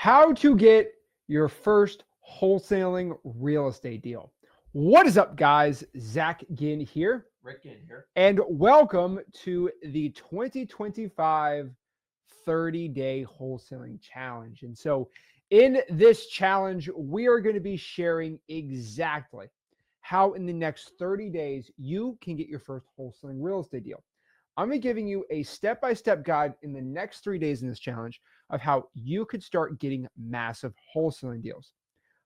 how to get your first wholesaling real estate deal. What is up, guys? Zach Ginn here. Rick Ginn here. And welcome to the 2025 30-day wholesaling challenge. And so in this challenge, we are going to be sharing exactly how in the next 30 days you can get your first wholesaling real estate deal. I'm going to be giving you a step-by-step guide in the next 3 days in this challenge of how you could start getting massive wholesaling deals.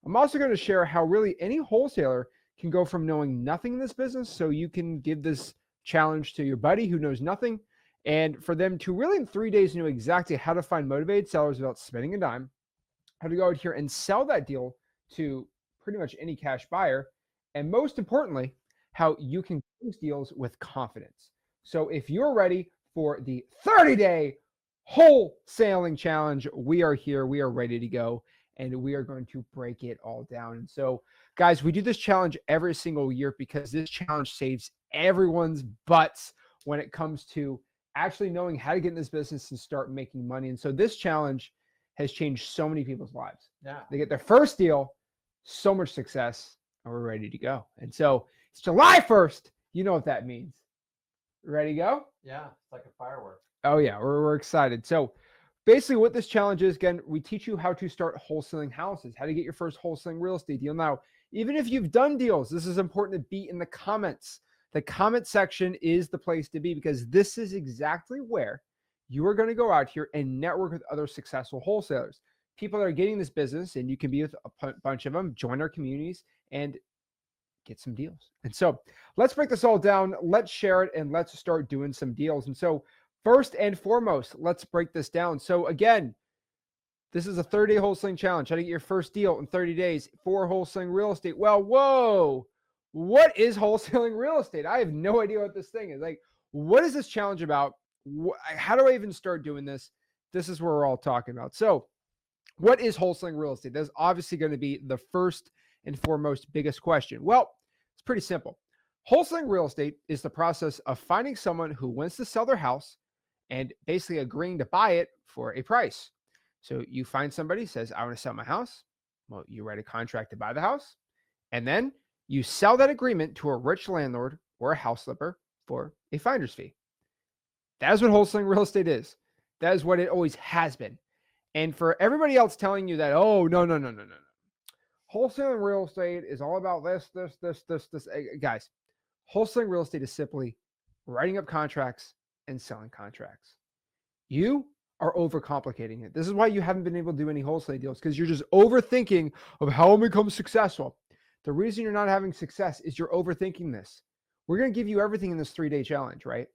I'm also going to share how really any wholesaler can go from knowing nothing in this business, so you can give this challenge to your buddy who knows nothing, and for them to really in 3 days know exactly how to find motivated sellers without spending a dime, how to go out here and sell that deal to pretty much any cash buyer, and most importantly, how you can close deals with confidence. So if you're ready for the 30-day wholesaling challenge, we are here, we are ready to go, and we are going to break it all down. And so, guys, we do this challenge every single year because this challenge saves everyone's butts when it comes to actually knowing how to get in this business and start making money. And so this challenge has changed so many people's lives. Yeah. They get their first deal, so much success, and we're ready to go. And so it's July 1st. You know what that means. Ready to go? Yeah, it's like a firework. Oh, yeah, we're excited. So basically what this challenge is, again, we teach you how to start wholesaling houses, how to get your first wholesaling real estate deal. Now, even if you've done deals, this is important to be in the comments. The comment section is the place to be because this is exactly where you are going to go out here and network with other successful wholesalers, people that are getting this business, and you can be with a bunch of them, join our communities, and get some deals. And so let's break this all down. Let's share it and let's start doing some deals. And so first and foremost, let's break this down. So again, this is a 30-day wholesaling challenge. How to get your first deal in 30 days for wholesaling real estate. Well, whoa, what is wholesaling real estate? I have no idea what this thing is. Like, what is this challenge about? How do I even start doing this? This is where we're all talking about. So what is wholesaling real estate? That's obviously going to be the first and foremost biggest question. Well, it's pretty simple. Wholesaling real estate is the process of finding someone who wants to sell their house and basically agreeing to buy it for a price. So you find somebody says, I want to sell my house. Well, you write a contract to buy the house, and then you sell that agreement to a rich landlord or a house flipper for a finder's fee. That is what wholesaling real estate is. That is what it always has been. And for everybody else telling you that, oh, no. Wholesaling real estate is all about this. Guys, wholesaling real estate is simply writing up contracts and selling contracts. You are overcomplicating it. This is why you haven't been able to do any wholesale deals, because you're just overthinking of how to become successful. The reason you're not having success is you're overthinking this. We're going to give you everything in this 3-day challenge, right?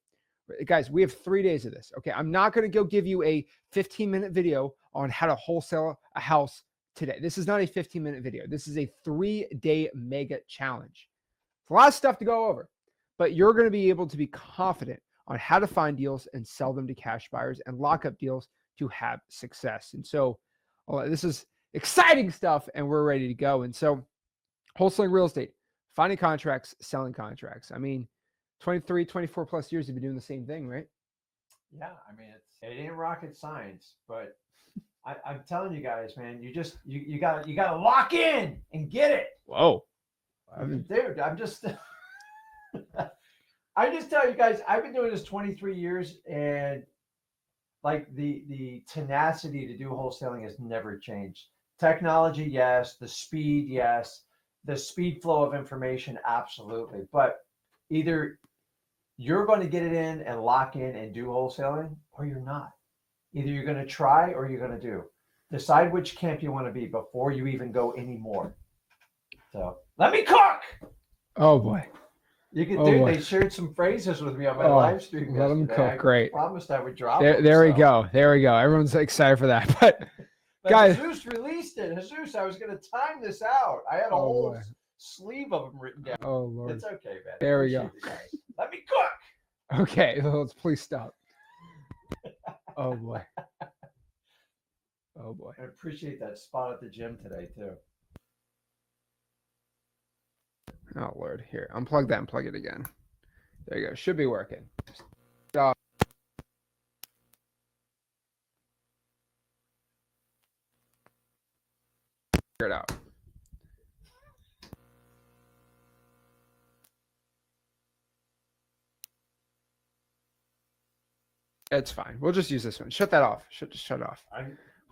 Guys, we have 3 days of this. Okay, I'm not going to go give you a 15-minute video on how to wholesale a house today. This is not a 15-minute video. This is a 3-day mega challenge. It's a lot of stuff to go over, but you're going to be able to be confident on how to find deals and sell them to cash buyers and lock up deals to have success. And so this is exciting stuff, and we're ready to go. And so wholesaling real estate, finding contracts, selling contracts. I mean, 23, 24 plus years you've been doing the same thing, right? Yeah, I mean, it ain't rocket science, but I'm telling you guys, man, you gotta lock in and get it. Whoa, dude, I just tell you guys, I've been doing this 23 years, and like the tenacity to do wholesaling has never changed. Technology, yes. The speed, yes. The speed flow of information, absolutely. But either you're going to get it in and lock in and do wholesaling, or you're not. Either you're going to try or you're going to do. Decide which camp you want to be before you even go any more. So let me cook. Oh boy. You can do. They shared some phrases with me on my live stream. Let them cook. Great. I promised I would drop them. There we go. There we go. Everyone's excited for that. But guys, Jesus released it. Jesus, I was going to time this out. I had a whole sleeve of them written down. Oh Lord. It's okay, man. There we go. Let me cook. Okay, let's please stop. Oh boy. Oh boy. I appreciate that spot at the gym today too. Oh Lord, here, unplug that and plug it again. There you go. Should be working. Figure it out. It's fine. We'll just use this one. Shut that off. Just shut it off.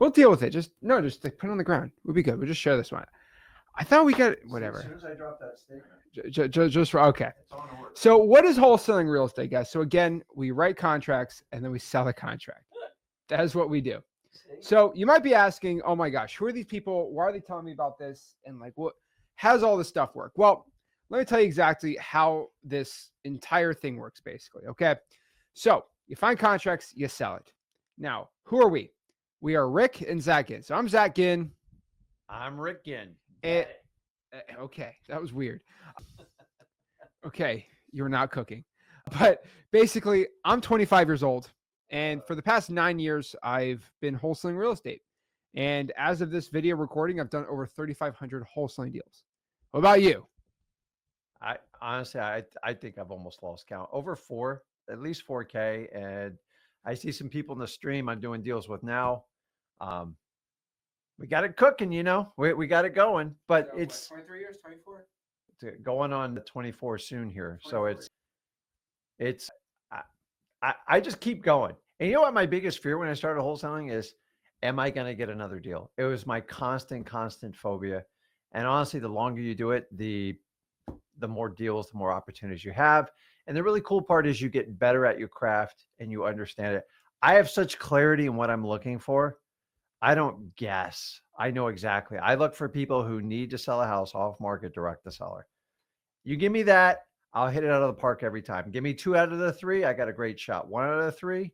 We'll deal with it. Just like, put it on the ground. We'll be good. We'll just share this one. I thought we got whatever. As soon as I drop that statement, Just okay. it's on the work. So what is wholesaling real estate, guys? So again, we write contracts and then we sell a contract. That is what we do. So you might be asking, oh my gosh, who are these people? Why are they telling me about this? And like, how does all this stuff work? Well, let me tell you exactly how this entire thing works, basically. Okay. So you find contracts, you sell it. Now, who are we? We are Rick and Zach Ginn. So I'm Zach Ginn. I'm Rick Ginn. Okay, that was weird. Okay, you're not cooking. But basically, I'm 25 years old. And for the past 9 years, I've been wholesaling real estate. And as of this video recording, I've done over 3,500 wholesaling deals. What about you? I honestly, I think I've almost lost count. Over at least 4K. And I see some people in the stream I'm doing deals with now. We got it cooking, we got it going, but So, it's 23 years, 24? going on 24 soon here. 24. So I just keep going. And you know what my biggest fear when I started wholesaling is, am I going to get another deal? It was my constant phobia. And honestly, the longer you do it, the more deals, the more opportunities you have. And the really cool part is you get better at your craft and you understand it. I have such clarity in what I'm looking for. I don't guess. I know exactly. I look for people who need to sell a house off market, direct to seller. You give me that, I'll hit it out of the park every time. Give me 2 out of the 3, I got a great shot. 1 out of the 3,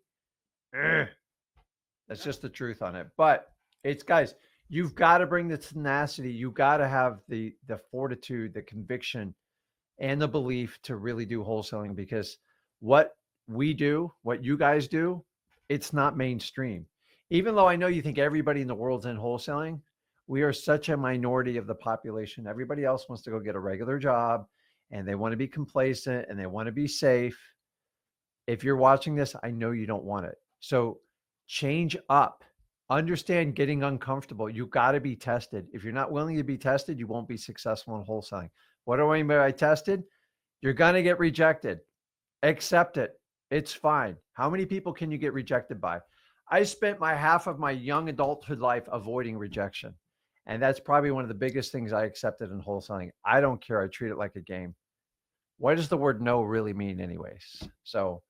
that's just the truth on it. But it's, guys, you've got to bring the tenacity. You've got to have the fortitude, the conviction, and the belief to really do wholesaling, because what we do, what you guys do, it's not mainstream. Even though I know you think everybody in the world's in wholesaling, we are such a minority of the population. Everybody else wants to go get a regular job and they want to be complacent and they want to be safe. If you're watching this, I know you don't want it. So change up. Understand getting uncomfortable. You got to be tested. If you're not willing to be tested, you won't be successful in wholesaling. What do I mean by tested? You're going to get rejected. Accept it. It's fine. How many people can you get rejected by? I spent half of my young adulthood life avoiding rejection. And that's probably one of the biggest things I accepted in wholesaling. I don't care. I treat it like a game. What does the word no really mean anyways? So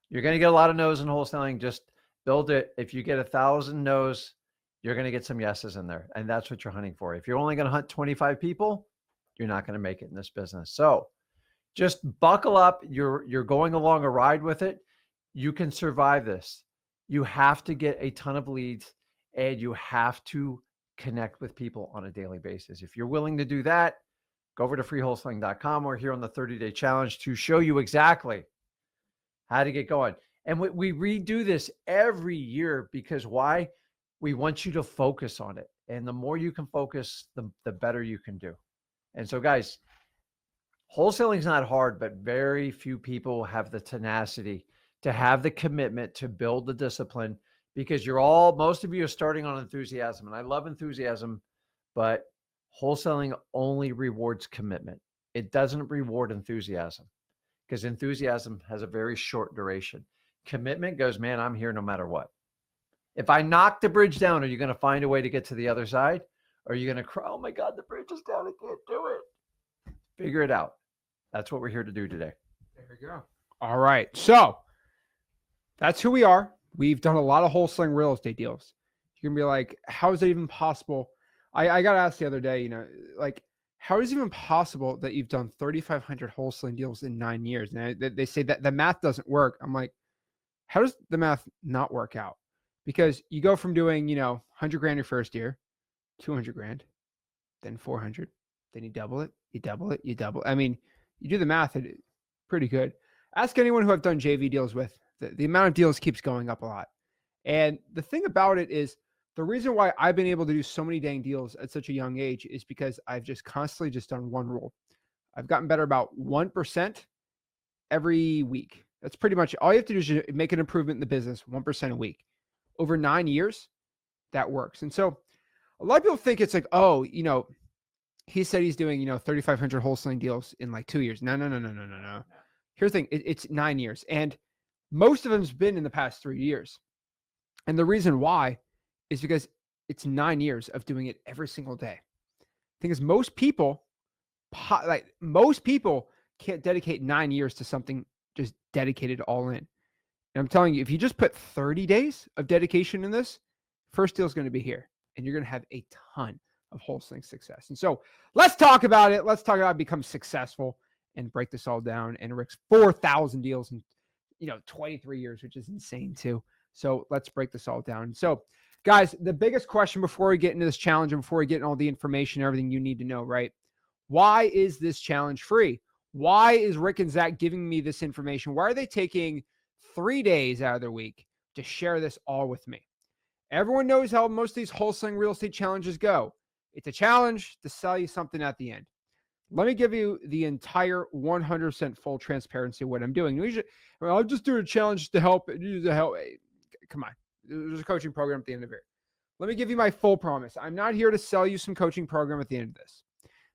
you're going to get a lot of no's in wholesaling. Just build it. If you get 1,000 no's, you're going to get some yeses in there. And that's what you're hunting for. If you're only going to hunt 25 people, you're not going to make it in this business. So just buckle up. You're going along a ride with it. You can survive this. You have to get a ton of leads and you have to connect with people on a daily basis. If you're willing to do that, go over to freewholesaling.com. We're here on the 30-day challenge to show you exactly how to get going. And we redo this every year because why? We want you to focus on it. And the more you can focus, the better you can do. And so guys, wholesaling is not hard, but very few people have the tenacity to have the commitment to build the discipline, because most of you are starting on enthusiasm. And I love enthusiasm, but wholesaling only rewards commitment. It doesn't reward enthusiasm, because enthusiasm has a very short duration. Commitment goes, man, I'm here no matter what. If I knock the bridge down, are you going to find a way to get to the other side? Or are you going to cry, oh my God, the bridge is down, I can't do it? Figure it out. That's what we're here to do today. There we go. All right. So that's who we are. We've done a lot of wholesaling real estate deals. You're going to be like, how is it even possible? I got asked the other day, like, how is it even possible that you've done 3,500 wholesaling deals in 9 years? And they say that the math doesn't work. I'm like, how does the math not work out? Because you go from doing, 100 grand your first year, 200 grand, then 400, then you double it, you double it, you double. I mean, you do the math, it's pretty good. Ask anyone who I've done JV deals with. The amount of deals keeps going up a lot. And the thing about it is, the reason why I've been able to do so many dang deals at such a young age is because I've just constantly just done one rule. I've gotten better about 1% every week. That's pretty much all you have to do is just make an improvement in the business, 1% a week. Over 9 years, that works. And so A lot of people think it's like, oh, he said he's doing, 3,500 wholesaling deals in like 2 years. No, no, no, no, no, no, no. Here's the thing. It's 9 years. And most of them's been in the past 3 years. And the reason why is because it's 9 years of doing it every single day. The thing is, most people can't dedicate 9 years to something just dedicated all in. And I'm telling you, if you just put 30 days of dedication in this, first deal is going to be here, and you're going to have a ton of wholesaling success. And so let's talk about it. Let's talk about become successful and break this all down. And Rick's 4,000 deals in 23 years, which is insane too. So let's break this all down. So guys, the biggest question before we get into this challenge and before we get in all the information, everything you need to know, right? Why is this challenge free? Why is Rick and Zach giving me this information? Why are they taking 3 days out of their week to share this all with me? Everyone knows how most of these wholesaling real estate challenges go. It's a challenge to sell you something at the end. Let me give you the entire 100% full transparency of what I'm doing. I'll just do a challenge to help. Come on. There's a coaching program at the end of it. Let me give you my full promise. I'm not here to sell you some coaching program at the end of this.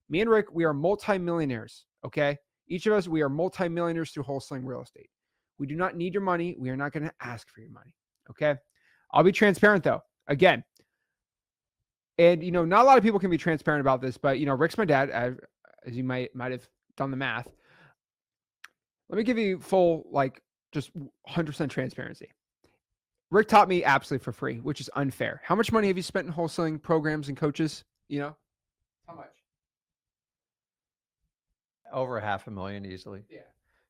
Me and Rick, we are multimillionaires, okay? Each of us, we are multimillionaires through wholesaling real estate. We do not need your money. We are not going to ask for your money, okay? I'll be transparent though. Again, and not a lot of people can be transparent about this, but Rick's my dad, as you might have done the math. Let me give you full, just 100% transparency. Rick taught me absolutely for free, which is unfair. How much money have you spent in wholesaling programs and coaches? How much? Over $500,000 easily. Yeah.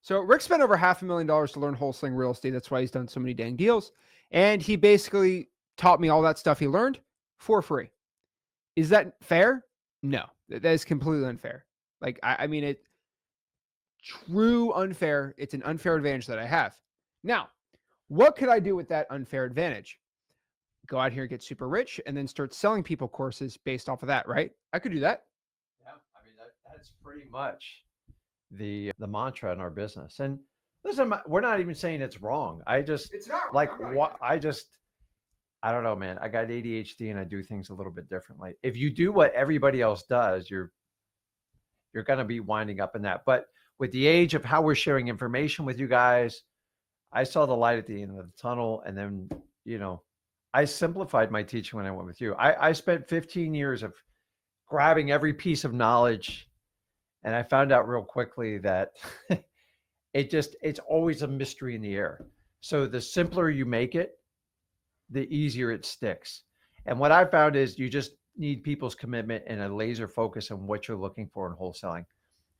So Rick spent over $500,000 to learn wholesaling real estate. That's why he's done so many dang deals. And he basically taught me all that stuff he learned for free. Is that fair? No, that is completely unfair. I mean, it true unfair. It's an unfair advantage that I have. Now, what could I do with that unfair advantage? Go out here and get super rich and then start selling people courses based off of that, right? I could do that. Yeah, I mean that's pretty much the mantra in our business. And listen, we're not even saying it's wrong. It's not like what I don't know, man. I got ADHD and I do things a little bit differently. If you do what everybody else does, you're going to be winding up in that. But with the age of how we're sharing information with you guys, I saw the light at the end of the tunnel. And then, I simplified my teaching when I went with you. I spent 15 years of grabbing every piece of knowledge. And I found out real quickly that it's always a mystery in the air. So the simpler you make it, the easier it sticks. And what I found is you just need people's commitment and a laser focus on what you're looking for in wholesaling.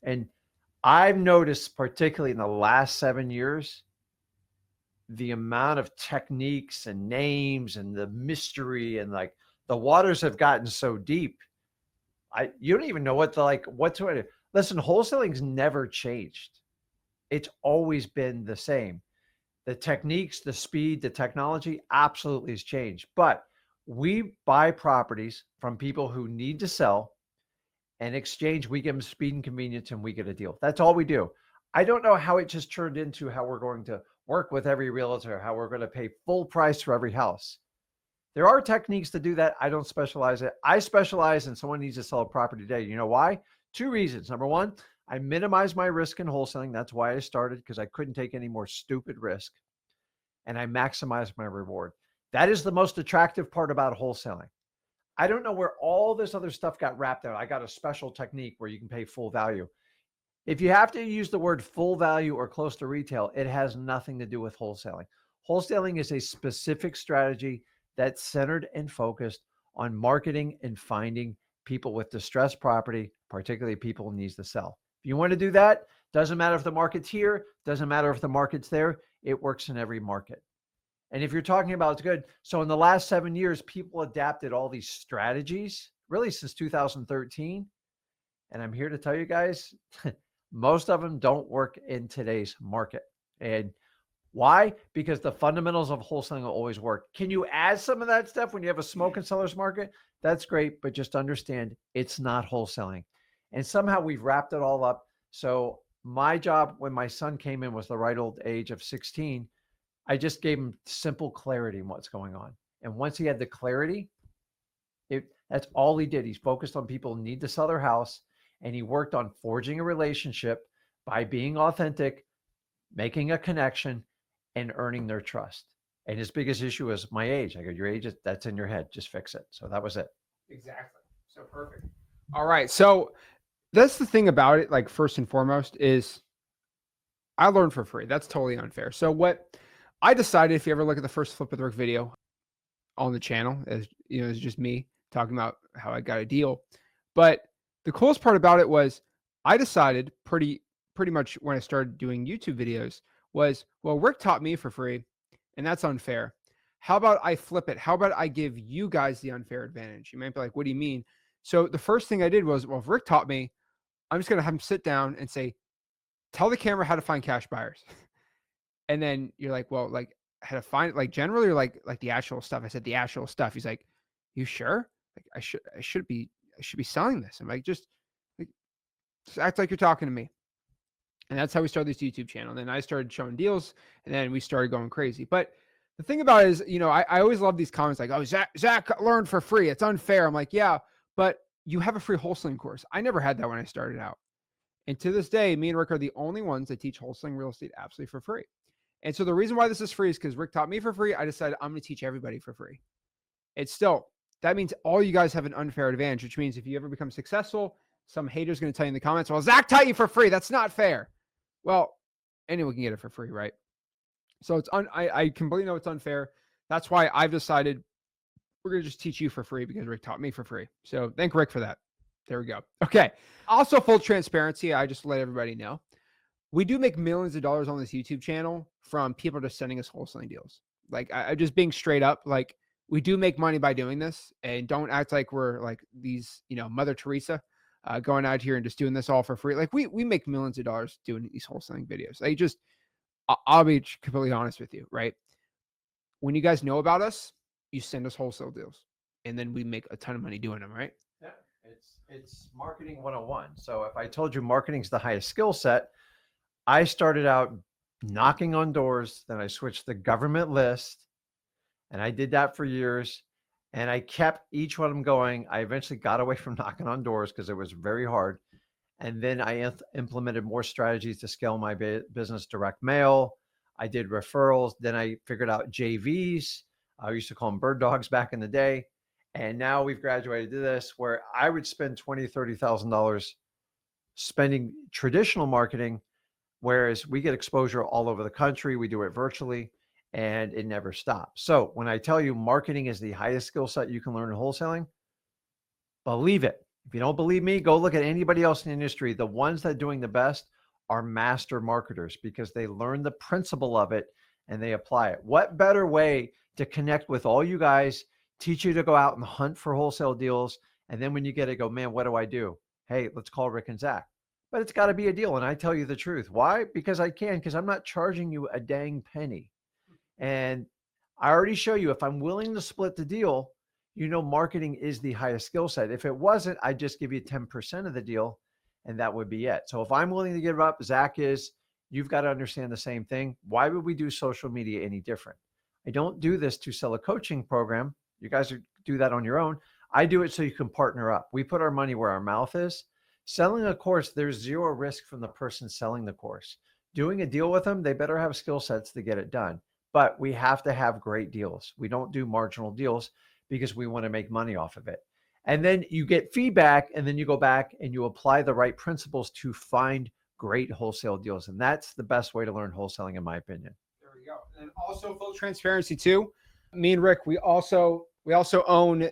And I've noticed, particularly in the last 7 years, the amount of techniques and names and the mystery and the waters have gotten so deep. You don't even know what to listen. Wholesaling's never changed. It's always been the same. The techniques, the speed, the technology absolutely has changed. But we buy properties from people who need to sell. In exchange, we give them speed and convenience and we get a deal. That's all we do. I don't know how it just turned into how we're going to work with every realtor, how we're going to pay full price for every house. There are techniques to do that. I don't specialize it. I specialize in someone needs to sell a property today. You know why? 2 reasons. Number one, I minimize my risk in wholesaling. That's why I started, because I couldn't take any more stupid risk. And I maximize my reward. That is the most attractive part about wholesaling. I don't know where all this other stuff got wrapped out. I got a special technique where you can pay full value. If you have to use the word full value or close to retail, it has nothing to do with wholesaling. Wholesaling is a specific strategy that's centered and focused on marketing and finding people with distressed property, particularly people who need to sell. If you want to do that, doesn't matter if the market's here, doesn't matter if the market's there, it works in every market. And if you're talking about it's good, so in the last 7 years, people adapted all these strategies, really since 2013. And I'm here to tell you guys, most of them don't work in today's market. And why? Because the fundamentals of wholesaling will always work. Can you add some of that stuff when you have a smoke and seller's market? That's great, but just understand it's not wholesaling. And somehow we've wrapped it all up. So my job when my son came in was the right old age of 16. I just gave him simple clarity in what's going on. And once he had the clarity, That's all he did. He's focused on people who need to sell their house, and he worked on forging a relationship by being authentic, making a connection, and earning their trust. And his biggest issue was my age. I go, your age, that's in your head. Just fix it. So that was it. Exactly. So perfect. All right. So that's the thing about it. Like, first and foremost is I learned for free. That's totally unfair. So what I decided, if you ever look at the first Flip with Rick video on the channel, as you know, it's just me talking about how I got a deal. But the coolest part about it was I decided pretty much when I started doing YouTube videos was, well, Rick taught me for free, and that's unfair. How about I flip it? How about I give you guys the unfair advantage? You might be like, what do you mean? So the first thing I did was, well, if Rick taught me, I'm just going to have him sit down and say, tell the camera how to find cash buyers. And then you're like, well, like how to find it, like generally, or like the actual stuff. I said the actual stuff. He's like, you sure? Like I should be selling this. I'm like, just act like you're talking to me. And that's how we started this YouTube channel. And then I started showing deals, and then we started going crazy. But the thing about it is, you know, I always love these comments like, oh, Zach learned for free. It's unfair. I'm like, yeah, but you have a free wholesaling course. I never had that when I started out. And to this day, me and Rick are the only ones that teach wholesaling real estate absolutely for free. And so the reason why this is free is because Rick taught me for free. I decided I'm going to teach everybody for free. It's still, that means all you guys have an unfair advantage, which means if you ever become successful, some hater's going to tell you in the comments, well, Zach taught you for free. That's not fair. Well, anyone can get it for free, right? So it's I completely know it's unfair. That's why I've decided we're going to just teach you for free because Rick taught me for free. So thank Rick for that. There we go. Okay. Also, full transparency, I just let everybody know, we do make millions of dollars on this YouTube channel from people just sending us wholesaling deals. Like, I just being straight up, like, we do make money by doing this, and don't act like we're like these, you know, Mother Teresa going out here and just doing this all for free. Like, we make millions of dollars doing these wholesaling videos. Like, just, I'll be completely honest with you, right? When you guys know about us, you send us wholesale deals, and then we make a ton of money doing them, right? Yeah, it's marketing 101. So if I told you marketing's the highest skill set, I started out knocking on doors, then I switched the government list, and I did that for years, and I kept each one of them going. I eventually got away from knocking on doors because it was very hard. And then I implemented more strategies to scale my business, direct mail. I did referrals. Then I figured out JVs. I used to call them bird dogs back in the day. And now we've graduated to this where I would spend $20,000, $30,000 spending traditional marketing, whereas we get exposure all over the country. We do it virtually, and it never stops. So when I tell you marketing is the highest skill set you can learn in wholesaling, believe it. If you don't believe me, go look at anybody else in the industry. The ones that are doing the best are master marketers because they learn the principle of it and they apply it. What better way to connect with all you guys, teach you to go out and hunt for wholesale deals, and then when you get it, go, man, what do I do? Hey, let's call Rick and Zach. But it's got to be a deal, and I tell you the truth. Why? Because I can, because I'm not charging you a dang penny. And I already show you, if I'm willing to split the deal, you know, marketing is the highest skill set. If it wasn't, I'd just give you 10% of the deal, and that would be it. So if I'm willing to give up, Zach is, you've got to understand the same thing. Why would we do social media any different? I don't do this to sell a coaching program. You guys do that on your own. I do it so you can partner up. We put our money where our mouth is. Selling a course, there's zero risk from the person selling the course. Doing a deal with them, they better have skill sets to get it done. But we have to have great deals. We don't do marginal deals because we want to make money off of it. And then you get feedback, and then you go back and you apply the right principles to find great wholesale deals. And that's the best way to learn wholesaling, in my opinion. There we go. And also full transparency too. Me and Rick, we also own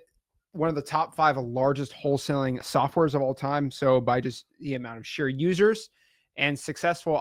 one of the top 5 largest wholesaling softwares of all time. So by just the amount of sheer users and successful,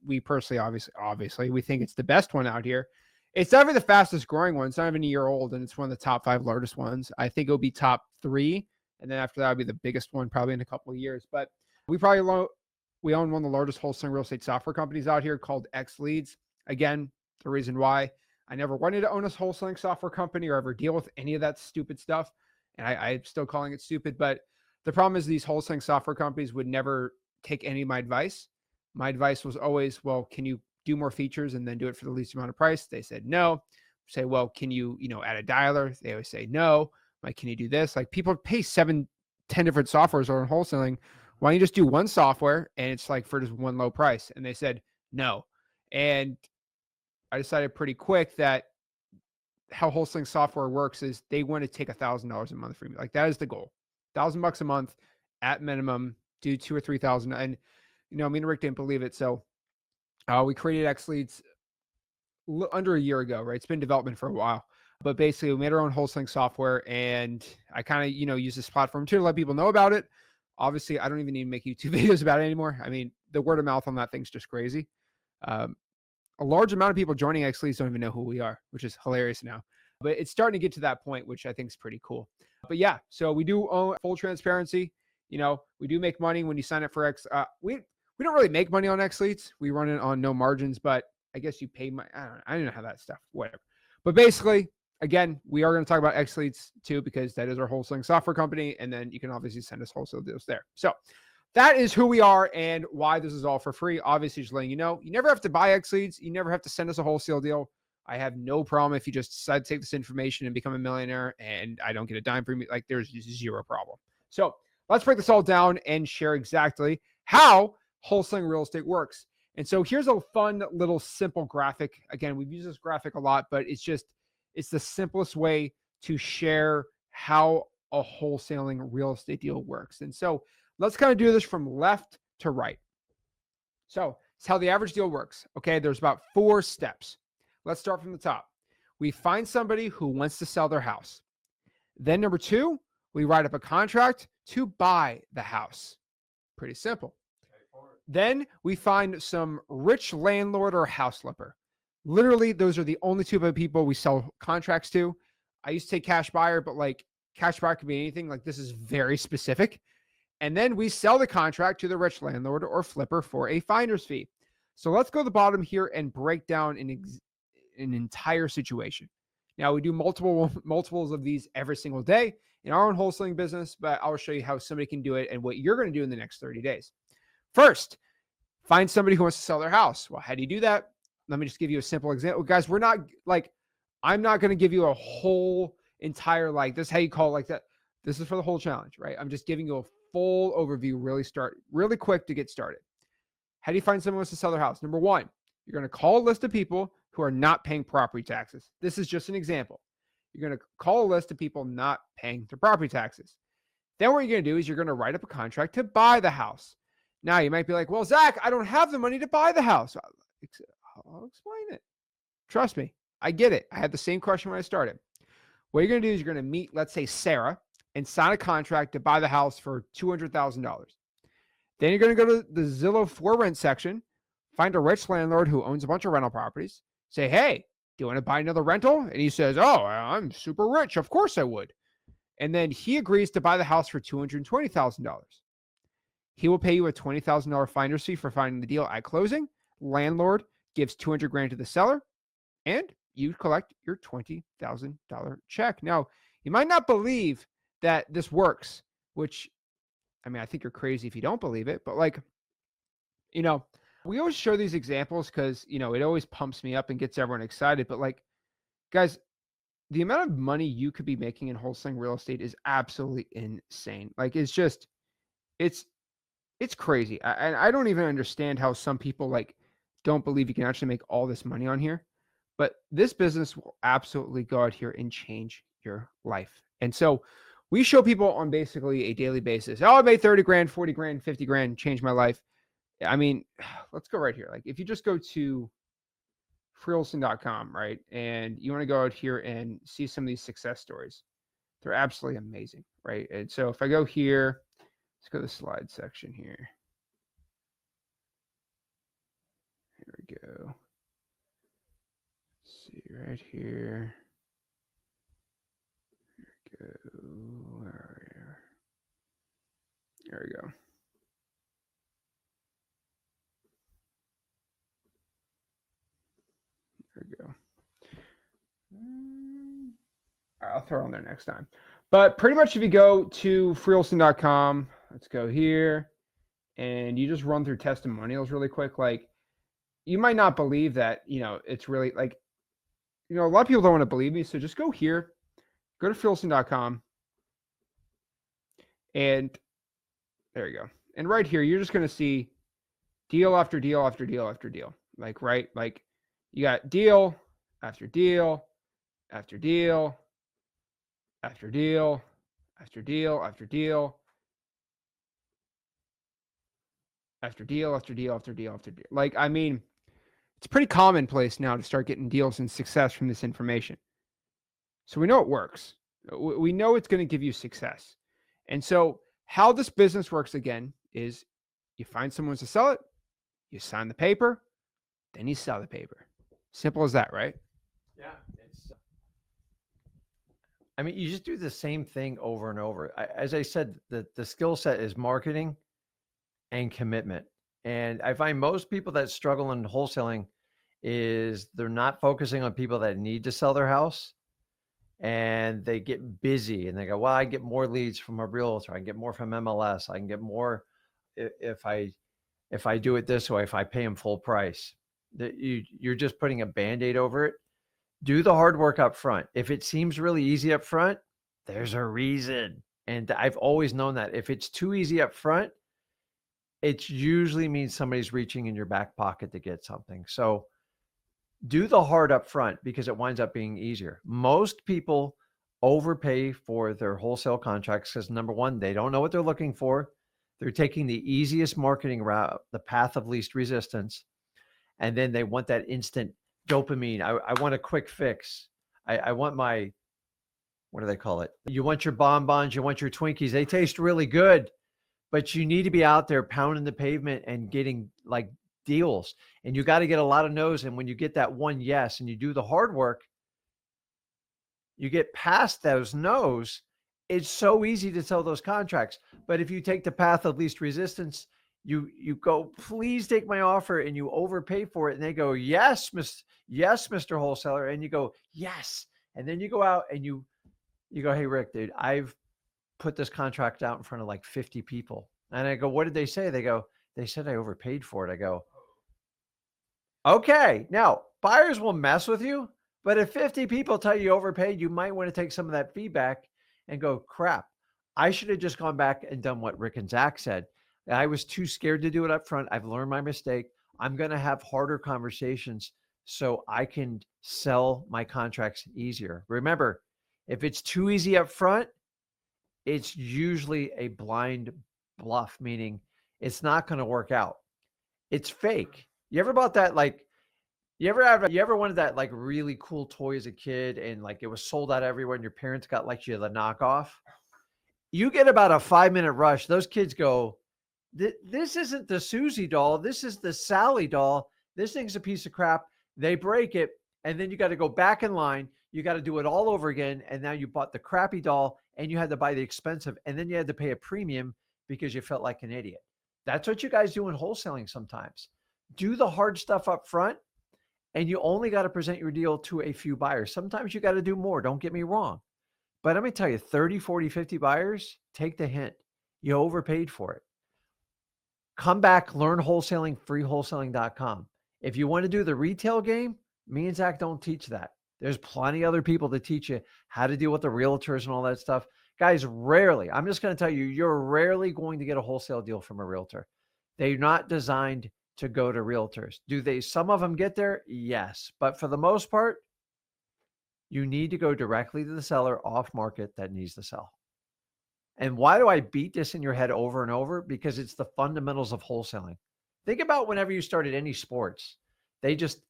we personally, obviously, we think it's the best one out here. It's definitely the fastest growing one. It's not even a year old, and it's one of the top 5 largest ones. I think it'll be top 3. And then after that, it'll be the biggest one probably in a couple of years. But we own one of the largest wholesaling real estate software companies out here called X Leads. Again, the reason why I never wanted to own a wholesaling software company or ever deal with any of that stupid stuff. And I'm still calling it stupid. But the problem is these wholesaling software companies would never take any of my advice. My advice was always, well, can you do more features and then do it for the least amount of price? They said no. Say, well, can you add a dialer? They always say no. Like, can you do this? Like, people pay 7, 10 different softwares on wholesaling. Why don't you just do one software and it's like for just one low price? And they said no. And I decided pretty quick that how wholesaling software works is they want to take $1,000 a month from you. Like, that is the goal. $1,000 a month at minimum, do 2 or 3,000. And, me and Rick didn't believe it. So we created X Leads under a year ago, right? It's been in development for a while, but basically we made our own wholesaling software, and I kind of, use this platform to let people know about it. Obviously, I don't even need to make YouTube videos about it anymore. I mean, the word of mouth on that thing's just crazy. A large amount of people joining X Leads don't even know who we are, which is hilarious now. But it's starting to get to that point, which I think is pretty cool. But yeah, so we do own full transparency. We do make money when you sign up for X. We don't really make money on X Leads. We run it on no margins, but I guess you pay my, I don't know how that stuff, whatever. But basically, again, we are going to talk about X Leads too, because that is our wholesaling software company. And then you can obviously send us wholesale deals there. So that is who we are and why this is all for free. Obviously, just letting you know, you never have to buy X Leads. You never have to send us a wholesale deal. I have no problem if you just decide to take this information and become a millionaire and I don't get a dime from you. Like, there's zero problem. So let's break this all down and share exactly how wholesaling real estate works. And so here's a fun little simple graphic. Again, we've used this graphic a lot, but it's the simplest way to share how a wholesaling real estate deal works. And so let's kind of do this from left to right. So it's how the average deal works. Okay, there's about 4 steps. Let's start from the top. We find somebody who wants to sell their house. Then number 2, we write up a contract to buy the house. Pretty simple. Then we find some rich landlord or house flipper. Literally, those are the only 2 people we sell contracts to. I used to say cash buyer, but like cash buyer could be anything. Like, this is very specific. And then we sell the contract to the rich landlord or flipper for a finder's fee. So let's go to the bottom here and break down an entire situation. Now, we do multiples of these every single day in our own wholesaling business, but I'll show you how somebody can do it and what you're going to do in the next 30 days. First, find somebody who wants to sell their house. Well, how do you do that? Let me just give you a simple example. Guys, I'm not going to give you a whole entire, this is how you call it like that. This is for the whole challenge, right? I'm just giving you a full overview, really quick to get started. How do you find someone who wants to sell their house? Number 1, you're going to call a list of people who are not paying property taxes. This is just an example. You're going to call a list of people not paying their property taxes. Then what you're going to do is you're going to write up a contract to buy the house. Now, you might be like, well, Zach, I don't have the money to buy the house. I'll explain it. Trust me, I get it. I had the same question when I started. What you're going to do is you're going to meet, let's say, Sarah, and sign a contract to buy the house for $200,000. Then you're going to go to the Zillow for rent section, find a rich landlord who owns a bunch of rental properties, say, hey, do you want to buy another rental? And he says, oh, I'm super rich. Of course I would. And then he agrees to buy the house for $220,000. He will pay you a $20,000 finder's fee for finding the deal at closing. Landlord gives $200,000 to the seller, and you collect your $20,000 check. Now, you might not believe that this works, which, I think you're crazy if you don't believe it, but we always show these examples because, it always pumps me up and gets everyone excited. But guys, the amount of money you could be making in wholesaling real estate is absolutely insane. It's crazy. I don't even understand how some people don't believe you can actually make all this money on here, but this business will absolutely go out here and change your life. And so we show people on basically a daily basis. Oh, I made 30 grand, 40 grand, 50 grand, changed my life. Let's go right here. If you just go to freewholesaling.com, right? And you want to go out here and see some of these success stories. They're absolutely amazing, right? And so if I go here, let's go to the slide section here. Here we go. Let's see right here. Here we go. Where are you? There we go. There we go. All right, I'll throw it on there next time. But pretty much if you go to freewholesaling.com, let's go here, and you just run through testimonials really quick. You might not believe that, it's really a lot of people don't want to believe me. So just go here, go to freewholesaling.com, And there you go. And right here, you're just going to see deal after deal after deal after deal. Like, right? Like you got deal after deal after deal after deal after deal after deal after deal after deal after deal after deal. Like, I mean, it's pretty commonplace now to start getting deals and success from this information. So we know it works. We know it's going to give you success. And so how this business works again is you find someone to sell it, you sign the paper, then you sell the paper. Simple as that, right? Yeah. I mean, you just do the same thing over and over. As I said, the skill set is marketing and commitment. And I find most people that struggle in wholesaling is they're not focusing on people that need to sell their house, and they get busy and they go, well, I get more leads from a realtor. I can get more from MLS. I can get more if I do it this way, if I pay them full price. You're just putting a Band-Aid over it. Do the hard work up front. If it seems really easy up front, there's a reason. And I've always known that if it's too easy up front, it usually means somebody's reaching in your back pocket to get something. So do the hard up front because it winds up being easier. Most people overpay for their wholesale contracts because, number one, they don't know what they're looking for. They're taking the easiest marketing route, the path of least resistance. And then they want that instant dopamine. I want a quick fix. I want my, what do they call it? You want your bonbons, you want your Twinkies. They taste really good, but you need to be out there pounding the pavement and getting like deals. And you got to get a lot of no's. And when you get that one yes and you do the hard work, you get past those no's. It's so easy to sell those contracts. But if you take the path of least resistance, you go, please take my offer, and you overpay for it. And they go, yes, Mr. Wholesaler. And you go, yes. And then you go out and you go, hey, Rick, dude, I've put this contract out in front of like 50 people. And I go, what did they say? They said I overpaid for it. I go, okay. Now, buyers will mess with you, but if 50 people tell you overpaid, you might want to take some of that feedback and go, crap, I should have just gone back and done what Rick and Zach said. I was too scared to do it up front. I've learned my mistake. I'm going to have harder conversations so I can sell my contracts easier. Remember, if it's too easy up front, it's usually a blind bluff, meaning it's not going to work out. It's fake. You ever bought that, like, you ever wanted that like really cool toy as a kid and like it was sold out everywhere and your parents got like you the knockoff? You get about a 5-minute rush. Those kids go, this isn't the Susie doll. This is the Sally doll. This thing's a piece of crap. They break it. And then you got to go back in line. You got to do it all over again. And now you bought the crappy doll and you had to buy the expensive. And then you had to pay a premium because you felt like an idiot. That's what you guys do in wholesaling sometimes. Do the hard stuff up front. And you only got to present your deal to a few buyers. Sometimes you got to do more. Don't get me wrong. But let me tell you, 30, 40, 50 buyers, take the hint. You overpaid for it. Come back, learn wholesaling, freewholesaling.com. If you want to do the retail game, me and Zach don't teach that. There's plenty of other people to teach you how to deal with the realtors and all that stuff. Guys, rarely, I'm just going to tell you, you're rarely going to get a wholesale deal from a realtor. They're not designed to go to realtors. Do they? Some of them get there? Yes. But for the most part, you need to go directly to the seller off market that needs to sell. And why do I beat this in your head over and over? Because it's the fundamentals of wholesaling. Think about whenever you started any sports, they just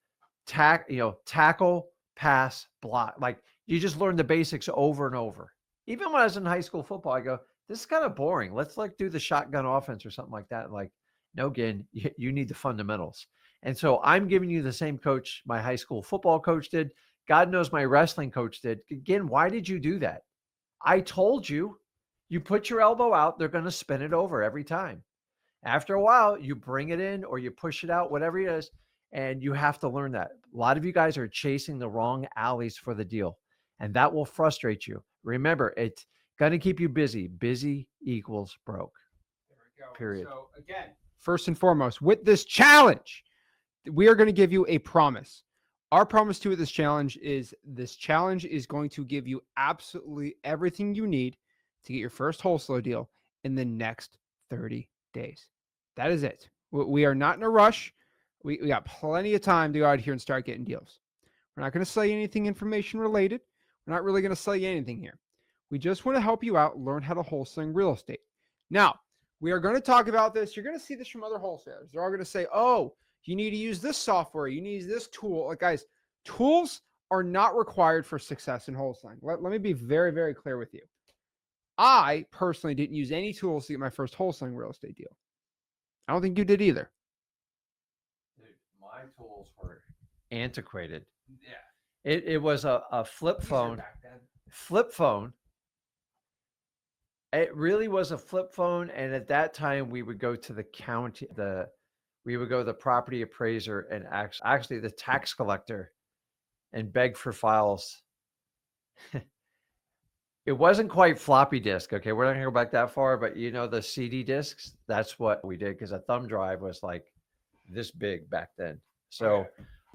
tackle, pass, block. Like you just learn the basics over and over. Even when I was in high school football, I go, this is kind of boring. Let's like do the shotgun offense or something like that. Like, no, Ginn, you need the fundamentals. And so I'm giving you the same coach my high school football coach did. God knows my wrestling coach did. Ginn, why did you do that? I told you. You put your elbow out, they're going to spin it over every time. After a while, you bring it in or you push it out, whatever it is, and you have to learn that. A lot of you guys are chasing the wrong alleys for the deal, and that will frustrate you. Remember, it's going to keep you busy. Busy equals broke. There we go. Period. So again, first and foremost, with this challenge, we are going to give you a promise. Our promise to this challenge is going to give you absolutely everything you need to get your first wholesale deal in the next 30 days. That is it. We are not in a rush. We got plenty of time to go out here and start getting deals. We're not going to sell you anything information related. We're not really going to sell you anything here. We just want to help you out, learn how to wholesale real estate. Now, we are going to talk about this. You're going to see this from other wholesalers. They're all going to say, oh, you need to use this software. You need to use this tool. Like, guys, tools are not required for success in wholesaling. Let me be very, very clear with you. I personally didn't use any tools to get my first wholesaling real estate deal. I don't think you did either. Dude, my tools were antiquated. Yeah. It was a flip phone. Flip phone. It really was a flip phone. And at that time, we would go to the county, we would go to the property appraiser and actually the tax collector and beg for files. It wasn't quite floppy disk. Okay, we're not gonna go back that far, but you know, the CD discs, that's what we did, because a thumb drive was like this big back then. So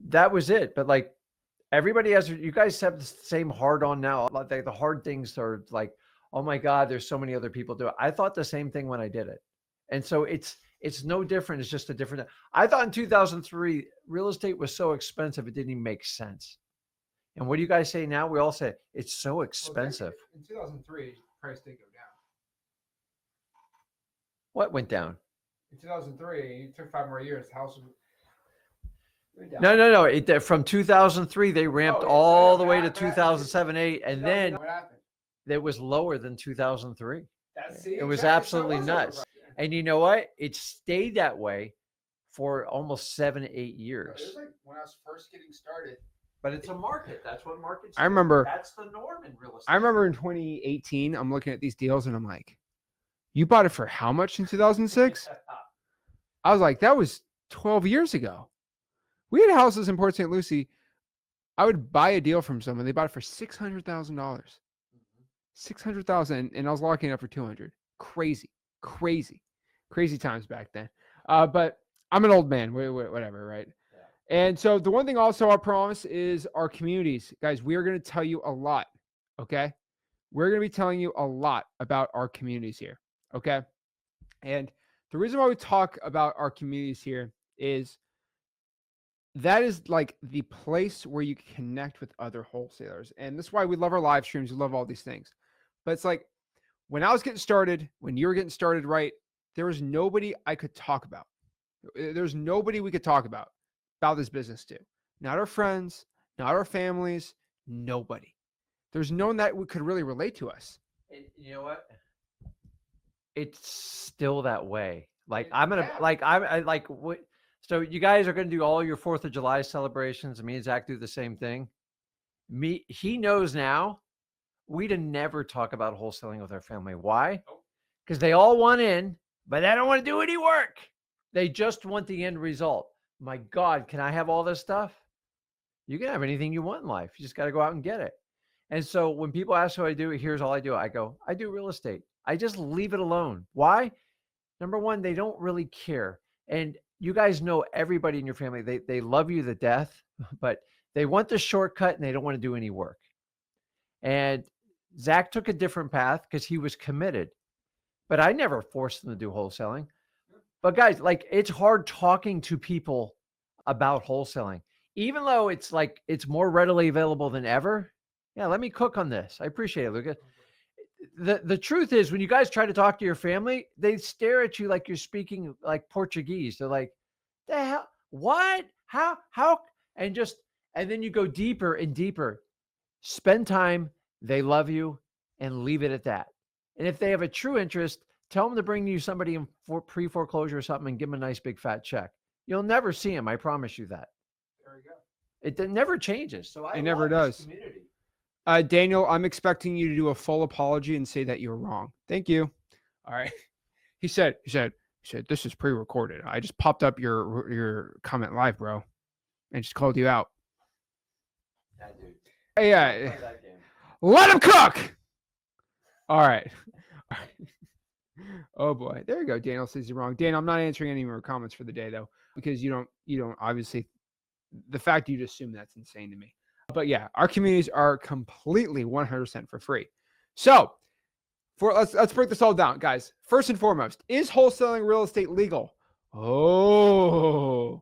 that was it. But like, everybody has, you guys have the same hard on now. Like the hard things are like, oh my God, there's so many other people do it. I thought the same thing when I did it. And so it's no different. It's just a different. I thought in 2003, real estate was so expensive, it didn't even make sense. And what do you guys say now? We all say it's so expensive. In 2003, price did go down. What went down? In 2003, it took 5 more years. The house was down. No. From 2003, they ramped all the way to 2007, 8, and then it was lower than 2003. It was absolutely nuts. And you know what? It stayed that way for almost 7, 8 years. It was like when I was first getting started. But it's a market. That's what markets do. I remember. That's the norm in real estate. I remember in 2018, I'm looking at these deals and I'm like, you bought it for how much in 2006? I was like, that was 12 years ago. We had houses in Port St. Lucie. I would buy a deal from someone. They bought it for $600,000. $600,000, and I was locking it up for $200,000. Crazy times back then. But I'm an old man. Whatever, right? And so the one thing also I promise is our communities. Guys, we are going to tell you a lot, okay? We're going to be telling you a lot about our communities here, okay? And the reason why we talk about our communities here is that is like the place where you connect with other wholesalers. And that's why we love our live streams. We love all these things. But it's like when I was getting started, when you were getting started, right, there was nobody I could talk about. There's nobody we could talk about this business to. Not our friends, not our families, nobody. There's no one that could really relate to us. And you know what? It's still that way. Like so you guys are going to do all your 4th of July celebrations. Me and Zach do the same thing. He knows now we'd have never talk about wholesaling with our family. Why? Because they all want in, but they don't want to do any work. They just want the end result. My God, can I have all this stuff? You can have anything you want in life. You just got to go out and get it. And so when people ask what I do, here's all I do. I go, I do real estate. I just leave it alone. Why? Number one, they don't really care. And you guys know everybody in your family, they love you to death, but they want the shortcut and they don't want to do any work. And Zach took a different path because he was committed. But I never forced him to do wholesaling. But guys, like, it's hard talking to people about wholesaling, even though it's like it's more readily available than ever. Yeah, let me cook on this. I appreciate it, Luca. The truth is, when you guys try to talk to your family, they stare at you like you're speaking like Portuguese. They're like, the hell? What? How? And then you go deeper and deeper. Spend time. They love you, and leave it at that. And if they have a true interest, tell them to bring you somebody in for pre-foreclosure or something and give them a nice big fat check. You'll never see them. I promise you that. There we go. It never changes. So it never does. Daniel, I'm expecting you to do a full apology and say that you were wrong. Thank you. All right. He said, this is pre-recorded. I just popped up your comment live, bro, and just called you out. Yeah, dude. Hey, yeah. Let him cook. All right. Oh boy, there you go. Daniel says you're wrong. Dan, I'm not answering any more comments for the day though, because you don't obviously, the fact you just assume that's insane to me. But yeah, our communities are completely 100% for free. So Let's break this all down, guys. First and foremost, is wholesaling real estate legal? Oh,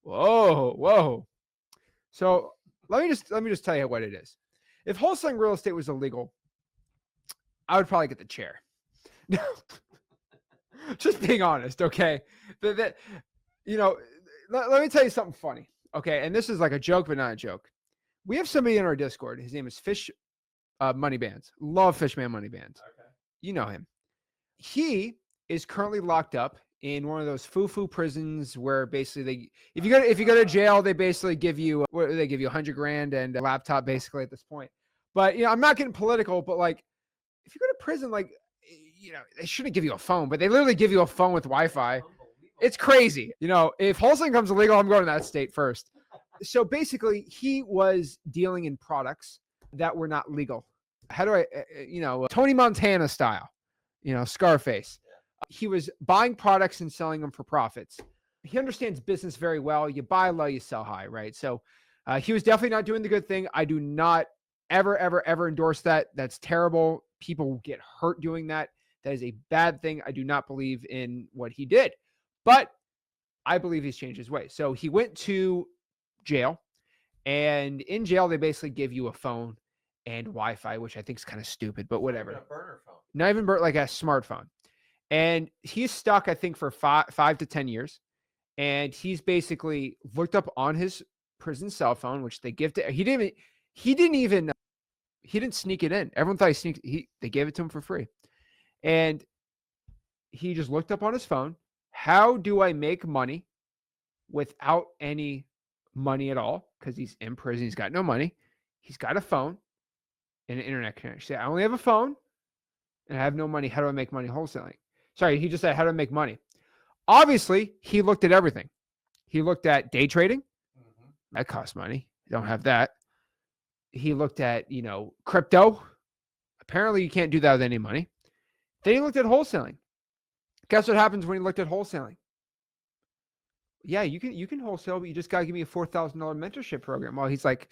whoa. So let me just tell you what it is. If wholesaling real estate was illegal, I would probably get the chair. Just being honest, okay? Let me tell you something funny, okay? And this is like a joke, but not a joke. We have somebody in our Discord. His name is Fish Money Bands. Love Fishman Money Bands. Okay. You know him. He is currently locked up in one of those foo-foo prisons where basically if you go to jail, they basically give you $100,000 and a laptop basically at this point. But I'm not getting political, but like if you go to prison, like they shouldn't give you a phone, but they literally give you a phone with Wi-Fi. It's crazy. If wholesaling comes illegal, I'm going to that state first. So basically, he was dealing in products that were not legal. How do I, Tony Montana style, Scarface. He was buying products and selling them for profits. He understands business very well. You buy low, you sell high, right? So he was definitely not doing the good thing. I do not ever endorse that. That's terrible. People get hurt doing that. That is a bad thing. I do not believe in what he did, but I believe he's changed his ways. So he went to jail, and in jail, they basically give you a phone and Wi-Fi, which I think is kind of stupid, but whatever. A burner phone. Not even like a smartphone. And he's stuck, I think, for 5 to 10 years. And he's basically looked up on his prison cell phone, which they give to, he didn't sneak it in. Everyone thought they gave it to him for free. And he just looked up on his phone, how do I make money without any money at all? Because he's in prison, he's got no money. He's got a phone and an internet connection. He said, I only have a phone and I have no money. How do I make money wholesaling? Sorry, he just said, how do I make money? Obviously, he looked at everything. He looked at day trading. Mm-hmm. That costs money. You don't have that. He looked at, crypto. Apparently, you can't do that with any money. Then he looked at wholesaling. Guess what happens when he looked at wholesaling? Yeah, you can wholesale, but you just got to give me a $4,000 mentorship program. Well, he's like,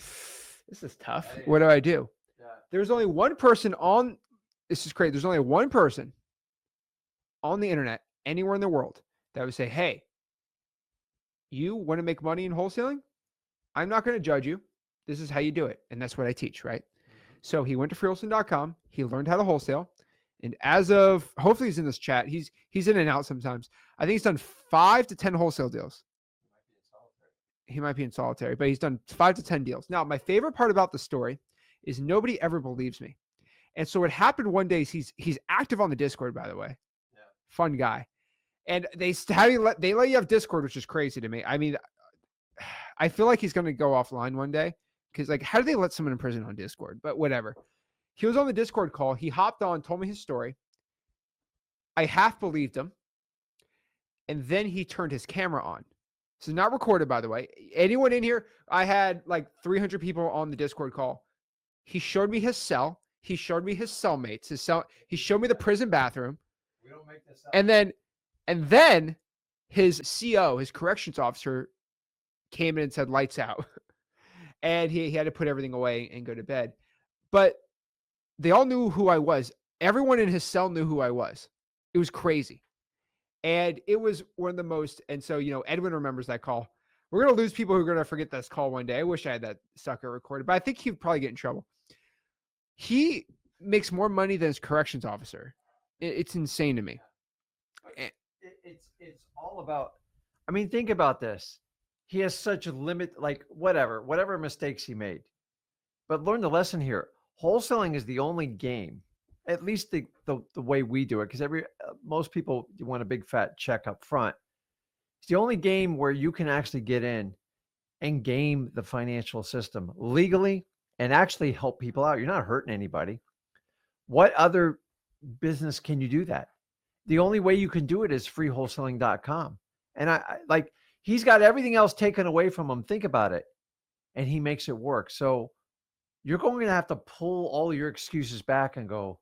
this is tough. What do I do? Yeah. There's only one person this is crazy. There's only one person on the internet, anywhere in the world, that would say, hey, you want to make money in wholesaling? I'm not going to judge you. This is how you do it. And that's what I teach, right? Mm-hmm. So he went to freewholesale.com. He learned how to wholesale. And as of, hopefully he's in this chat. He's in and out sometimes. I think he's done 5 to 10 wholesale deals. He might be in solitary, but he's done 5 to 10 deals. Now, my favorite part about the story is nobody ever believes me. And so what happened one day is he's active on the Discord, by the way. Yeah. Fun guy. And they let you have Discord, which is crazy to me. I mean, I feel like he's going to go offline one day because, like, how do they let someone in prison on Discord? But whatever. He was on the Discord call. He hopped on, told me his story. I half believed him. And then he turned his camera on. This is not recorded, by the way. Anyone in here? I had like 300 people on the Discord call. He showed me his cell. He showed me his cellmates. He showed me the prison bathroom. We don't make this up. And then his CO, his corrections officer, came in and said, lights out. And he had to put everything away and go to bed. But they all knew who I was. Everyone in his cell knew who I was. It was crazy. And it was one of the most, and so, Edwin remembers that call. We're going to lose people who are going to forget this call one day. I wish I had that sucker recorded, but I think he'd probably get in trouble. He makes more money than his corrections officer. It's insane to me. It's all about, I mean, think about this. He has such a limit, like whatever mistakes he made. But learn the lesson here. Wholesaling is the only game, at least the way we do it, because most people want a big fat check up front. It's the only game where you can actually get in and game the financial system legally and actually help people out. You're not hurting anybody. What other business can you do that? The only way you can do it is freewholesaling.com. And I like, he's got everything else taken away from him. Think about it. And he makes it work. So you're going to have to pull all your excuses back and go,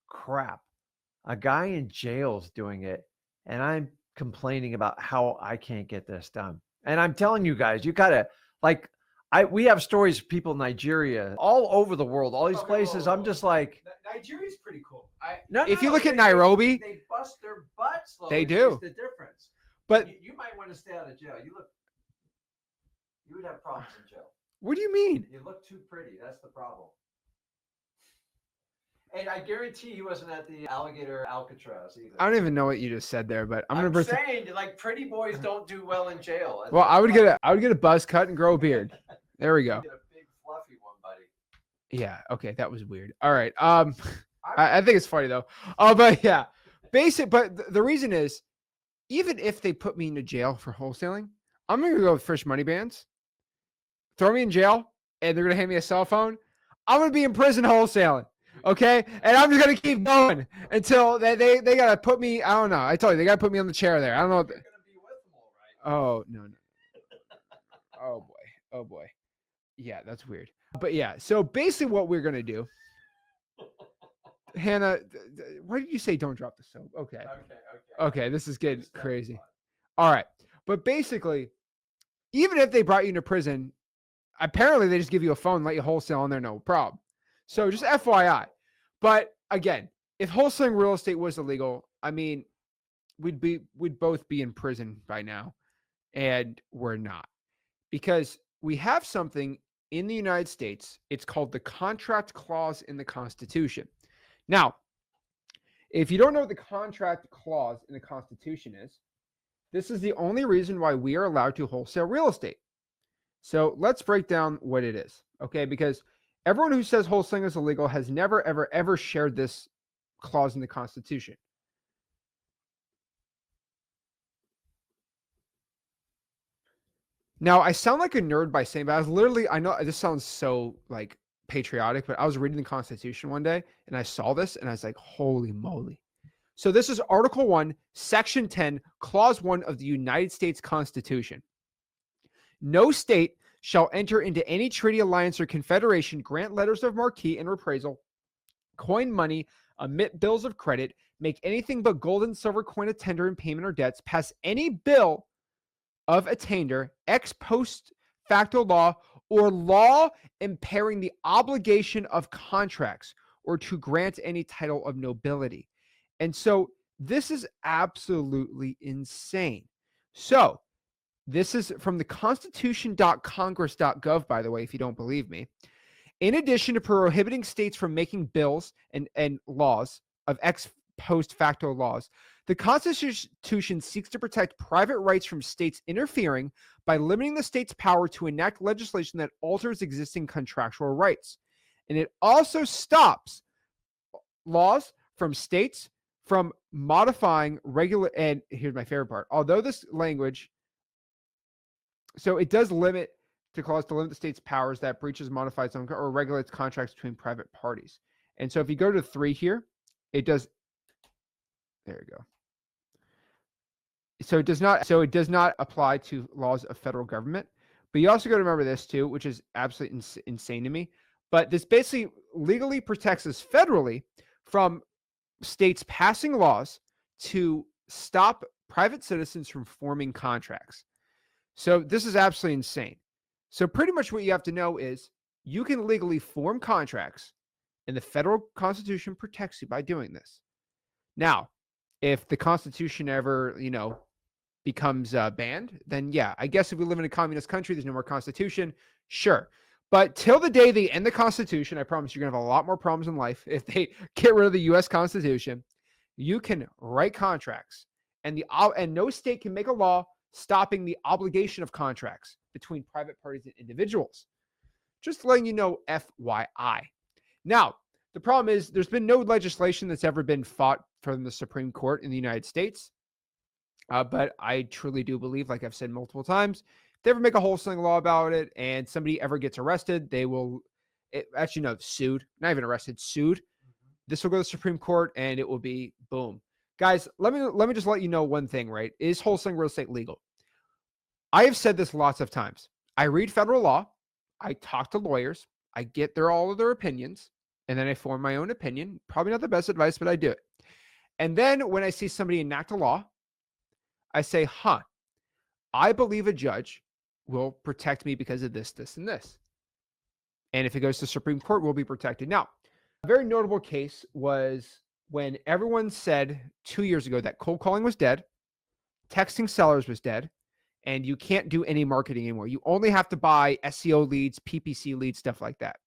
crap, a guy in jail's doing it. And I'm complaining about how I can't get this done. And I'm telling you guys, you gotta, like, We have stories of people in Nigeria, all over the world, all these places. I'm just like, Nigeria's pretty cool. if you look at Nairobi, they bust their butts. Though, they is do. the difference. But you might want to stay out of jail. You would have problems in jail. What do you mean? You look too pretty. That's the problem. And I guarantee he wasn't at the alligator Alcatraz either. I don't even know what you just said there, but I'm saying like pretty boys don't do well in jail. Well, I would get a buzz cut and grow a beard. There we go. Get a big fluffy one, buddy. Yeah. Okay, that was weird. All right. I think it's funny though. But yeah, But the reason is, even if they put me into jail for wholesaling, I'm gonna go with fresh money bans. Throw me in jail, and they're gonna hand me a cell phone. I'm gonna be in prison wholesaling. Okay, and I'm just gonna keep going until they gotta put me. I don't know. I told you they gotta put me on the chair there. I don't know. You're gonna be with them, all right. Oh no. Oh boy. Yeah, that's weird. But yeah, so basically what we're gonna do, Hannah. Why did you say don't drop the soap? Okay. Okay. This is getting crazy. All right, but basically, even if they brought you into prison, apparently they just give you a phone, let you wholesale in there, no problem. So just FYI. But again, if wholesaling real estate was illegal, I mean, we'd both be in prison by now, and we're not, because we have something in the United States. It's called the contract clause in the Constitution. Now, if you don't know what the contract clause in the Constitution is, this is the only reason why we are allowed to wholesale real estate. So let's break down what it is, okay? Because everyone who says wholesaling is illegal has never, ever, ever shared this clause in the Constitution. Now, I sound like a nerd by saying, but I know this sounds so like patriotic, but I was reading the Constitution one day and I saw this and I was like, holy moly. So this is Article 1, Section 10, Clause 1 of the United States Constitution. No state shall enter into any treaty, alliance, or confederation, grant letters of marque and reprisal, coin money, emit bills of credit, make anything but gold and silver coin a tender in payment or debts, pass any bill of attainder, ex post facto law, or law impairing the obligation of contracts, or to grant any title of nobility. And so this is absolutely insane. So this is from the constitution.congress.gov, by the way, if you don't believe me. In addition to prohibiting states from making bills and laws of ex post facto laws, the Constitution seeks to protect private rights from states interfering by limiting the state's power to enact legislation that alters existing contractual rights. And it also stops laws from states from modifying and here's my favorite part, although this language, so it does limit the clause to limit the state's powers that breaches, modifies, or regulates contracts between private parties. And so if you go to 3 here, it does, there you go. So it does not apply to laws of federal government. But you also got to remember this too, which is absolutely insane to me. But this basically legally protects us federally from states passing laws to stop private citizens from forming contracts. So this is absolutely insane. So pretty much what you have to know is you can legally form contracts, and the federal Constitution protects you by doing this. Now, if the Constitution ever, becomes banned, then yeah, I guess if we live in a communist country, there's no more Constitution. Sure. But till the day they end the Constitution, I promise you're going to have a lot more problems in life if they get rid of the U.S. Constitution. You can write contracts, and no state can make a law stopping the obligation of contracts between private parties and individuals. Just letting you know, FYI. Now, the problem is there's been no legislation that's ever been fought from the Supreme Court in the United States. But I truly do believe, like I've said multiple times, if they ever make a wholesaling law about it and somebody ever gets arrested, they will sued, not even arrested, sued. Mm-hmm. This will go to the Supreme Court and it will be boom. Guys, let me just let you know one thing, right? Is wholesaling real estate legal? I have said this lots of times. I read federal law. I talk to lawyers. I get all of their opinions, and then I form my own opinion. Probably not the best advice, but I do it. And then when I see somebody enact a law, I say, I believe a judge will protect me because of this, this, and this. And if it goes to Supreme Court, we'll be protected. Now, a very notable case was when everyone said 2 years ago that cold calling was dead, texting sellers was dead, and you can't do any marketing anymore. You only have to buy SEO leads, PPC leads, stuff like that.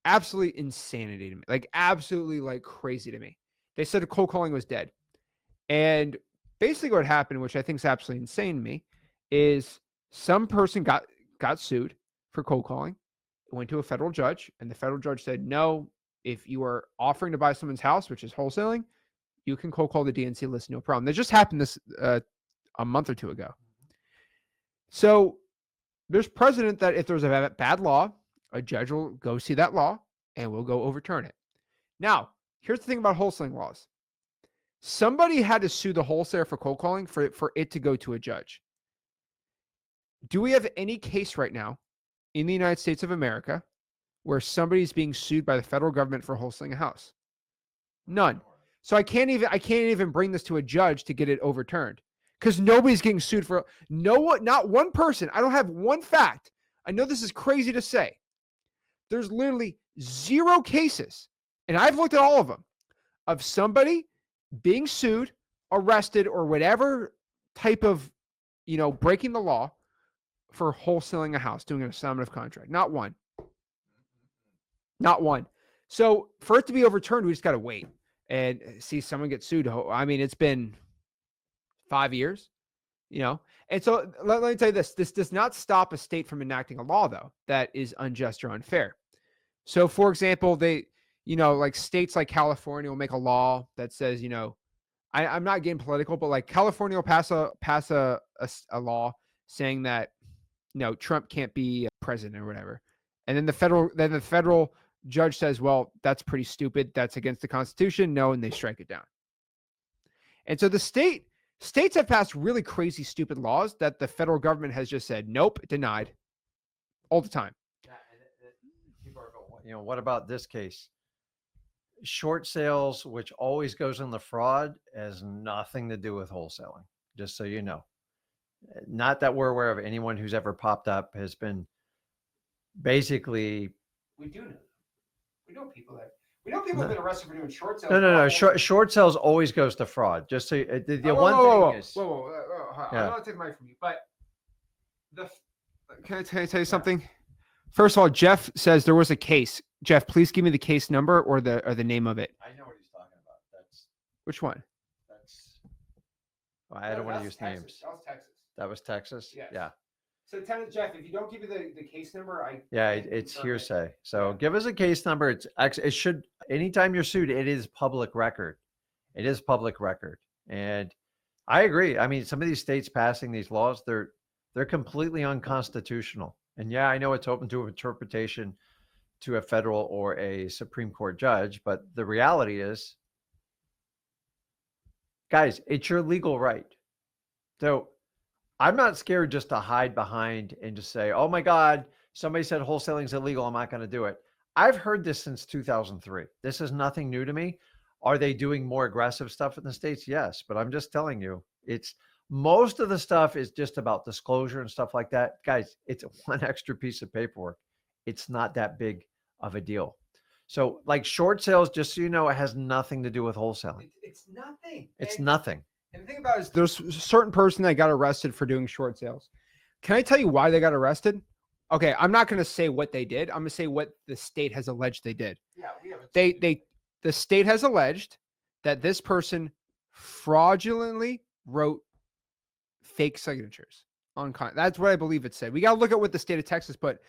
Absolutely insanity to me. Like absolutely like crazy to me. They said cold calling was dead. And basically what happened, which I think is absolutely insane to me, is some person got sued for cold calling. It went to a federal judge, and the federal judge said, no, if you are offering to buy someone's house, which is wholesaling, you can cold call the DNC list, no problem. That just happened this a month or two ago. So there's precedent that if there's a bad law, a judge will go see that law and will go overturn it. Now, here's the thing about wholesaling laws. Somebody had to sue the wholesaler for cold calling for it to go to a judge. Do we have any case right now in the United States of America where somebody's being sued by the federal government for wholesaling a house? None. So I can't even bring this to a judge to get it overturned because nobody's getting sued for not one person. I don't have one fact. I know this is crazy to say. There's literally 0 cases, and I've looked at all of them, of somebody being sued, arrested, or whatever type of, breaking the law for wholesaling a house, doing an assignment of contract. Not one. Not one. So for it to be overturned, we just got to wait and see someone get sued. I mean, it's been 5 years, And so let me tell you this. This does not stop a state from enacting a law, though, that is unjust or unfair. So, for example, they, like states like California will make a law that says, I'm not getting political, but like California will pass a law saying that, Trump can't be president or whatever. And then the federal judge says, well, that's pretty stupid. That's against the Constitution. No, and they strike it down. And so the states have passed really crazy, stupid laws that the federal government has just said, nope, denied all the time. People are going, what about this case? Short sales, which always goes in the fraud, has nothing to do with wholesaling, just so you know. Not that we're aware of anyone who's ever popped up has been basically. We do know. We know people have been arrested for doing short sales. No. Short sales always goes to fraud. Just so I'm not taking mic from you, but can I tell you something? First of all, Jeff says there was a case. Jeff, please give me the case number or the name of it. I know what he's talking about. Which one? I don't want to use Texas. names. That was Texas. That was Texas? Yes. Yeah. So Jeff, if you don't give me the case number, it's hearsay. So give us a case number. It should, anytime you're sued, it is public record. It is public record. And I agree. I mean, some of these states passing these laws, they're completely unconstitutional. And yeah, I know it's open to interpretation to a federal or a Supreme Court judge, but the reality is, guys, it's your legal right. So I'm not scared just to hide behind and just say, oh my God, somebody said wholesaling is illegal. I'm not going to do it. I've heard this since 2003. This is nothing new to me. Are they doing more aggressive stuff in the States? Yes. But I'm just telling you, most of the stuff is just about disclosure and stuff like that. Guys, it's one extra piece of paperwork. It's not that big of a deal. So like short sales, just so you know, it has nothing to do with wholesaling. It's nothing. It's nothing. And the thing about it is there's a certain person that got arrested for doing short sales. Can I tell you why they got arrested? Okay, I'm not going to say what they did. I'm going to say what the state has alleged they did. Yeah, we haven't. The state has alleged that this person fraudulently wrote fake signatures on that's what I believe it said. We got to look at what the state of Texas put,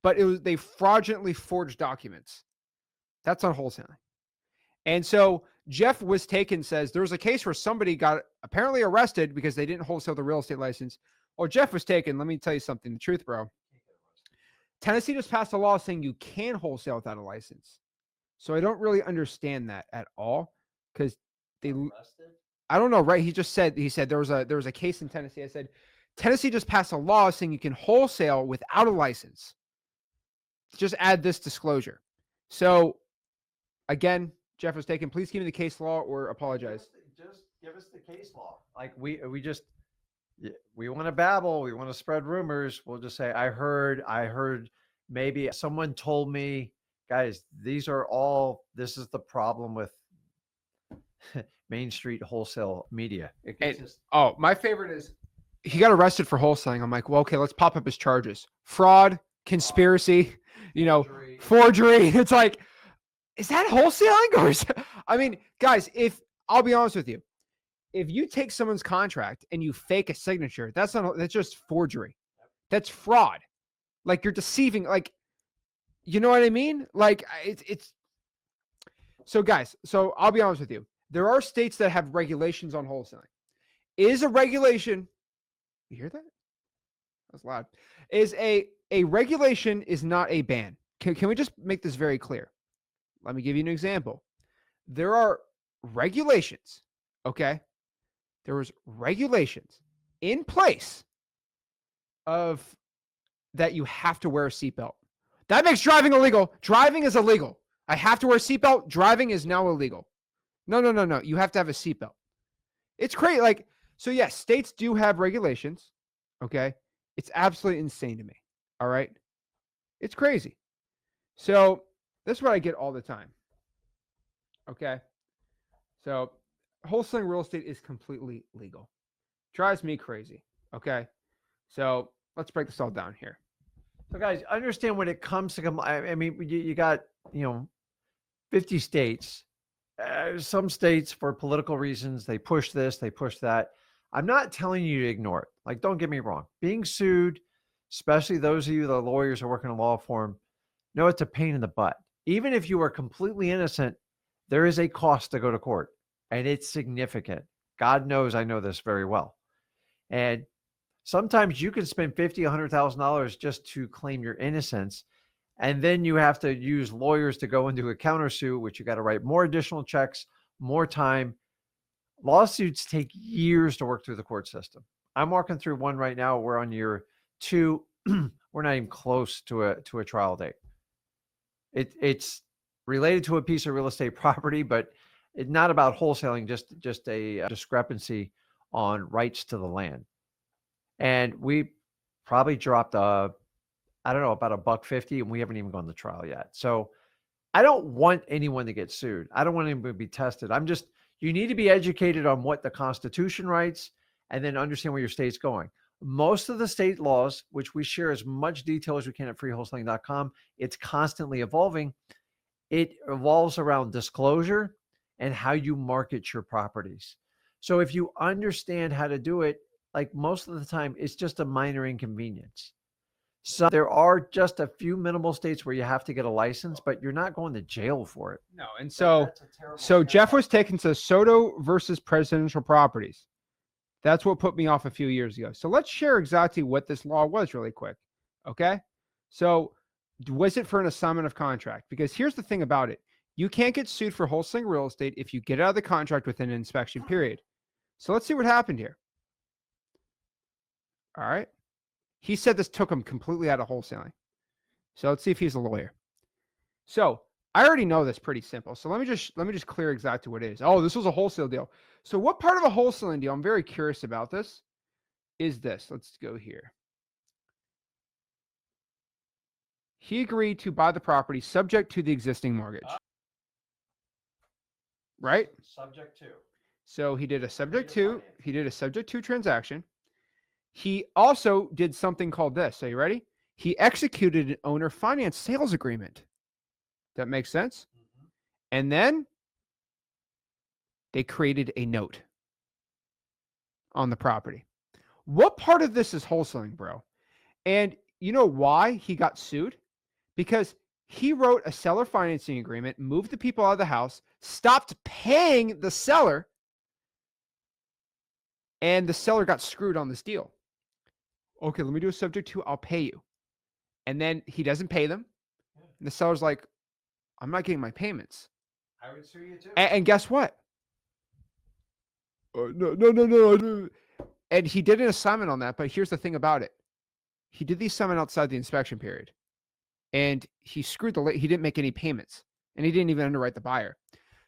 but they fraudulently forged documents. That's on wholesaling. And so Jeff was taken, says there was a case where somebody got apparently arrested because they didn't wholesale the real estate license. Or Jeff was taken. Let me tell you something. The truth, bro. Tennessee just passed a law saying you can wholesale without a license. So I don't really understand that at all because I don't know, right? He said there was a case in Tennessee. I said, Tennessee just passed a law saying you can wholesale without a license. Just add this disclosure. So again, Jeff was taken. Please give me the case law or apologize. Just give us the case law. Like we just, we want to babble, we want to spread rumors. We'll just say, I heard, maybe someone told me, guys, this is the problem with Main Street wholesale media. It gets And, just, oh, my favorite is he got arrested for wholesaling. I'm like, well, okay, let's pop up his charges: fraud, conspiracy, forgery. It's like, is that wholesaling or I mean, guys, if I'll be honest with you, if you take someone's contract and you fake a signature, that's just forgery. That's fraud. Like, you're deceiving. Like, you know what I mean? Like, it's so, guys. So I'll be honest with you. There are states that have regulations on wholesaling. Is a regulation? You hear that? That's loud. Is a regulation is not a ban. Can we just make this very clear? Let me give you an example. There are regulations. Okay. There was regulations in place of that you have to wear a seatbelt. That makes driving illegal. Driving is illegal. I have to wear a seatbelt. Driving is now illegal. No. You have to have a seatbelt. It's crazy. Like, so yes, states do have regulations. Okay. It's absolutely insane to me. All right. It's crazy. So this is what I get all the time. Okay. So wholesaling real estate is completely legal. Drives me crazy. Okay. So let's break this all down here. so guys, understand when it comes to, I mean, you got, 50 states. Some states, for political reasons, they push this, they push that. I'm not telling you to ignore it. Like, don't get me wrong. Being sued, especially those of you that are lawyers or work in a law firm, know it's a pain in the butt. Even if you are completely innocent, there is a cost to go to court, and it's significant. God knows I know this very well. And sometimes you can spend $50,000, $100,000 just to claim your innocence. And then you have to use lawyers to go into a countersuit, which you got to write more additional checks, more time. Lawsuits take years to work through the court system. I'm working through one right now. We're on year 2. We're not even close to a trial date. It's related to a piece of real estate property, but it's not about wholesaling, just a discrepancy on rights to the land. And we probably dropped I don't know, about $150, and we haven't even gone to trial yet. So I don't want anyone to get sued. I don't want anyone to be tested. You need to be educated on what the Constitution writes and then understand where your state's going. Most of the state laws, which we share as much detail as we can at freewholesaling.com, it's constantly evolving. It evolves around disclosure and how you market your properties. So if you understand how to do it, like most of the time, it's just a minor inconvenience. So there are just a few minimal states where you have to get a license, but you're not going to jail for it. No. And so Jeff was taken to Soto versus Presidential Properties. That's what put me off a few years ago. So let's share exactly what this law was really quick. Okay. So was it for an assignment of contract? Because here's the thing about it. You can't get sued for wholesaling real estate if you get out of the contract within an inspection period. So let's see what happened here. All right. He said this took him completely out of wholesaling. So let's see if he's a lawyer. So I already know this pretty simple. So let me just clear exactly what it is. Oh, this was a wholesale deal. So what part of a wholesaling deal, I'm very curious about this, is this. Let's go here. He agreed to buy the property subject to the existing mortgage. Right? Subject to. So he did a subject to transaction. He also did something called this. So you ready? He executed an owner finance sales agreement. That makes sense? Mm-hmm. And then they created a note on the property. What part of this is wholesaling, bro? And you know why he got sued? Because he wrote a seller financing agreement, moved the people out of the house, stopped paying the seller, and the seller got screwed on this deal. Okay, let me do a subject to, I'll pay you. And then he doesn't pay them. And the seller's like, I'm not getting my payments. I would sue you too. And guess what? No. And he did an assignment on that, but here's the thing about it. He did the assignment outside the inspection period. And he screwed he didn't make any payments. And he didn't even underwrite the buyer.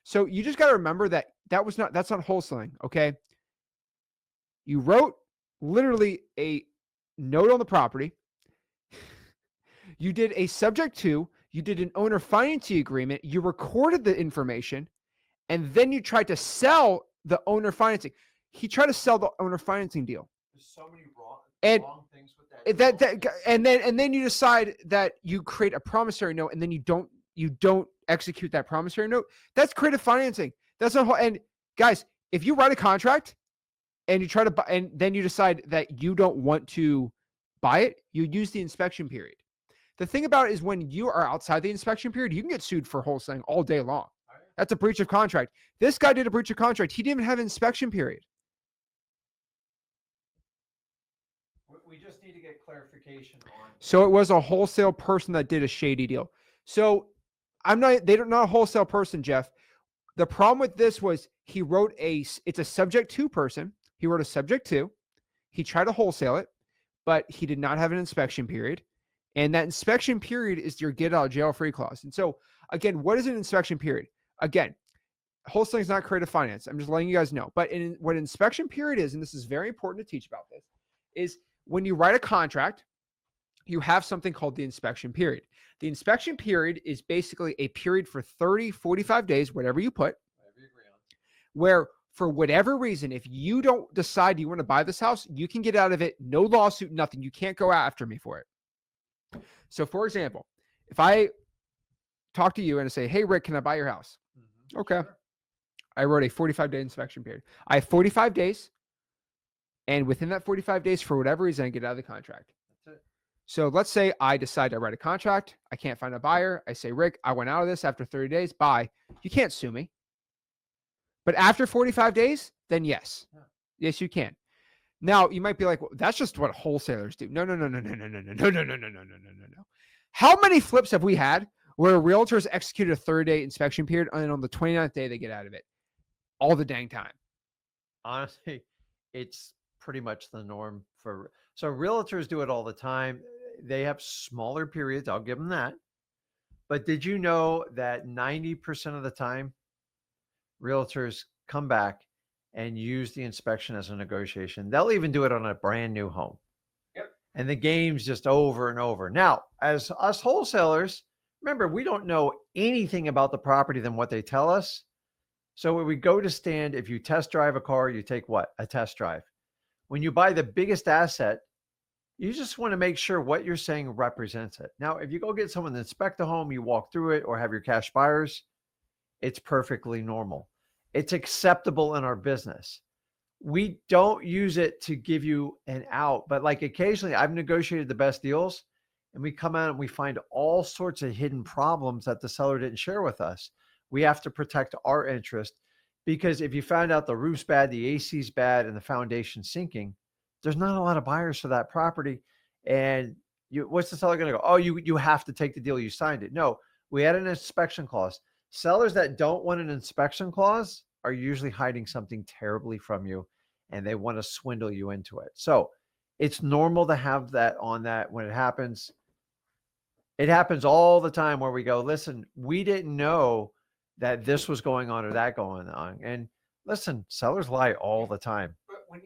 So you just got to remember that's not wholesaling, okay? You wrote literally a note on the property. You did a subject to, you did an owner financing agreement, you recorded the information, and then you tried to sell the owner financing. He tried to sell the owner financing deal. There's so many wrong And things with that. and then you decide that you create a promissory note, and then you don't execute that promissory note. That's creative financing. That's not. And guys, if you write a contract and you try to buy, and then you decide that you don't want to buy it, you use the inspection period. The thing about it is when you are outside the inspection period, you can get sued for wholesaling all day long. That's a breach of contract. This guy did a breach of contract. He didn't even have an inspection period. We just need to get clarification on. So it was a wholesale person that did a shady deal. So they're not a wholesale person, Jeff. The problem with this was he wrote it's a subject to person. He wrote a subject to. He tried to wholesale it, but he did not have an inspection period. And that inspection period is your get out of jail free clause. And so again, what is an inspection period? Again, wholesaling is not creative finance. I'm just letting you guys know. But what inspection period is, and this is very important to teach about this, is when you write a contract, you have something called the inspection period. The inspection period is basically a period for 30, 45 days, whatever you put, where for whatever reason, if you don't decide you want to buy this house, you can get out of it. No lawsuit, nothing. You can't go after me for it. So for example, if I talk to you and I say, hey, Rick, can I buy your house? Mm-hmm. Okay. Sure. I wrote a 45-day inspection period. I have 45 days. And within that 45 days, for whatever reason, I get out of the contract. That's it. So let's say I decide to write a contract. I can't find a buyer. I say, Rick, I went out of this after 30 days. Bye. You can't sue me. But after 45 days, then yes. Yeah. Yes, you can. Now, you might be like, well, that's just what wholesalers do. No. How many flips have we had where realtors executed a 30-day inspection period and on the 29th day, they get out of it? All the dang time. Honestly, it's pretty much the norm so realtors do it all the time. They have smaller periods. I'll give them that. But did you know that 90% of the time, realtors come back and use the inspection as a negotiation? They'll even do it on a brand new home. Yep. And the game's just over and over. Now, as us wholesalers, remember, we don't know anything about the property than what they tell us. So when we go to stand, if you test drive a car, you take what? A test drive. When you buy the biggest asset, you just want to make sure what you're saying represents it. Now, if you go get someone to inspect the home, you walk through it or have your cash buyers, it's perfectly normal. It's acceptable in our business. We don't use it to give you an out, but like occasionally I've negotiated the best deals and we come out and we find all sorts of hidden problems that the seller didn't share with us. We have to protect our interest because if you found out the roof's bad, the AC's bad, and the foundation's sinking, there's not a lot of buyers for that property. And what's the seller going to go? Oh, you have to take the deal. You signed it. No, we had an inspection clause. Sellers that don't want an inspection clause are usually hiding something terribly from you, and they want to swindle you into it. So it's normal to have that on that when it happens. It happens all the time where we go, listen, we didn't know that this was going on or that going on. And listen, sellers lie all the time. But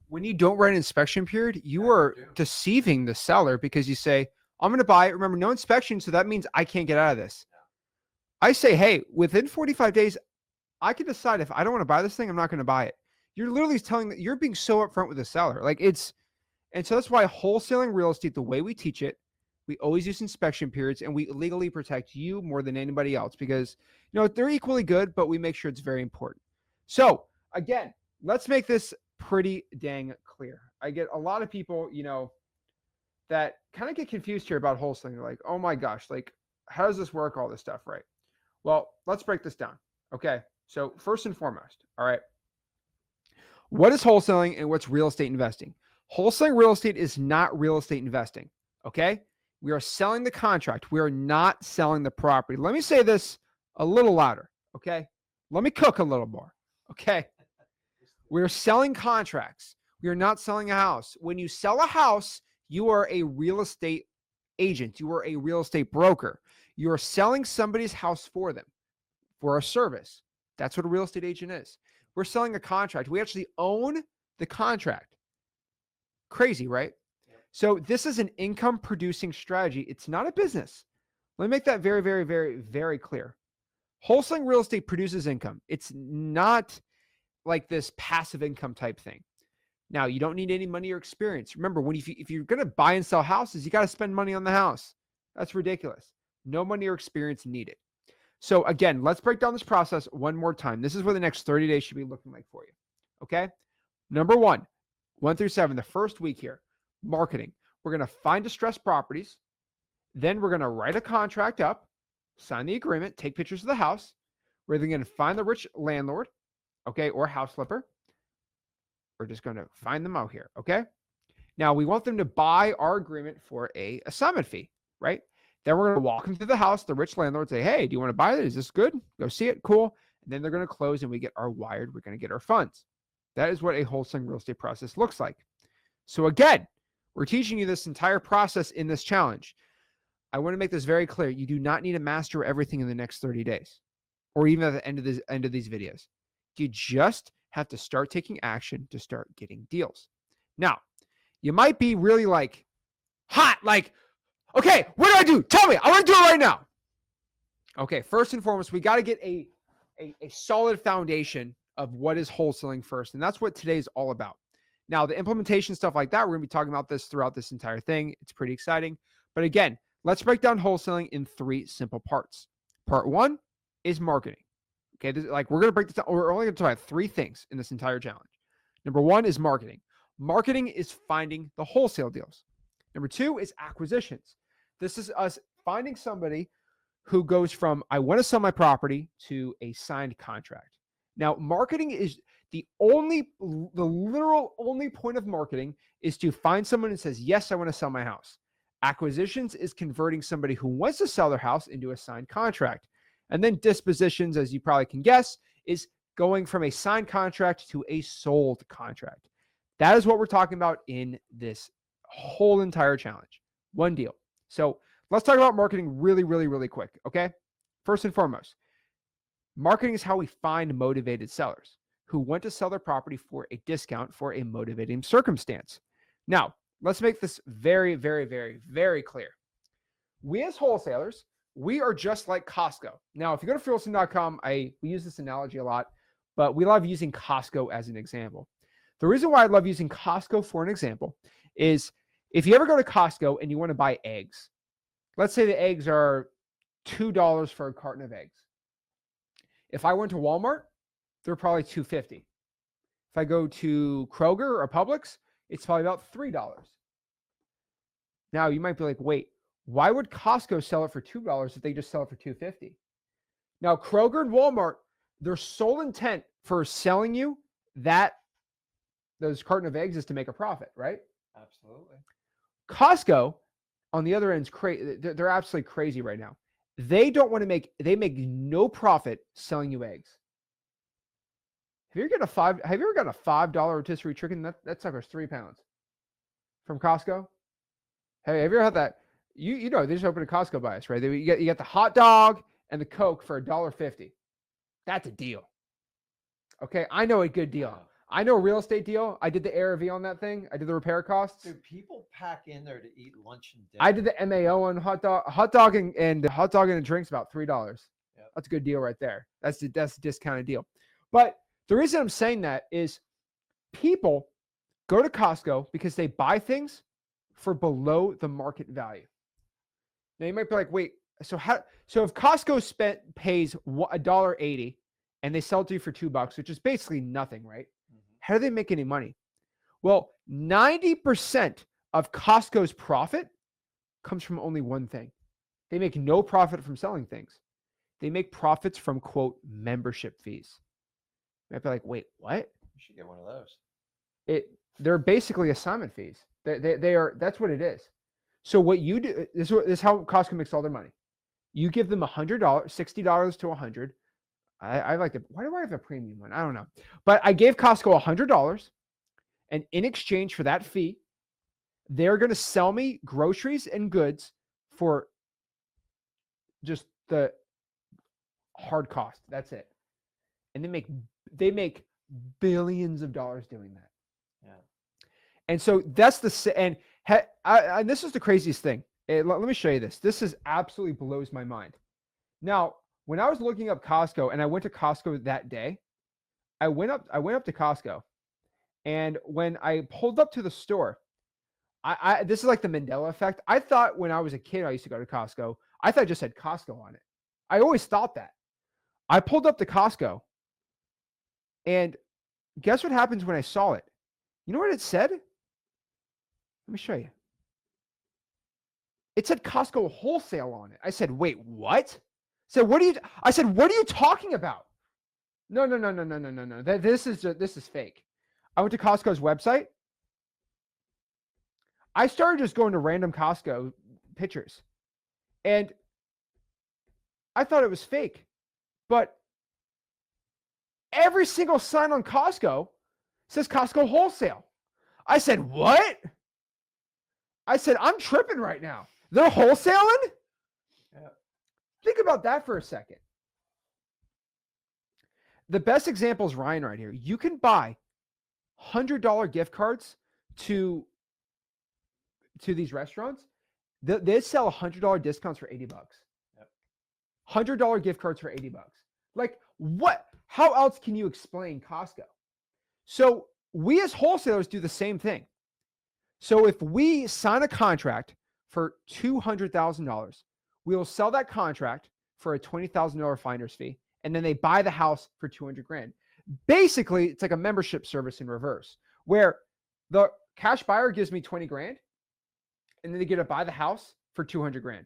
when you don't write an inspection period, you are deceiving the seller because you say, I'm going to buy it. Remember, no inspection. So that means I can't get out of this. I say, hey, within 45 days, I can decide if I don't want to buy this thing, I'm not going to buy it. You're literally telling that you're being so upfront with the seller. And so that's why wholesaling real estate, the way we teach it, we always use inspection periods and we legally protect you more than anybody else because, they're equally good, but we make sure it's very important. So again, let's make this pretty dang clear. I get a lot of people, that kind of get confused here about wholesaling. They're like, oh my gosh, how does this work? All this stuff, right? Well, let's break this down. Okay. So first and foremost, all right, what is wholesaling and what's real estate investing? Wholesaling real estate is not real estate investing. Okay. We are selling the contract. We are not selling the property. Let me say this a little louder. Okay. Let me cook a little more. Okay. We're selling contracts. We are not selling a house. When you sell a house, you are a real estate agent. You are a real estate broker. You are selling somebody's house for them for a service. That's what a real estate agent is. We're selling a contract. We actually own the contract. Crazy, right? Yep. So this is an income producing strategy. It's not a business. Let me make that very, very, very, very clear. Wholesaling real estate produces income. It's not like this passive income type thing. Now, you don't need any money or experience. Remember, if you're going to buy and sell houses, you got to spend money on the house. That's ridiculous. No money or experience needed. So again, let's break down this process one more time. This is what the next 30 days should be looking like for you. Okay. Number 1 through 7, the first week here, marketing. We're going to find distressed properties. Then we're going to write a contract up, sign the agreement, take pictures of the house. We're then going to find the rich landlord, okay, or house flipper. We're just going to find them out here, okay? Now, we want them to buy our agreement for a assignment fee, right? Then we're going to walk them through the house, the rich landlord, say, hey, do you want to buy it? Is this good? Go see it. Cool. And then they're going to close and we get our wired. We're going to get our funds. That is what a wholesaling real estate process looks like. So again, we're teaching you this entire process in this challenge. I want to make this very clear. You do not need to master everything in the next 30 days or even at the end of these videos. You just have to start taking action to start getting deals. Now, you might be really like hot, like, okay, what do I do? Tell me. I want to do it right now. Okay, first and foremost, we got to get a solid foundation of what is wholesaling first. And that's what today's all about. Now, the implementation stuff like that, we're going to be talking about this throughout this entire thing. It's pretty exciting. But again, let's break down wholesaling in 3 simple parts. Part 1 is marketing. Okay, we're going to break this down. We're only going to talk about 3 things in this entire challenge. Number 1 is marketing. Marketing is finding the wholesale deals. Number 2 is acquisitions. This is us finding somebody who goes from, I want to sell my property to a signed contract. Now, marketing is the literal only point of marketing is to find someone who says, yes, I want to sell my house. Acquisitions is converting somebody who wants to sell their house into a signed contract. And then dispositions, as you probably can guess, is going from a signed contract to a sold contract. That is what we're talking about in this whole entire challenge. One deal. So let's talk about marketing really, really, really quick, okay? First and foremost, marketing is how we find motivated sellers who want to sell their property for a discount for a motivating circumstance. Now, let's make this very, very, very, very clear. We as wholesalers, we are just like Costco. Now, if you go to freewheelsing.com, we use this analogy a lot, but we love using Costco as an example. The reason why I love using Costco for an example is if you ever go to Costco and you want to buy eggs, let's say the eggs are $2 for a carton of eggs. If I went to Walmart, they're probably $2.50. If I go to Kroger or Publix, it's probably about $3. Now, you might be like, wait, why would Costco sell it for $2 if they just sell it for $2.50? Now, Kroger and Walmart, their sole intent for selling you those carton of eggs is to make a profit, right? Absolutely. Costco, on the other end, is crazy. They're absolutely crazy right now. They make no profit selling you eggs. Have you ever gotten a $5 rotisserie chicken? That sucker's 3 pounds from Costco. Hey, have you ever had that? You know, they just opened a Costco by us, right? You get the hot dog and the Coke for $1.50. That's a deal. Okay, I know a good deal. Wow. I know a real estate deal. I did the ARV on that thing. I did the repair costs. Do people pack in there to eat lunch and dinner? I did the MAO on hot dog and a drink's about $3. Yep. That's a good deal right there. That's the discounted deal. But the reason I'm saying that is people go to Costco because they buy things for below the market value. Now you might be like, wait, so if Costco pays $1.80 and they sell it to you for $2, which is basically nothing, right? Mm-hmm. How do they make any money? Well, 90% of Costco's profit comes from only one thing. They make no profit from selling things. They make profits from, quote, membership fees. You might be like, wait, what? You should get one of those. They're basically assignment fees. They are. That's what it is. So what you do, this is how Costco makes all their money. You give them $100, $60 to $100. I like the, why do I have a premium one? I don't know. But I gave Costco $100, and in exchange for that fee, they're going to sell me groceries and goods for just the hard cost. That's it. And they make billions of dollars doing that. Yeah. And so that's and this is the craziest thing. Let me show you this. This is absolutely blows my mind. Now, when I was looking up Costco and I went to Costco that day, I went up to Costco, and when I pulled up to the store, this is like the Mandela effect. I thought when I was a kid, I used to go to Costco. I thought it just had Costco on it. I always thought that. I pulled up to Costco, and guess what happens when I saw it? You know what it said? Let me show you. It said Costco Wholesale on it. I said, wait, what? So what are you talking about? No. This is fake. I went to Costco's website. I started just going to random Costco pictures, and I thought it was fake, but every single sign on Costco says Costco Wholesale. I said, what? I said, I'm tripping right now. They're wholesaling? Yeah. Think about that for a second. The best example is Ryan right here. You can buy $100 gift cards to these restaurants. They sell $100 discounts for $80. Yep. $100 gift cards for $80. Like what? How else can you explain Costco? So we as wholesalers do the same thing. So if we sign a contract for $200,000, we will sell that contract for a $20,000 finder's fee, and then they buy the house for $200,000. Basically, it's like a membership service in reverse, where the cash buyer gives me $20,000, and then they get to buy the house for $200,000.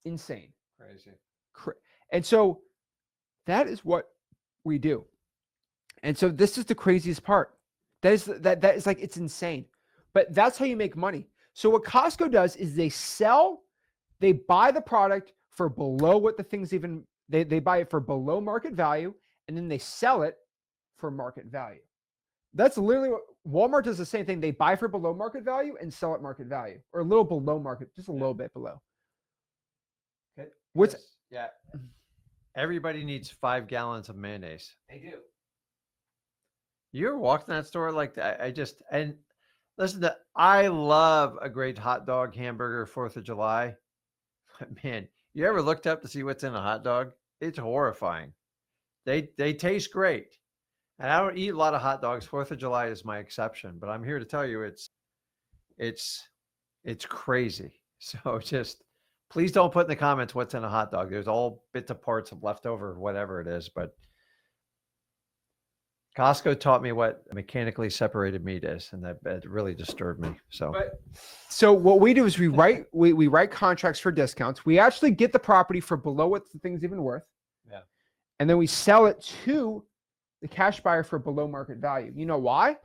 Insane. Crazy. And so that is what we do. And so this is the craziest part. That is like, it's insane. But that's how you make money. So what Costco does is they buy the product for below what the things even, they buy it for below market value, and then they sell it for market value. That's literally what Walmart does, the same thing. They buy for below market value and sell at market value, or a little below market, just a little bit below. Okay. What's yeah? Everybody needs 5 gallons of mayonnaise. They do. You ever walked in that store like that? And listen, I love a great hot dog, hamburger, 4th of July. Man, you ever looked up to see what's in a hot dog? It's horrifying. They taste great. And I don't eat a lot of hot dogs. 4th of July is my exception, but I'm here to tell you it's crazy. So just please don't put in the comments what's in a hot dog. There's all bits of parts of leftover, whatever it is, but Costco taught me what mechanically separated meat is, and that really disturbed me. So what we do is we write contracts for discounts. We actually get the property for below what the thing's even worth. Yeah. And then we sell it to the cash buyer for below market value. You know why?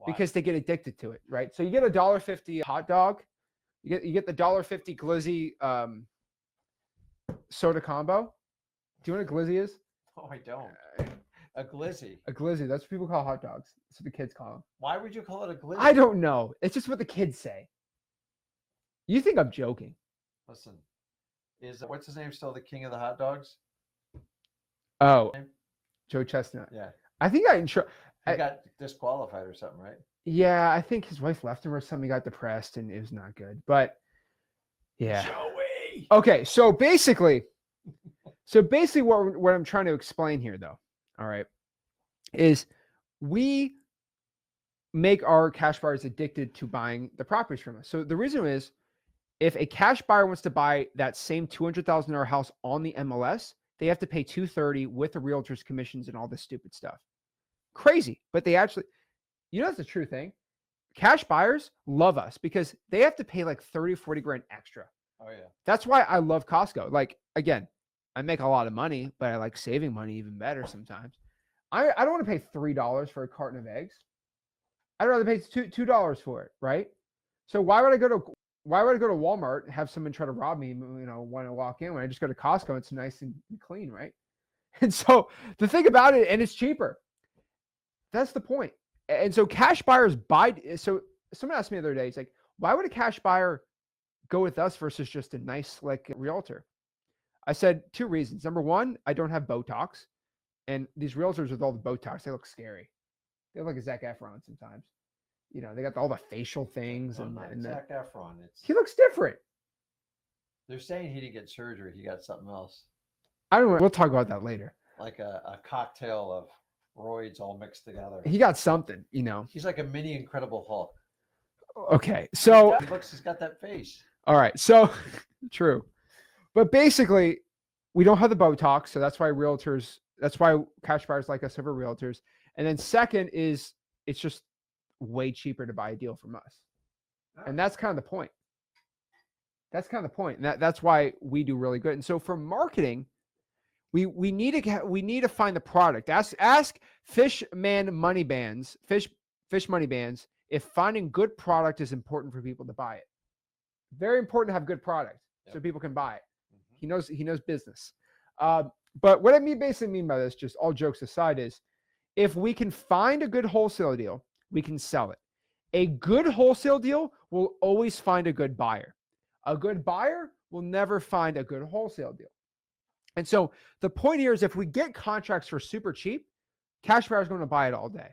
Because they get addicted to it, right? So you get a $1.50 hot dog, you get the $1.50 glizzy soda combo. Do you know what a glizzy is? Oh, I don't. A glizzy. A glizzy. That's what people call hot dogs. That's what the kids call them. Why would you call it a glizzy? I don't know. It's just what the kids say. You think I'm joking? Listen, what's his name still the king of the hot dogs? Oh, Joe Chestnut. Yeah. I think he got disqualified or something, right? Yeah, I think his wife left him or something. He got depressed and it was not good. But yeah. Joey. Okay, so basically what I'm trying to explain here, though, all right, is we make our cash buyers addicted to buying the properties from us. So the reason is, if a cash buyer wants to buy that same $200,000 house on the MLS, they have to pay $230 with the realtor's commissions and all this stupid stuff. Crazy, but they actually, that's the true thing. Cash buyers love us because they have to pay like 30, 40 grand extra. Oh yeah. That's why I love Costco. Like, again, I make a lot of money, but I like saving money even better sometimes. I don't want to pay $3 for a carton of eggs. I'd rather pay $2 for it, right? So why would I go to Walmart and have someone try to rob me, when I walk in, when I just go to Costco, it's nice and clean, right? And so the thing about it, and it's cheaper. That's the point. And so cash buyers buy. So someone asked me the other day, it's like, why would a cash buyer go with us versus just a nice, slick realtor? I said 2 reasons. Number one, I don't have Botox. And these realtors with all the Botox, they look scary. They look like a Zach Efron sometimes. They got all the facial things No, and, not and the, Zac Efron. he looks different. They're saying he didn't get surgery. He got something else, I don't know. We'll talk about that later. like a cocktail of roids all mixed together. He got something. He's like a mini Incredible Hulk. Okay. So, He's got that face. all right. So true. But basically, we don't have the Botox. So that's why cash buyers like us over realtors. And then second is it's just way cheaper to buy a deal from us. And that's kind of the point. And that's why we do really good. And so for marketing, we need to find the product. Ask fish money bands if finding good product is important for people to buy it. Very important to have good product so people can buy it. Mm-hmm. He knows business. But what I basically mean by this, just all jokes aside, is if we can find a good wholesale deal, we can sell it. A good wholesale deal will always find a good buyer. A good buyer will never find a good wholesale deal. And so the point here is if we get contracts for super cheap, cash buyer is going to buy it all day.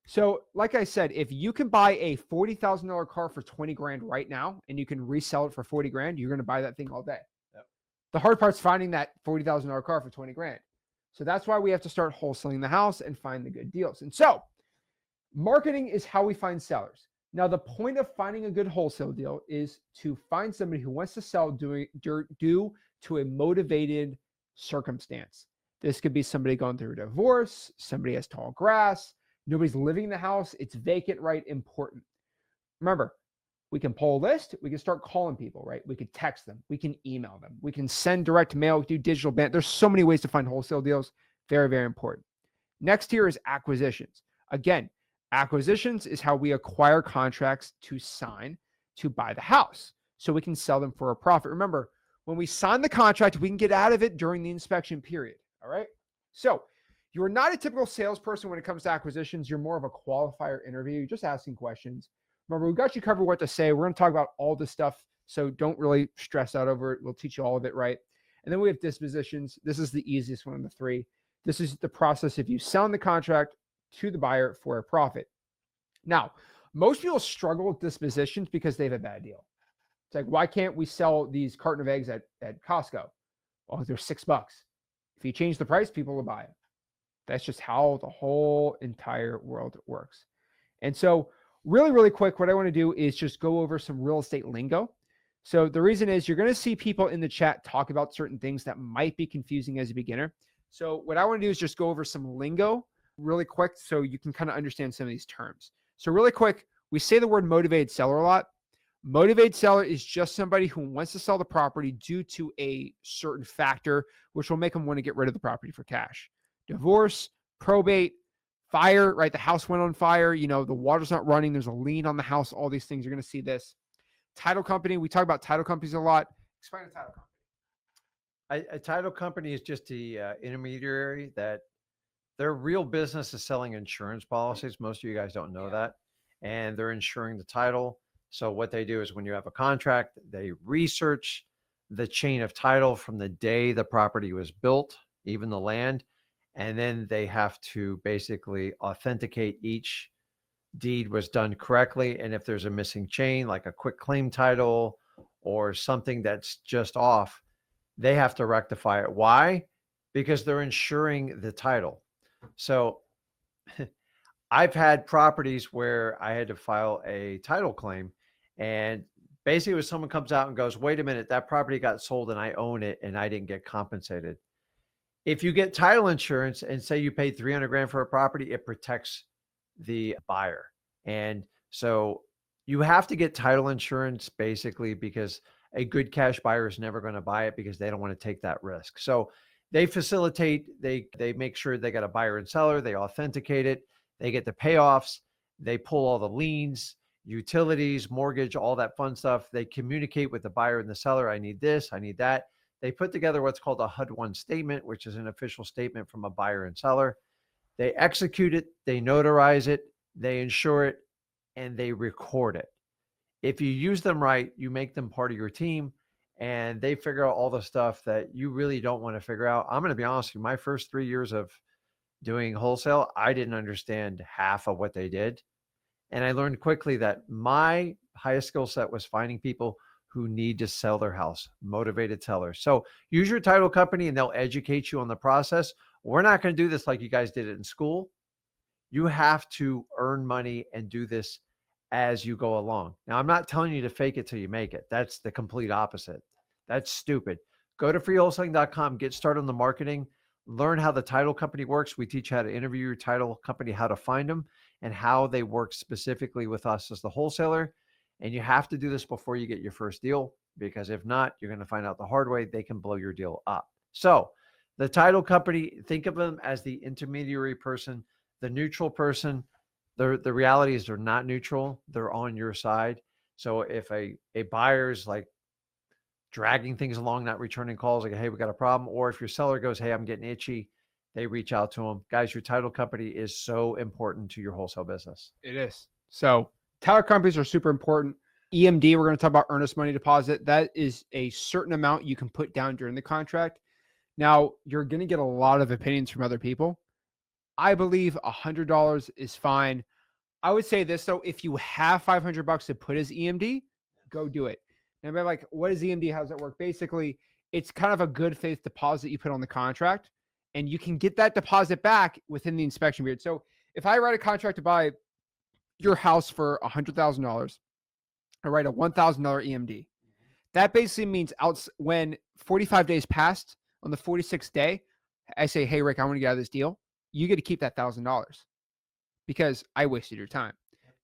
So like I said, if you can buy a $40,000 car for 20 grand right now and you can resell it for 40 grand, you're going to buy that thing all day. Yep. The hard part's finding that $40,000 car for 20 grand. So that's why we have to start wholesaling the house and find the good deals. And so marketing is how we find sellers. Now, the point of finding a good wholesale deal is to find somebody who wants to sell due to a motivated circumstance. This could be somebody going through a divorce, somebody has tall grass, nobody's living in the house, it's vacant, right? Important. Remember, we can pull a list, we can start calling people, right? We could text them, we can email them, we can send direct mail, do digital ban. There's so many ways to find wholesale deals. Very, very important. Next here is acquisitions. Again, acquisitions is how we acquire contracts to sign to buy the house so we can sell them for a profit. Remember, when we sign the contract, we can get out of it during the inspection period. All right. So you're not a typical salesperson when it comes to acquisitions. You're more of a qualifier interview. You're just asking questions. Remember, we've got you covered what to say. We're going to talk about all this stuff. So don't really stress out over it. We'll teach you all of it, right? And then we have dispositions. This is the easiest one of the three. This is the process if you sell the contract to the buyer for a profit. Now, most people struggle with dispositions because they have a bad deal. It's like, why can't we sell these carton of eggs at Costco? Well, they're $6. If you change the price, people will buy it. That's just how the whole entire world works. And so really, really quick, what I want to do is just go over some real estate lingo. So the reason is you're going to see people in the chat talk about certain things that might be confusing as a beginner. So what I want to do is just go over some lingo really quick so you can kind of understand some of these terms. So really quick, we say the word motivated seller a lot. Motivated seller is just somebody who wants to sell the property due to a certain factor, which will make them want to get rid of the property for cash. Divorce, probate, fire, right? The house went on fire. The water's not running. There's a lien on the house. All these things, you're going to see this. Title company. We talk about title companies a lot. Explain a title company. A title company is just the intermediary that their real business is selling insurance policies. Most of you guys don't know that. And they're insuring the title. So what they do is when you have a contract, they research the chain of title from the day the property was built, even the land. And then they have to basically authenticate each deed was done correctly. And if there's a missing chain, like a quick claim title or something that's just off, they have to rectify it. Why? Because they're insuring the title. So I've had properties where I had to file a title claim, and basically when someone comes out and goes, wait a minute, that property got sold and I own it and I didn't get compensated. If you get title insurance and say you paid 300 grand for a property, it protects the buyer. And so you have to get title insurance basically because a good cash buyer is never going to buy it because they don't want to take that risk. So they facilitate, they make sure they got a buyer and seller, they authenticate it, they get the payoffs, they pull all the liens, utilities, mortgage, all that fun stuff. They communicate with the buyer and the seller. I need this, I need that. They put together what's called a HUD-1 statement, which is an official statement from a buyer and seller. They execute it, they notarize it, they insure it, and they record it. If you use them right, you make them part of your team, and they figure out all the stuff that you really don't want to figure out. I'm going to be honest with you, my first 3 years of doing wholesale, I didn't understand half of what they did. And I learned quickly that my highest skill set was finding people who need to sell their house, motivated sellers. So use your title company and they'll educate you on the process. We're not going to do this like you guys did it in school. You have to earn money and do this as you go along. Now, I'm not telling you to fake it till you make it. That's the complete opposite. That's stupid. Go to freewholesaling.com, get started on the marketing, learn how the title company works. We teach you how to interview your title company, how to find them, and how they work specifically with us as the wholesaler. And you have to do this before you get your first deal, because if not, you're going to find out the hard way. They can blow your deal up. So the title company, think of them as the intermediary person, the neutral person. The reality is they're not neutral. They're on your side. So if a buyer's like dragging things along, not returning calls, like, hey, we got a problem. Or if your seller goes, hey, I'm getting itchy, they reach out to them. Guys, your title company is so important to your wholesale business. It is. So title companies are super important. EMD, we're going to talk about earnest money deposit. That is a certain amount you can put down during the contract. Now, you're going to get a lot of opinions from other people. I believe $100 is fine. I would say this, though, if you have $500 to put as EMD, go do it. And I'm like, what is EMD? How does it work? Basically, it's kind of a good faith deposit you put on the contract, and you can get that deposit back within the inspection period. So if I write a contract to buy your house for $100,000, I write a $1,000 EMD. That basically means when 45 days passed, on the 46th day, I say, hey, Rick, I want to get out of this deal. You get to keep that $1,000 because I wasted your time.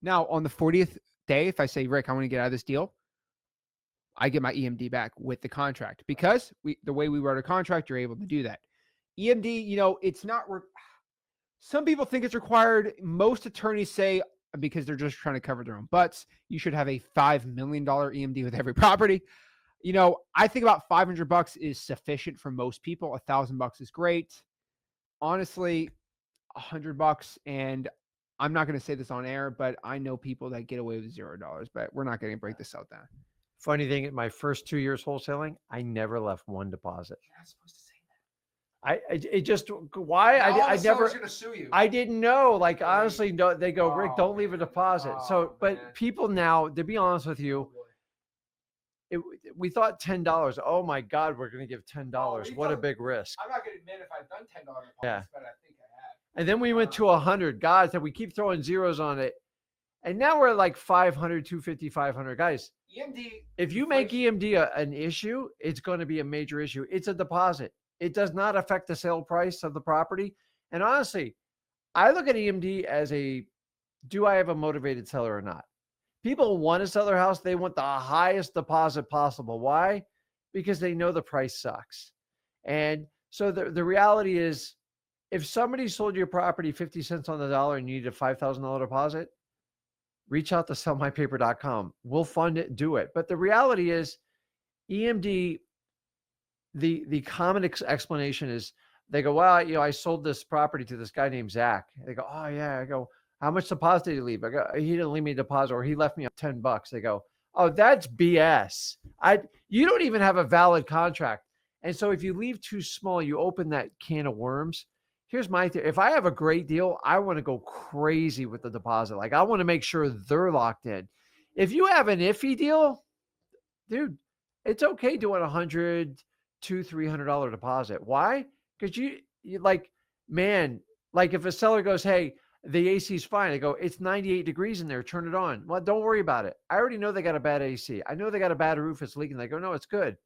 Now, on the 40th day, if I say, Rick, I want to get out of this deal, I get my EMD back with the contract, because the way we wrote a contract, you're able to do that. EMD, it's not. Some people think it's required. Most attorneys say, because they're just trying to cover their own butts, you should have a $5 million EMD with every property. I think about $500 is sufficient for most people. $1,000 is great. Honestly, $100, and I'm not going to say this on air, but I know people that get away with $0, but we're not going to break this out down. Funny thing, in my first 2 years wholesaling, I never left one deposit. You're not supposed to say that. It just, why? I never, going to sue you. I didn't know. Like, honestly, no, they go, Rick, don't leave a deposit. But people now, to be honest with you, we thought $10. Oh my God, we're going to give $10. What a big risk. I'm not going to admit if I've done $10 deposits, Yeah. but I think I have. And then we went to 100. Guys, that we keep throwing zeros on it. And now we're at like 500, 250, 500. Guys, EMD. if you make EMD an issue, it's going to be a major issue. It's a deposit. It does not affect the sale price of the property. And honestly, I look at EMD as do I have a motivated seller or not? People want to sell their house. They want the highest deposit possible. Why? Because they know the price sucks. And so the reality is, if somebody sold your property 50 cents on the dollar and you need a $5,000 deposit, reach out to sellmypaper.com. We'll fund it, do it. But the reality is, EMD, the common explanation is, they go, well, I sold this property to this guy named Zach. They go, oh yeah. I go, how much deposit did he leave? I go, he didn't leave me a deposit, or he left me $10. They go, oh, that's BS. You don't even have a valid contract. And so if you leave too small, you open that can of worms. Here's my theory. If I have a great deal, I want to go crazy with the deposit. Like, I want to make sure they're locked in. If you have an iffy deal, dude, it's okay doing $100, $200, $300 deposit. Why? Because you like, man, like if a seller goes, hey, the AC is fine. I go, it's 98 degrees in there. Turn it on. Well, don't worry about it. I already know they got a bad AC. I know they got a bad roof. It's leaking. They go, no, it's good.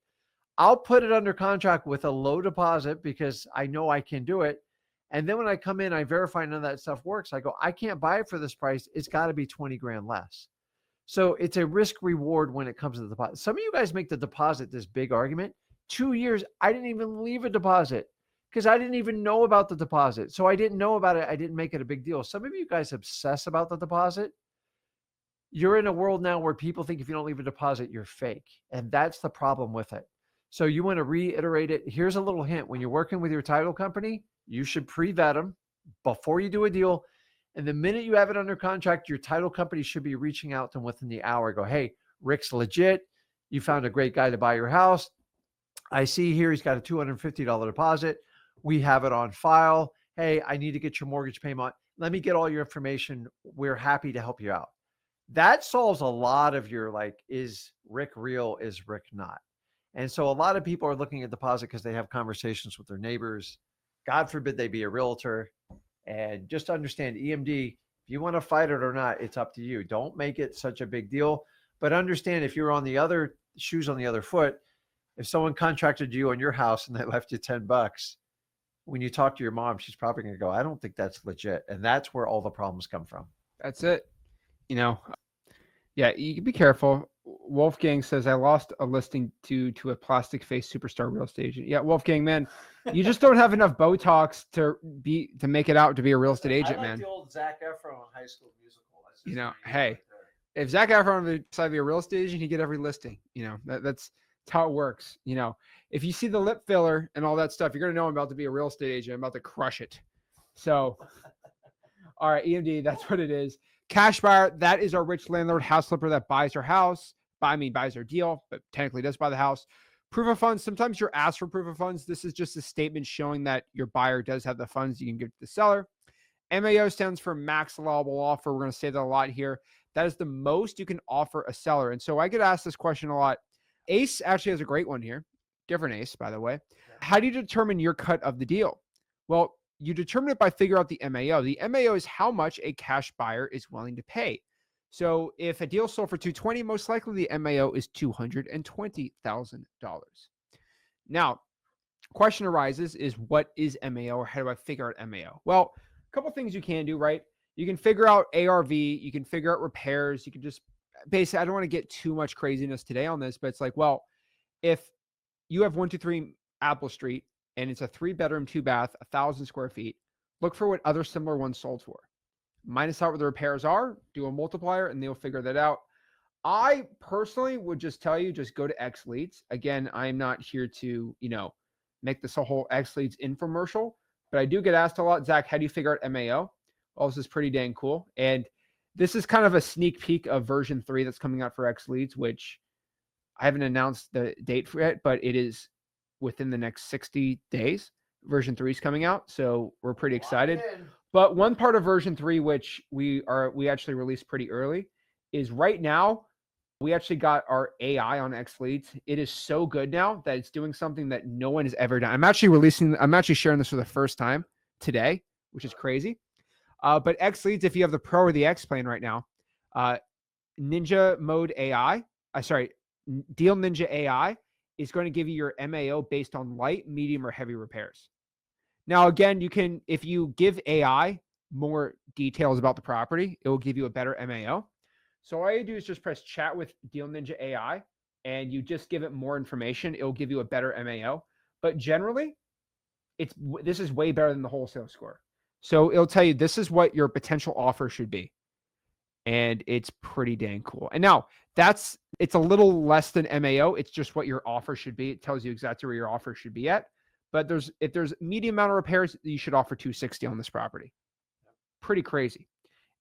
I'll put it under contract with a low deposit because I know I can do it. And then when I come in, I verify none of that stuff works. I go, I can't buy it for this price. It's got to be 20 grand less. So it's a risk reward when it comes to the deposit. Some of you guys make the deposit this big argument. 2 years, I didn't even leave a deposit because I didn't even know about the deposit. So I didn't know about it. I didn't make it a big deal. Some of you guys obsess about the deposit. You're in a world now where people think if you don't leave a deposit, you're fake. And that's the problem with it. So you want to reiterate it. Here's a little hint. When you're working with your title company, you should pre-vet them before you do a deal. And the minute you have it under contract, your title company should be reaching out to them within the hour. Go, hey, Rick's legit. You found a great guy to buy your house. I see here he's got a $250 deposit. We have it on file. Hey, I need to get your mortgage payment. let me get all your information. We're happy to help you out. That solves a lot of your like, is Rick real? Is Rick not? And so a lot of people are looking at deposit because they have conversations with their neighbors. God forbid they be a realtor. And just understand EMD, if you want to fight it or not, it's up to you. Don't make it such a big deal. But understand if you're on the other shoes on the other foot, if someone contracted you on your house and they left you $10, when you talk to your mom, she's probably going to go, I don't think that's legit. And that's where all the problems come from. That's it. You know, yeah, you can be careful. Wolfgang says, I lost a listing to a plastic face superstar real estate agent. Yeah, Wolfgang, man, you just don't have enough Botox to make it out to be a real estate agent, I like man. the old Zac Efron High School Musical. That's You know, just hey, right there. if Zach Efron decided to be a real estate agent, he'd get every listing. You know, that's how it works. You know, if you see the lip filler and all that stuff, you're going to know I'm about to be a real estate agent. I'm about to crush it. So, all right, EMD, that's what it is. Cash buyer, that is our rich landlord house flipper that buys our house. Buys our deal, but technically does buy the house. Proof of funds, sometimes you're asked for proof of funds. This is just a statement showing that your buyer does have the funds you can give to the seller. MAO stands for max allowable offer. We're going to say that a lot here. That is the most you can offer a seller. And so I get asked this question a lot. Ace actually has a great one here. Different Ace, by the way. How do you determine your cut of the deal? Well, you determine it by figuring out the MAO. The MAO is how much a cash buyer is willing to pay. So if a deal sold for $220, most likely the MAO is $220,000. Now, question arises is what is MAO, or how do I figure out MAO? Well, a couple things you can do, right? You can figure out ARV, you can figure out repairs, you can just basically, I don't want to get too much craziness today on this, but it's like, well, if you have 123 Apple Street and it's a 3-bedroom, 2-bath, 1,000 square feet, look for what other similar ones sold for. Minus out what the repairs are, do a multiplier, and they'll figure that out. I personally would just tell you, just go to X Leads. Again, I'm not here to, make this a whole X Leads infomercial, but I do get asked a lot, Zach, how do you figure out MAO? Well, this is pretty dang cool. And this is kind of a sneak peek of version 3 that's coming out for X Leads, which I haven't announced the date for it, but it is within the next 60 days. Version 3 is coming out, so we're pretty excited. But one part of version 3, which we actually released pretty early, is right now we actually got our AI on X Leads. It is so good now that it's doing something that no one has ever done. I'm actually sharing this for the first time today, which is crazy. But X Leads, if you have the Pro or the X plan right now, Ninja Mode AI, Deal Ninja AI is going to give you your MAO based on light, medium, or heavy repairs. Now, again, if you give AI more details about the property, it will give you a better MAO. So all you do is just press chat with Deal Ninja AI and you just give it more information. It will give you a better MAO. But generally, this is way better than the wholesale score. So it'll tell you this is what your potential offer should be. And it's pretty dang cool. And now it's a little less than MAO. It's just what your offer should be. It tells you exactly where your offer should be at. But if there's medium amount of repairs, you should offer $260 on this property. Pretty crazy.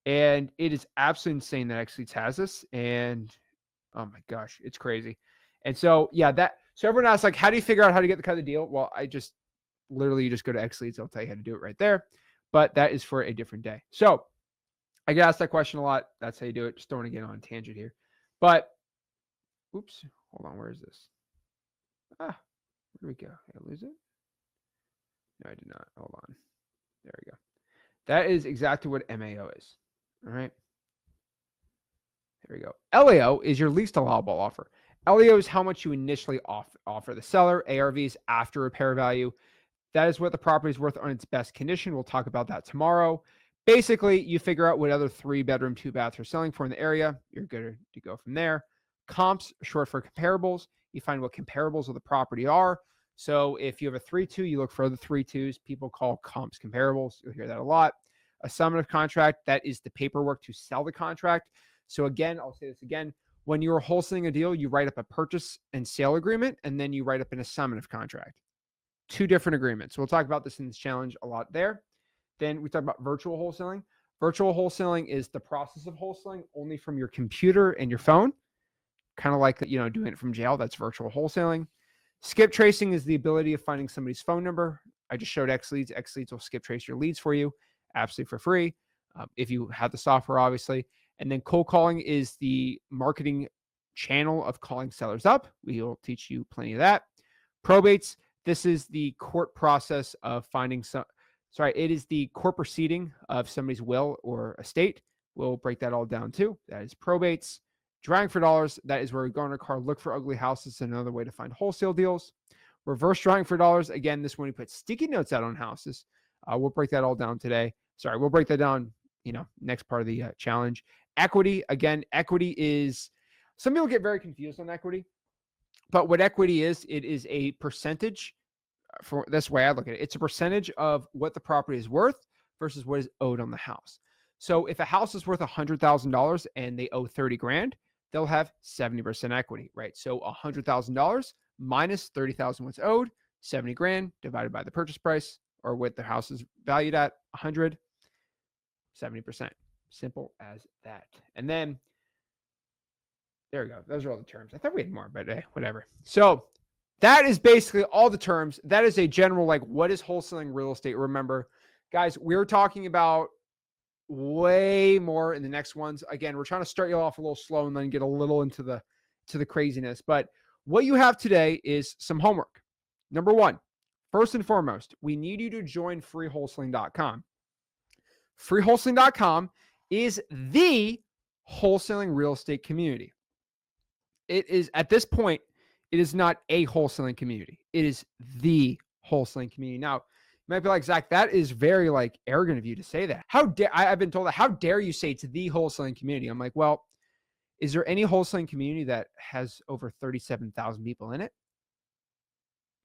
And it is absolutely insane that X Leads has this. And oh my gosh, it's crazy. And so, so everyone asks, like, how do you figure out how to get the cut of the deal? Well, you just go to X Leads. I'll tell you how to do it right there. But that is for a different day. So I get asked that question a lot. That's how you do it. Just don't want to get on a tangent here. But, oops, hold on. Where is this? Where do we go? Did I lose it? No, I did not. Hold on. There we go. That is exactly what MAO is. All right. There we go. LAO is your least allowable offer. LAO is how much you initially offer the seller. ARV is after repair value. That is what the property is worth on its best condition. We'll talk about that tomorrow. Basically, you figure out what other 3-bedroom, 2-bath are selling for in the area. You're good to go from there. Comps, short for comparables. You find what comparables of the property are. So if you have a 3-2, you look for other 3-2s. People call comps comparables. You'll hear that a lot. A summative contract, that is the paperwork to sell the contract. So again, I'll say this again. When you're wholesaling a deal, you write up a purchase and sale agreement, and then you write up an summative contract. 2 different agreements. We'll talk about this in this challenge a lot there. Then we talk about virtual wholesaling. Virtual wholesaling is the process of wholesaling only from your computer and your phone. Kind of like, doing it from jail. That's virtual wholesaling. Skip tracing is the ability of finding somebody's phone number. I just showed X Leads. X Leads will skip trace your leads for you, absolutely for free. if you have the software, obviously. And then cold calling is the marketing channel of calling sellers up. We will teach you plenty of that. Probates, this is the court process of finding it is the court proceeding of somebody's will or estate. We'll break that all down too. That is probates. Drawing for dollars, that is where we go in our car, look for ugly houses, another way to find wholesale deals. Reverse drawing for dollars, again, this one we put sticky notes out on houses. We'll break that all down today. We'll break that down, next part of the challenge. Equity, again, equity is, some people get very confused on equity, but what equity is, it is a percentage, for that's the way I look at it. It's a percentage of what the property is worth versus what is owed on the house. So if a house is worth $100,000 and they owe 30 grand, they'll have 70% equity, right? So $100,000 minus 30,000 what's owed, 70 grand divided by the purchase price or what the house is valued at, 100, 70%. Simple as that. And then there we go. Those are all the terms. I thought we had more, but whatever. So that is basically all the terms. That is a general, what is wholesaling real estate? Remember, guys, we're talking about way more in the next ones. Again, we're trying to start you off a little slow and then get a little into the craziness. But what you have today is some homework. Number one, first and foremost, we need you to join freewholesaling.com. Freewholesaling.com is the wholesaling real estate community. It is, at this point, it is not a wholesaling community. It is the wholesaling community. Now, you might be like, Zach, that is very arrogant of you to say that. I've been told that, how dare you say it's the wholesaling community? I'm like, well, is there any wholesaling community that has over 37,000 people in it?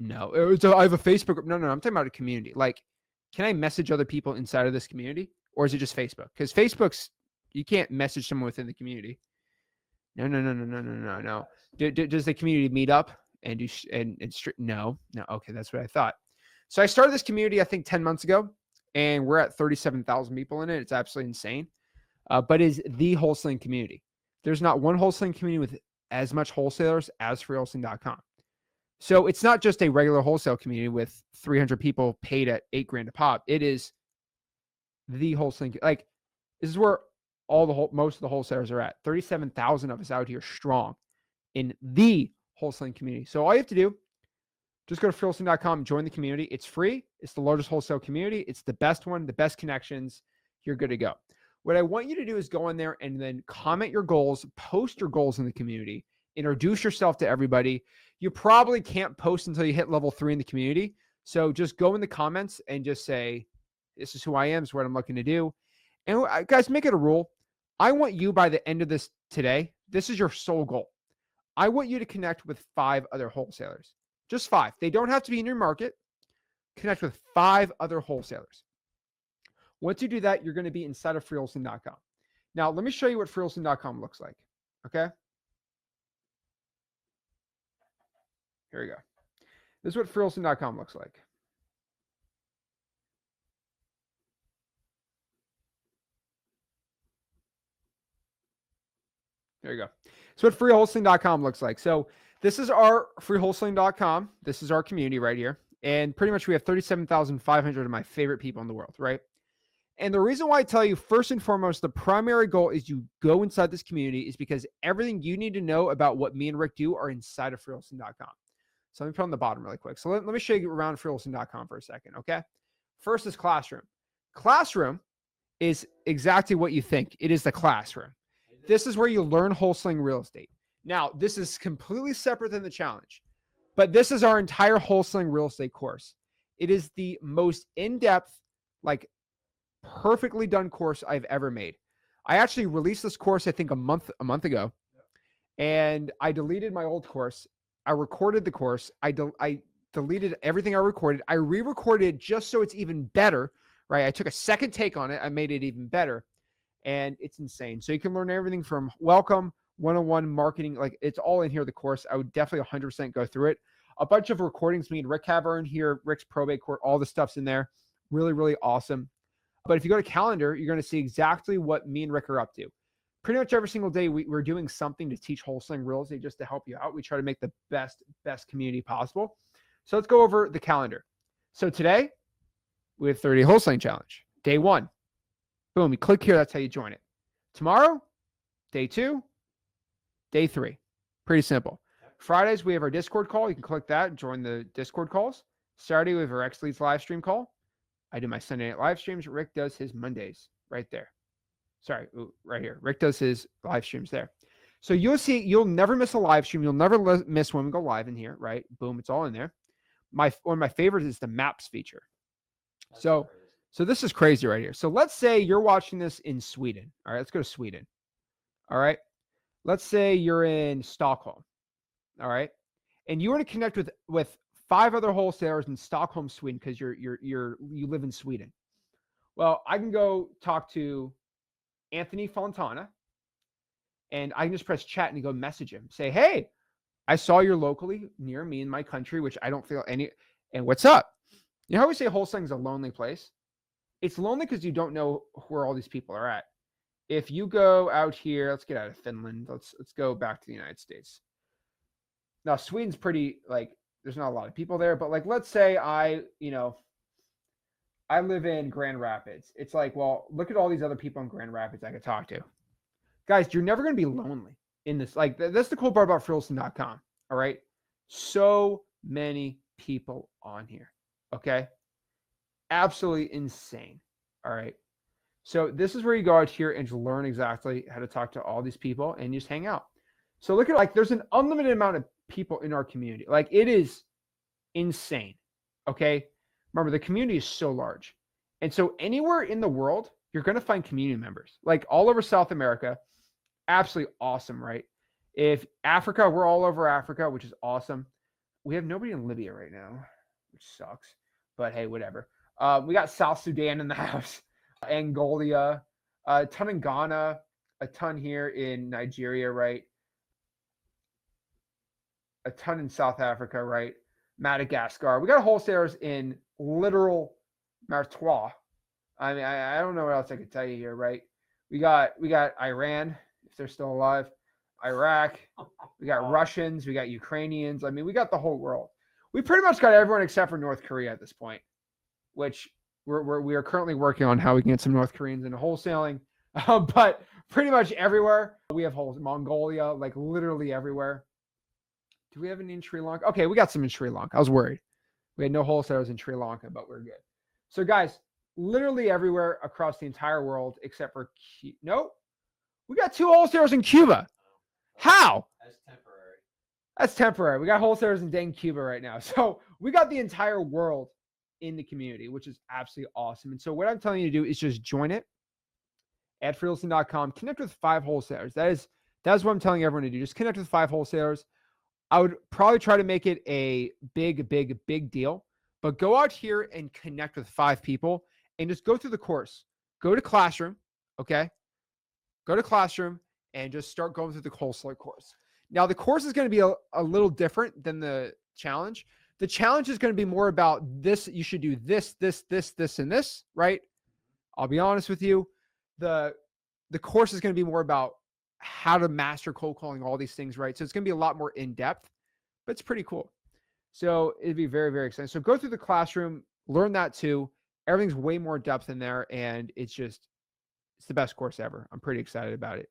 No. I have a Facebook group. No, I'm talking about a community. Can I message other people inside of this community? Or is it just Facebook? Because Facebook's, you can't message someone within the community. No. Does the community meet up and do no? Okay, that's what I thought. So I started this community, I think 10 months ago, and we're at 37,000 people in it. It's absolutely insane. But it is the wholesaling community. There's not one wholesaling community with as much wholesalers as freewholesaling.com. So it's not just a regular wholesale community with 300 people paid at $8 grand a pop. It is the wholesaling. This is where most of the wholesalers are at. 37,000 of us out here strong in the wholesaling community. So all you have to do, just go to freewholesaling.com, join the community. It's free. It's the largest wholesale community. It's the best one, the best connections. You're good to go. What I want you to do is go in there and then comment your goals, post your goals in the community, introduce yourself to everybody. You probably can't post until you hit level 3 in the community. So just go in the comments and just say, this is who I am, this is what I'm looking to do. And guys, make it a rule. I want you by the end of this today, this is your sole goal. I want you to connect with 5 other wholesalers. Just 5. They don't have to be in your market. Connect with 5 other wholesalers. Once you do that, you're going to be inside of freewholesaling.com. Now, let me show you what freewholesaling.com looks like. Okay? Here we go. This is what freewholesaling.com looks like. There you go. So what freewholesaling.com looks like. So this is our freewholesaling.com. This is our community right here. And pretty much we have 37,500 of my favorite people in the world, right? And the reason why I tell you, first and foremost, the primary goal is you go inside this community is because everything you need to know about what me and Rick do are inside of freewholesaling.com. So let me put on the bottom really quick. So let me show you around freewholesaling.com for a second, okay? First is Classroom. Classroom is exactly what you think. It is the classroom. This is where you learn wholesaling real estate. Now, this is completely separate than the challenge, but this is our entire wholesaling real estate course. It is the most in-depth, perfectly done course I've ever made. I actually released this course, I think a month ago, and I deleted my old course. I recorded the course. I deleted everything I recorded. I re-recorded just so it's even better, right? I took a second take on it. I made it even better, and it's insane. So you can learn everything from welcome, 101 marketing. It's all in here, the course. I would definitely 100% go through it. A bunch of recordings me and Rick have are in here. Rick's probate court, all the stuff's in there. Really, really awesome. But if you go to calendar, you're going to see exactly what me and Rick are up to. Pretty much every single day, we're doing something to teach wholesaling real estate just to help you out. We try to make the best community possible. So let's go over the calendar. So today, we have 30 wholesaling challenge. Day 1, Boom, you click here. That's how you join it. Tomorrow, day 2, day 3. Pretty simple. Fridays, we have our Discord call. You can click that and join the Discord calls. Saturday, we have our X Leads live stream call. I do my Sunday night live streams. Rick does his Mondays right there. Sorry, right here. Rick does his live streams there. So you'll see, you'll never miss a live stream. You'll never miss when we go live in here, right? Boom, it's all in there. One of my favorites is the maps feature. So this is crazy right here. So let's say you're watching this in Sweden. All right, let's go to Sweden. All right. Let's say you're in Stockholm. All right. And you want to connect with 5 other wholesalers in Stockholm, Sweden, because you live in Sweden. Well, I can go talk to Anthony Fontana, and I can just press chat and go message him. Say, hey, I saw you're locally near me in my country, which I don't feel any. And what's up? You know how we say wholesaling is a lonely place? It's lonely because you don't know where all these people are at. If you go out here, let's get out of Finland. Let's go back to the United States. Now, Sweden's pretty, like, there's not a lot of people there, but like, let's say I live in Grand Rapids. It's like, well, look at all these other people in Grand Rapids I could talk to. Guys, you're never going to be lonely in this. Like, that's the cool part about Wholesaling.com. All right. So many people on here. Okay. Absolutely insane. All right. So this is where you go out here and just learn exactly how to talk to all these people and just hang out. So look at, like, there's an unlimited amount of people in our community. Like, it is insane. Okay. Remember, the community is so large. And so anywhere in the world, you're going to find community members, like all over South America. Absolutely awesome, right? If Africa, we're all over Africa, which is awesome. We have nobody in Libya right now, which sucks. But hey, whatever. We got South Sudan in the house, Angola, a ton in Ghana, a ton here in Nigeria, right? A ton in South Africa, right? Madagascar. We got wholesalers in literal Martois. I mean, I don't know what else I could tell you here, right? We got Iran, if they're still alive, Iraq, we got Russians, we got Ukrainians. I mean, we got the whole world. We pretty much got everyone except for North Korea at this point, which we are currently working on how we can get some North Koreans into wholesaling. But pretty much everywhere we have Mongolia, like literally everywhere. Do we have any in Sri Lanka? Okay, we got some in Sri Lanka. I was worried. We had no wholesalers in Sri Lanka, but we're good. So guys, literally everywhere across the entire world except for nope. We got 2 wholesalers in Cuba. How? That's temporary. That's temporary. We got wholesalers in dang Cuba right now. So we got the entire world in the community, which is absolutely awesome. And so what I'm telling you to do is just join it at freelisting.com. Connect with 5 wholesalers. That's what I'm telling everyone to do. Just connect with 5 wholesalers. I would probably try to make it a big deal, but go out here and connect with 5 people and just go through the course. Go to Classroom, okay? Go to Classroom and just start going through the Wholesale course. Now, the course is going to be a little different than the challenge. The challenge is going to be more about this. You should do this, and this, right? I'll be honest with you. The course is going to be more about how to master cold calling, all these things, right? So it's going to be a lot more in depth, but it's pretty cool. So it'd be very, very exciting. So go through the Classroom, learn that too. Everything's way more depth in there, and it's the best course ever. I'm pretty excited about it.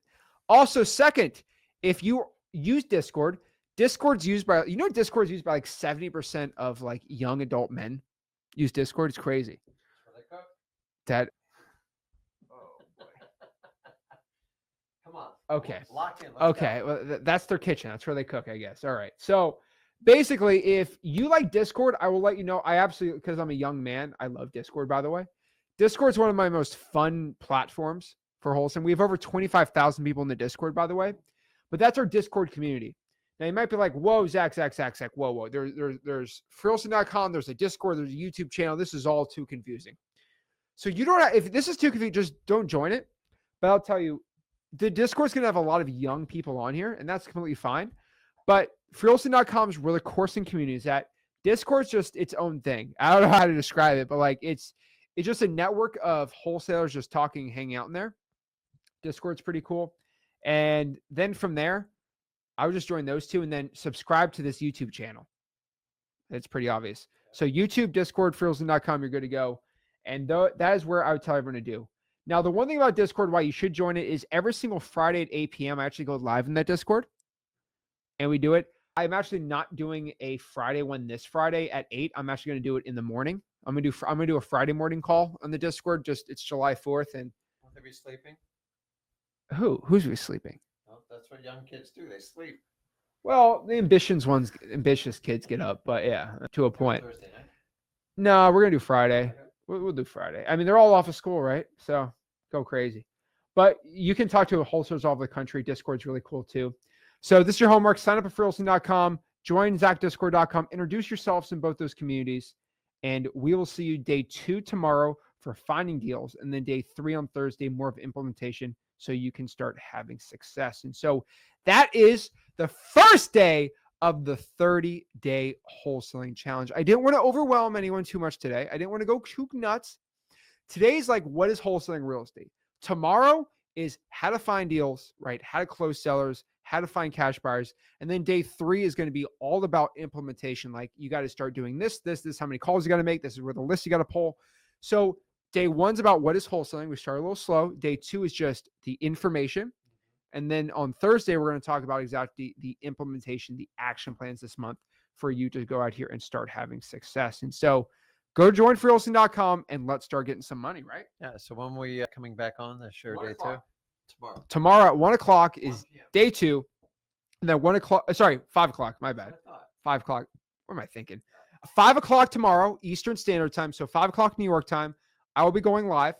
Also, second, if you use Discord, Discord's used by like 70% of like young adult men use Discord. It's crazy. That. Oh boy. Come on. Okay. Lock in. Okay. Well, that's their kitchen. That's where they cook, I guess. All right. So basically, if you like Discord, I will let you know. I absolutely, because I'm a young man, I love Discord, by the way. Discord is one of my most fun platforms for wholesaling. We have over 25,000 people in the Discord, by the way. But that's our Discord community. Now, you might be like, whoa, Zach, whoa. There's freelisting.com, there's a Discord, there's a YouTube channel. This is all too confusing. So you don't have, if this is too confusing, just don't join it. But I'll tell you, the Discord's going to have a lot of young people on here, and that's completely fine. But freelisting.com is where the coursing community is at. Discord's just its own thing. I don't know how to describe it, but like it's just a network of wholesalers just talking, hanging out in there. Discord's pretty cool. And then from there, I would just join those 2 and then subscribe to this YouTube channel. It's pretty obvious. So YouTube, Discord, freelisting.com, you're good to go. And that is where I would tell everyone to do. Now, the one thing about Discord, why you should join it, is every single Friday at 8 p.m. I actually go live in that Discord, and we do it. I'm actually not doing a Friday one this Friday at 8. I'm actually going to do it in the morning. I'm gonna do a Friday morning call on the Discord. Just it's July 4th, and Won't they be sleeping? who's sleeping? Well, that's what young kids do. They sleep. Well, the ambitious kids get up, but yeah, to a point. Thursday night. No, we're gonna do Friday. Okay. We'll do Friday. I mean, they're all off of school, right? So go crazy. But you can talk to wholesalers all over the country. Discord's really cool too. So this is your homework. Sign up at freewholesaling.com. Join ZachDiscord.com. Introduce yourselves in both those communities. And we will see you day 2 tomorrow for finding deals. And then day 3 on Thursday, more of implementation so you can start having success. And so that is the first day of the 30-day wholesaling challenge. I didn't want to overwhelm anyone too much today. I didn't want to go too nuts. Today's like, what is wholesaling real estate? Tomorrow is how to find deals, right? How to close sellers, how to find cash buyers. And then day 3 is going to be all about implementation. Like you got to start doing this, how many calls you got to make. This is where the list you got to pull. So day 1's about what is wholesaling. We start a little slow. Day 2 is just the information. And then on Thursday, we're going to talk about exactly the implementation, the action plans this month for you to go out here and start having success. And so go join freewholesaling.com and let's start getting some money, right? Yeah. So when we coming back on the show day 2? Tomorrow. Tomorrow at 1 o'clock is day 2. And then 1 o'clock, 5 o'clock, my bad. 5 o'clock. What am I thinking? 5 o'clock tomorrow, Eastern Standard Time. So 5 o'clock New York time. I will be going live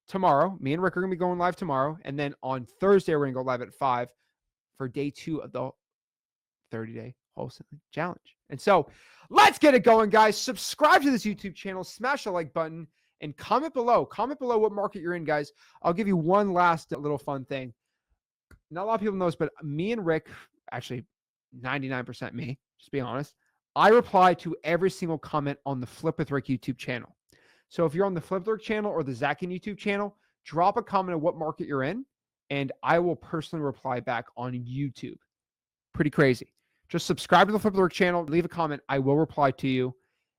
tomorrow. Me and Rick are going to be going live tomorrow. And then on Thursday, we're going to go live at 5 for day 2 of the 30-day wholesaling challenge. And so let's get it going, guys. Subscribe to this YouTube channel, smash the like button, and comment below. Comment below what market you're in, guys. I'll give you one last little fun thing. Not a lot of people know this, but me and Rick, actually 99% me, just being honest, I reply to every single comment on the Flip with Rick YouTube channel. So if you're on the Flip with Rick channel or the Zach Ginn YouTube channel, drop a comment on what market you're in, and I will personally reply back on YouTube. Pretty crazy. Just subscribe to the Flip with Rick channel, leave a comment. I will reply to you,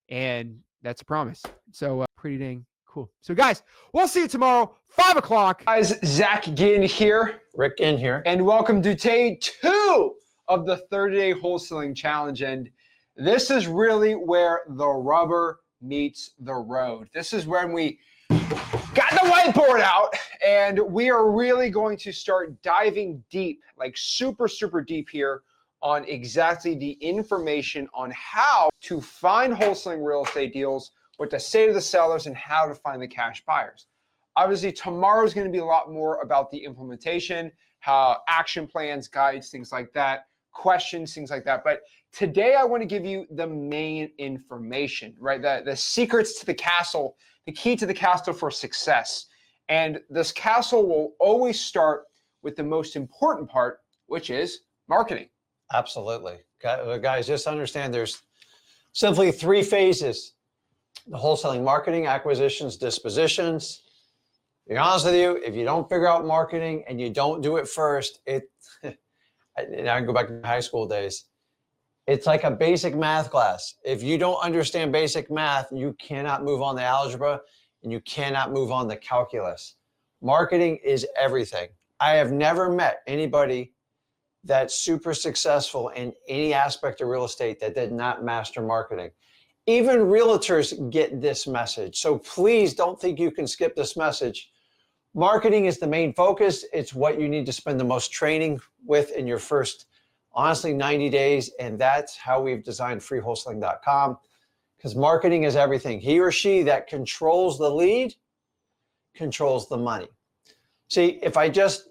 and that's a promise. So pretty dang cool. So guys, we'll see you tomorrow, 5 o'clock. Guys, Zach Ginn here. Rick in here. And welcome to day 2 of the 30-day wholesaling challenge. And this is really where the rubber meets the road. This is when we got the whiteboard out and we are really going to start diving deep, like super, super deep here on exactly the information on how to find wholesaling real estate deals, what to say to the sellers, and how to find the cash buyers. Obviously, tomorrow is going to be a lot more about the implementation, how action plans, guides, things like that, questions, things like that. But today I want to give you the main information, right? The secrets to the castle, the key to the castle for success. And this castle will always start with the most important part, which is marketing. Absolutely. Guys, just understand there's simply 3 phases. The wholesaling: marketing, acquisitions, dispositions. To be honest with you, if you don't figure out marketing and you don't do it first, and I can go back to my high school days. It's like a basic math class. If you don't understand basic math, you cannot move on to algebra and you cannot move on to calculus. Marketing is everything. I have never met anybody that's super successful in any aspect of real estate that did not master marketing. Even realtors get this message. So please don't think you can skip this message. Marketing is the main focus. It's what you need to spend the most training with in your first, honestly, 90 days. And that's how we've designed freewholesaling.com, because marketing is everything. He or she that controls the lead controls the money. See, if I just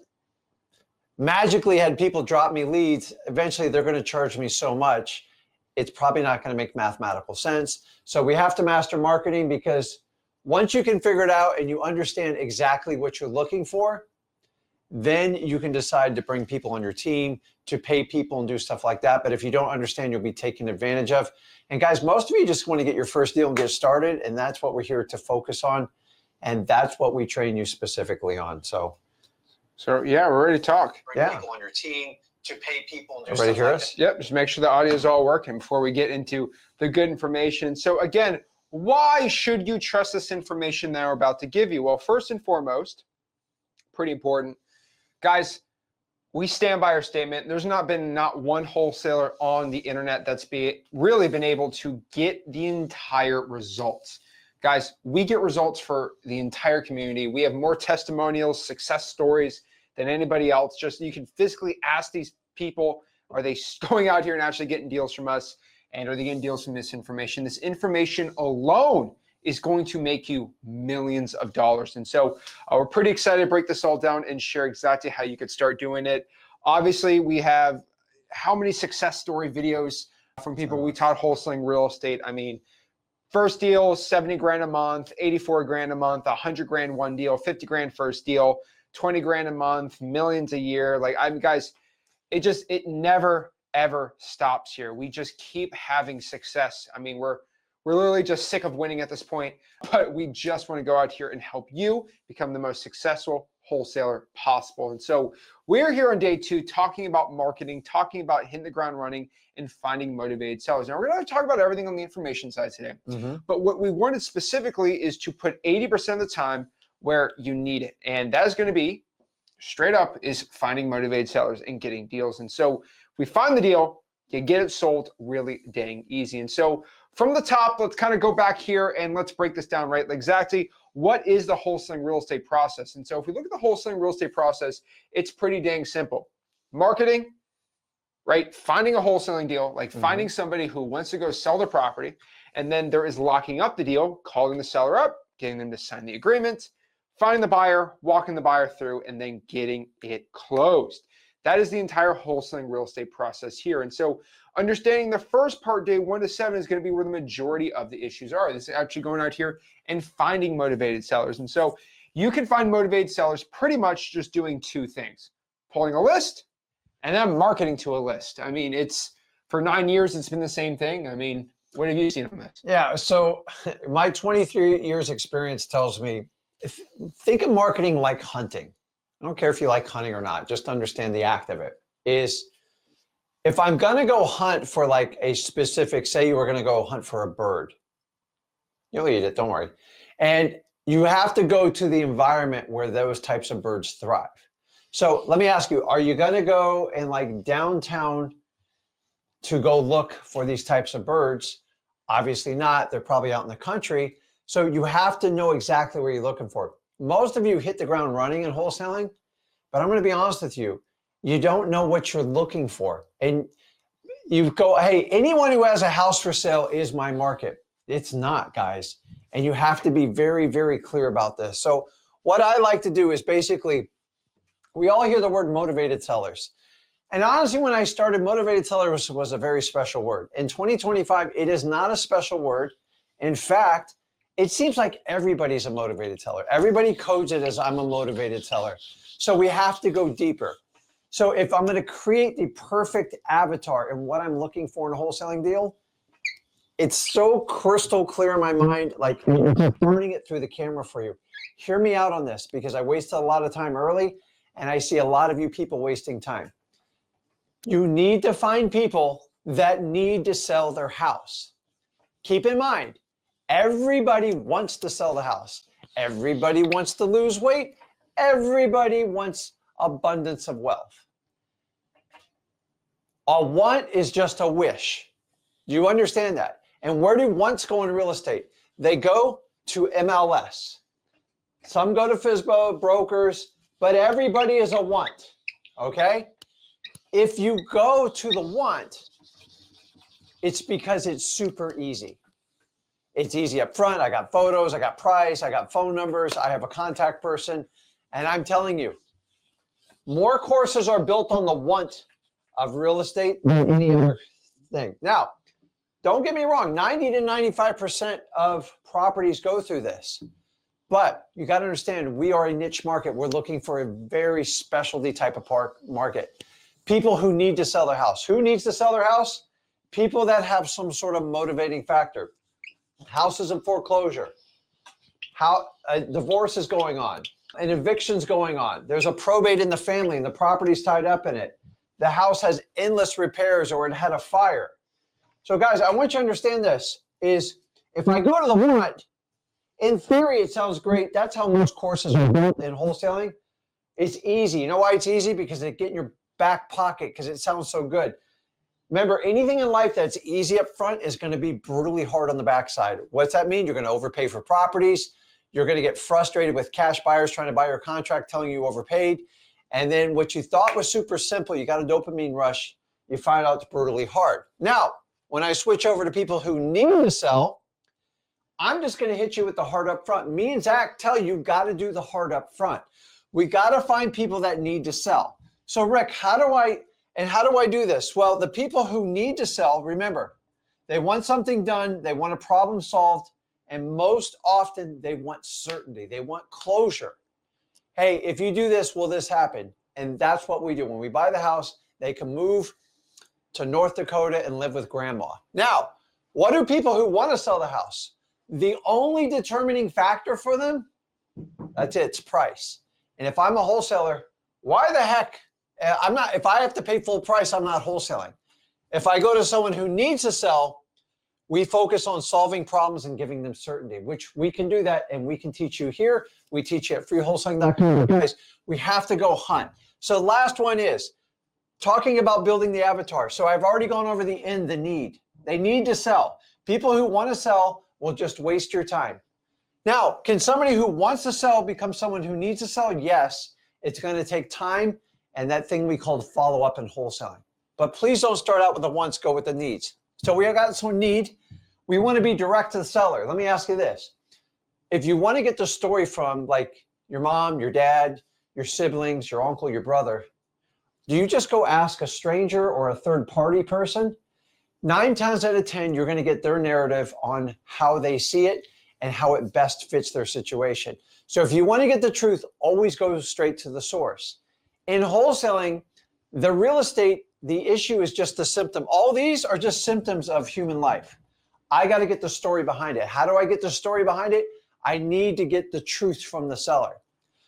magically had people drop me leads, eventually they're going to charge me so much, it's probably not going to make mathematical sense. So we have to master marketing, because once you can figure it out and you understand exactly what you're looking for, then you can decide to bring people on your team, to pay people and do stuff like that. But if you don't understand, you'll be taken advantage of. And guys, most of you just want to get your first deal and get started. And that's what we're here to focus on. And that's what we train you specifically on. So yeah, we're ready to talk. Bring people on your team, to pay people and do Everybody stuff hear like us? that. Yep, just make sure the audio is all working before we get into the good information. So again, why should you trust this information that I'm about to give you? Well, first and foremost, pretty important, guys, we stand by our statement. There's not one wholesaler on the internet that's really been able to get the entire results. Guys, we get results for the entire community. We have more testimonials, success stories than anybody else. Just you can physically ask these people, are they going out here and actually getting deals from us? And are they getting deals from this information? This information alone is going to make you millions of dollars. And so we're pretty excited to break this all down and share exactly how you could start doing it. Obviously, we have how many success story videos from people we taught wholesaling real estate. I mean, first deal, 70 grand a month, 84 grand a month, 100 grand one deal, 50 grand first deal, 20 grand a month, millions a year. Like, guys, it never, ever stops here. We just keep having success. I mean, we're literally just sick of winning at this point, but we just want to go out here and help you become the most successful wholesaler possible. And so we're here on day 2 talking about marketing, talking about hitting the ground running and finding motivated sellers. Now we're going to talk about everything on the information side today, but what we wanted specifically is to put 80% of the time where you need it. And that is going to be straight up is finding motivated sellers and getting deals. And so we find the deal, you get it sold really dang easy. And so from the top, let's kind of go back here and let's break this down, right? Like exactly what is the wholesaling real estate process? And so if we look at the wholesaling real estate process, it's pretty dang simple. Marketing, right? Finding a wholesaling deal, like finding somebody who wants to go sell their property, and then there is locking up the deal, calling the seller up, getting them to sign the agreement, finding the buyer, walking the buyer through, and then getting it closed. That is the entire wholesaling real estate process here. And so understanding the first part, day 1 to 7, is going to be where the majority of the issues are. This is actually going out here and finding motivated sellers. And so you can find motivated sellers pretty much just doing 2 things: pulling a list and then marketing to a list. I mean, it's for 9 years, it's been the same thing. I mean, what have you seen on this? Yeah. So my 23 years experience tells me, think of marketing like hunting. I don't care if you like hunting or not, just understand the act of it. Is if I'm going to go hunt for like a specific, say you were going to go hunt for a bird, you'll eat it, don't worry. And you have to go to the environment where those types of birds thrive. So let me ask you, are you going to go in like downtown to go look for these types of birds? Obviously not. They're probably out in the country. So you have to know exactly where you're looking for. Most of you hit the ground running in wholesaling, but I'm going to be honest with you. You don't know what you're looking for. And you go, hey, anyone who has a house for sale is my market. It's not, guys. And you have to be very, very clear about this. So what I like to do is basically, we all hear the word motivated sellers. And honestly, when I started, motivated sellers was a very special word. In 2025, it is not a special word. In fact, it seems like everybody's a motivated seller. Everybody codes it as I'm a motivated seller. So we have to go deeper. So if I'm going to create the perfect avatar and what I'm looking for in a wholesaling deal, it's so crystal clear in my mind, like burning it through the camera for you. Hear me out on this, because I wasted a lot of time early and I see a lot of you people wasting time. You need to find people that need to sell their house. Keep in mind, everybody wants to sell the house. Everybody wants to lose weight. Everybody wants abundance of wealth. A want is just a wish. Do you understand that? And where do wants go in real estate? They go to MLS. Some go to FSBO, brokers, but everybody is a want, okay? If you go to the want, it's because it's super easy. It's easy up front. I got photos, I got price, I got phone numbers, I have a contact person. And I'm telling you, more courses are built on the want of real estate than any other thing. Now, don't get me wrong, 90 to 95% of properties go through this. But you got to understand, we are a niche market. We're looking for a very specialty type of market. People who need to sell their house. Who needs to sell their house? People that have some sort of motivating factor. Houses in foreclosure. A divorce is going on. An eviction's going on. There's a probate in the family and the property's tied up in it. The house has endless repairs or it had a fire. So guys, I want you to understand this is If I go to the want, in theory, it sounds great. That's how most courses are built in wholesaling. It's easy. You know why it's easy? Because they get in your back pocket because it sounds so good. Remember, anything in life that's easy up front is going to be brutally hard on the backside. What's that mean? You're going to overpay for properties. You're going to get frustrated with cash buyers trying to buy your contract, telling you overpaid. And then what you thought was super simple, you got a dopamine rush, you find out it's brutally hard. Now, when I switch over to people who need to sell, I'm just going to hit you with the hard up front. Me and Zach tell you got to do the hard up front. We got to find people that need to sell. So Rick, how do I do this? Well, the people who need to sell, remember, they want something done, they want a problem solved, and most often they want certainty. They want closure. Hey, if you do this, will this happen? And that's what we do. When we buy the house, they can move to North Dakota and live with grandma. Now, what do people who want to sell the house? The only determining factor for them, that's it, it's price. And if I'm a wholesaler, why the heck? If I have to pay full price, I'm not wholesaling. If I go to someone who needs to sell, we focus on solving problems and giving them certainty, which we can do that, and we can teach you here. We teach you at freewholesaling.com. Guys, we have to go hunt. So last one is talking about building the avatar. So I've already gone over the need. They need to sell. People who want to sell will just waste your time. Now, can somebody who wants to sell become someone who needs to sell? Yes, it's going to take time and that thing we call follow-up in wholesaling. But please don't start out with the wants, go with the needs. So we have got some need. We want to be direct to the seller. Let me ask you this. If you want to get the story from like your mom, your dad, your siblings, your uncle, your brother, do you just go ask a stranger or a third party person? 9 times out of 10, you're going to get their narrative on how they see it and how it best fits their situation. So if you want to get the truth, always go straight to the source. In wholesaling, the real estate, the issue is just the symptom. All these are just symptoms of human life. I got to get the story behind it. How do I get the story behind it? I need to get the truth from the seller.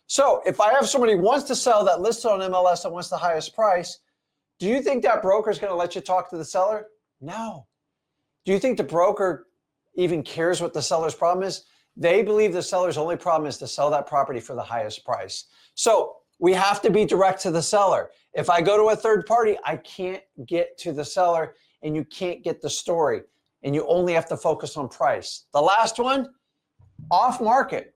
So if I have somebody who wants to sell that listed on MLS that wants the highest price, do you think that broker is going to let you talk to the seller? No. Do you think the broker even cares what the seller's problem is? They believe the seller's only problem is to sell that property for the highest price. So we have to be direct to the seller. If I go to a third party, I can't get to the seller and you can't get the story, and you only have to focus on price. The last one, off market.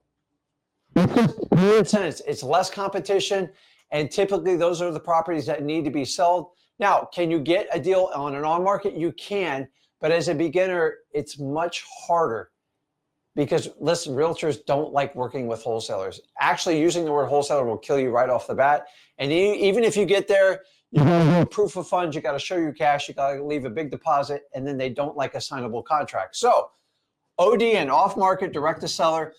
It's less competition, and typically those are the properties that need to be sold. Now, can you get a deal on an on market? You can, but as a beginner, it's much harder because listen, realtors don't like working with wholesalers. Actually, using the word wholesaler will kill you right off the bat. And even if you get there, you got to do proof of funds, you got to show your cash, you got to leave a big deposit, and then they don't like a signable contract. So ODN, off market, direct to seller,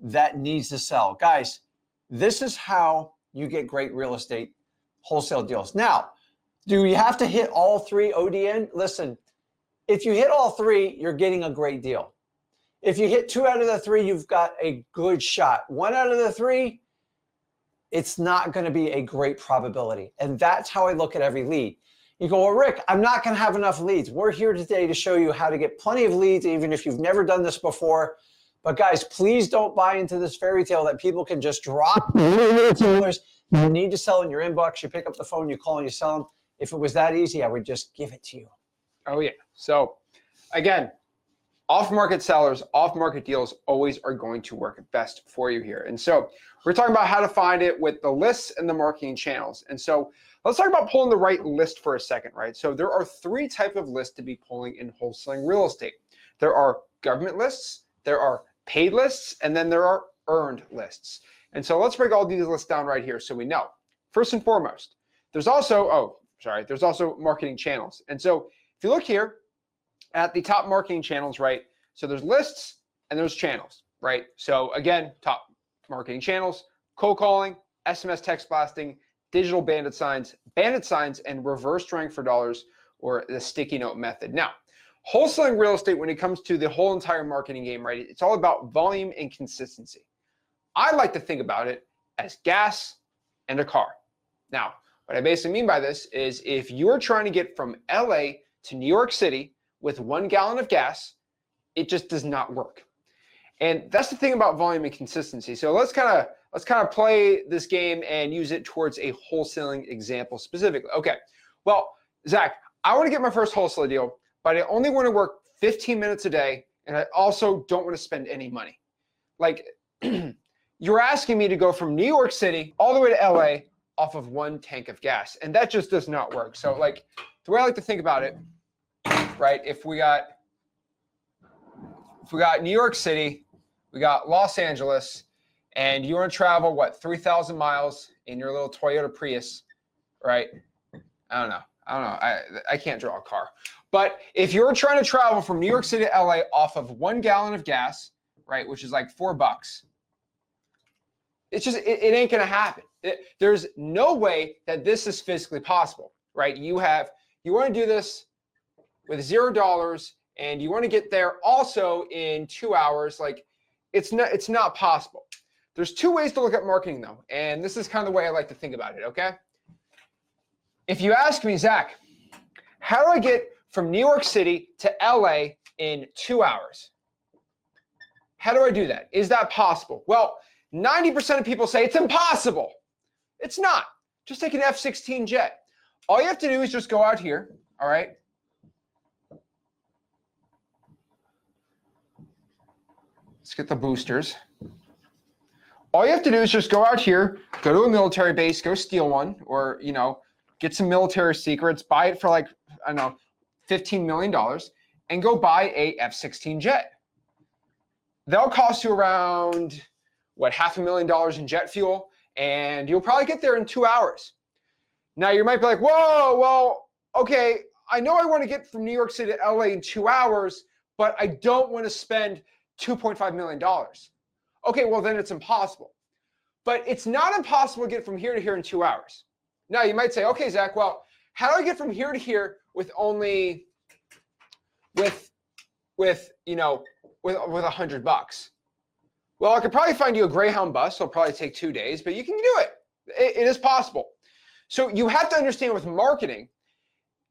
that needs to sell. Guys, this is how you get great real estate wholesale deals. Now, do you have to hit all 3 ODN? Listen, if you hit all 3, you're getting a great deal. If you hit 2 out of the 3, you've got a good shot. 1 out of the 3, it's not going to be a great probability. And that's how I look at every lead. You go, well, Rick, I'm not going to have enough leads. We're here today to show you how to get plenty of leads, even if you've never done this before. But guys, please don't buy into this fairy tale that people can just drop retailers that need to sell in your inbox. You pick up the phone, you call, and you sell them. If it was that easy, I would just give it to you. Oh, yeah. So again, off-market sellers, off-market deals always are going to work best for you here. And so we're talking about how to find it with the lists and the marketing channels. And so let's talk about pulling the right list for a second, right? So there are 3 types of lists to be pulling in wholesaling real estate. There are government lists, there are paid lists, and then there are earned lists. And so let's break all these lists down right here so we know. First and foremost, there's also marketing channels. And so if you look here at the top marketing channels, right? So there's lists and there's channels, right? So again, top marketing channels, cold calling, SMS text blasting, digital bandit signs, and reverse trying for dollars, or the sticky note method. Now, wholesaling real estate, when it comes to the whole entire marketing game, right? It's all about volume and consistency. I like to think about it as gas and a car. Now, what I basically mean by this is if you're trying to get from LA to New York City with 1 gallon of gas, it just does not work. And that's the thing about volume and consistency. So let's kind of play this game and use it towards a wholesaling example specifically. Okay, well, Zach, I want to get my first wholesale deal, but I only want to work 15 minutes a day, and I also don't want to spend any money. Like, you're asking me to go from New York City all the way to LA off of one tank of gas, and that just does not work. So like, the way I like to think about it, right, if we got New York City, we got Los Angeles, and you want to travel, what, 3,000 miles in your little Toyota Prius, right? I don't know. I can't draw a car. But if you're trying to travel from New York City to LA off of 1 gallon of gas, right, which is like $4, it's just, it ain't going to happen. There's no way that this is physically possible, right? You want to do this with $0, and you want to get there also in 2 hours. Like, it's not possible. There's 2 ways to look at marketing though, and this is kind of the way I like to think about it, okay? If you ask me, Zach, how do I get from New York City to LA in 2 hours? How do I do that? Is that possible? Well, 90% of people say it's impossible. It's not. Just take an F-16 jet. All you have to do is just go out here, all right? Let's get the boosters. All you have to do is just go out here, go to a military base, go steal one, or, you know, get some military secrets, buy it for like, I don't know, $15 million, and go buy a F-16 jet. They'll cost you around, what, $500,000 in jet fuel, and you'll probably get there in 2 hours. Now, you might be like, whoa, well, okay, I know I want to get from New York City to LA in 2 hours, but I don't want to spend $2.5 million. Okay, well, then it's impossible. But it's not impossible to get from here to here in 2 hours. Now, you might say, okay, Zach, well, how do I get from here to here with only, with $100? Well, I could probably find you a Greyhound bus. It'll probably take 2 days, but you can do it. It is possible. So you have to understand with marketing,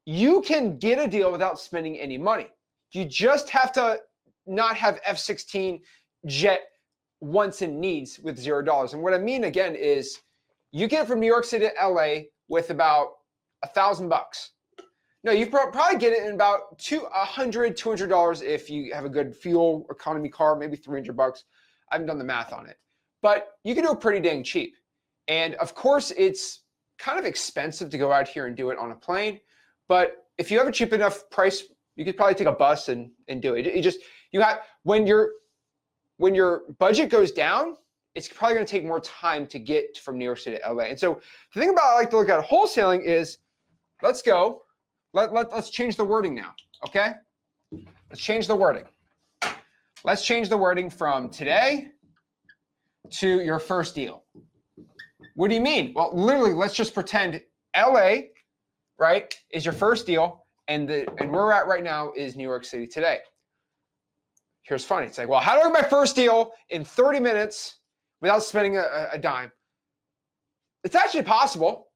you can get a deal without spending any money. You just have to not have F-16 jet wants and needs with $0. And what I mean, again, is you get from New York City to LA with about $1,000. No, you probably get it in about $200 if you have a good fuel economy car, maybe $300. I haven't done the math on it, but you can do it pretty dang cheap. And of course, it's kind of expensive to go out here and do it on a plane. But if you have a cheap enough price, you could probably take a bus and do it. When your budget goes down, it's probably going to take more time to get from New York City to LA. And so the thing about I like to look at wholesaling is, let's go. Let's change the wording now, okay? Let's change the wording. Let's change the wording from today to your first deal. What do you mean? Well, literally, let's just pretend LA, right, is your first deal, and where we're at right now is New York City today. Here's funny. It's like, well, how do I get my first deal in 30 minutes without spending a dime? It's actually possible.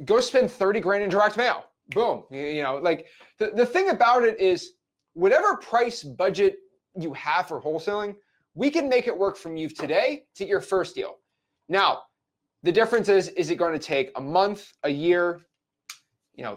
Go spend 30 grand in direct mail. Boom. You know, like the thing about it is whatever price budget you have for wholesaling, we can make it work from you today to your first deal. Now, the difference is it going to take a month, a year,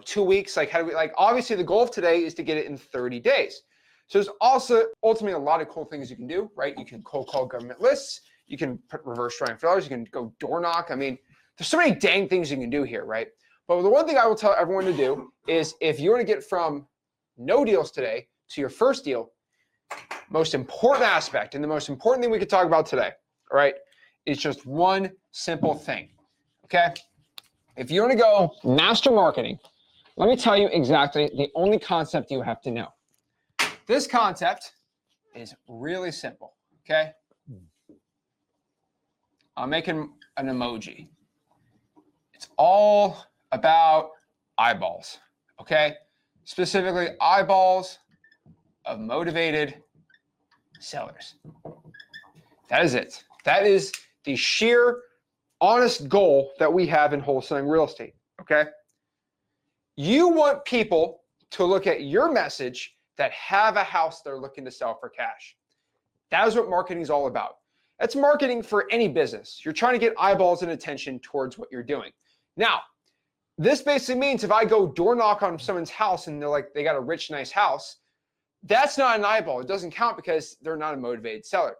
2 weeks? Like, obviously the goal of today is to get it in 30 days. So there's also ultimately a lot of cool things you can do, right? You can cold call government lists. You can put reverse drawing fillers. You can go door knock. I mean, there's so many dang things you can do here, right? But the one thing I will tell everyone to do is if you want to get from no deals today to your first deal, most important aspect and the most important thing we could talk about today, all right, is just one simple thing, okay? If you want to go master marketing, let me tell you exactly the only concept you have to know. This concept is really simple, okay? I'm making an emoji. It's all about eyeballs, okay? Specifically, eyeballs of motivated sellers. That is it. That is the sheer, honest goal that we have in wholesaling real estate, okay? You want people to look at your message that have a house they're looking to sell for cash. That is what marketing is all about. That's marketing for any business. You're trying to get eyeballs and attention towards what you're doing. Now, this basically means if I go door knock on someone's house and they're like, they got a rich, nice house, that's not an eyeball. It doesn't count because they're not a motivated seller.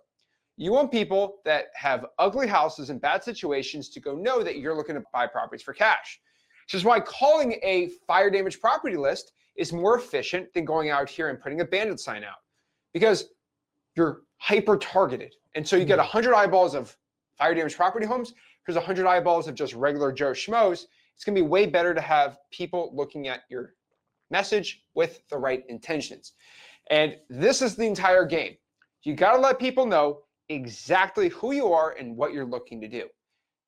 You want people that have ugly houses and bad situations to go know that you're looking to buy properties for cash. Which is why calling a fire damage property list is more efficient than going out here and putting a bandit sign out, because you're hyper targeted. And so you get 100 eyeballs of fire damage property homes. Here's 100 eyeballs of just regular Joe Schmoes. It's going to be way better to have people looking at your message with the right intentions. And this is the entire game. You got to let people know exactly who you are and what you're looking to do.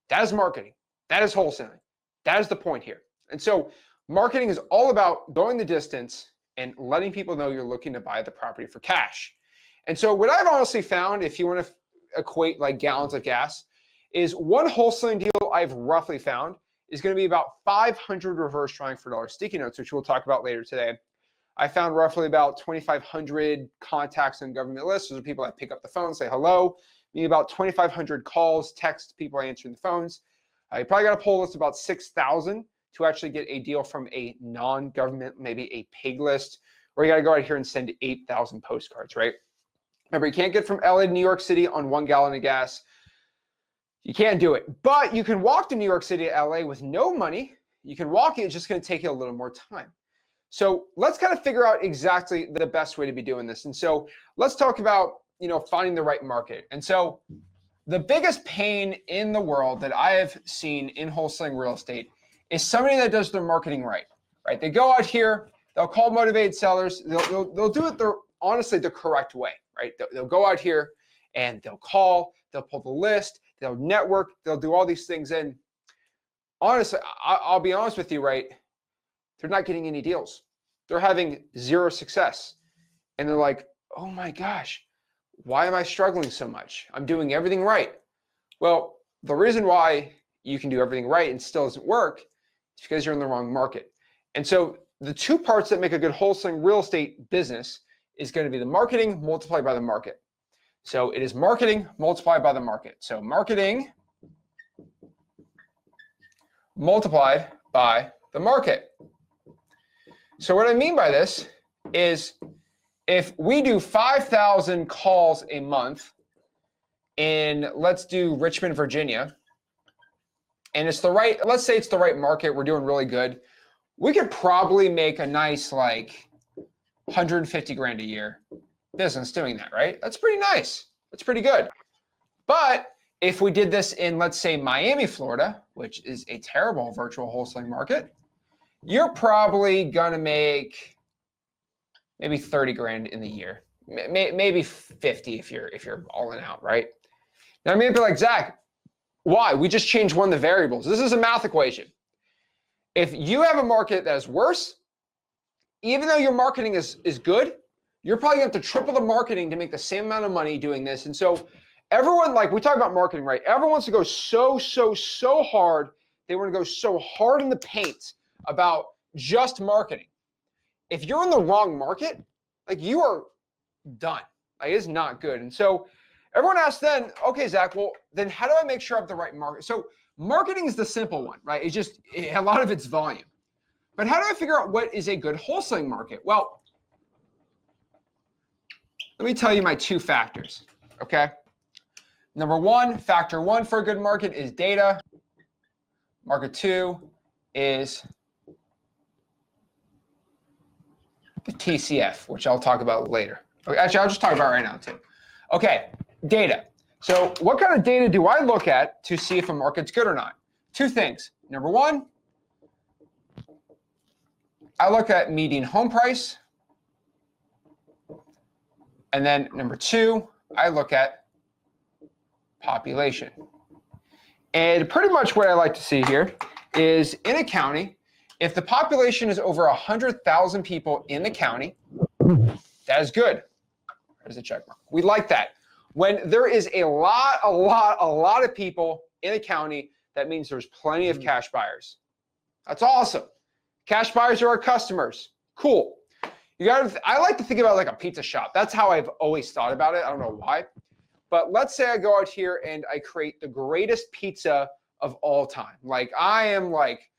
That is marketing. That is wholesaling. That is the point here. And so marketing is all about going the distance and letting people know you're looking to buy the property for cash. And so what I've honestly found, if you want to equate like gallons of gas, is one wholesaling deal I've roughly found is going to be about 500 reverse trying for dollar sticky notes, which we'll talk about later today. I found roughly about 2,500 contacts on government lists. Those are people that pick up the phone, say hello. Maybe about 2,500 calls, texts, people answering the phones. You probably got a poll list about 6,000 to actually get a deal from a non-government, maybe a pig list, or you got to go out here and send 8,000 postcards, right? Remember, you can't get from LA to New York City on 1 gallon of gas. You can't do it, but you can walk to New York City to LA with no money. You can walk it, it's just going to take you a little more time. So let's kind of figure out exactly the best way to be doing this. And so let's talk about, finding the right market. And so the biggest pain in the world that I have seen in wholesaling real estate is somebody that does their marketing right? They go out here, they'll call motivated sellers, they'll do it honestly the correct way, right? They'll go out here and they'll call, they'll pull the list, they'll network, they'll do all these things. And honestly, I'll be honest with you, right? They're not getting any deals. They're having zero success. And they're like, oh my gosh, why am I struggling so much? I'm doing everything right. Well, the reason why you can do everything right and still doesn't work is because you're in the wrong market. And so the two parts that make a good wholesaling real estate business is going to be the marketing multiplied by the market. So it is marketing multiplied by the market. So marketing multiplied by the market. So what I mean by this is if we do 5,000 calls a month in, let's do Richmond, Virginia, and it's let's say it's the right market, we're doing really good, we could probably make a nice like 150 grand a year business doing that, right? That's pretty nice. That's pretty good. But if we did this in, let's say, Miami, Florida, which is a terrible virtual wholesaling market, you're probably gonna make maybe 30 grand in the year, maybe 50 if you're all in out, right? Now, I may be like, Zach, why? We just changed one of the variables. This is a math equation. If you have a market that is worse, even though your marketing is good, you're probably gonna have to triple the marketing to make the same amount of money doing this. And so everyone, like we talk about marketing, right? Everyone wants to go so hard. They want to go so hard in the paint about just marketing. If you're in the wrong market, like you are done. Like it's not good. And so everyone asks then, okay, Zach, well, then how do I make sure I have the right market? So marketing is the simple one, right? It's just a lot of it's volume. But how do I figure out what is a good wholesaling market? Well, let me tell you my two factors, okay? Number one, factor one for a good market is data. Market two is the TCF, which I'll talk about later. Okay, actually, I'll just talk about it right now too. Okay, data. So what kind of data do I look at to see if a market's good or not? Two things. Number one, I look at median home price. And then number two, I look at population. And pretty much what I like to see here is in a county, if the population is over 100,000 people in the county, that is good. There's a check mark. We like that. When there is a lot of people in a county, that means there's plenty of cash buyers. That's awesome. Cash buyers are our customers. Cool. I like to think about it like a pizza shop. That's how I've always thought about it. I don't know why. But let's say I go out here and I create the greatest pizza of all time. Like I am like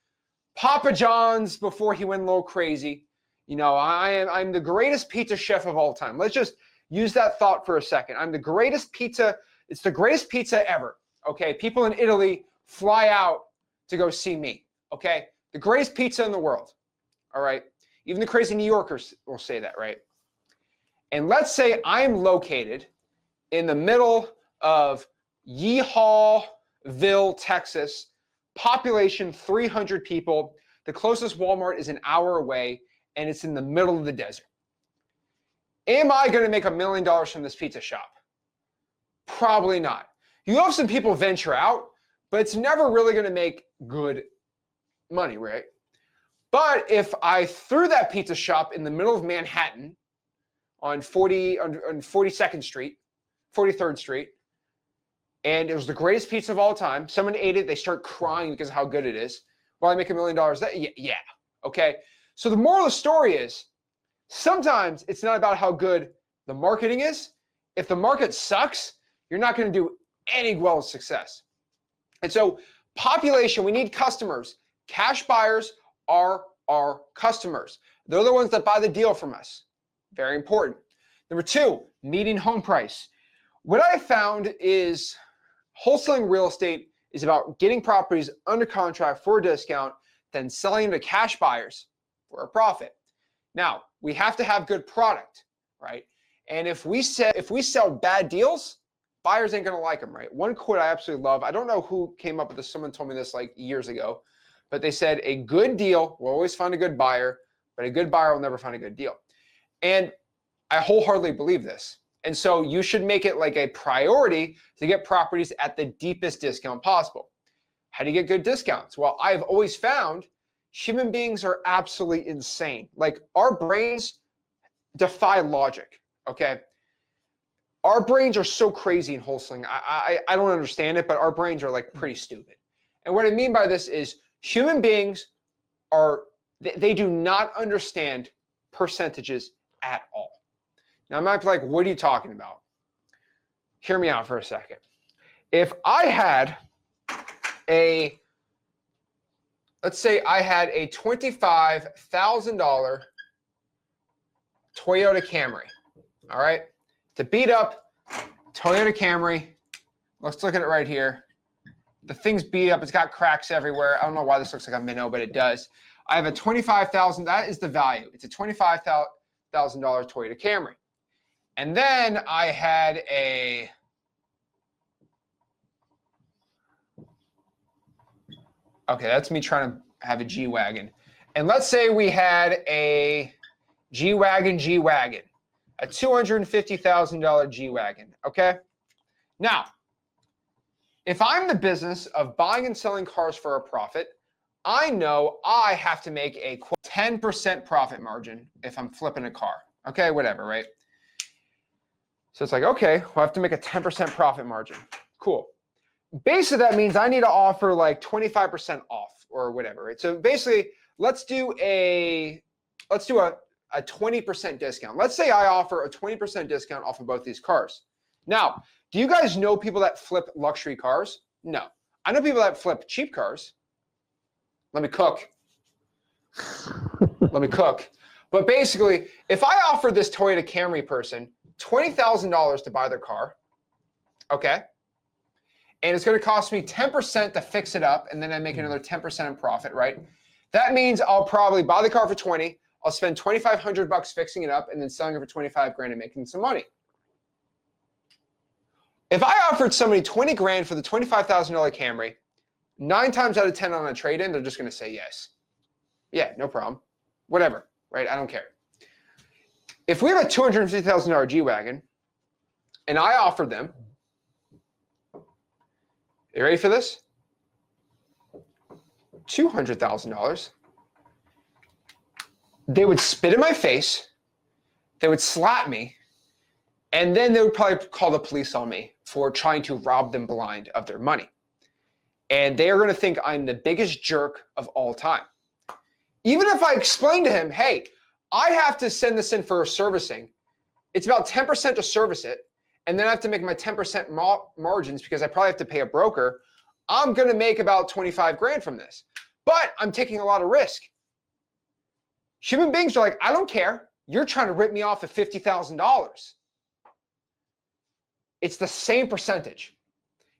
Papa John's before he went a little crazy. You know, I'm the greatest pizza chef of all time. Let's just use that thought for a second. I'm the greatest pizza. It's the greatest pizza ever. Okay. People in Italy fly out to go see me. Okay. The greatest pizza in the world. All right. Even the crazy New Yorkers will say that, right? And let's say I'm located in the middle of Yeehawville, Texas, population 300 people. The closest Walmart is an hour away, and it's in the middle of the desert. Am I going to make $1 million from this pizza shop? Probably not. You have some people venture out, but it's never really going to make good money, right? But if I threw that pizza shop in the middle of Manhattan on 42nd Street, 43rd Street, and it was the greatest pizza of all time. Someone ate it, they start crying because of how good it is. Will I make $1 million? Yeah. Okay. So the moral of the story is sometimes it's not about how good the marketing is. If the market sucks, you're not going to do any well with success. And so population, we need customers. Cash buyers are our customers. They're the ones that buy the deal from us. Very important. Number two, median home price. What I found is wholesaling real estate is about getting properties under contract for a discount, then selling them to cash buyers for a profit. Now, we have to have good product, right? And if we sell bad deals, buyers ain't going to like them, right? One quote I absolutely love, I don't know who came up with this, someone told me this like years ago, but they said a good deal will always find a good buyer, but a good buyer will never find a good deal. And I wholeheartedly believe this. And so you should make it like a priority to get properties at the deepest discount possible. How do you get good discounts? Well, I've always found human beings are absolutely insane. Like our brains defy logic, okay? Our brains are so crazy in wholesaling. I don't understand it, but our brains are like pretty stupid. And what I mean by this is human beings they do not understand percentages at all. Now, I might be like, what are you talking about? Hear me out for a second. If I had let's say I had a $25,000 Toyota Camry, all right? To beat up Toyota Camry, let's look at it right here. The thing's beat up, it's got cracks everywhere. I don't know why this looks like a minnow, but it does. I have a $25,000, that is the value. It's a $25,000 Toyota Camry. And then I had okay, that's me trying to have a G-Wagon. And let's say we had a G-Wagon, a $250,000 G-Wagon, okay? Now, if I'm in the business of buying and selling cars for a profit, I know I have to make a 10% profit margin if I'm flipping a car. Okay, whatever, right? So it's like, okay, well, I have to make a 10% profit margin. Cool. Basically, that means I need to offer like 25% off or whatever, right? So basically, let's do a 20% discount. Let's say I offer a 20% discount off of both these cars. Now, do you guys know people that flip luxury cars? No. I know people that flip cheap cars. Let me cook. But basically, if I offer this Toyota Camry person $20,000 to buy their car, okay, and it's going to cost me 10% to fix it up, and then I make another 10% in profit, right? That means I'll probably buy the car for 20, I'll spend $2,500 fixing it up, and then selling it for 25 grand and making some money. If I offered somebody 20 grand for the $25,000 Camry, 9 times out of 10 on a trade-in, they're just going to say yes. Yeah, no problem. Whatever, right? I don't care. If we have a $250,000 G-Wagon, and I offered them, you ready for this? $200,000. They would spit in my face, they would slap me, and then they would probably call the police on me for trying to rob them blind of their money. And they are going to think I'm the biggest jerk of all time. Even if I explain to him, hey, I have to send this in for servicing. It's about 10% to service it. And then I have to make my 10% margins because I probably have to pay a broker. I'm going to make about 25 grand from this, but I'm taking a lot of risk. Human beings are like, I don't care. You're trying to rip me off at $50,000. It's the same percentage.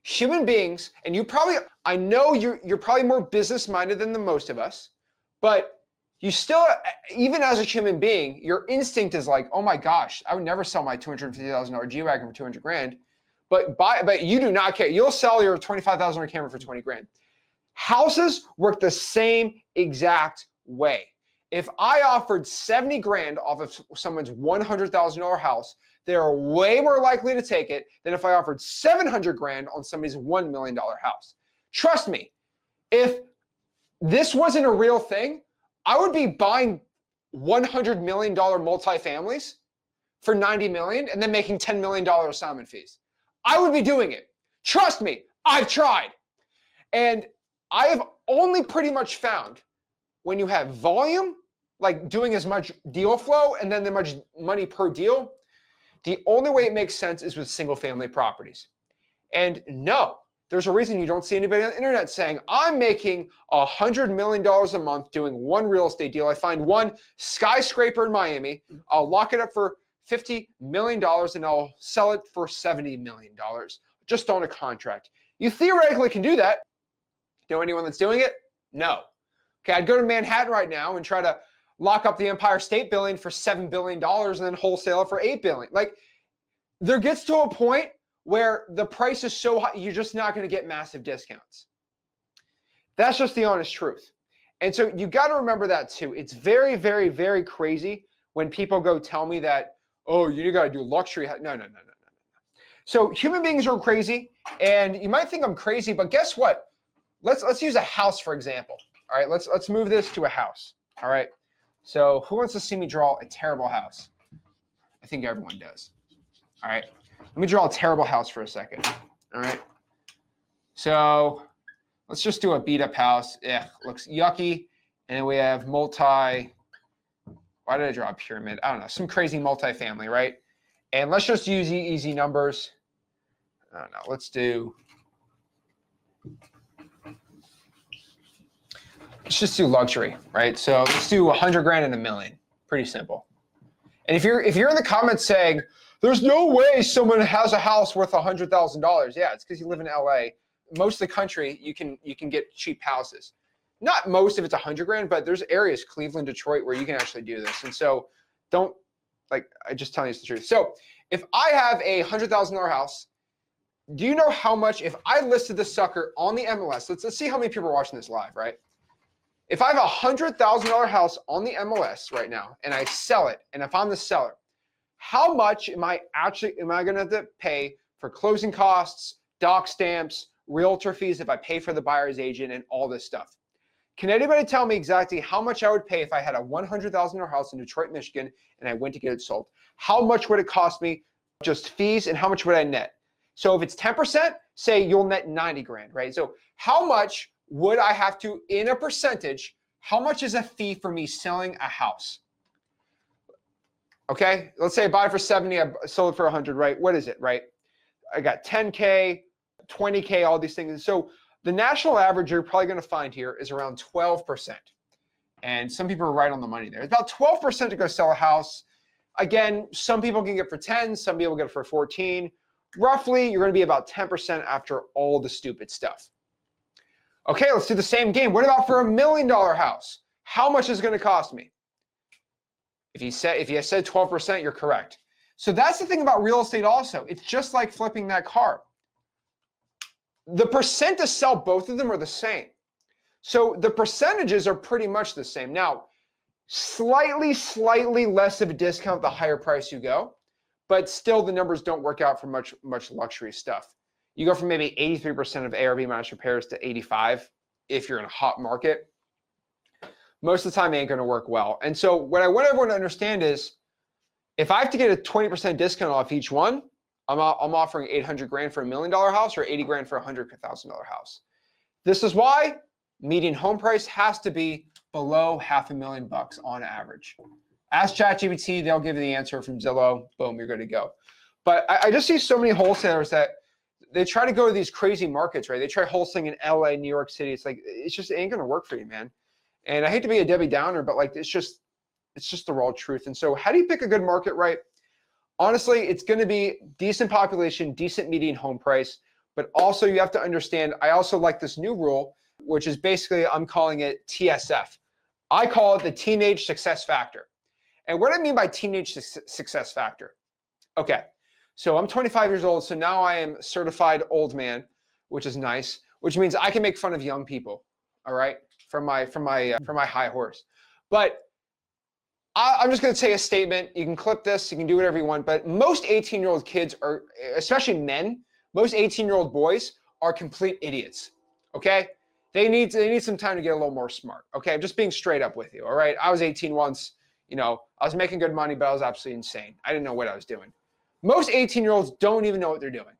Human beings, and you probably, I know you're probably more business-minded than the most of us, but you still, even as a human being, your instinct is like, oh my gosh, I would never sell my $250,000 G-Wagon for 200 grand, but you do not care. You'll sell your $25,000 camera for 20 grand. Houses work the same exact way. If I offered 70 grand off of someone's $100,000 house, they're way more likely to take it than if I offered 700 grand on somebody's $1 million house. Trust me, if this wasn't a real thing, I would be buying $100 million multifamilies for 90 million and then making $10 million assignment fees. I would be doing it. Trust me, I've tried. And I have only pretty much found when you have volume, like doing as much deal flow and then the much money per deal, the only way it makes sense is with single family properties. And no, there's a reason you don't see anybody on the internet saying, I'm making $100 million a month doing one real estate deal. I find one skyscraper in Miami. I'll lock it up for $50 million and I'll sell it for $70 million just on a contract. You theoretically can do that. Know anyone that's doing it? No. Okay, I'd go to Manhattan right now and try to lock up the Empire State Building for $7 billion and then wholesale it for $8 billion. Like, there gets to a point where the price is so high, you're just not going to get massive discounts. That's just the honest truth. And so you got to remember that too. It's very, very, very crazy when people go tell me that, oh, you got to do luxury. No. So human beings are crazy, and you might think I'm crazy, but guess what? Let's use a house for example. All right, let's move this to a house. All right. So who wants to see me draw a terrible house? I think everyone does. All right. Let me draw a terrible house for a second. All right. So let's just do a beat up house. Yeah, looks yucky. And then we have why did I draw a pyramid? I don't know, some crazy multifamily, right? And let's just use easy numbers. I don't know, let's just do luxury, right? So let's do 100 grand and $1 million. Pretty simple. And if you're in the comments saying, there's no way someone has a house worth $100,000. Yeah, it's because you live in LA. Most of the country, you can get cheap houses. Not most of it's 100 grand, but there's areas, Cleveland, Detroit, where you can actually do this. And so don't, like, I just telling you the truth. So if I have a $100,000 house, do you know how much, if I listed this sucker on the MLS, let's see how many people are watching this live, right? If I have a $100,000 house on the MLS right now and I sell it, and if I'm the seller, how much am I going to have to pay for closing costs, doc stamps, realtor fees if I pay for the buyer's agent and all this stuff? Can anybody tell me exactly how much I would pay if I had a $100,000 house in Detroit, Michigan, and I went to get it sold? How much would it cost me just fees, and how much would I net? So if it's 10%, say you'll net 90 grand, right? So how much would I have to, in a percentage, how much is a fee for me selling a house? Okay, let's say I buy it for 70, I sold it for 100, right? What is it, right? I got 10K, 20K, all these things. So the national average you're probably going to find here is around 12%. And some people are right on the money there. It's about 12% to go sell a house. Again, some people can get it for 10, some people get it for 14. Roughly, you're going to be about 10% after all the stupid stuff. Okay, let's do the same game. What about for $1 million house? How much is it going to cost me? If you said 12%, you're correct. So that's the thing about real estate also. It's just like flipping that car. The percent to sell both of them are the same. So the percentages are pretty much the same. Now, slightly less of a discount the higher price you go, but still the numbers don't work out for much luxury stuff. You go from maybe 83% of ARV minus repairs to 85 if you're in a hot market. Most of the time it ain't going to work well. And so what I want everyone to understand is if I have to get a 20% discount off each one, I'm offering 800 grand for $1 million house or 80 grand for a $100,000 house. This is why median home price has to be below $500,000 on average. Ask ChatGPT, they'll give you the answer from Zillow. Boom, you're good to go. But I just see so many wholesalers that they try to go to these crazy markets, right? They try wholesaling in LA, New York City. It's like, it's just, it ain't gonna work for you, man. And I hate to be a Debbie Downer, but like, it's just the raw truth. And so how do you pick a good market, right? Honestly, it's gonna be decent population, decent median home price, but also you have to understand, I also like this new rule, which is basically, I'm calling it TSF. I call it the teenage success factor. And what do I mean by teenage success factor? Okay. So I'm 25 years old, so now I am certified old man, which is nice, which means I can make fun of young people, all right, from my high horse. But I'm just going to say a statement. You can clip this, you can do whatever you want, but most 18-year-old kids are, especially men, most 18-year-old boys are complete idiots, okay? They need some time to get a little more smart, okay? I'm just being straight up with you, all right? I was 18 once, you know, I was making good money, but I was absolutely insane. I didn't know what I was doing. Most 18-year-olds don't even know what they're doing.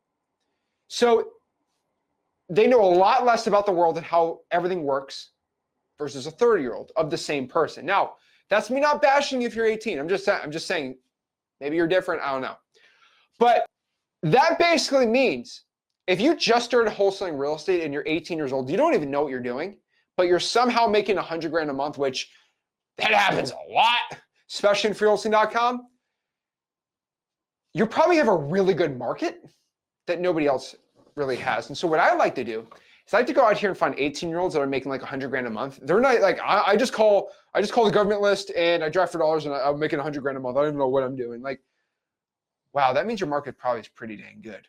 So they know a lot less about the world and how everything works versus a 30-year-old of the same person. Now, that's me not bashing if you're 18. I'm just saying maybe you're different. I don't know. But that basically means if you just started wholesaling real estate and you're 18 years old, you don't even know what you're doing, but you're somehow making $100 grand a month, which that happens a lot, especially in freewholesaling.com. You probably have a really good market that nobody else really has. And so what I like to do is I like to go out here and find 18-year-olds that are making like $100 grand a month. They're not like, I just call the government list and I drive for dollars and I'm making $100 grand a month. I don't even know what I'm doing. Like, wow, that means your market probably is pretty dang good.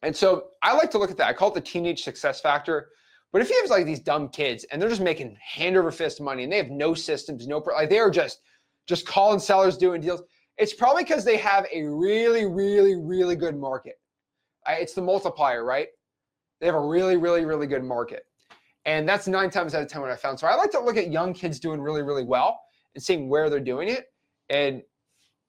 And so I like to look at that. I call it the teenage success factor. But if you have like these dumb kids and they're just making hand over fist money and they have no systems, like they are just calling sellers, doing deals, it's probably because they have a really, really, really good market. It's the multiplier, right? They have a really, really, really good market. And that's 9 times out of 10 what I found. So I like to look at young kids doing really, really well and seeing where they're doing it. And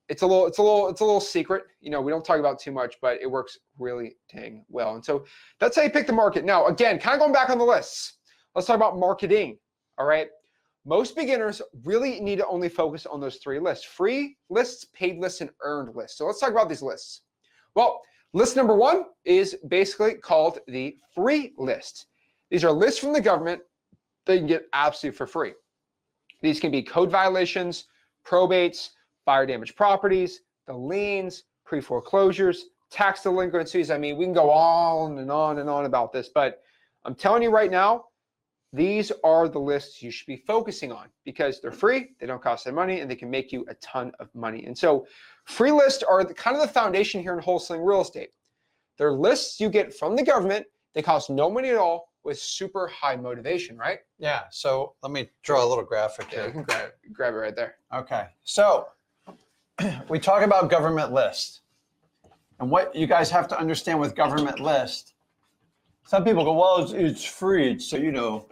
it's a little secret. You know, we don't talk about too much, but it works really dang well. And so that's how you pick the market. Now, again, kind of going back on the lists, let's talk about marketing. All right. Most beginners really need to only focus on those 3 lists: free lists, paid lists, and earned lists. So let's talk about these lists. Well, list number 1 is basically called the free list. These are lists from the government that you can get absolutely for free. These can be code violations, probates, fire damage properties, the liens, pre-foreclosures, tax delinquencies. I mean, we can go on and on and on about this, but I'm telling you right now, these are the lists you should be focusing on because they're free, they don't cost any money, and they can make you a ton of money. And so free lists are kind of the foundation here in wholesaling real estate. They're lists you get from the government. They cost no money at all with super high motivation, right? Yeah, so let me draw a little graphic Yeah, you here. can grab it right there. Okay, so we talk about government list. And what you guys have to understand with government list, some people go, well, it's free. So, you know,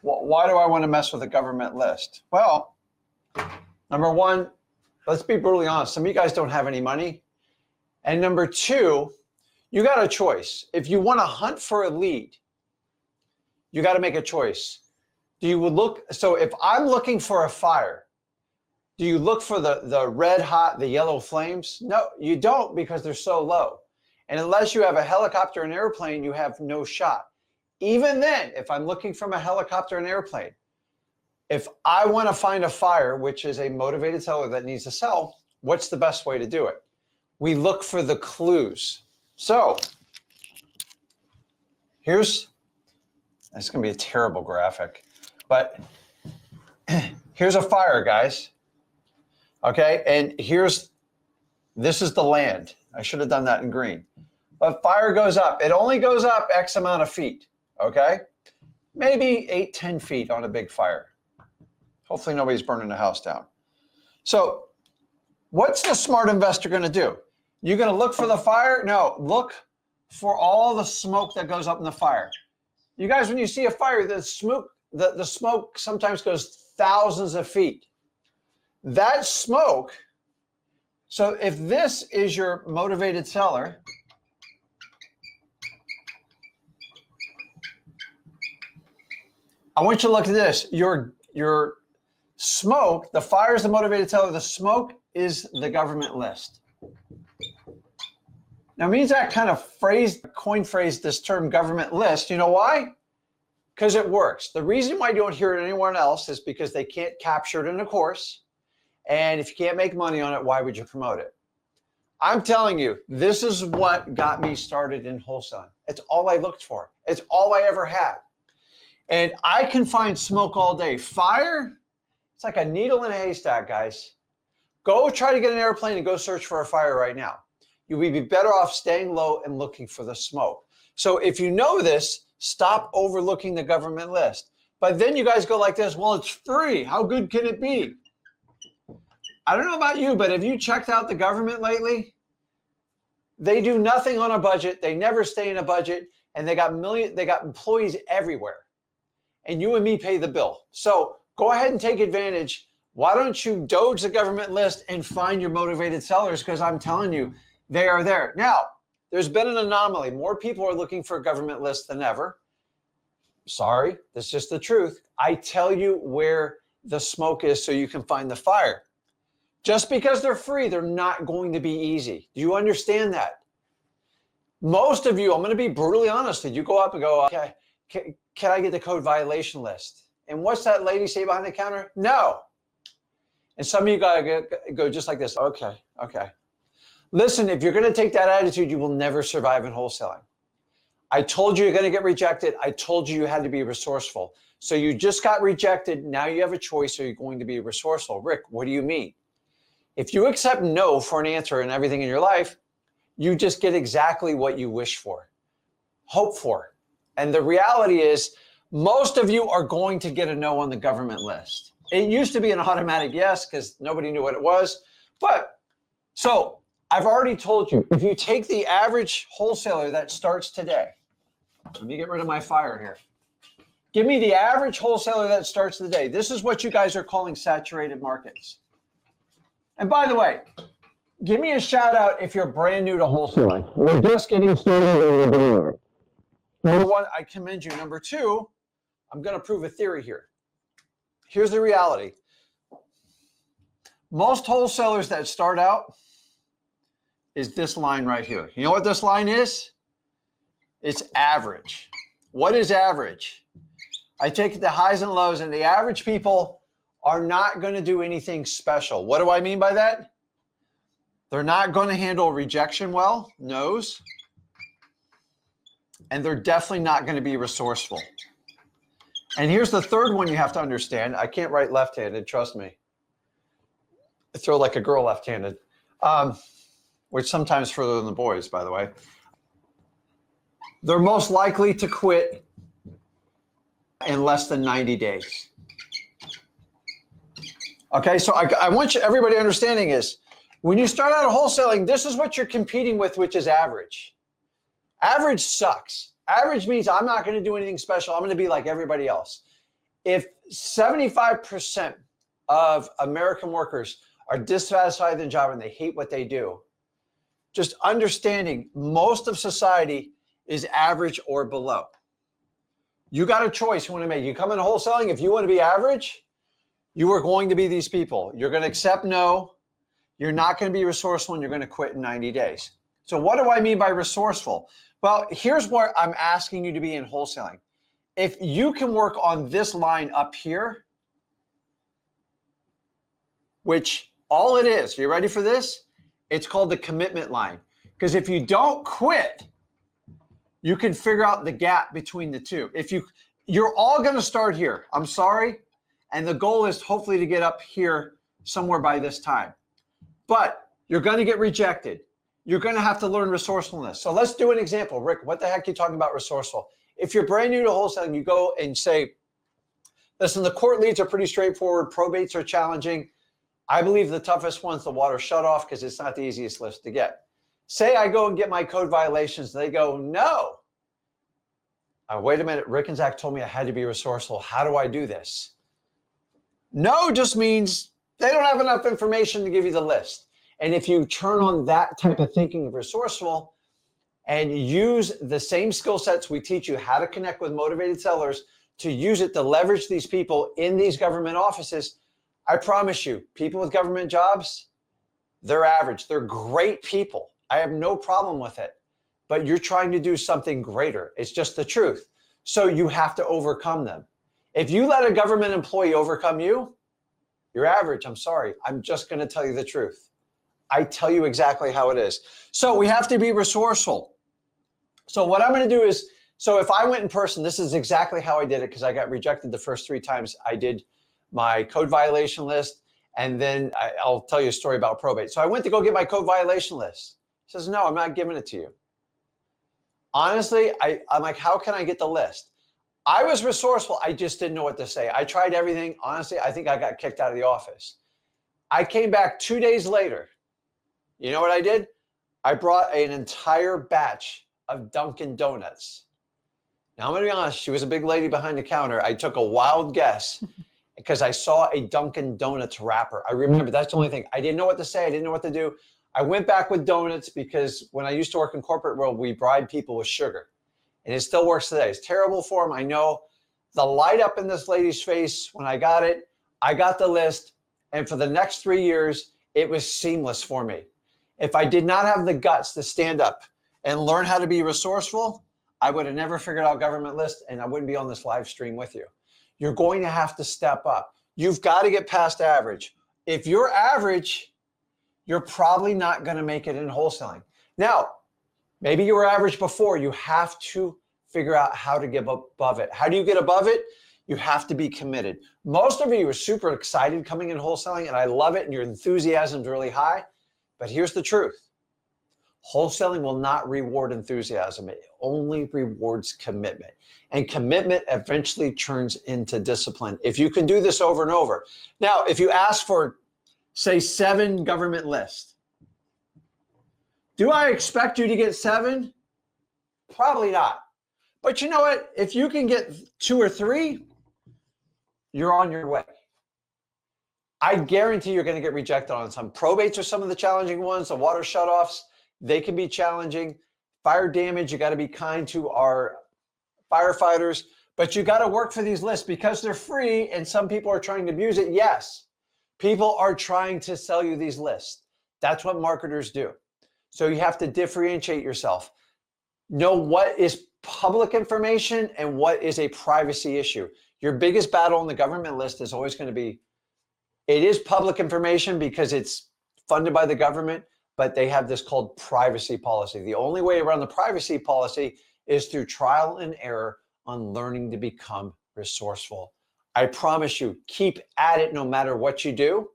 why do I want to mess with a government list? Well, number 1, let's be brutally honest. Some of you guys don't have any money. And number 2, you got a choice. If you want to hunt for a lead, you got to make a choice. Do you look, so if I'm looking for a fire, do you look for the red hot, the yellow flames? No, you don't, because they're so low. And unless you have a helicopter and airplane, you have no shot. Even then, if I'm looking from a helicopter and airplane, if I want to find a fire, which is a motivated seller that needs to sell, what's the best way to do it? We look for the clues. So it's going to be a terrible graphic, but here's a fire, guys. Okay, and this is the land. I should have done that in green. But fire goes up. It only goes up X amount of feet, okay? Maybe 8, 10 feet on a big fire. Hopefully nobody's burning the house down. So what's the smart investor going to do? You're going to look for the fire? No, look for all the smoke that goes up in the fire. You guys, when you see a fire, the smoke sometimes goes thousands of feet. That smoke, so if this is your motivated seller, I want you to look at this. Your Smoke, the fire is the motivated seller. The smoke is the government list. Now, me and Zach kind of coin phrased this term government list. You know why? Because it works. The reason why you don't hear it anywhere else is because they can't capture it in a course. And if you can't make money on it, why would you promote it? I'm telling you, this is what got me started in wholesaling. It's all I looked for. It's all I ever had. And I can find smoke all day. Fire, it's like a needle in a haystack, guys. Go try to get an airplane and go search for a fire right now. You would be better off staying low and looking for the smoke. So if you know this, stop overlooking the government list. But then you guys go like this, well, it's free. How good can it be? I don't know about you, but have you checked out the government lately? They do nothing on a budget. They never stay in a budget. And they got employees everywhere. And you and me pay the bill. So go ahead and take advantage. Why don't you doge the government list and find your motivated sellers? Because I'm telling you, they are there. Now, there's been an anomaly. More people are looking for a government list than ever. Sorry, that's just the truth. I tell you where the smoke is so you can find the fire. Just because they're free, they're not going to be easy. Do you understand that? Most of you, I'm going to be brutally honest with you, go up and go, okay, can I get the code violation list? And what's that lady say behind the counter? No. And some of you gotta go just like this. Okay. Listen, if you're going to take that attitude, you will never survive in wholesaling. I told you you're going to get rejected. I told you had to be resourceful. So you just got rejected. Now you have a choice. Are you going to be resourceful? Rick, what do you mean? If you accept no for an answer in everything in your life, you just get exactly what you wish for, hope for. And the reality is most of you are going to get a no on the government list. It used to be an automatic yes because nobody knew what it was. But so I've already told you, if you take the average wholesaler that starts today, let me get rid of my fire here. Give me the average wholesaler that starts today. This is what you guys are calling saturated markets. And by the way, give me a shout out if you're brand new to wholesaling. We're just getting started. Number one, I commend you. Number two, I'm going to prove a theory here. Here's the reality. Most wholesalers that start out is this line right here. You know what this line is? It's average. What is average? I take the highs and lows, and the average people are not going to do anything special. What do I mean by that? They're not going to handle rejection well, no's, and they're definitely not going to be resourceful. And here's the third one you have to understand. I can't write left-handed, trust me. I throw like a girl left-handed, which sometimes further than the boys, by the way. They're most likely to quit in less than 90 days. Okay, so I want you, everybody understanding is, when you start out wholesaling, this is what you're competing with, which is average. Average sucks. Average means I'm not going to do anything special. I'm going to be like everybody else. If 75% of American workers are dissatisfied with their job and they hate what they do, just understanding most of society is average or below. You got a choice you want to make. You come into wholesaling, if you want to be average, you are going to be these people. You're going to accept no. You're not going to be resourceful, and you're going to quit in 90 days. So what do I mean by resourceful? Well, here's what I'm asking you to be in wholesaling. If you can work on this line up here, which all it is, you ready for this? It's called the commitment line. Because if you don't quit, you can figure out the gap between the two. You're all going to start here. I'm sorry. And the goal is hopefully to get up here somewhere by this time. But you're going to get rejected. You're going to have to learn resourcefulness. So let's do an example. Rick, what the heck are you talking about resourceful? If you're brand new to wholesaling, you go and say, listen, the court leads are pretty straightforward. Probates are challenging. I believe the toughest one's the water shutoff because it's not the easiest list to get. Say I go and get my code violations. They go, no. Wait a minute. Rick and Zach told me I had to be resourceful. How do I do this? No just means they don't have enough information to give you the list. And if you turn on that type of thinking of resourceful and use the same skill sets we teach you how to connect with motivated sellers to use it to leverage these people in these government offices, I promise you, people with government jobs, they're average. They're great people. I have no problem with it. But you're trying to do something greater. It's just the truth. So you have to overcome them. If you let a government employee overcome you, you're average. I'm sorry. I'm just going to tell you the truth. I tell you exactly how it is. So we have to be resourceful. So what I'm going to do is, so if I went in person, this is exactly how I did it because I got rejected the first 3 times. I did my code violation list, and then I'll tell you a story about probate. So I went to go get my code violation list. He says, no, I'm not giving it to you. Honestly, I'm like, how can I get the list? I was resourceful. I just didn't know what to say. I tried everything. Honestly, I think I got kicked out of the office. I came back 2 days later. You know what I did? I brought an entire batch of Dunkin' Donuts. Now, I'm going to be honest. She was a big lady behind the counter. I took a wild guess because I saw a Dunkin' Donuts wrapper. I remember that's the only thing. I didn't know what to say. I didn't know what to do. I went back with donuts because when I used to work in corporate world, we bribe people with sugar. And it still works today. It's terrible for them. I know. The light up in this lady's face when I got it, I got the list. And for the next 3 years, it was seamless for me. If I did not have the guts to stand up and learn how to be resourceful, I would have never figured out government list and I wouldn't be on this live stream with you. You're going to have to step up. You've got to get past average. If you're average, you're probably not going to make it in wholesaling. Now, maybe you were average before. You have to figure out how to get above it. How do you get above it? You have to be committed. Most of you are super excited coming in wholesaling, and I love it, and your enthusiasm is really high. But here's the truth. Wholesaling will not reward enthusiasm. It only rewards commitment. And commitment eventually turns into discipline. If you can do this over and over. Now, if you ask for, say, 7 government lists, do I expect you to get 7? Probably not. But you know what? If you can get 2 or 3, you're on your way. I guarantee you're going to get rejected on some. Probates are some of the challenging ones. The water shutoffs, they can be challenging. Fire damage, you got to be kind to our firefighters. But you got to work for these lists because they're free and some people are trying to abuse it. Yes, people are trying to sell you these lists. That's what marketers do. So you have to differentiate yourself. Know what is public information and what is a privacy issue. Your biggest battle on the government list is always going to be, it is public information because it's funded by the government, but they have this called privacy policy. The only way around the privacy policy is through trial and error on learning to become resourceful. I promise you, keep at it no matter what you do,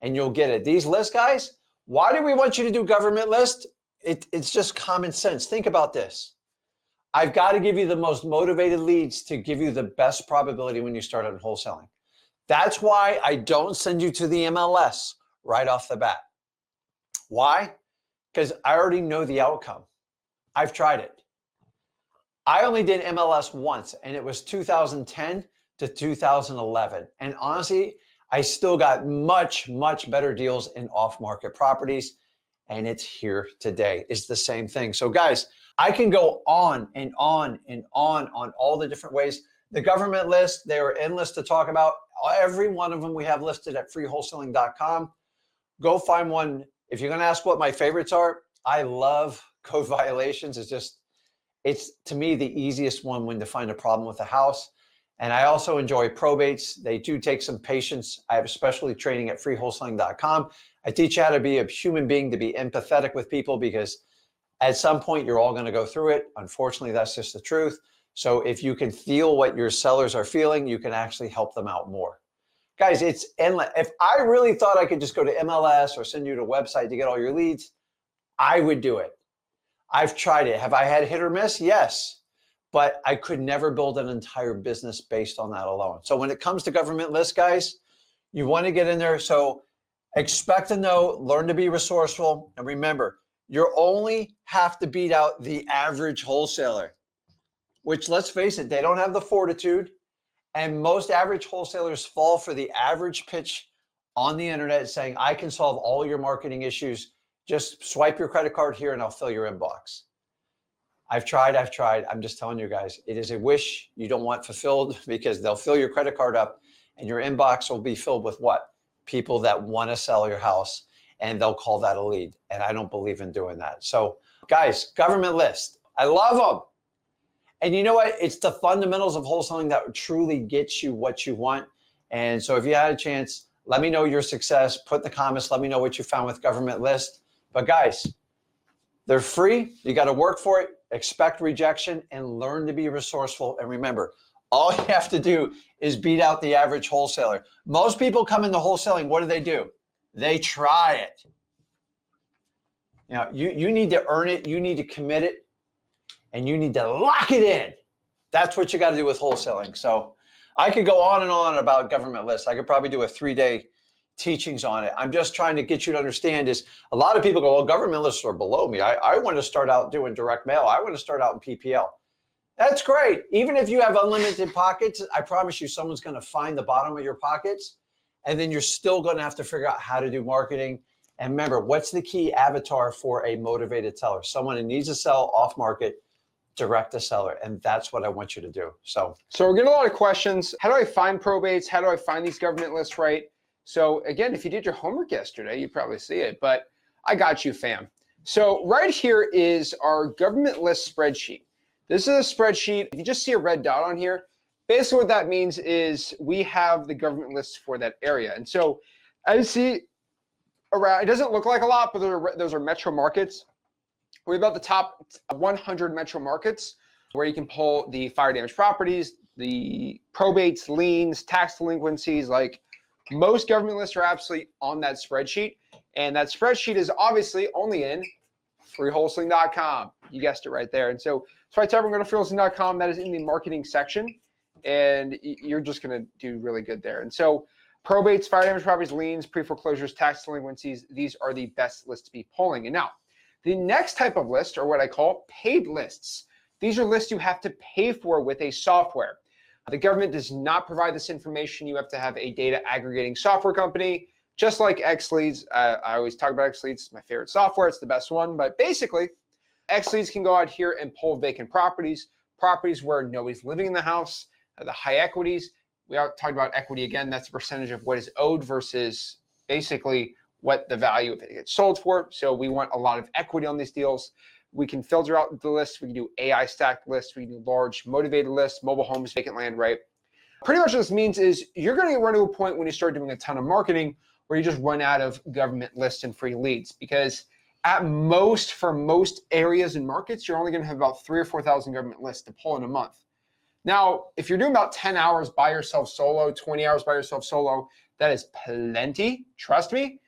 and you'll get it. These lists, guys, why do we want you to do government list? It's just common sense. Think about this. I've got to give you the most motivated leads to give you the best probability when you start out in wholesaling. That's why I don't send you to the MLS right off the bat. Why? Because I already know the outcome. I've tried it. I only did MLS once, and it was 2010 to 2011. And honestly, I still got much, much better deals in off-market properties, and it's here today. It's the same thing. So guys, I can go on and on and on all the different ways. The government list, they are endless to talk about. Every one of them we have listed at freewholesaling.com. Go find one. If you're going to ask what my favorites are, I love code violations. It's to me the easiest one when to find a problem with a house. And I also enjoy probates. They do take some patience. I have specialty training at freewholesaling.com. I teach you how to be a human being, to be empathetic with people, because at some point you're all going to go through it. Unfortunately, that's just the truth. So if you can feel what your sellers are feeling, you can actually help them out more. Guys, it's endless. If I really thought I could just go to MLS or send you to a website to get all your leads, I would do it. I've tried it. Have I had hit or miss? Yes. But I could never build an entire business based on that alone. So when it comes to government lists, guys, you want to get in there. So expect to know, learn to be resourceful. And remember, you only have to beat out the average wholesaler, which, let's face it, they don't have the fortitude. And most average wholesalers fall for the average pitch on the internet saying, I can solve all your marketing issues. Just swipe your credit card here and I'll fill your inbox. I've tried. I'm just telling you guys, it is a wish you don't want fulfilled, because they'll fill your credit card up and your inbox will be filled with what? people that want to sell your house, and they'll call that a lead. And I don't believe in doing that. So guys, government list, I love them. And you know what? It's the fundamentals of wholesaling that truly gets you what you want. And so if you had a chance, let me know your success. Put in the comments. Let me know what you found with government list. But guys, they're free. You got to work for it, expect rejection, and learn to be resourceful. And remember, all you have to do is beat out the average wholesaler. Most people come into wholesaling. What do? They try it. You know, you need to earn it. You need to commit it. And you need to lock it in. That's what you got to do with wholesaling. So I could go on and on about government lists. I could probably do a 3-day teachings on it. I'm just trying to get you to understand is a lot of people go, well, government lists are below me. I want to start out doing direct mail. I want to start out in PPL. That's great. Even if you have unlimited pockets, I promise you someone's going to find the bottom of your pockets. And then you're still going to have to figure out how to do marketing. And remember, what's the key avatar for a motivated seller? Someone who needs to sell off market, direct the seller. And that's what I want you to do. So we're getting a lot of questions. How do I find probates? How do I find these government lists right? So again, if you did your homework yesterday, you probably see it, but I got you, fam. So right here is our government list spreadsheet. This is a spreadsheet. If you just see a red dot on here, basically what that means is we have the government lists for that area. And so as you see around, it doesn't look like a lot, but those are metro markets. We're about the top 100 metro markets where you can pull the fire damage properties, the probates, liens, tax delinquencies. Like most government lists are absolutely on that spreadsheet. And that spreadsheet is obviously only in freewholesaling.com. You guessed it right there. And so I tell everyone, go to freewholesaling.com. That is in the marketing section. And you're just going to do really good there. And so probates, fire damage properties, liens, pre-foreclosures, tax delinquencies, these are the best lists to be pulling. And now, the next type of list are what I call paid lists. These are lists you have to pay for with a software. The government does not provide this information. You have to have a data aggregating software company, just like XLeads. I always talk about XLeads. It's my favorite software. It's the best one. But basically, XLeads can go out here and pull vacant properties, properties where nobody's living in the house, the high equities. We talked about equity again. That's the percentage of what is owed versus basically what the value of it gets sold for. So we want a lot of equity on these deals. We can filter out the lists. We can do AI stacked lists. We can do large motivated lists, mobile homes, vacant land, right? Pretty much what this means is you're going to run to a point when you start doing a ton of marketing where you just run out of government lists and free leads, because at most, for most areas and markets, you're only going to have about 3,000 or 4,000 government lists to pull in a month. Now, if you're doing about 10 hours by yourself solo, 20 hours by yourself solo, that is plenty, trust me.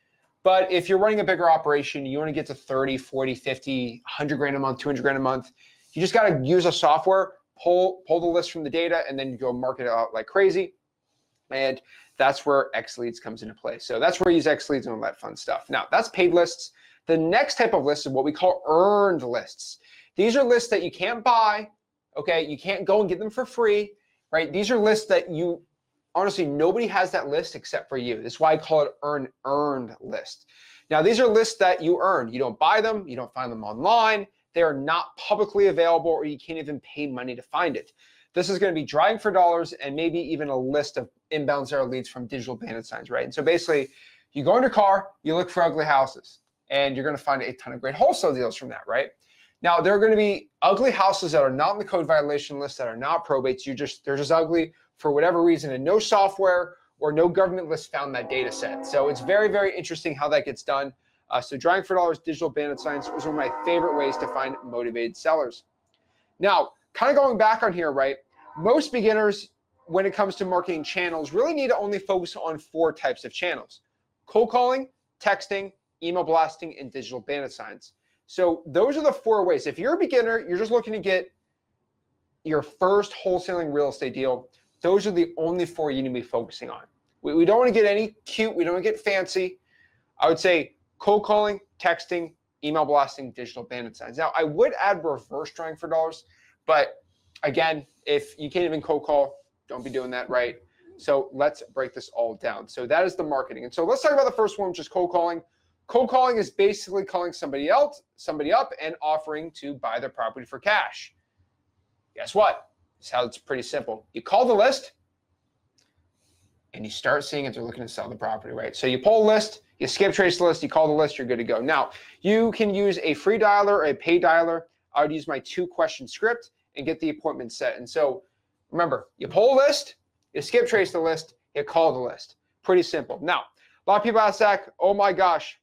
But if you're running a bigger operation, you want to get to 30, 40, 50, 100 grand a month, 200 grand a month, you just got to use a software, pull the list from the data, and then you go market it out like crazy. And that's where XLeads comes into play. So that's where you use XLeads and all that fun stuff. Now, that's paid lists. The next type of list is what we call earned lists. These are lists that you can't buy, okay? You can't go and get them for free, right? These are lists that you honestly, nobody has that list except for you. That's why I call it earned list. Now, these are lists that you earn. You don't buy them. You don't find them online. They are not publicly available, or you can't even pay money to find it. This is going to be driving for dollars and maybe even a list of inbound zero leads from digital bandit signs, right? And so basically, you go in your car, you look for ugly houses, and you're going to find a ton of great wholesale deals from that, right? Now, there are going to be ugly houses that are not on the code violation list, that are not probates. They're just ugly for whatever reason, and no software or no government list found that data set. So it's very, very interesting how that gets done. So driving for dollars, digital bandit signs was one of my favorite ways to find motivated sellers. Now, kind of going back on here, right? Most beginners, when it comes to marketing channels, really need to only focus on 4 types of channels: cold calling, texting, email blasting, and digital bandit signs. So those are the 4 ways. If you're a beginner, you're just looking to get your first wholesaling real estate deal, those are the only 4 you need to be focusing on. We don't want to get any cute. We don't want to get fancy. I would say cold calling, texting, email blasting, digital bandit signs. Now, I would add reverse driving for dollars, but again, if you can't even cold call, don't be doing that, right? So let's break this all down. So that is the marketing. And so let's talk about the first one, which is cold calling. Cold calling is basically calling somebody up and offering to buy their property for cash. Guess what? It's pretty simple. You call the list and you start seeing if they're looking to sell the property, right? So you pull a list, you skip trace the list, you call the list, you're good to go. Now, you can use a free dialer or a paid dialer. I would use my 2-question script and get the appointment set. And so remember, you pull a list, you skip trace the list, you call the list. Pretty simple. Now, a lot of people ask, Zach, oh my gosh,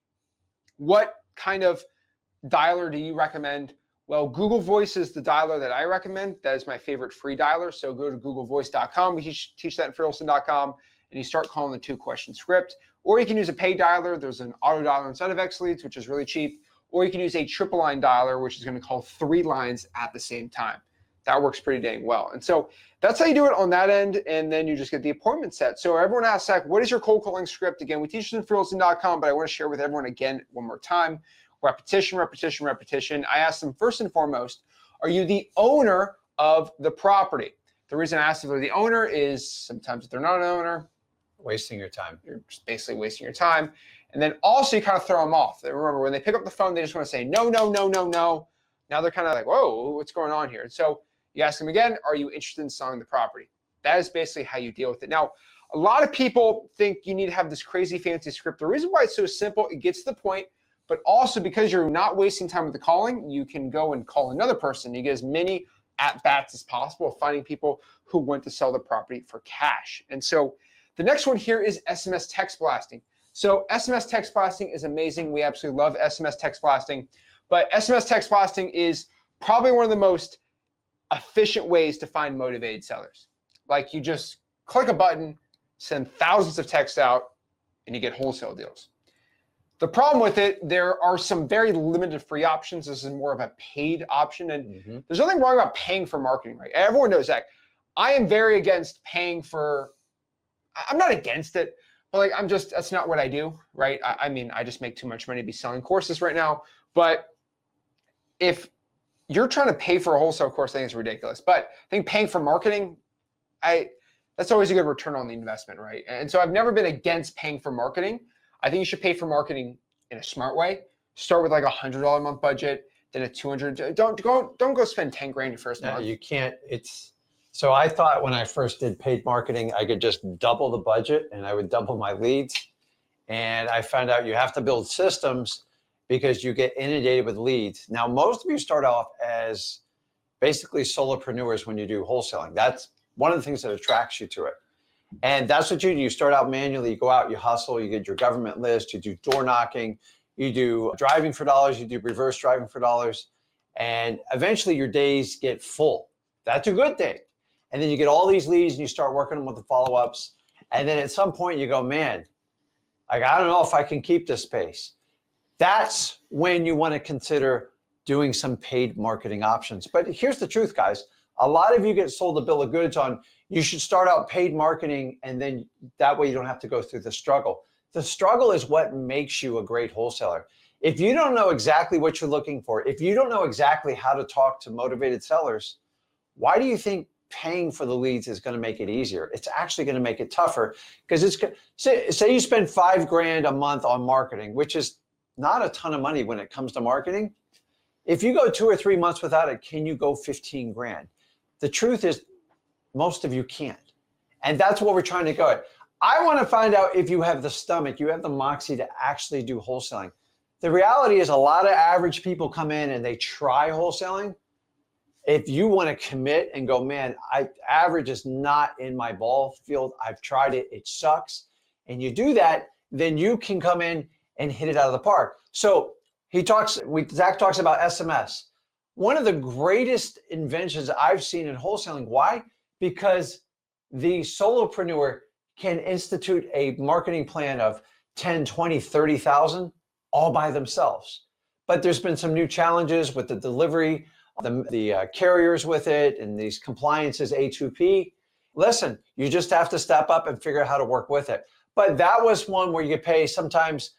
what kind of dialer do you recommend? Well, Google Voice is the dialer that I recommend. That is my favorite free dialer. So go to googlevoice.com. We teach that in freeholston.com, and you start calling the 2-question script. Or you can use a paid dialer. There's an auto dialer inside of XLeads, which is really cheap. Or you can use a triple line dialer, which is going to call 3 lines at the same time. That works pretty dang well. And so that's how you do it on that end. And then you just get the appointment set. So everyone asks, Zach, what is your cold calling script? Again, we teach it in freeholston.com, but I want to share with everyone again one more time. Repetition, repetition, repetition. I asked them first and foremost, are you the owner of the property? The reason I asked if they're the owner is sometimes if they're not an owner, Wasting your time. you're just basically wasting your time. And then also you kind of throw them off. Remember, when they pick up the phone, they just want to say, no, no, no, no, no. Now they're kind of like, whoa, what's going on here? And so you ask them again, are you interested in selling the property? That is basically how you deal with it. Now, a lot of people think you need to have this crazy fancy script. The reason why it's so simple, it gets to the point, but also because you're not wasting time with the calling, you can go and call another person. You get as many at-bats as possible, finding people who want to sell the property for cash. And so the next one here is SMS text blasting. So SMS text blasting is amazing. We absolutely love SMS text blasting, but SMS text blasting is probably one of the most efficient ways to find motivated sellers. Like, you just click a button, send thousands of texts out, and you get wholesale deals. The problem with it, there are some very limited free options. This is more of a paid option. And there's nothing wrong about paying for marketing, right? Everyone knows that. I am very against paying for, I'm not against it, but like, that's not what I do, right? I mean, I just make too much money to be selling courses right now. But if you're trying to pay for a wholesale course, I think it's ridiculous. But I think paying for marketing, that's always a good return on the investment, right? And so I've never been against paying for marketing. I think you should pay for marketing in a smart way. Start with like $100 a month budget, then a $200. Don't go spend 10 grand your first month. You can't. So I thought when I first did paid marketing, I could just double the budget and I would double my leads. And I found out you have to build systems because you get inundated with leads. Now, most of you start off as basically solopreneurs when you do wholesaling. That's one of the things that attracts you to it. And that's what you do. You start out manually, you go out, you hustle, you get your government list, you do door knocking, you do driving for dollars, you do reverse driving for dollars, and eventually your days get full. That's a good thing. And then you get all these leads and you start working them with the follow-ups. And then at some point you go, man, like, I don't know if I can keep this pace. That's when you want to consider doing some paid marketing options. But here's the truth, guys. A lot of you get sold a bill of goods on, you should start out paid marketing, and then that way you don't have to go through the struggle. The struggle is what makes you a great wholesaler. If you don't know exactly what you're looking for, if you don't know exactly how to talk to motivated sellers, why do you think paying for the leads is going to make it easier? It's actually going to make it tougher, because say you spend $5 grand a month on marketing, which is not a ton of money when it comes to marketing. If you go 2 or 3 months without it, can you go 15 grand? The truth is, most of you can't. And that's what we're trying to go at. I want to find out if you have the stomach, you have the moxie to actually do wholesaling. The reality is, a lot of average people come in and they try wholesaling. If you want to commit and go, man, average is not in my ball field, I've tried it, it sucks, and you do that, then you can come in and hit it out of the park. So Zach talks about SMS. One of the greatest inventions I've seen in wholesaling. Why? Because the solopreneur can institute a marketing plan of 10, 20, 30,000 all by themselves. But there's been some new challenges with the delivery, the carriers with it, and these compliances, A2P. Listen, you just have to step up and figure out how to work with it. But that was one where you pay sometimes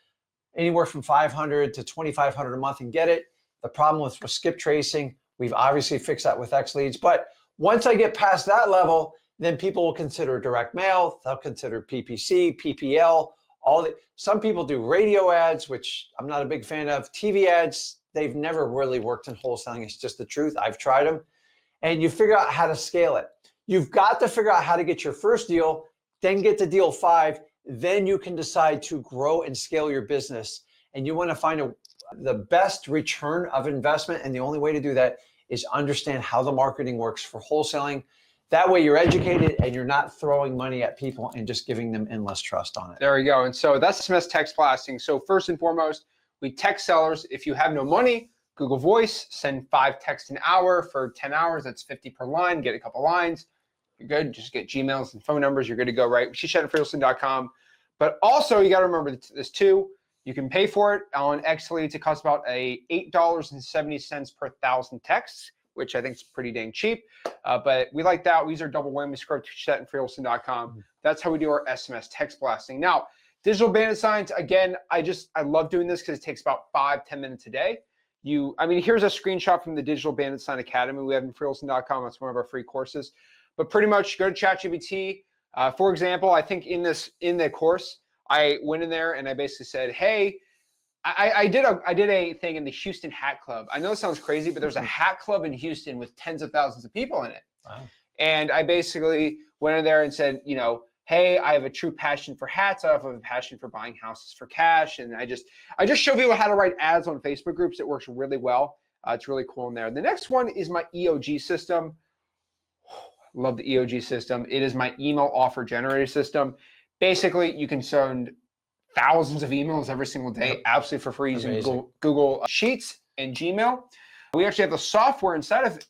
anywhere from $500 to $2,500 a month and get it. The problem with skip tracing, we've obviously fixed that with XLeads. But once I get past that level, then people will consider direct mail. They'll consider PPC, PPL, some people do radio ads, which I'm not a big fan of. TV ads, they've never really worked in wholesaling. It's just the truth. I've tried them. And you figure out how to scale it. You've got to figure out how to get your first deal then get to deal 5, then you can decide to grow and scale your business. And you want to find the best return of investment. And the only way to do that is understand how the marketing works for wholesaling. That way you're educated and you're not throwing money at people and just giving them endless trust on it. There we go. And so that's SMS text blasting. So first and foremost, we text sellers. If you have no money, Google Voice, send 5 texts an hour for 10 hours. That's 50 per line. Get a couple lines. You're good. Just get Gmails and phone numbers. You're good to go, right? Wholesaling.com. But also, you got to remember this too. You can pay for it on X leads. It costs about $8.70 per 1,000 texts, which I think is pretty dang cheap. But we like that. We use our double whammy. Scrub to that in freewholesaling.com. That's how we do our SMS text blasting. Now, digital bandit signs, again, I love doing this because it takes about 5-10 minutes a day. Here's a screenshot from the Digital Bandit Sign Academy we have in freewholesaling.com. That's one of our free courses. But pretty much go to ChatGPT. For example, I think in the course, I went in there and I basically said, hey, I did a thing in the Houston Hat Club. I know it sounds crazy, but there's a hat club in Houston with tens of thousands of people in it. Wow. And I basically went in there and said, hey, I have a true passion for hats. I have a passion for buying houses for cash. And I just show people how to write ads on Facebook groups. It works really well. It's really cool in there. The next one is my EOG system. Love the EOG system. It is my email offer generator system. Basically, you can send thousands of emails every single day, absolutely for free using Google Sheets and Gmail. We actually have the software inside of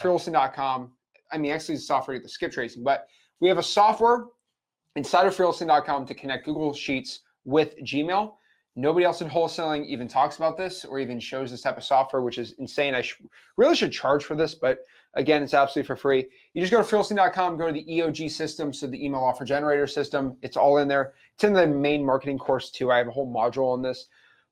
freewholesaling.com. Actually the software to skip tracing, but we have a software inside of freewholesaling.com to connect Google Sheets with Gmail. Nobody else in wholesaling even talks about this or even shows this type of software, which is insane. I really should charge for this, but again, it's absolutely for free. You just go to freewholesaling.com, go to the EOG system, so the email offer generator system. It's all in there. It's in the main marketing course too. I have a whole module on this.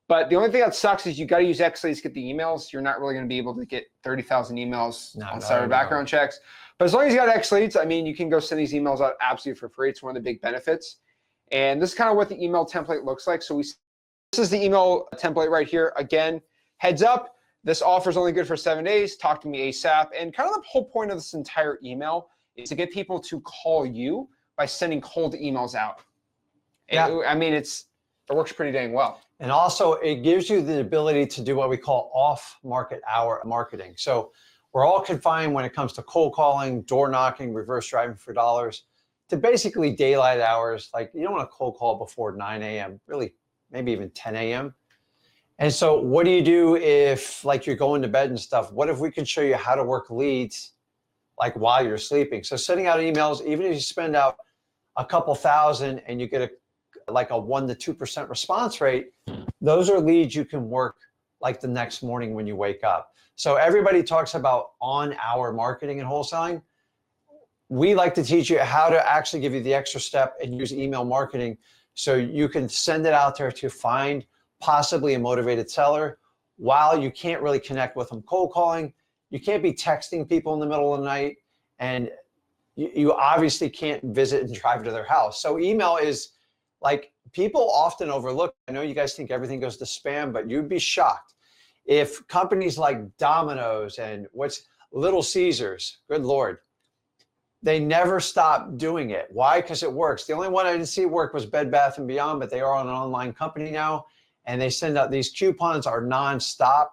But the only thing that sucks is you got to use X-Leads to get the emails. You're not really going to be able to get 30,000 emails on cyber background checks. But as long as you got X-Leads, you can go send these emails out absolutely for free. It's one of the big benefits. And this is kind of what the email template looks like. So this is the email template right here. Again, heads up, this offer is only good for 7 days. Talk to me ASAP. And kind of the whole point of this entire email is to get people to call you by sending cold emails out. Yeah. It works pretty dang well. And also it gives you the ability to do what we call off-market hour marketing. So we're all confined when it comes to cold calling, door knocking, reverse driving for dollars, to basically daylight hours. Like you don't want to cold call before 9 a.m., really maybe even 10 a.m. And so what do you do if like you're going to bed and stuff? What if we can show you how to work leads like while you're sleeping? So sending out emails, even if you spend out a couple thousand and you get a 1% to 2% response rate, those are leads you can work like the next morning when you wake up. So everybody talks about on-hour marketing and wholesaling. We like to teach you how to actually give you the extra step and use email marketing so you can send it out there to find possibly a motivated seller while you can't really connect with them cold calling. You can't be texting people in the middle of the night, and you obviously can't visit and drive to their house. So email is like people often overlook. I know you guys think everything goes to spam, but you'd be shocked if companies like Domino's and Little Caesars, good Lord, they never stop doing it. Why? Because it works. The only one I didn't see work was Bed Bath & Beyond, but they are an online company now, and they send out these coupons are nonstop,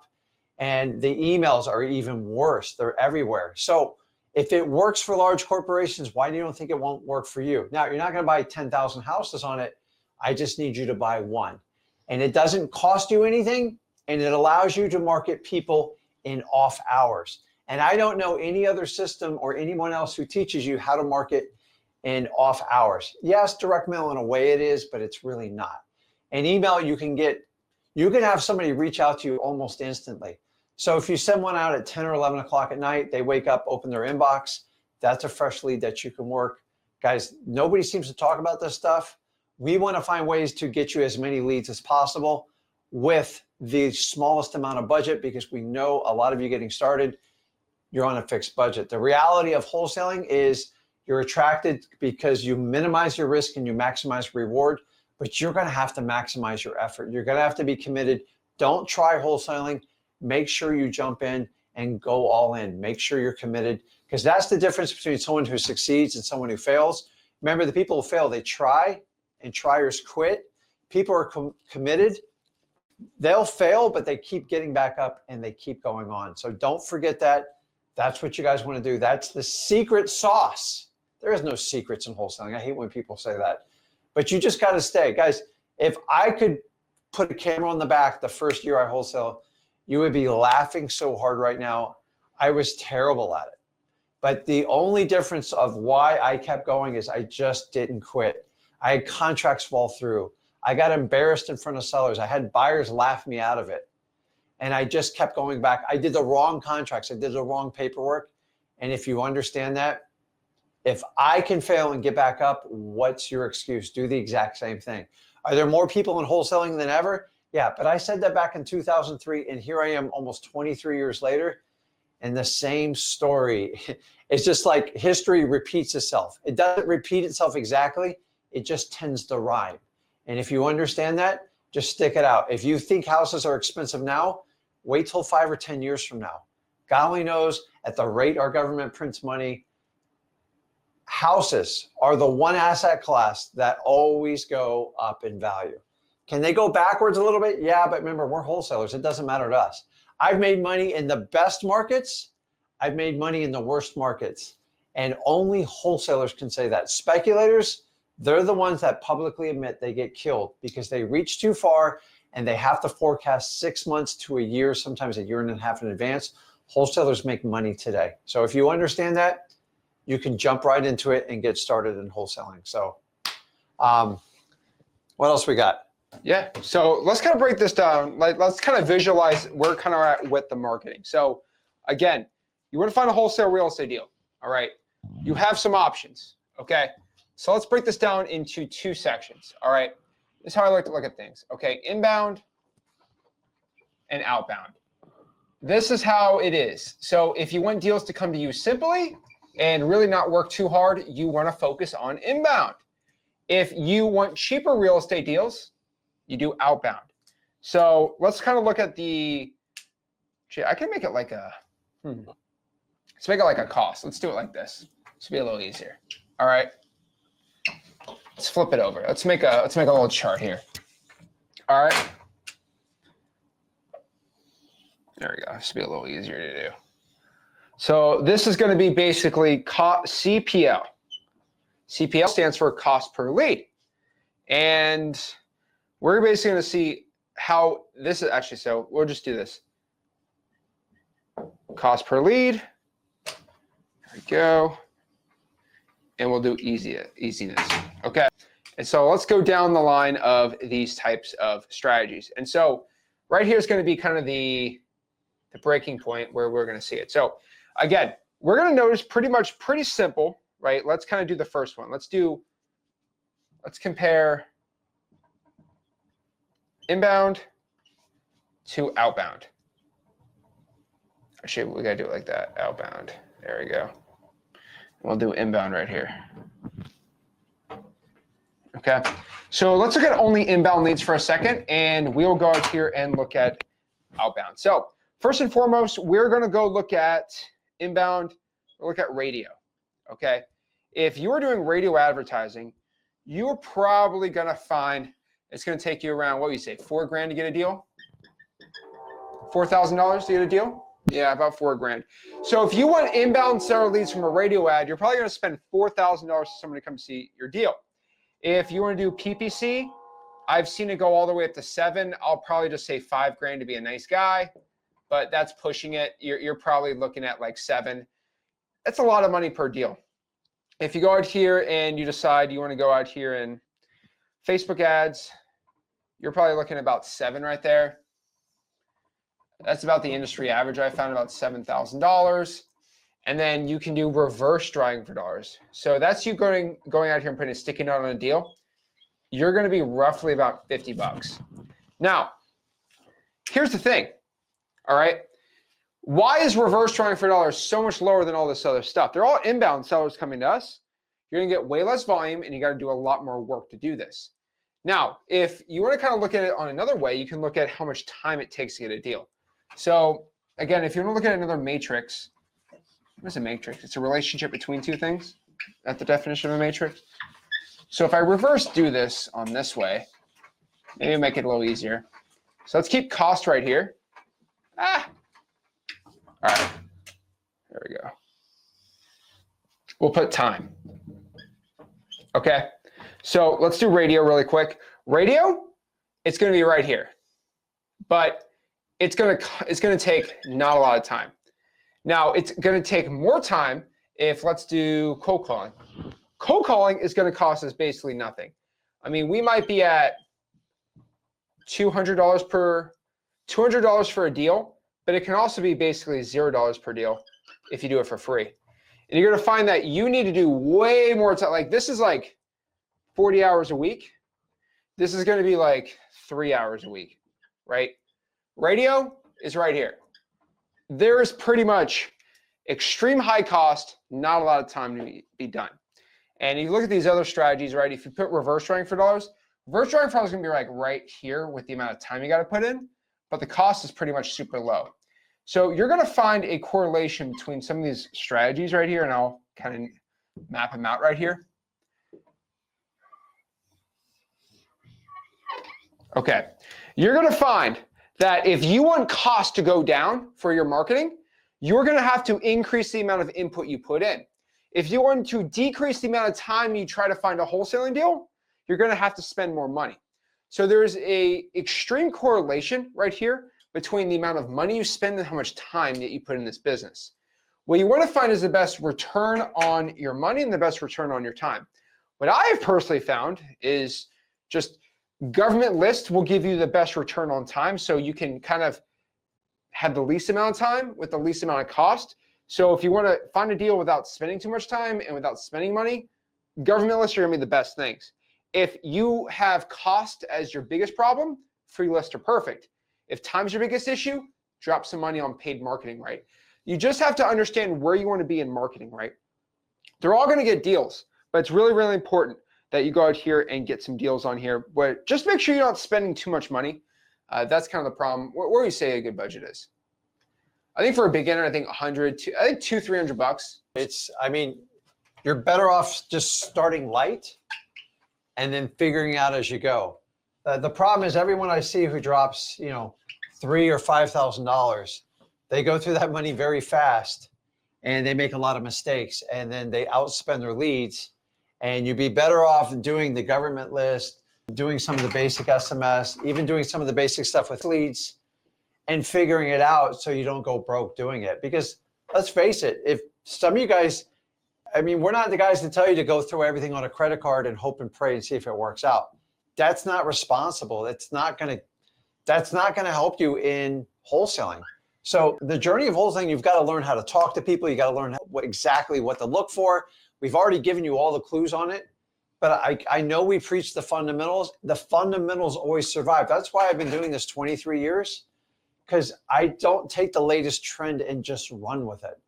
and the emails are even worse. They're everywhere. So if it works for large corporations, why do you think it won't work for you? Now, you're not going to buy 10,000 houses on it. I just need you to buy one. And it doesn't cost you anything, and it allows you to market people in off hours. And I don't know any other system or anyone else who teaches you how to market in off hours. Yes, direct mail in a way it is, but it's really not. And email, you can have somebody reach out to you almost instantly. So if you send one out at 10 or 11 o'clock at night, they wake up, open their inbox, that's a fresh lead that you can work. Guys, nobody seems to talk about this stuff. We want to find ways to get you as many leads as possible with the smallest amount of budget, because we know a lot of you getting started, you're on a fixed budget. The reality of wholesaling is you're attracted because you minimize your risk and you maximize reward, but you're going to have to maximize your effort. You're going to have to be committed. Don't try wholesaling. Make sure you jump in and go all in. Make sure you're committed, because that's the difference between someone who succeeds and someone who fails. Remember, the people who fail, they try, and triers quit. People are committed. They'll fail, but they keep getting back up and they keep going on. So don't forget that. That's what you guys want to do. That's the secret sauce. There is no secrets in wholesaling. I hate when people say that. But you just got to stay. Guys, if I could put a camera on the back the first year I wholesale, you would be laughing so hard right now. I was terrible at it. But the only difference of why I kept going is I just didn't quit. I had contracts fall through. I got embarrassed in front of sellers. I had buyers laugh me out of it. And I just kept going back. I did the wrong contracts. I did the wrong paperwork. And if you understand that, if I can fail and get back up, what's your excuse? Do the exact same thing. Are there more people in wholesaling than ever? Yeah, but I said that back in 2003, and here I am almost 23 years later, and the same story. It's just like history repeats itself. It doesn't repeat itself exactly. It just tends to rhyme. And if you understand that, just stick it out. If you think houses are expensive now, wait till 5 or 10 years from now. God only knows, at the rate our government prints money, houses are the one asset class that always go up in value. Can they go backwards a little bit? Yeah, but remember, we're wholesalers. It doesn't matter to us. I've made money in the best markets. I've made money in the worst markets. And only wholesalers can say that. Speculators, they're the ones that publicly admit they get killed because they reach too far and they have to forecast 6 months to a year, sometimes a year and a half in advance. Wholesalers make money today. So if you understand that, you can jump right into it and get started in wholesaling. So what else we got? Yeah, so let's kind of break this down. Let's kind of visualize where kind of at with the marketing. So again, you want to find a wholesale real estate deal. All right, you have some options. Okay, so let's break this down into 2 sections. All right, this is how I like to look at things. Okay, inbound and outbound. This is how it is. So if you want deals to come to you simply and really not work too hard, you want to focus on inbound. If you want cheaper real estate deals, you do outbound. So let's kind of look at I can make it like let's make it like a cost. Let's do it like this. This will be a little easier. All right. Let's flip it over. Let's make a little chart here. All right. There we go. This will be a little easier to do. So this is going to be basically CPL. CPL stands for cost per lead. And we're basically going to see how this is actually, so we'll just do this. Cost per lead. There we go. And we'll do easiness. Okay. And so let's go down the line of these types of strategies. And so right here is going to be kind of the breaking point where we're going to see it. So again, we're going to notice pretty simple, right? Let's kind of do the first one. Let's compare inbound to outbound. Actually, we got to do it like that, outbound. There we go. We'll do inbound right here. Okay, so let's look at only inbound leads for a second, and we'll go out here and look at outbound. So first and foremost, we're going to go look at inbound, look at radio, okay? If you're doing radio advertising, you're probably going to find it's going to take you around, what do you say, $4,000 to get a deal? $4,000 to get a deal? Yeah, about $4,000. So if you want inbound seller leads from a radio ad, you're probably going to spend $4,000 for someone to come see your deal. If you want to do PPC, I've seen it go all the way up to $7,000. I'll probably just say $5,000 to be a nice guy, but that's pushing it. You're probably looking at like $7,000. That's a lot of money per deal. If you go out here and you decide you want to go out here and Facebook ads, you're probably looking at about $7,000 right there. That's about the industry average. I found about $7,000. And then you can do reverse drawing for dollars. So that's you going out here and putting a sticky note on a deal. You're going to be roughly about $50. Now, here's the thing. All right. Why is reverse drawing for dollars so much lower than all this other stuff? They're all inbound sellers coming to us. You're going to get way less volume, and you got to do a lot more work to do this. Now, if you want to kind of look at it on another way, you can look at how much time it takes to get a deal. So again, if you want to look at another matrix, what is a matrix? It's a relationship between two things. That's the definition of a matrix. So if I reverse do this on this way, maybe make it a little easier. So let's keep cost right here. All right, there we go. We'll put time. Okay, so let's do radio really quick. Radio, it's going to be right here, but it's going to take not a lot of time. Now, it's going to take more time if let's do cold calling. Cold calling is going to cost us basically nothing. I mean, we might be at $200 for a deal, but it can also be basically $0 per deal if you do it for free. And you're going to find that you need to do way more time. Like this is like 40 hours a week. This is going to be like 3 hours a week, right? Radio is right here. There is pretty much extreme high cost, not a lot of time to be done. And if you look at these other strategies, right? If you put reverse driving for dollars, reverse driving for dollars is going to be like right here with the amount of time you got to put in, but the cost is pretty much super low. So you're going to find a correlation between some of these strategies right here, and I'll kind of map them out right here. Okay, you're going to find that if you want cost to go down for your marketing, you're going to have to increase the amount of input you put in. If you want to decrease the amount of time you try to find a wholesaling deal, you're going to have to spend more money. So there's a extreme correlation right here between the amount of money you spend and how much time that you put in this business. What you want to find is the best return on your money and the best return on your time. What I have personally found is just government lists will give you the best return on time, so you can kind of have the least amount of time with the least amount of cost. So if you want to find a deal without spending too much time and without spending money, government lists are going to be the best things. If you have cost as your biggest problem, free lists are perfect. If time's your biggest issue, drop some money on paid marketing, right? You just have to understand where you want to be in marketing, right? They're all going to get deals, but it's really, really important that you go out here and get some deals on here. But just make sure you're not spending too much money. That's kind of the problem. Where do you say a good budget is? I think for a beginner, I think $200-300. I mean, you're better off just starting light and then figuring out as you go. The problem is everyone I see who drops, $3,000 or $5,000, they go through that money very fast and they make a lot of mistakes, and then they outspend their leads. And you'd be better off doing the government list, doing some of the basic SMS, even doing some of the basic stuff with leads, and figuring it out so you don't go broke doing it. Because let's face it, if some of you guys, I mean, we're not the guys to tell you to go throw everything on a credit card and hope and pray and see if it works out. That's not responsible. That's not gonna help you in wholesaling. So the journey of wholesaling, you've got to learn how to talk to people. You got to learn exactly what to look for. We've already given you all the clues on it, but I know we preach the fundamentals. The fundamentals always survive. That's why I've been doing this 23 years, because I don't take the latest trend and just run with it.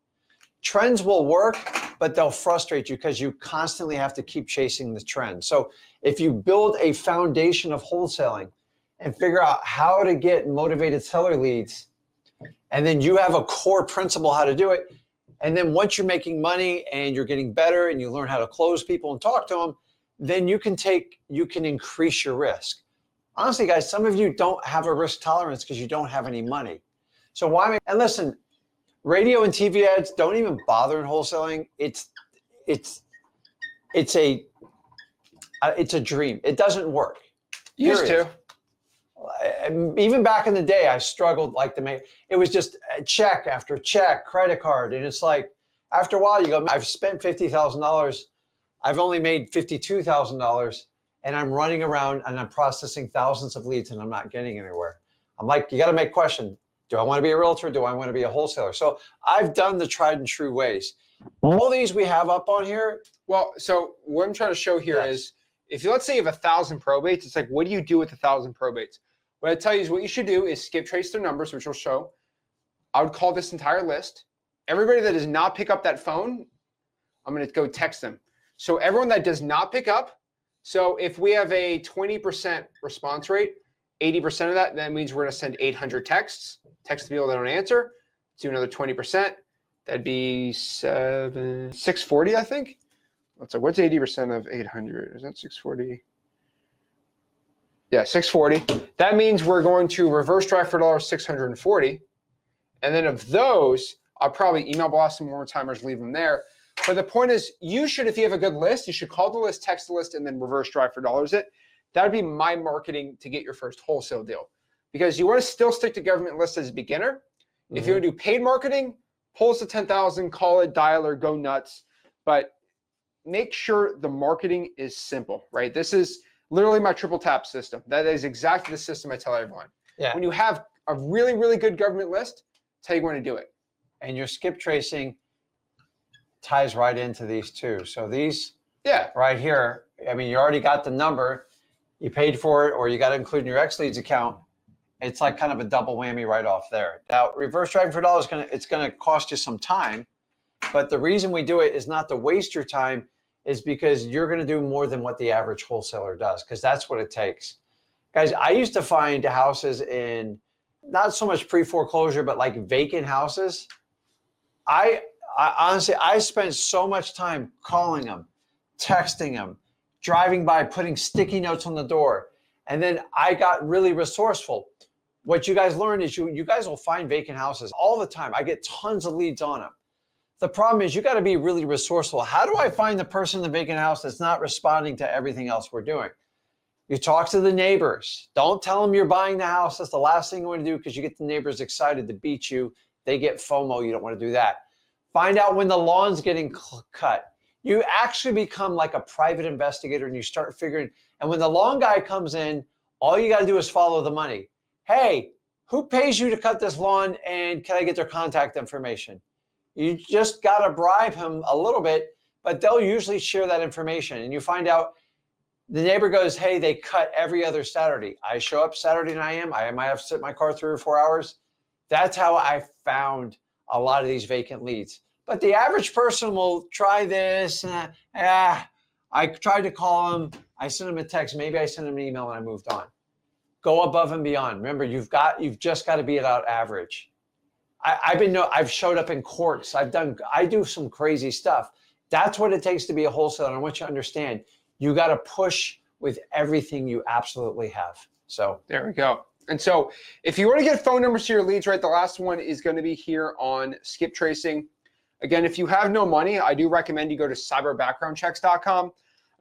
Trends will work, but they'll frustrate you because you constantly have to keep chasing the trend. So if you build a foundation of wholesaling and figure out how to get motivated seller leads, and then you have a core principle how to do it, and then once you're making money and you're getting better and you learn how to close people and talk to them, then you can increase your risk. Honestly, guys, some of you don't have a risk tolerance because you don't have any money. So why? And listen, radio and TV ads don't even bother in wholesaling. It's a dream. It doesn't work. Used to. Even back in the day, I struggled it was just check after check, credit card. And it's like, after a while you go, I've spent $50,000. I've only made $52,000, and I'm running around and I'm processing thousands of leads and I'm not getting anywhere. I'm like, you got to make a question. Do I want to be a realtor? Do I want to be a wholesaler? So I've done the tried and true ways. All these we have up on here. Well, so what I'm trying to show here is, if let's say you have 1,000 probates, it's like, what do you do with 1,000 probates? What I tell you is what you should do is skip trace their numbers, which will show. I would call this entire list. Everybody that does not pick up that phone, I'm going to go text them. So everyone that does not pick up, so if we have a 20% response rate, 80% of that means we're going to send 800 texts, text the people that don't answer. do another 20%. That'd be 640, I think. Let's say, what's 80% of 800? Is that 640? Yeah, 640. That means we're going to reverse drive for $640. And then of those, I'll probably email blast some more timers, leave them there. But the point is, you should, if you have a good list, you should call the list, text the list, and then reverse drive for dollars it. That would be my marketing to get your first wholesale deal. Because you want to still stick to government lists as a beginner. If you want to do paid marketing, pull us to 10,000, call it, dialer, go nuts. But make sure the marketing is simple, right? This is literally my triple tap system. That is exactly the system I tell everyone. Yeah. When you have a really, really good government list, that's how you want to do it. And your skip tracing ties right into these two. So these right here, I mean, you already got the number, you paid for it, or you got to include in your X-Leads account. It's like kind of a double whammy right off there. Now, reverse driving for dollars, it's going to cost you some time. But the reason we do it is not to waste your time, is because you're going to do more than what the average wholesaler does, because that's what it takes. Guys, I used to find houses in not so much pre-foreclosure, but like vacant houses. I honestly, I spent so much time calling them, texting them, driving by, putting sticky notes on the door. And then I got really resourceful. What you guys learn is you guys will find vacant houses all the time. I get tons of leads on them. The problem is you got to be really resourceful. How do I find the person in the vacant house that's not responding to everything else we're doing? You talk to the neighbors. Don't tell them you're buying the house. That's the last thing you want to do, because you get the neighbors excited to beat you. They get FOMO. You don't want to do that. Find out when the lawn's getting cut. You actually become like a private investigator, and you start figuring. And when the lawn guy comes in, all you got to do is follow the money. Hey, who pays you to cut this lawn, and can I get their contact information? You just got to bribe him a little bit, but they'll usually share that information. And you find out the neighbor goes, hey, they cut every other Saturday. I show up Saturday 9 a.m. I might have to sit in my car 3 or 4 hours. That's how I found a lot of these vacant leads. But the average person will try this. I tried to call them. I sent them a text. Maybe I sent them an email and I moved on. Go above and beyond. Remember, you've just got to be about average. I've showed up in courts. I do some crazy stuff. That's what it takes to be a wholesaler. And I want you to understand, you got to push with everything you absolutely have. So there we go. And so if you want to get phone numbers to your leads, right, the last one is going to be here on skip tracing. Again, if you have no money, I do recommend you go to cyberbackgroundchecks.com.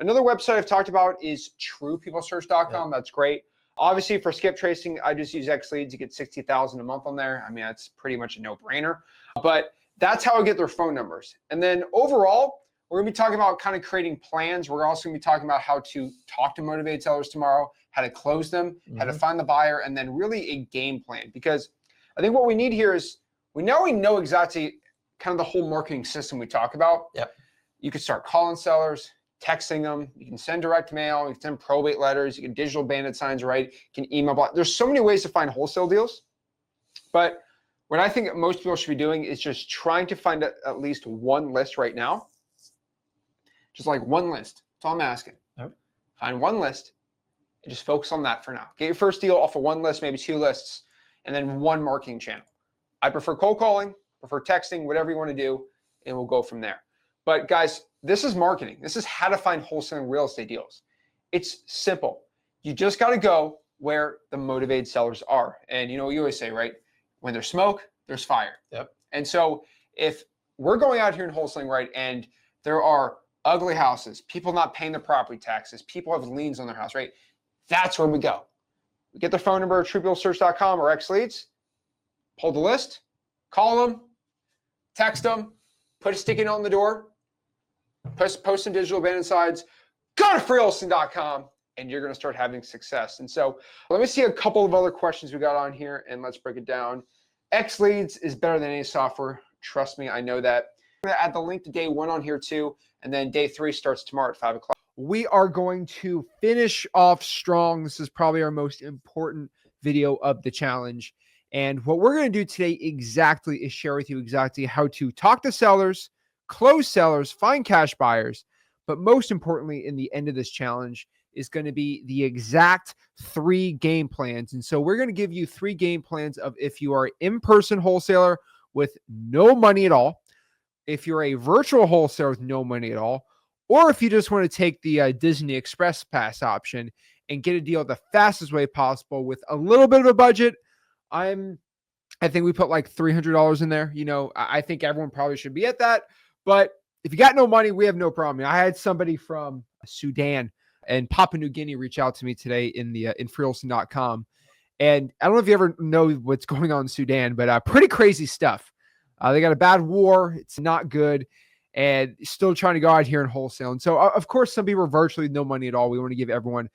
Another website I've talked about is truepeoplesearch.com. Yeah. That's great. Obviously, for skip tracing, I just use X-Leads. You get 60,000 a month on there. I mean, that's pretty much a no-brainer. But that's how I get their phone numbers. And then overall, we're going to be talking about kind of creating plans. We're also going to be talking about how to talk to motivated sellers tomorrow, how to close them, how to find the buyer, and then really a game plan. Because I think what we need here is we know exactly kind of the whole marketing system we talk about. Yep. You can start calling sellers, texting them. You can send direct mail. You can send probate letters. You can digital bandit signs, right? You can email block. There's so many ways to find wholesale deals. But what I think most people should be doing is just trying to find at least one list right now. Just like one list. That's all I'm asking. Yep. Find one list and just focus on that for now. Get your first deal off of one list, maybe 2 lists, and then one marketing channel. I prefer cold calling, prefer texting, whatever you want to do, and we'll go from there. But guys, this is marketing. This is how to find wholesaling real estate deals. It's simple. You just got to go where the motivated sellers are. And you know what you always say, right? When there's smoke, there's fire. Yep. And so if we're going out here in wholesaling, right, and there are ugly houses, people not paying their property taxes, people have liens on their house, right? That's where we go. We get their phone number at truepeoplesearch.com or X-Leads, pull the list, call them, text them, put a sticky note on the door, post some digital bandit signs, go to freewholesaling.com, and you're going to start having success. And so let me see a couple of other questions we got on here, and let's break it down. X-Leads is better than any software. Trust me, I know that. I'm going to add the link to day 1 on here too, and then day 3 starts tomorrow at 5 o'clock. We are going to finish off strong. This is probably our most important video of the challenge. And what we're going to do today exactly is share with you exactly how to talk to sellers, close sellers, find cash buyers. But most importantly, in the end of this challenge is going to be the exact 3 game plans. And so we're going to give you 3 game plans of if you are an in-person wholesaler with no money at all, if you're a virtual wholesaler with no money at all, or if you just want to take the Disney Express Pass option and get a deal the fastest way possible with a little bit of a budget. I think we put like $300 in there. I think everyone probably should be at that. But if you got no money, we have no problem. I had somebody from Sudan and Papua New Guinea reach out to me today in freelson.com. And I don't know if you ever know what's going on in Sudan, but pretty crazy stuff. They got a bad war. It's not good. And still trying to go out here and wholesale. And so, of course, some people are virtually no money at all. We want to give everyone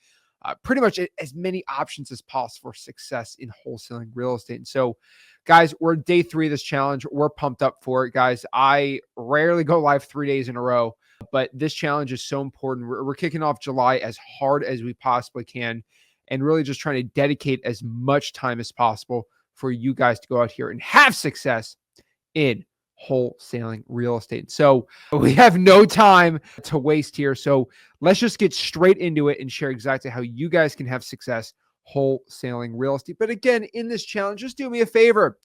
pretty much as many options as possible for success in wholesaling real estate. And so, guys, we're day 3 of this challenge. We're pumped up for it, guys. I rarely go live 3 days in a row, but this challenge is so important. We're kicking off July as hard as we possibly can and really just trying to dedicate as much time as possible for you guys to go out here and have success in wholesaling real estate. So we have no time to waste here. So let's just get straight into it and share exactly how you guys can have success wholesaling real estate. But again, in this challenge, just do me a favor.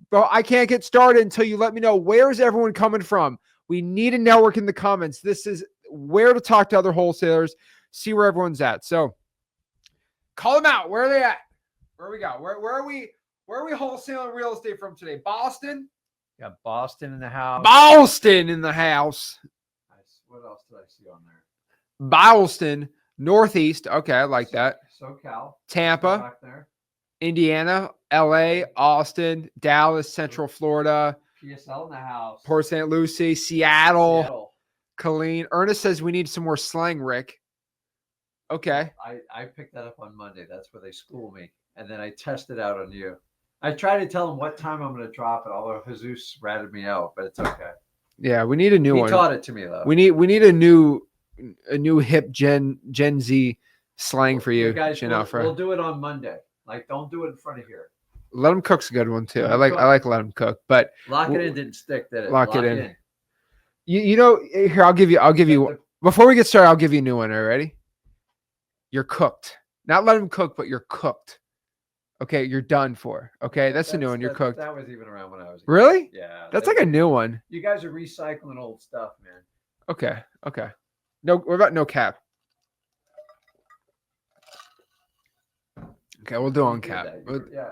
Bro, I can't get started until you let me know, where is everyone coming from? We need a network in the comments. This is where to talk to other wholesalers, see where everyone's at. So call them out. Where are they at? Where we go? Where are we wholesaling real estate from today? Boston? Got Boston in the house. Boston in the house. Nice. What else did I see on there? Boston, Northeast. Okay, I like that. SoCal. Tampa, Back there. Indiana, LA, Austin, Dallas, Central Florida, PSL in the house. Port St. Lucie, Seattle, Seattle. Colleen. Ernest says we need some more slang, Rick. Okay. I picked that up on Monday. That's where they school me. And then I test it out on you. I try to tell them what time I'm going to drop it, although Jesus ratted me out, but it's okay. Yeah, we need a new one. He taught it to me, though. We need a new hip Gen Z slang for you, guys. Jennifer. We'll do it on Monday. Like, don't do it in front of here. Let them cook's a good one too. I like let them cook, but Lock it in didn't stick, did it? Lock it in. Here, I'll give you before we get started, I'll give you a new one. Are you ready? You're cooked. Not let them cook, but you're cooked. Okay, you're done for. Okay, that's a new one. You're cooked. That was even around when I was a kid. Really? Yeah. That's like a new one. You guys are recycling old stuff, man. Okay. No, what about no cap? Okay, we'll do on cap.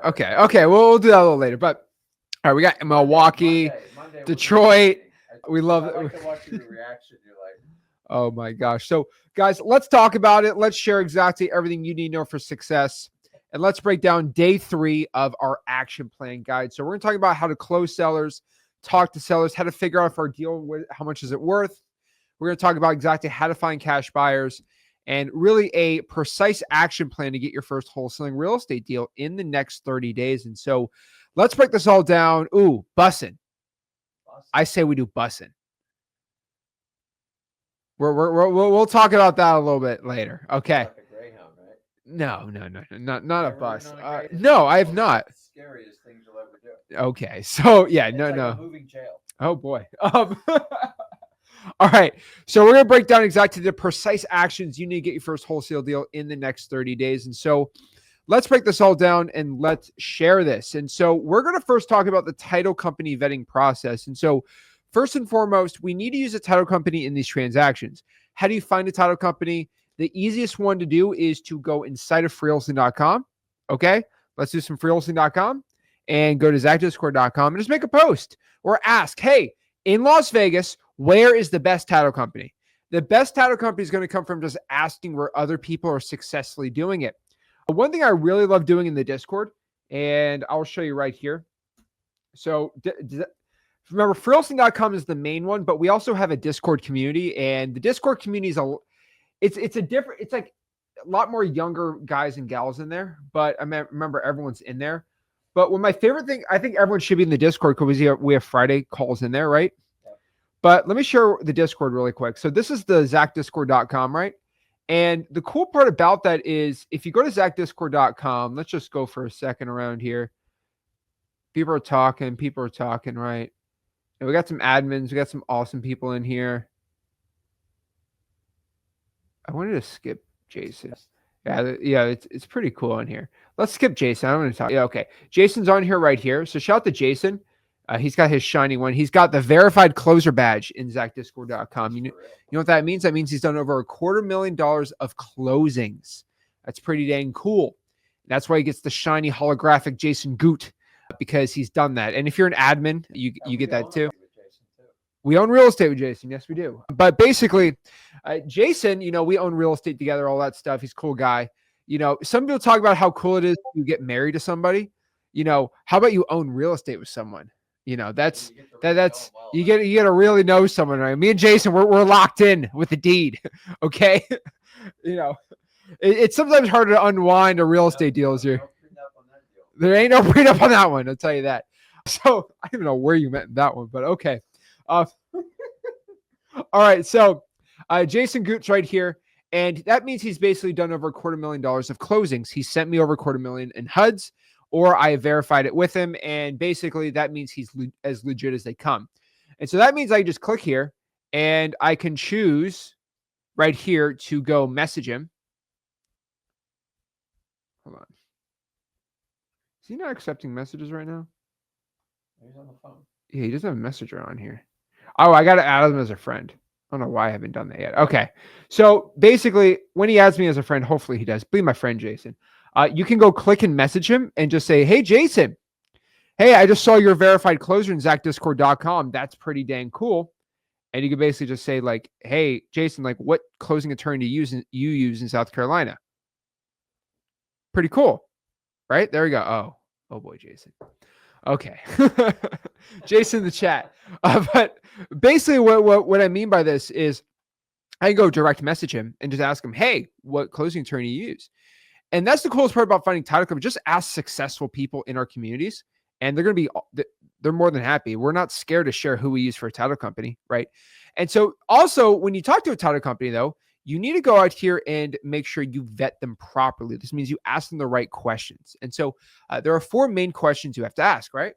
Okay, we'll do that a little later. But all right, we got Milwaukee, Monday Detroit. We love it. I like to watch your reaction. You're like, oh my gosh. So guys, let's talk about it. Let's share exactly everything you need to know for success. And let's break down day 3 of our action plan guide. So we're going to talk about how to close sellers, talk to sellers, how to figure out if our deal, how much is it worth. We're going to talk about exactly how to find cash buyers and really a precise action plan to get your first wholesaling real estate deal in the next 30 days. And so let's break this all down. Ooh, bussing. I say we do bussing. We'll talk about that a little bit later. Okay. like a Greyhound, right? No, not a bus. ridden on a Greyhound? No, I have not. It's the scariest thing you'll ever do. Okay, so yeah, It's no. like a moving jail. Oh boy. All right. So we're going to break down exactly the precise actions you need to get your first wholesale deal in the next 30 days. And so let's break this all down and let's share this. And so we're going to first talk about the title company vetting process. And so first and foremost, we need to use a title company in these transactions. How do you find a title company? The easiest one to do is to go inside of freelson.com. Okay. Let's do some freelson.com and go to zachdiscord.com and just make a post or ask, hey, in Las Vegas, where is the best title company? The best title company is going to come from just asking where other people are successfully doing it. One thing I really love doing in the Discord, and I'll show you right here. So remember, freelson.com is the main one, but we also have a Discord community, and the Discord community is it's like a lot more younger guys and gals in there, but I remember everyone's in there. But my favorite thing, I think everyone should be in the Discord because we have Friday calls in there, right? But let me share the Discord really quick. So this is the zachdiscord.com, right? And the cool part about that is if you go to zachdiscord.com, let's just go for a second around here. People are talking, right? And we got some admins. We got some awesome people in here. I wanted to skip Jason. Yeah, it's pretty cool on here. Let's skip Jason. I don't want to talk. Yeah, okay. Jason's on here right here. So shout out to Jason. He's got his shiny one. He's got the verified closer badge in ZachDiscord.com. You know what that means? That means he's done over $250,000 of closings. That's pretty dang cool. That's why he gets the shiny holographic Jason Goot, because he's done that. And if you're an admin, you get that too. We own real estate with Jason. Yes, we do. But basically, Jason, we own real estate together, all that stuff. He's a cool guy. Some people talk about how cool it is to get married to somebody. How about you own real estate with someone? That's you get to really know someone, right? Me and Jason, we're locked in with the deed. Okay. It's sometimes harder to unwind a real estate deal here. There ain't no prenup on that one. I'll tell you that. So I don't even know where you meant that one, but okay. All right. So Jason Goot's right here. And that means he's basically done over $250,000 of closings. He sent me over $250,000 in HUDs, or I verified it with him. And basically that means he's as legit as they come. And so that means I just click here and I can choose right here to go message him. Hold on. Is he not accepting messages right now? He's on the phone. Yeah, he doesn't have a messenger on here. Oh, I got to add him as a friend. I don't know why I haven't done that yet. Okay. So basically, when he adds me as a friend, hopefully he does. Be my friend, Jason. You can go click and message him and just say, hey, Jason. Hey, I just saw your verified closer in ZachDiscord.com. That's pretty dang cool. And you can basically just say, like, hey, Jason, like, what closing attorney do you use in South Carolina? Pretty cool. Right? There we go. Oh boy, Jason. Okay. Jason in the chat. But basically what I mean by this is I can go direct message him and just ask him, hey, what closing attorney you use? And that's the coolest part about finding title company. Just ask successful people in our communities, and they're more than happy. We're not scared to share who we use for a title company, right? And so also when you talk to a title company, though, you need to go out here and make sure you vet them properly. This means you ask them the right questions. And so there are 4 main questions you have to ask, right?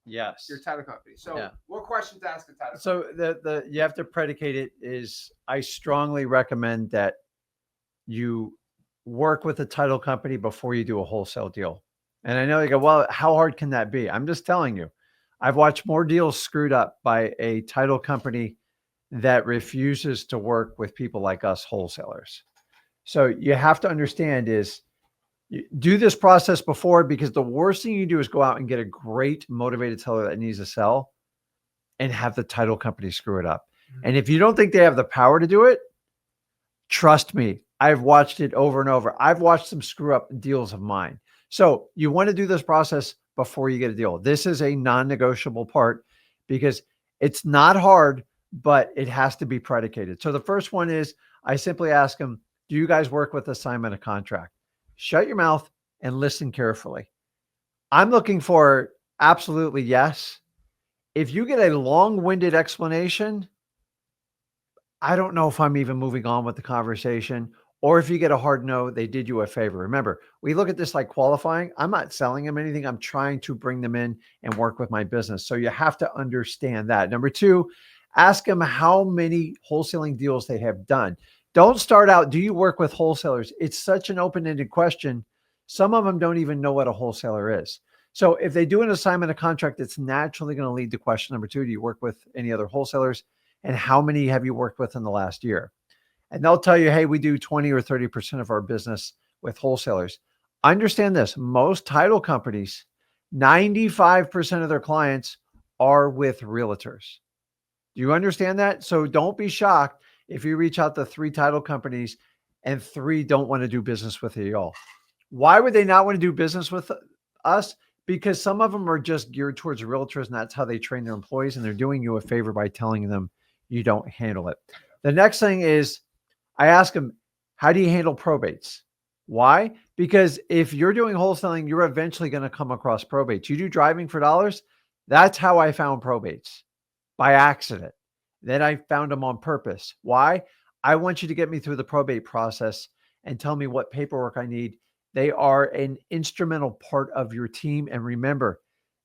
Yes. Your title company. So Yeah. what questions to ask a title company? So the you have to predicate it is, I strongly recommend that you work with a title company before you do a wholesale deal. And I know you go, well, how hard can that be? I'm just telling you, I've watched more deals screwed up by a title company that refuses to work with people like us wholesalers. So you have to understand is, do this process before, because the worst thing you do is go out and get a great motivated seller that needs to sell and have the title company screw it up. And if you don't think they have the power to do it, trust me, I've watched it over and over. I've watched them screw up deals of mine. So you want to do this process before you get a deal. This is a non-negotiable part, because it's not hard, but it has to be predicated. So the first one is, I simply ask them, do you guys work with assignment of contract? Shut your mouth and listen carefully. I'm looking for absolutely yes. If you get a long-winded explanation, I don't know if I'm even moving on with the conversation. Or if you get a hard no, they did you a favor. Remember, we look at this like qualifying. I'm not selling them anything. I'm trying to bring them in and work with my business. So you have to understand that. Number 2, ask them how many wholesaling deals they have done. Don't start out, do you work with wholesalers? It's such an open-ended question. Some of them don't even know what a wholesaler is. So if they do an assignment of contract, it's naturally going to lead to question number 2. Do you work with any other wholesalers? And how many have you worked with in the last year? And they'll tell you, hey, we do 20 or 30% of our business with wholesalers. Understand this, most title companies, 95% of their clients are with realtors. Do you understand that? So don't be shocked if you reach out to 3 title companies and 3 don't want to do business with you all. Why would they not want to do business with us? Because some of them are just geared towards realtors, and that's how they train their employees, and they're doing you a favor by telling them you don't handle it. The next thing is, I ask them, how do you handle probates? Why? Because if you're doing wholesaling, you're eventually going to come across probates. You do driving for dollars. That's how I found probates, by accident. Then I found them on purpose. Why? I want you to get me through the probate process and tell me what paperwork I need. They are an instrumental part of your team. And remember,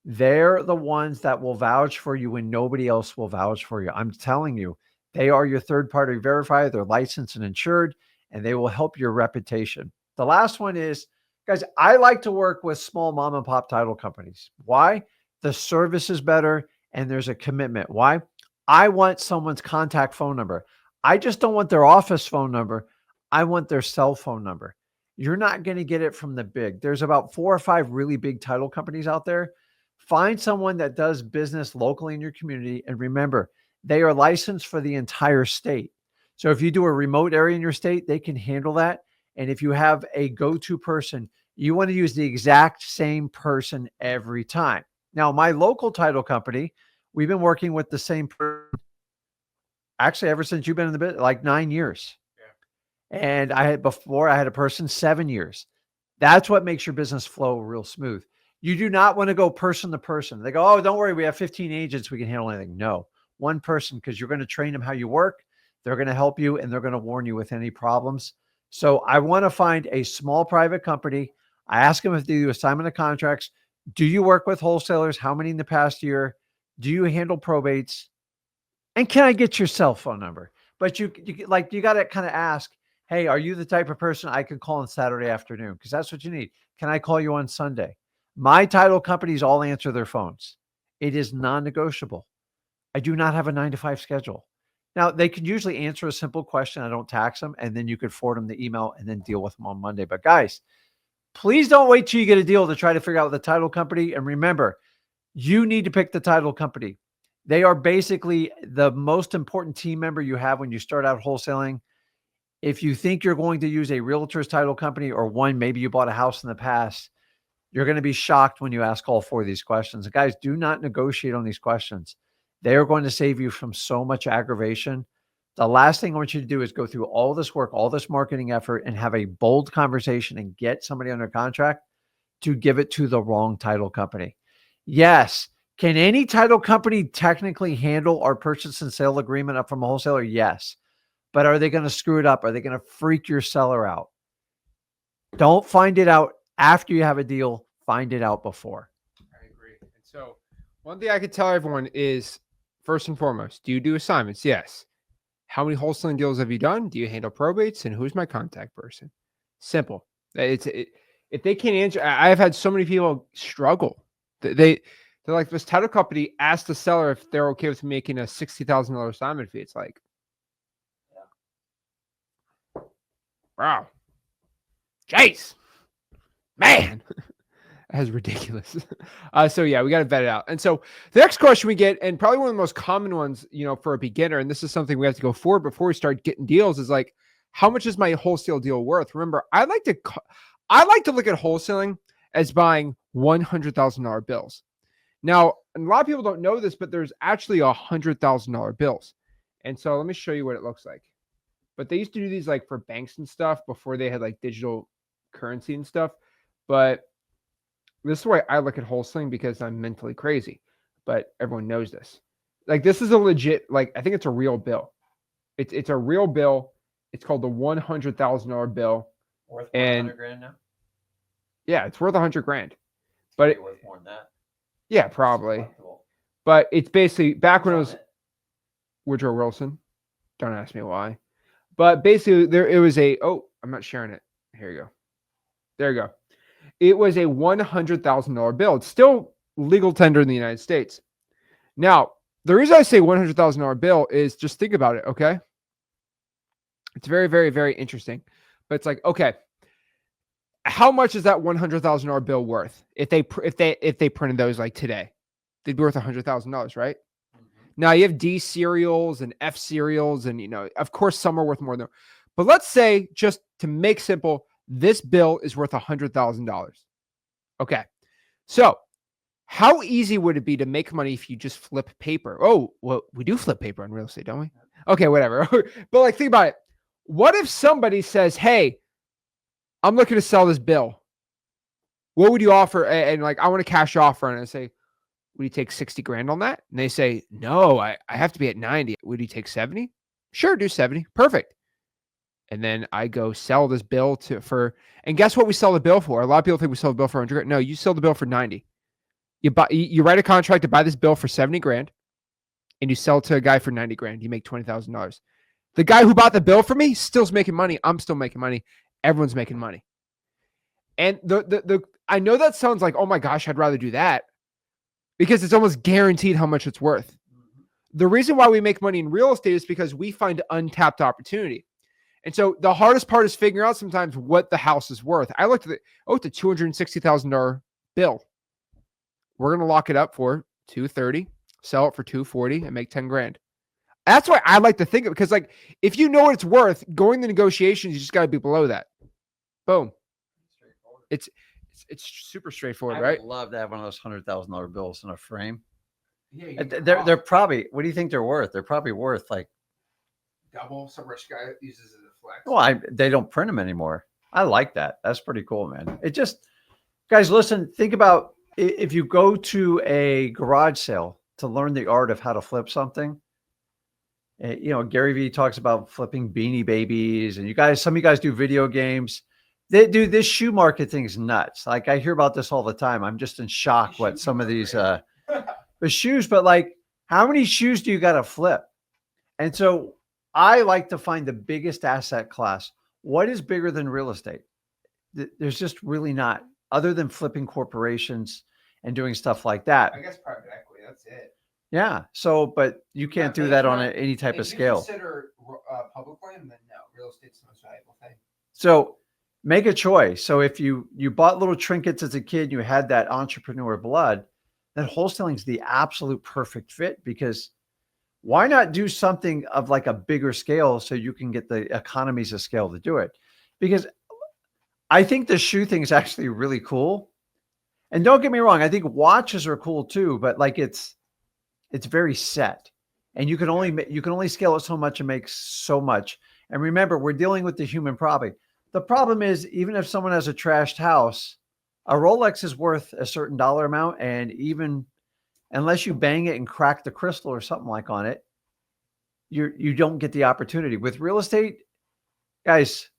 they're the ones that will vouch for you when nobody else will vouch for you. I'm telling you, they are your third-party verifier. They're licensed and insured, and they will help your reputation. The last one is, guys, I like to work with small mom and pop title companies. Why? the service is better, and there's a commitment. Why? I want someone's contact phone number. I just don't want their office phone number. I want their cell phone number. You're not going to get it from the big. There's about 4 or 5 really big title companies out there. Find someone that does business locally in your community. And remember, they are licensed for the entire state. So if you do a remote area in your state, they can handle that. And if you have a go-to person, you want to use the exact same person every time. Now, my local title company, we've been working with the same person actually ever since you've been in the business, like 9 years. Yeah. And I had a person 7 years. That's what makes your business flow real smooth. You do not want to go person to person. They go, oh, don't worry, we have 15 agents, we can handle anything. No, one person, because you're going to train them how you work. They're going to help you, and they're going to warn you with any problems. So I want to find a small private company. I ask them if they do assignment of contracts. Do you work with wholesalers? How many in the past year? Do you handle probates? And can I get your cell phone number? But you got to kind of ask, hey, are you the type of person I can call on Saturday afternoon? Because that's what you need. Can I call you on Sunday? My title companies all answer their phones. It is non-negotiable. I do not have a 9-to-5 schedule. Now, they can usually answer a simple question. I don't tax them. And then you could forward them the email and then deal with them on Monday. But guys, please don't wait till you get a deal to try to figure out the title company. And remember, you need to pick the title company. They are basically the most important team member you have when you start out wholesaling. If you think you're going to use a realtor's title company or one, maybe you bought a house in the past, you're going to be shocked when you ask all 4 of these questions. And guys, do not negotiate on these questions. They are going to save you from so much aggravation. The last thing I want you to do is go through all this work, all this marketing effort, and have a bold conversation and get somebody under contract to give it to the wrong title company. Yes. Can any title company technically handle our purchase and sale agreement up from a wholesaler? Yes. But are they going to screw it up? Are they going to freak your seller out? Don't find it out after you have a deal. Find it out before. I agree. And so one thing I could tell everyone is, first and foremost, do you do assignments? Yes. How many wholesaling deals have you done? Do you handle probates? And who's my contact person? Simple. If they can't answer, I've had so many people struggle. They're like, this title company asked the seller if they're okay with making a $60,000 assignment fee. It's like, wow, Jace, man, that's ridiculous. So yeah, we got to vet it out. And so the next question we get, and probably one of the most common ones, for a beginner, and this is something we have to go forward before we start getting deals, is like, how much is my wholesale deal worth? Remember, I like to look at wholesaling as buying $100,000 bills. Now, a lot of people don't know this, but there's actually $100,000 bills. And so let me show you what it looks like. But they used to do these like for banks and stuff before they had like digital currency and stuff. But this is the way I look at wholesaling, because I'm mentally crazy, but everyone knows this. Like, this is a legit, like, I think it's a real bill. It's a real bill. It's called the $100,000 bill. Worth $100,000 now? Yeah, it's worth $100,000. But It's worth more than that. Yeah, probably. But it's basically back when it was Woodrow Wilson. Don't ask me why. But basically, it was I'm not sharing it. Here you go. There you go. It was a $100,000 bill. It's still legal tender in the United States. Now, the reason I say $100,000 bill is, just think about it, okay? It's very, very, very interesting. But it's like, okay, how much is that $100,000 bill worth if they printed those like today? They'd be worth $100,000, right? Mm-hmm. Now you have D serials and F serials, and of course some are worth more than. But let's say, just to make simple, this bill is worth $100,000. Okay, so how easy would it be to make money if you just flip paper? Oh, well, we do flip paper in real estate, don't we? Okay, whatever. But like, think about it. What if somebody says, "Hey, I'm looking to sell this bill. What would you offer?" And like, I want a cash offer. And I say, would you take $60,000 on that? And they say, no, I have to be at 90. Would you take 70? Sure, do 70. Perfect. And then I go sell this bill and guess what we sell the bill for? A lot of people think we sell the bill for 100. No, you sell the bill for 90. You write a contract to buy this bill for $70,000, and you sell it to a guy for $90,000. You make $20,000. The guy who bought the bill for me still's making money. I'm still making money. Everyone's making money. And I know that sounds like, oh my gosh, I'd rather do that. because it's almost guaranteed how much it's worth. The reason why we make money in real estate is because we find untapped opportunity. And so the hardest part is figuring out sometimes what the house is worth. I looked at it's a $260,000 bill. We're going to lock it up for $230, sell it for $240 and make 10 grand. That's why I like to think of it, because like if you know what it's worth, going to negotiations, you just got to be below that. Boom. It's super straightforward, right? I would love to have one of those $100,000 bills in a frame. Yeah, They're probably, what do you think they're worth? They're probably worth like Double. Some rich guy uses it as a flex. well, they don't print them anymore. I like that. That's pretty cool, man. It just, guys, listen, think about if you go to a garage sale to learn the art of how to flip something. You know, Gary Vee talks about flipping Beanie Babies, and some of you guys do video games. They do this shoe market thing's nuts. Like I hear about this all the time. I'm just in shock what some of these the shoes, but like how many shoes do you got to flip? And so I like to find the biggest asset class. What is bigger than real estate? There's just really not, other than flipping corporations and doing stuff like that. I guess private equity. That's it. Yeah. So, but you can't do that on any type of scale. Consider public land, then no, real estate's the most valuable thing. So make a choice. So if you bought little trinkets as a kid, you had that entrepreneur blood, then wholesaling is the absolute perfect fit, because why not do something of like a bigger scale so you can get the economies of scale to do it? Because I think the shoe thing is actually really cool. And don't get me wrong, I think watches are cool too, but like it's very set, and you can only scale it so much and make so much. And remember, we're dealing with the human problem. The problem is, even if someone has a trashed house, a Rolex is worth a certain dollar amount, and even unless you bang it and crack the crystal or something like on it, you don't get the opportunity. With real estate, guys,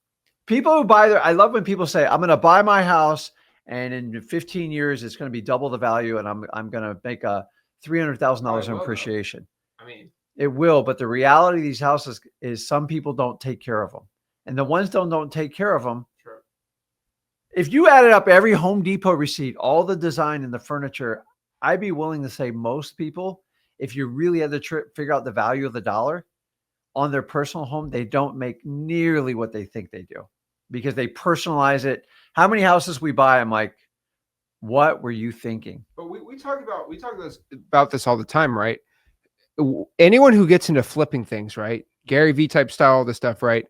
people who buy I love when people say, I'm going to buy my house and in 15 years, it's going to be double the value, and I'm going to make a $300,000 in appreciation. I mean, it will, but the reality of these houses is some people don't take care of them. And the ones that don't take care of them, sure. If you added up every Home Depot receipt, all the design and the furniture, I'd be willing to say most people, if you really had to figure out the value of the dollar on their personal home, they don't make nearly what they think they do, because they personalize it. How many houses we buy, I'm like, what were you thinking? But we talk about this all the time, right? Anyone who gets into flipping things, right? Gary Vee type style, all this stuff, right?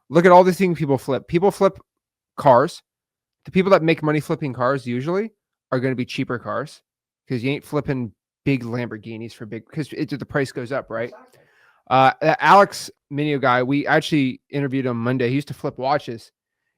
Look at all the things people flip. People flip cars. The people that make money flipping cars usually are going to be cheaper cars, because you ain't flipping big Lamborghinis because the price goes up, right? Exactly. Alex Minio guy, we actually interviewed him Monday. He used to flip watches.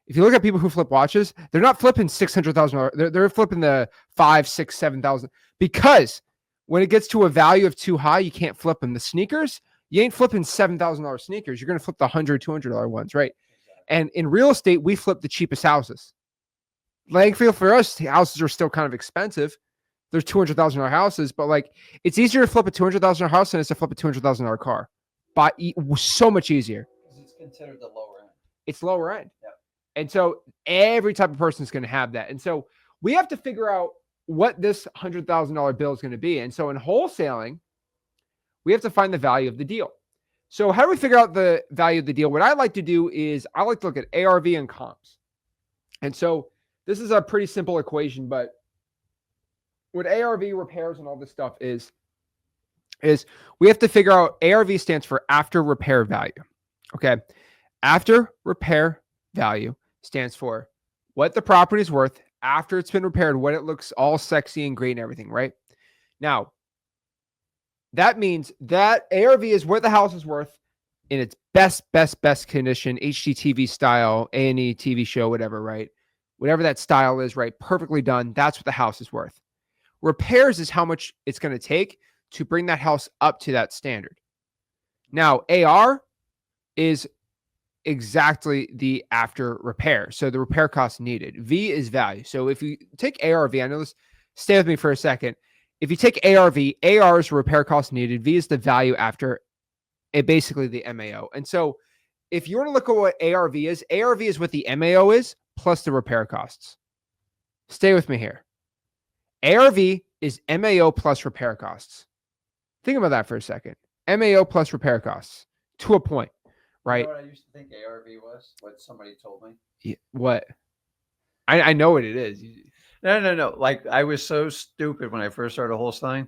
If you look at people who flip watches, they're not flipping $600,000. They're flipping the 5, 6, 7,000, because when it gets to a value of too high, you can't flip them. The sneakers, you ain't flipping $7,000 sneakers. You're going to flip the $100, $200 ones, right? Exactly. And in real estate, we flip the cheapest houses. Langfield, for us, houses are still kind of expensive. There's $200,000 houses, but like it's easier to flip a $200,000 house than it's to flip a $200,000 car. But so much easier. Because it's considered the lower end. It's lower end. Yep. And so every type of person is going to have that. And so we have to figure out what this $100,000 bill is going to be. And so in wholesaling, we have to find the value of the deal. So how do we figure out the value of the deal? What I like to do is I like to look at ARV and comps. And so this is a pretty simple equation, but what ARV repairs and all this stuff is we have to figure out ARV stands for after repair value. Okay. After repair value stands for what the property is worth after it's been repaired, when it looks all sexy and great and everything, right? Now, that means that ARV is what the house is worth in its best condition, HGTV style, A&E TV show, whatever, right? Whatever that style is, right? Perfectly done. That's what the house is worth. Repairs is how much it's going to take to bring that house up to that standard. Now, AR is exactly the after repair. So the repair cost needed. V is value. So if you take ARV, I know this, stay with me for a second. If you take ARV, AR is repair cost needed. V is the value after it, basically the MAO. And so if you want to look at what ARV is what the MAO is plus the repair costs. Stay with me here. ARV is MAO plus repair costs. Think about that for a second. MAO plus repair costs to a point, right? You know what I used to think ARV was? What somebody told me? Yeah, what? I know what it is. No. Like I was so stupid when I first started wholesaling.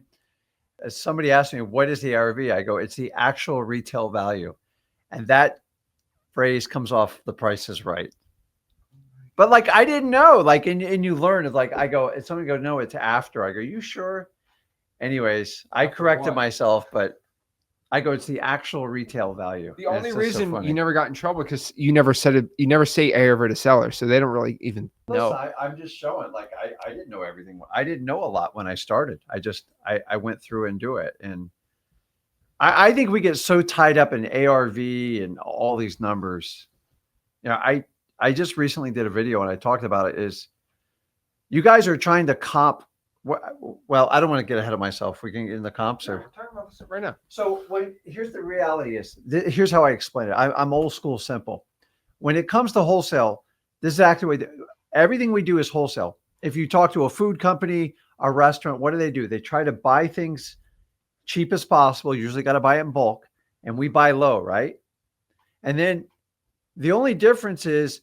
Somebody asked me, what is the ARV? I go, it's the actual retail value. And that phrase comes off the Price is Right. But like, I didn't know, like, and you learn it. Like I go, and somebody goes, no, it's after. I go, you sure? Anyways, I corrected myself, but I go, it's the actual retail value. The And only it's just so reason funny. you never got in trouble because you never said it. You never say ARV to seller, so they don't really even know. Listen, I'm just showing, like, I didn't know everything. I didn't know a lot when I started. I went through and do it. And I think we get so tied up in ARV and all these numbers. You know, I just recently did a video and I talked about it is you guys are trying to comp. Well, I don't want to get ahead of myself. We can get in the comps or. We're talking about this right now. So here's the reality is, here's how I explain it. I'm old school simple. When it comes to wholesale, this is actually everything we do is wholesale. If you talk to a food company, a restaurant, what do? They try to buy things cheap as possible. Usually got to buy it in bulk, and we buy low, right? And then the only difference is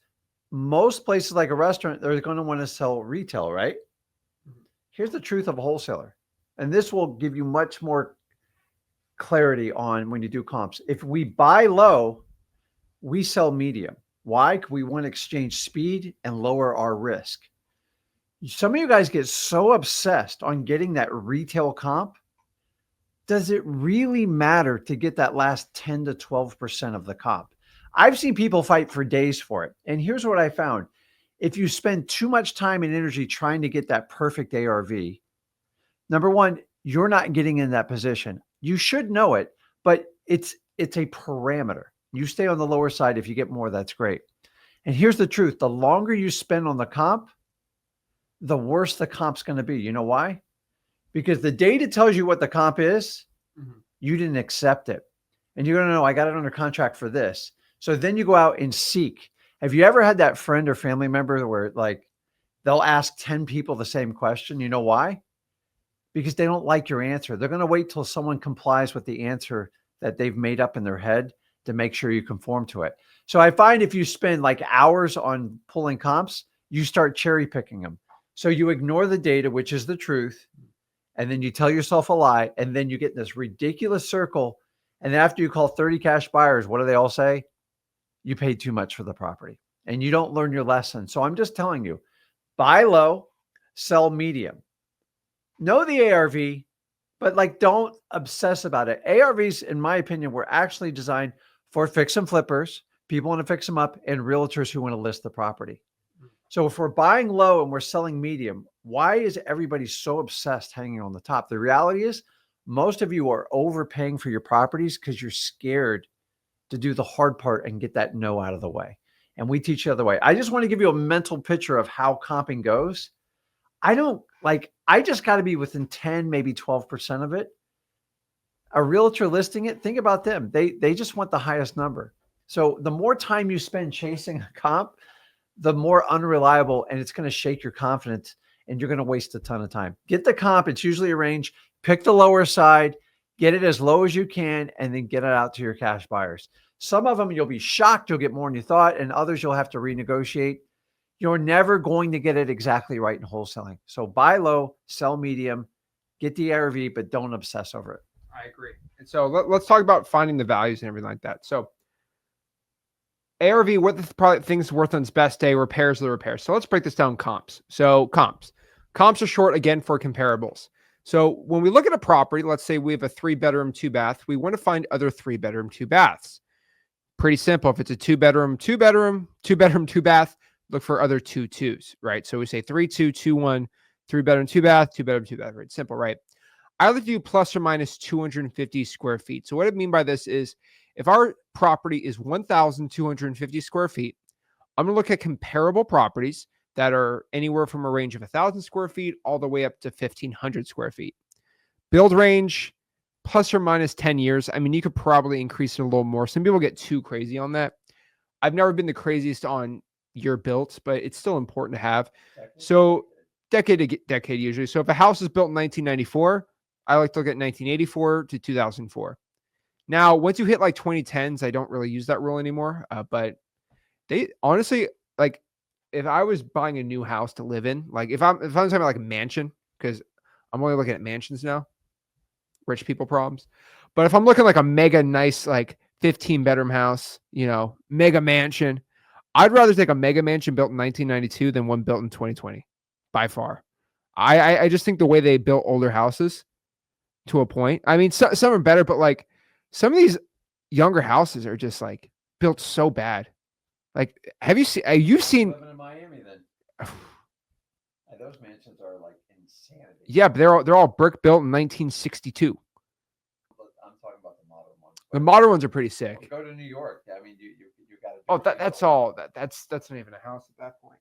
most places like a restaurant, they're going to want to sell retail, right? Here's the truth of a wholesaler. And this will give you much more clarity on when you do comps. If we buy low, we sell medium. Why? We want to exchange speed and lower our risk. Some of you guys get so obsessed on getting that retail comp. Does it really matter to get that last 10 to 12% of the comp? I've seen people fight for days for it. And here's what I found. If you spend too much time and energy trying to get that perfect ARV, number one, you're not getting in that position. You should know it, but it's a parameter. You stay on the lower side. If you get more, that's great. And here's the truth. The longer you spend on the comp, the worse the comp's going to be. You know why? Because the data tells you what the comp is, you didn't accept it. And you're going to know, I got it under contract for this. So then you go out and seek. Have you ever had that friend or family member where like they'll ask 10 people the same question? You know why? Because they don't like your answer. They're going to wait till someone complies with the answer that they've made up in their head to make sure you conform to it. So I find if you spend like hours on pulling comps, you start cherry picking them. So you ignore the data, which is the truth. And then you tell yourself a lie. And then you get in this ridiculous circle. And after you call 30 cash buyers, what do they all say? You paid too much for the property and you don't learn your lesson. So I'm just telling you, buy low, sell medium. Know the ARV, but like don't obsess about it. ARVs, in my opinion, were actually designed for fix and flippers, people want to fix them up, and realtors who want to list the property. So if we're buying low and we're selling medium, why is everybody so obsessed hanging on the top? The reality is most of you are overpaying for your properties because you're scared to do the hard part and get that no out of the way. And we teach you the other way. I just want to give you a mental picture of how comping goes. I just got to be within 10, maybe 12% of it. A realtor listing it, think about them. They just want the highest number. So the more time you spend chasing a comp, the more unreliable, and it's going to shake your confidence and you're going to waste a ton of time. Get the comp. It's usually a range. Pick the lower side, get it as low as you can, and then get it out to your cash buyers. Some of them you'll be shocked you'll get more than you thought, and others you'll have to renegotiate. You're never going to get it exactly right in wholesaling. So buy low, sell medium, get the ARV, but don't obsess over it. I agree. And so let's talk about finding the values and everything like that. So ARV, what the product thing's worth on its best day, repairs the repairs. So let's break this down. Comps. So comps are short again for comparables. So when we look at a property, let's say we have a 3-bedroom, 2-bath, we want to find other 3-bedroom, 2-baths. Pretty simple. If it's a 2-bedroom, 2-bedroom, 2-bedroom, 2-bath, look for other 2-2s, right? So we say 3-2, 2-1, 3-bedroom, 2-bath, 2-bedroom, 2-bath, right? Simple, right? I like to do plus or minus 250 square feet. So what I mean by this is if our property is 1,250 square feet, I'm going to look at comparable properties that are anywhere from a range of 1,000 square feet all the way up to 1,500 square feet. Build range, plus or minus 10 years. I mean, you could probably increase it a little more. Some people get too crazy on that. I've never been the craziest on year built, but it's still important to have. So decade to decade usually. So if a house is built in 1994, I like to look at 1984 to 2004. Now, once you hit like 2010s, I don't really use that rule anymore. But they honestly, like, if I was buying a new house to live in, like if I'm talking like a mansion, because I'm only looking at mansions now, rich people problems. But if I'm looking like a mega nice, like 15-bedroom house, mega mansion, I'd rather take a mega mansion built in 1992 than one built in 2020, by far. I just think the way they built older houses to a point. I mean, some are better, but like some of these younger houses are just like built so bad. Like, you've seen? Living in Miami, then. And those mansions are like insanity. Yeah, but they're all brick built in 1962. I'm talking about the modern ones. The modern ones are pretty sick. Go to New York. I mean, you got to. Oh, that's all. That's not even a house at that point.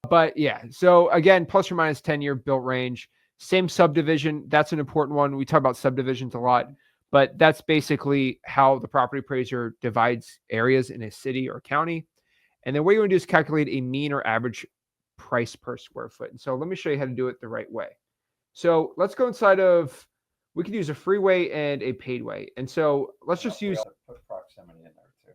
But yeah, so again, plus or minus 10-year built range. Same subdivision. That's an important one. We talk about subdivisions a lot, but that's basically how the property appraiser divides areas in a city or county. And then what you want to do is calculate a mean or average price per square foot. And so let me show you how to do it the right way. So let's go inside of, we could use a freeway and a paid way. And so let's just use put proximity in there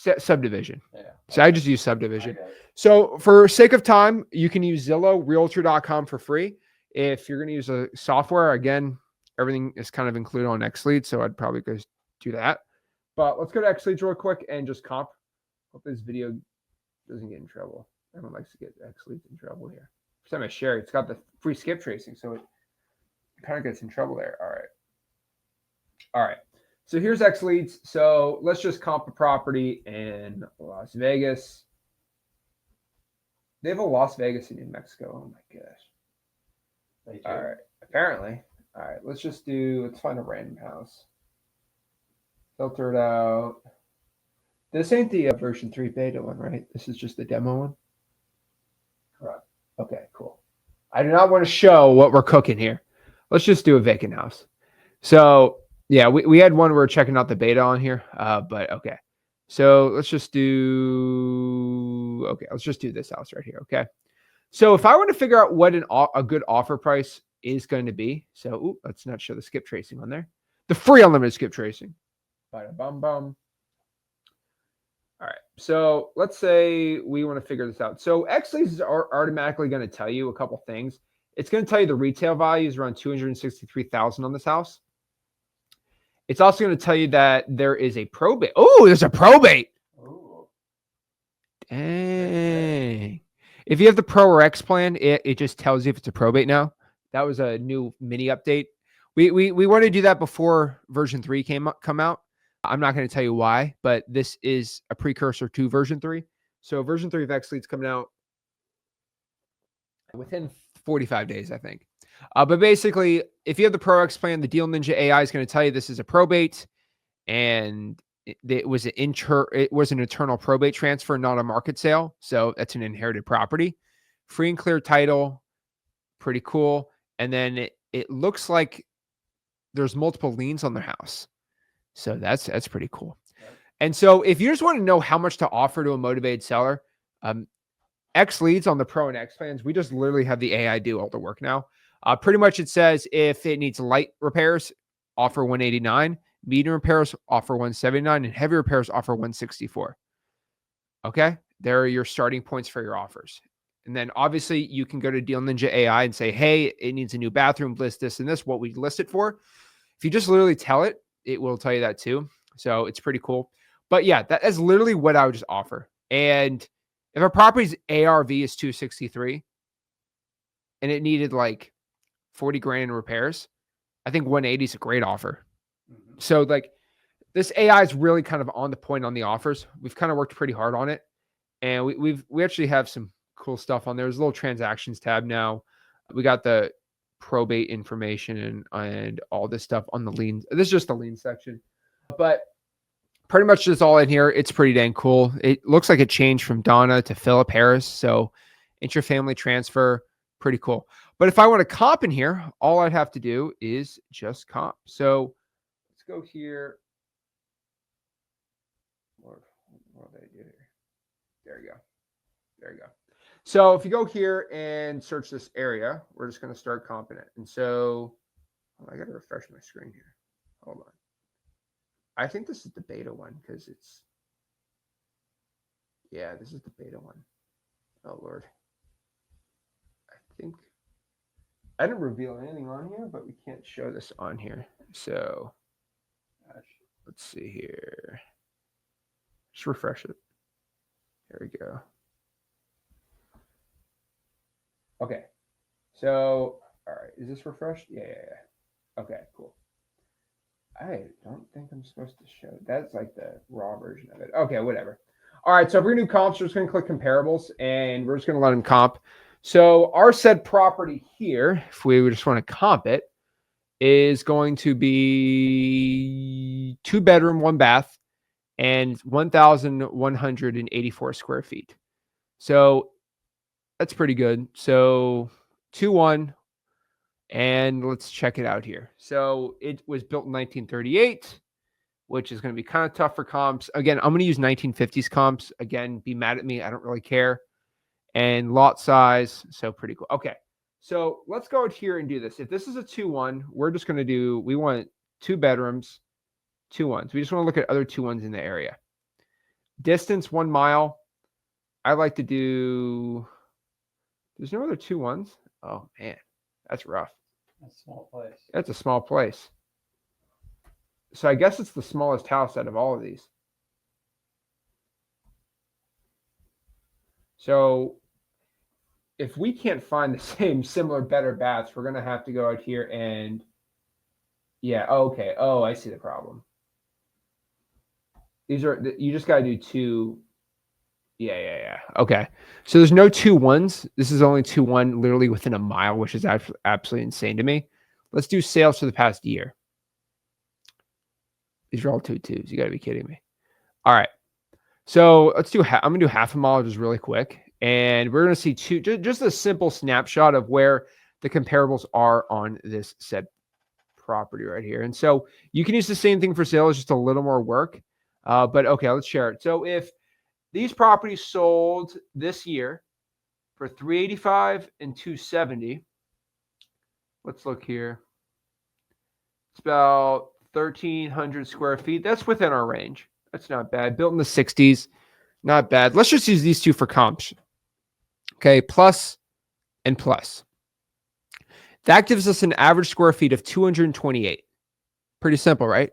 too. Subdivision. Yeah. So I just use subdivision. I get it. So for sake of time, you can use Zillow, Realtor.com for free. If you're going to use a software, again, everything is kind of included on XLead, so I'd probably go do that. But let's go to XLeads real quick and just comp. Hope this video doesn't get in trouble. Everyone likes to get XLeads in trouble here. First time I share it, it's got the free skip tracing, so it kind of gets in trouble there. All right. So here's XLeads. So let's just comp a property in Las Vegas. They have a Las Vegas in New Mexico. Oh my gosh. All right. Apparently. All right. Let's find a random house. Filter it out. This ain't the version 3 beta one, right? This is just the demo one. Correct. Okay, cool. I do not want to show what we're cooking here. Let's just do a vacant house. So yeah, we had one we were checking out the beta on here, but okay. So let's just do this house right here, okay? So if I want to figure out what a good offer price is going to be, so let's not show the skip tracing on there. The free unlimited skip tracing. Bum. All right, so let's say we want to figure this out. So XLeads is automatically going to tell you a couple things. It's going to tell you the retail value is around $263,000 on this house. It's also going to tell you that there is a probate. Oh, there's a probate. Ooh. Dang. If you have the Pro or X plan, it just tells you if it's a probate now. That was a new mini update. We want to do that before version 3 come out. I'm not going to tell you why, but this is a precursor to version 3. So version 3 of XLeads coming out within 45 days, I think. But basically, if you have the Pro X plan, the Deal Ninja AI is going to tell you this is a probate, and it was an internal probate transfer, not a market sale. So that's an inherited property. Free and clear title, pretty cool. And then it looks like there's multiple liens on their house. So that's pretty cool. Right. And so if you just want to know how much to offer to a motivated seller, XLeads on the Pro and X plans, we just literally have the AI do all the work now. Pretty much it says if it needs light repairs, offer 189, medium repairs, offer 179, and heavy repairs, offer 164. Okay, there are your starting points for your offers. And then obviously you can go to Deal Ninja AI and say, hey, it needs a new bathroom, list this and this, what we list it for. If you just literally tell it, it will tell you that too. So it's pretty cool. But yeah, that is literally what I would just offer. And if a property's ARV is 263 and it needed like 40 grand in repairs, I think 180 is a great offer. Mm-hmm. So like this AI is really kind of on the point on the offers. We've kind of worked pretty hard on it. And we actually have some cool stuff on there. There's a little transactions tab now. We got the probate information and all this stuff on the liens. This is just the lien section. But pretty much just all in here. It's pretty dang cool. It looks like it changed from Donna to Philip Harris. So intra-family transfer, pretty cool. But if I want to comp in here, all I'd have to do is just comp. So let's go here. What did I do here? There you go. So if you go here and search this area, we're just going to start comping it. And so I got to refresh my screen here. Hold on. I think this is the beta one because it's, yeah, this is the beta one. Oh, Lord. I think I didn't reveal anything on here, but we can't show this on here. So let's see here. Just refresh it. There we go. Okay. So, all right. Is this refreshed? Yeah. Okay, cool. I don't think I'm supposed to show. That's like the raw version of it. Okay, whatever. All right. So if we're going to do comps, we're just going to click comparables and we're just going to let them comp. So our said property here, if we just want to comp it, is going to be 2-bedroom, 1-bath, and 1,184 square feet. So that's pretty good. So 2-1, and let's check it out here. So it was built in 1938, which is going to be kind of tough for comps. Again, I'm going to use 1950s comps. Again, be mad at me. I don't really care. And lot size, so pretty cool. Okay, so let's go out here and do this. If this is a 2-1, we're just going to do, we want 2 bedrooms, 2-1s. We just want to look at other 2-1s in the area. Distance 1 mile. I like to do, there's no other 2-1s. Oh man, that's rough. That's a small place. That's a small place. So I guess it's the smallest house out of all of these. So if we can't find the same similar better baths, we're going to have to go out here and, yeah, okay. Oh, I see the problem. These are, you just got to do 2. Yeah. Okay. So there's no 2-1s. This is only 2-1 literally within a mile, which is absolutely insane to me. Let's do sales for the past year. These are all 2-2s. You got to be kidding me. All right. So let's do, I'm going to do half a mile just really quick. And we're going to see just a simple snapshot of where the comparables are on this said property right here. And so you can use the same thing for sale. It's just a little more work. But okay, let's share it. So if these properties sold this year for $385 and $270, let's look here. It's about 1,300 square feet. That's within our range. That's not bad. Built in the 60s. Not bad. Let's just use these two for comps. Okay, plus and plus. That gives us an average square feet of 228. Pretty simple, right?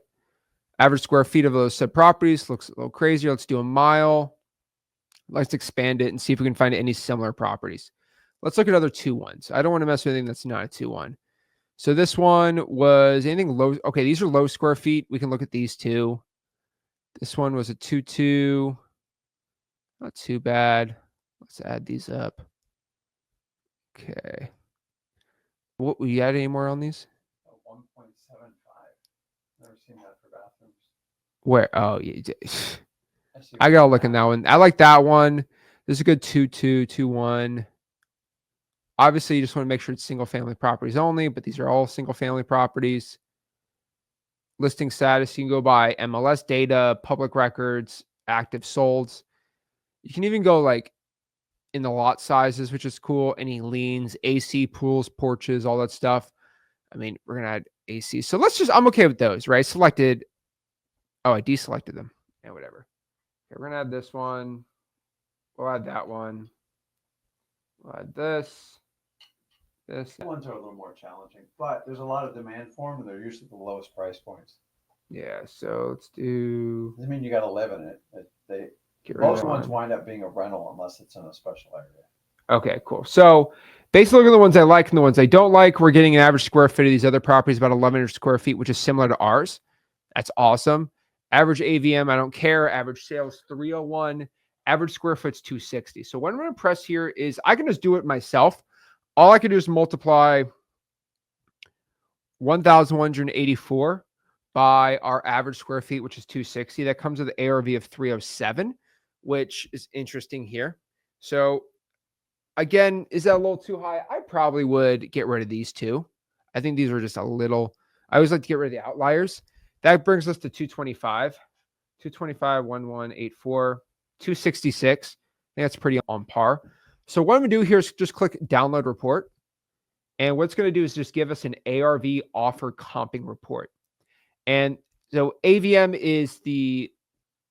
Average square feet of those said properties looks a little crazier. Let's do a mile. Let's expand it and see if we can find any similar properties. Let's look at other 2-1s. I don't want to mess with anything that's not a 2-1. So this one was anything low. Okay, these are low square feet. We can look at these two. This one was a 2-2. Not too bad. Let's add these up. Okay. What we add any more on these? 1.75. Never seen that for bathrooms. Where? Oh, yeah. I gotta look in that one. I like that one. This is a good 2-2, 2-1. Obviously, you just want to make sure it's single family properties only, but these are all single family properties. Listing status, you can go by MLS data, public records, active solds. You can even go like in the lot sizes, which is cool. Any liens, AC, pools, porches, all that stuff. I mean, we're going to add AC. So I'm okay with those, right? Selected. Oh, I deselected them. Yeah, whatever. Okay, we're going to add this one. We'll add that one. We'll add this. This. The ones are a little more challenging, but there's a lot of demand for them, and they're usually the lowest price points. Yeah, so let's do. I mean, you got to live in it. Get rid of Most that ones one. wind up being a rental unless it's in a special area. Okay, cool. So basically, look at the ones I like and the ones I don't like. We're getting an average square foot of these other properties about 1,100 square feet, which is similar to ours. That's awesome. Average AVM, I don't care. Average sales 301. Average square foot's 260. So what I'm going to press here is I can just do it myself. All I can do is multiply 1,184 by our average square feet, which is 260. That comes with an ARV of 307, which is interesting here. So again, is that a little too high? I probably would get rid of these two. I think these are just a little, I always like to get rid of the outliers. That brings us to 225, 225, 1184, 266. I think that's pretty on par. So what I'm gonna do here is just click download report. And what's going to do is just give us an ARV offer comping report. And so AVM is the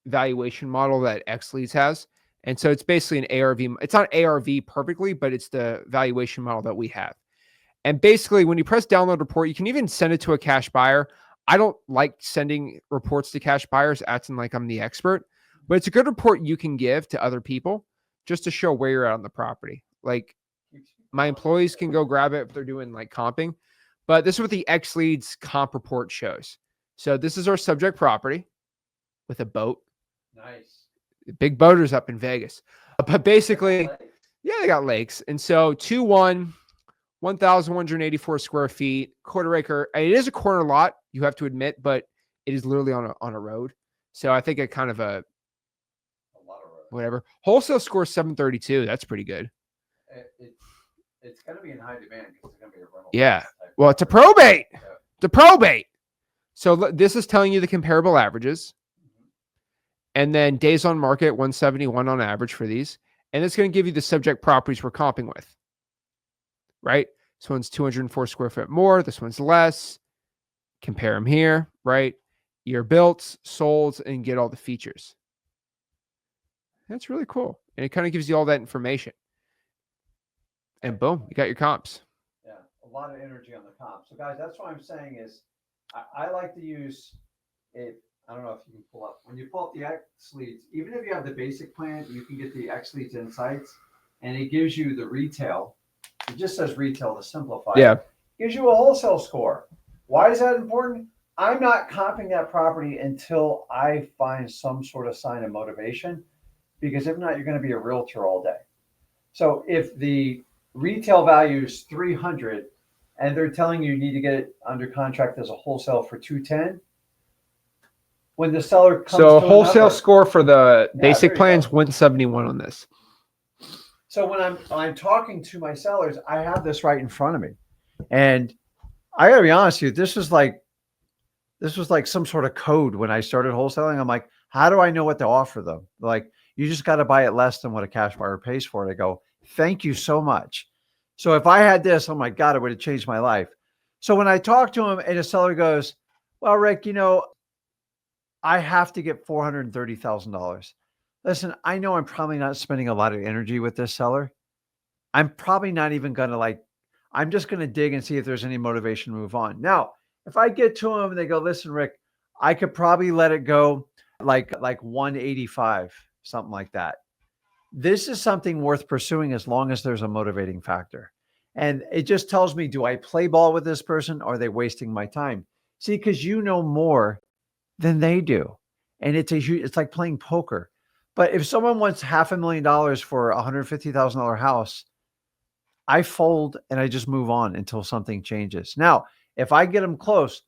valuation model that XLeads has. And so it's basically an ARV. It's not ARV perfectly, but it's the valuation model that we have. And basically, when you press download report, you can even send it to a cash buyer. I don't like sending reports to cash buyers, acting like I'm the expert, but it's a good report you can give to other people just to show where you're at on the property. Like, my employees can go grab it if they're doing like comping, but this is what the XLeads comp report shows. So this is our subject property with a boat. Nice. The big boaters up in Vegas. But basically, yeah, they got lakes. And so 1,184 square feet, quarter acre. It is a corner lot, you have to admit, but it is literally on a road. So I think it kind of a lot of road. whatever. Wholesale score 732. That's pretty good. It's going to be in high demand because it's going to be a rental. Yeah. Well, it's a probate. The probate. So this is telling you the comparable averages. And then days on market, 171 on average for these. And it's going to give you the subject properties we're comping with. Right? This one's 204 square foot more. This one's less. Compare them here, right? Year built, sold, and get all the features. That's really cool. And it kind of gives you all that information. And boom, you got your comps. Yeah, a lot of energy on the comp. So guys, that's what I'm saying is I like to use it. I don't know if you can pull up. When you pull up the XLeads, even if you have the basic plan, you can get the XLeads Insights, and it gives you the retail. It just says retail to simplify. Yeah. It gives you a wholesale score. Why is that important? I'm not comping that property until I find some sort of sign of motivation, because if not, you're going to be a realtor all day. So if the retail value is 300 and they're telling you need to get it under contract as a wholesale for 210, when the seller comes So to wholesale another, score for the Yeah, basic there you plans, go. 171 on this. so when I'm talking to my sellers, I have this This right in front of me. And I gotta be honest with you, this was like some sort of code when I started wholesaling. I'm like, how do I know what to offer them? Like, you just got to buy it less than what a cash buyer pays for it. I go, thank you so much. So if I had this, oh my God, it would have changed my life. So when I talk to him and a seller goes, well, Rick, I have to get $430,000. Listen, I know I'm probably not spending a lot of energy with this seller. I'm probably not even going to I'm just going to dig and see if there's any motivation to move on. Now, if I get to them and they go, listen, Rick, I could probably let it go like 185, something like that. This is something worth pursuing as long as there's a motivating factor. And it just tells me, do I play ball with this person? Or are they wasting my time? See, because you know more than they do. And it's like playing poker. But if someone wants $500,000 for a $150,000 house, I fold and I just move on until something changes. Now, if I get them close,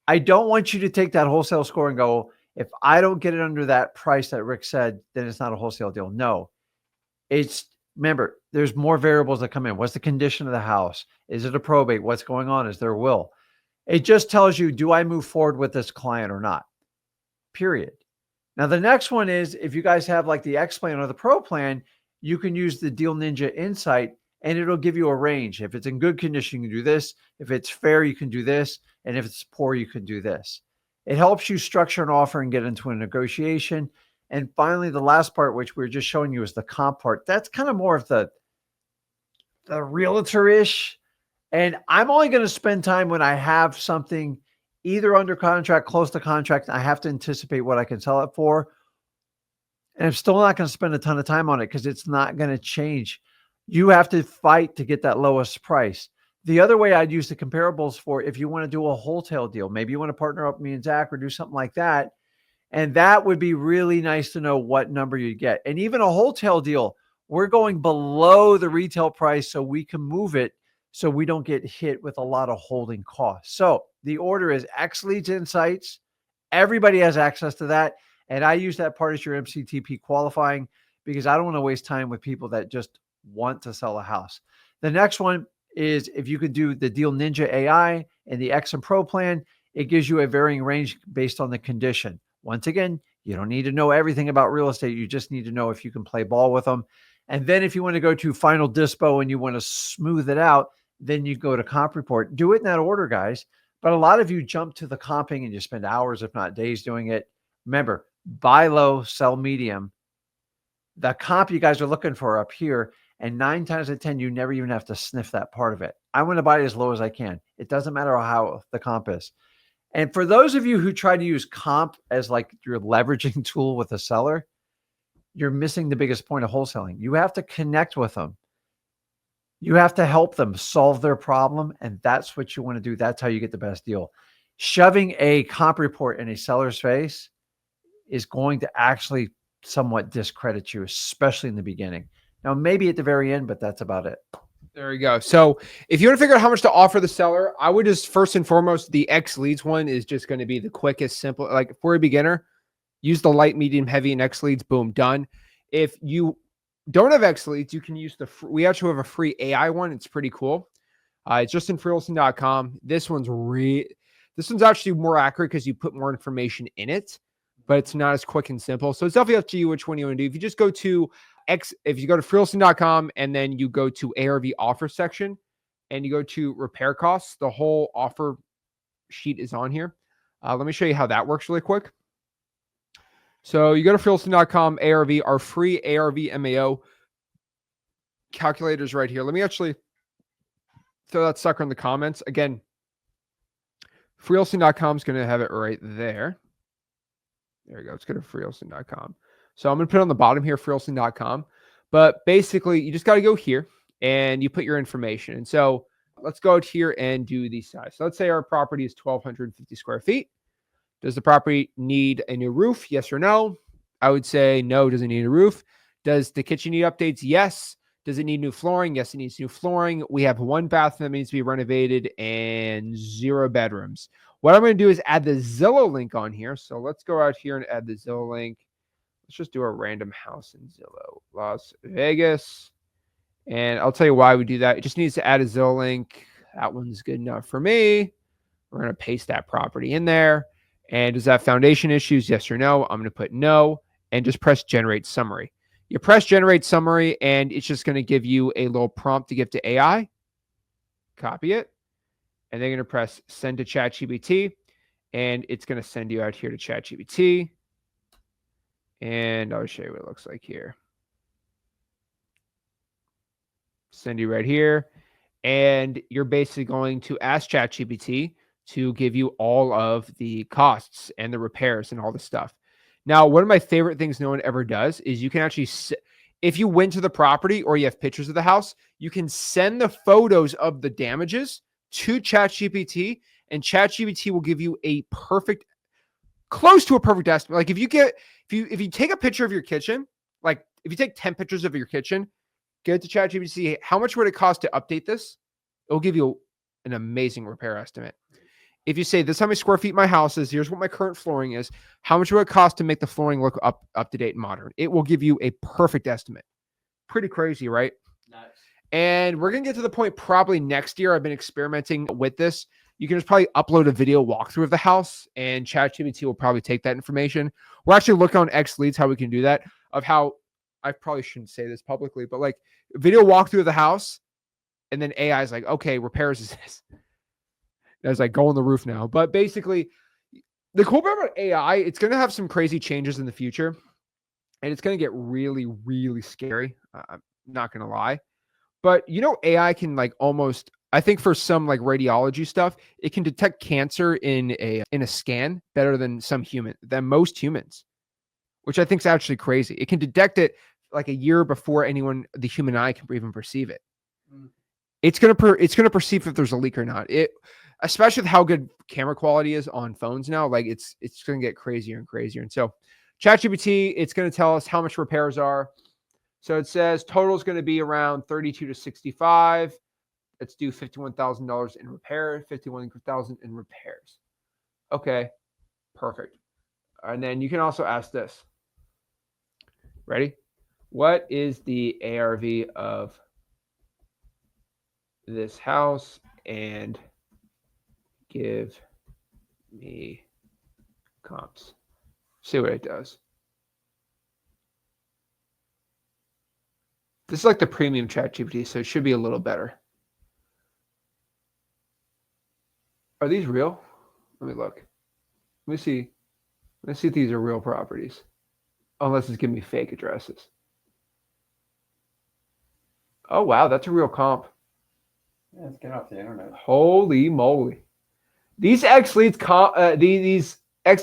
I don't want you to take that wholesale score and go, if I don't get it under that price that Rick said, then it's not a wholesale deal. No, remember, there's more variables that come in. What's the condition of the house? Is it a probate? What's going on? Is there a will? It just tells you, do I move forward with this client or not? Period. Now, the next one is, if you guys have like the X plan or the Pro plan, you can use the Deal Ninja Insight and it'll give you a range. If it's in good condition, you can do this. If it's fair, you can do this. And if it's poor, you can do this. It helps you structure an offer and get into a negotiation. And finally, the last part, which we're just showing you, is the comp part. That's kind of more of the realtor-ish. And I'm only going to spend time when I have something either under contract, close to contract, and I have to anticipate what I can sell it for. And I'm still not going to spend a ton of time on it because it's not going to change. You have to fight to get that lowest price. The other way I'd use the comparables for, if you want to do a wholesale deal, maybe you want to partner up with me and Zach or do something like that. And that would be really nice to know what number you get. And even a wholesale deal, we're going below the retail price so we can move it so we don't get hit with a lot of holding costs. So the order is XLeads Insights. Everybody has access to that. And I use that part as your MCTP qualifying because I don't want to waste time with people that just want to sell a house. The next one is, if you could do the Deal Ninja AI and the X and Pro plan, it gives you a varying range based on the condition. Once again, you don't need to know everything about real estate. You just need to know if you can play ball with them. And then if you want to go to final dispo and you want to smooth it out, then you go to comp report. Do it in that order, guys. But a lot of you jump to the comping and you spend hours, if not days, doing it. Remember, buy low, sell medium. The comp you guys are looking for up here, and 9 times out of 10, you never even have to sniff that part of it. I want to buy it as low as I can. It doesn't matter how the comp is. And for those of you who try to use comp as like your leveraging tool with a seller, you're missing the biggest point of wholesaling. You have to connect with them. You have to help them solve their problem, and that's what you want to do. That's how you get the best deal. Shoving a comp report in a seller's face is going to actually somewhat discredit you, especially in the beginning. Now, maybe at the very end, but that's about it. There you go. So if you want to figure out how much to offer the seller, I would just first and foremost, the X leads one is just going to be the quickest, simple, like for a beginner, use the light, medium, heavy, and X leads. Boom, done. If you don't have X leads, you can use we actually have a free AI one. It's pretty cool. It's just in freeholsing.com. This one's actually more accurate because you put more information in it, but it's not as quick and simple. So it's definitely up to you which one you want to do. If you just go to if you go to freeholsing.com and then you go to ARV offer section and you go to repair costs, the whole offer sheet is on here. Let me show you how that works really quick. So you go to freeholsing.com, ARV, our free ARV MAO calculators right here. Let me actually throw that sucker in the comments. Again, freeholsing.com is going to have it right there. There you go. Let's go to freeholsing.com. So I'm going to put it on the bottom here, freeholsing.com. But basically, you just got to go here and you put your information. And so let's go out here and do the size. So let's say our property is 1,250 square feet. Does the property need a new roof? Yes or no? I would say no, doesn't need a roof. Does the kitchen need updates? Yes. Does it need new flooring? Yes, it needs new flooring. We have 1 bathroom that needs to be renovated and 0 bedrooms. What I'm going to do is add the Zillow link on here. So let's go out here and add the Zillow link. Let's just do a random house in Zillow, Las Vegas. And I'll tell you why we do that. It just needs to add a Zillow link. That one's good enough for me. We're going to paste that property in there. And does that have foundation issues? Yes or no? I'm going to put no and just press generate summary. You press generate summary and it's just going to give you a little prompt to give to AI. Copy it. And then you're going to press send to ChatGPT. And it's going to send you out here to ChatGPT. And I'll show you what it looks like here. Send you right here. And you're basically going to ask ChatGPT to give you all of the costs and the repairs and all the stuff. Now, one of my favorite things no one ever does is you can actually, if you went to the property or you have pictures of the house, you can send the photos of the damages to ChatGPT, and ChatGPT will give you a perfect, close to a perfect estimate. Like if you take a picture of your kitchen, like if you take 10 pictures of your kitchen, get it to ChatGPT, how much would it cost to update this? It'll give you an amazing repair estimate. If you say, this is how many square feet my house is, here's what my current flooring is, how much would it cost to make the flooring look up to date and modern? It will give you a perfect estimate. Pretty crazy, right? Nice. And we're going to get to the point probably next year. I've been experimenting with this. You can just probably upload a video walkthrough of the house and ChatGPT will probably take that information. We're actually looking on X Leads how we can do that, of how, I probably shouldn't say this publicly, but like video walkthrough of the house. And then AI is like, okay, repairs is this. I was like, go on the roof now. But basically, the cool part about AI, it's going to have some crazy changes in the future. And it's going to get really, really scary. I'm not going to lie. But AI can like almost, I think for some like radiology stuff, it can detect cancer in a scan better than most humans, which I think is actually crazy. It can detect it like a year before the human eye can even perceive it. It's going to perceive if there's a leak or not. Especially with how good camera quality is on phones now, like it's going to get crazier and crazier. And so ChatGPT, it's going to tell us how much repairs are. So it says total is going to be around 32 to 65. Let's do $51,000 in repair, 51,000 in repairs. Okay, perfect. And then you can also ask this. Ready? What is the ARV of this house? And give me comps. See what it does. This is like the premium ChatGPT, so it should be a little better. Are these real? Let me look. Let me see. Let's see if these are real properties. Unless it's giving me fake addresses. Oh, wow. That's a real comp. Yeah, let's get off the internet. Holy moly. These these X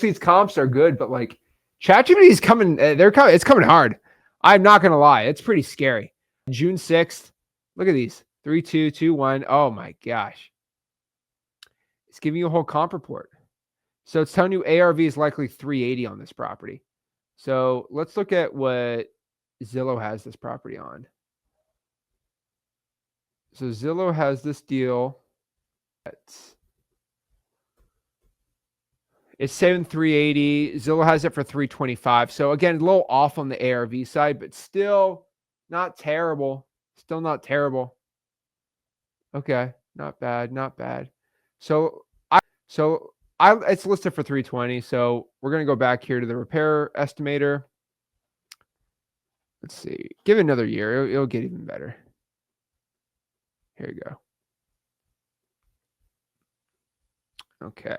Leads comps are good, but like ChatGPT is coming. It's coming hard. I'm not going to lie. It's pretty scary. June 6th. Look at these. 3, 2, 2, 1. Oh my gosh. It's giving you a whole comp report. So it's telling you ARV is likely 380 on this property. So let's look at what Zillow has this property on. So Zillow has this deal. It's saying 380. Zillow has it for 325. So again, a little off on the ARV side, but still not terrible. Still not terrible. Okay, not bad, not bad. So it's listed for 320. So we're going to go back here to the repair estimator. Let's see. Give it another year. It'll get even better. Here you go. Okay.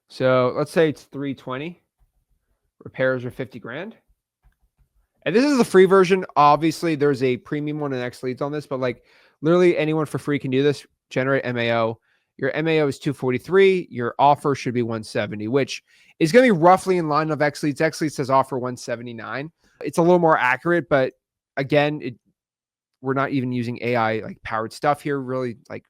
So let's say it's 320. Repairs are 50 grand. And this is the free version. Obviously, there's a premium one and X Leads on this, but like literally anyone for free can do this. Generate MAO. Your MAO is 243. Your offer should be 170, which is going to be roughly in line of X Leads. X Leads says offer 179. It's a little more accurate, but again, we're not even using AI like powered stuff here, really like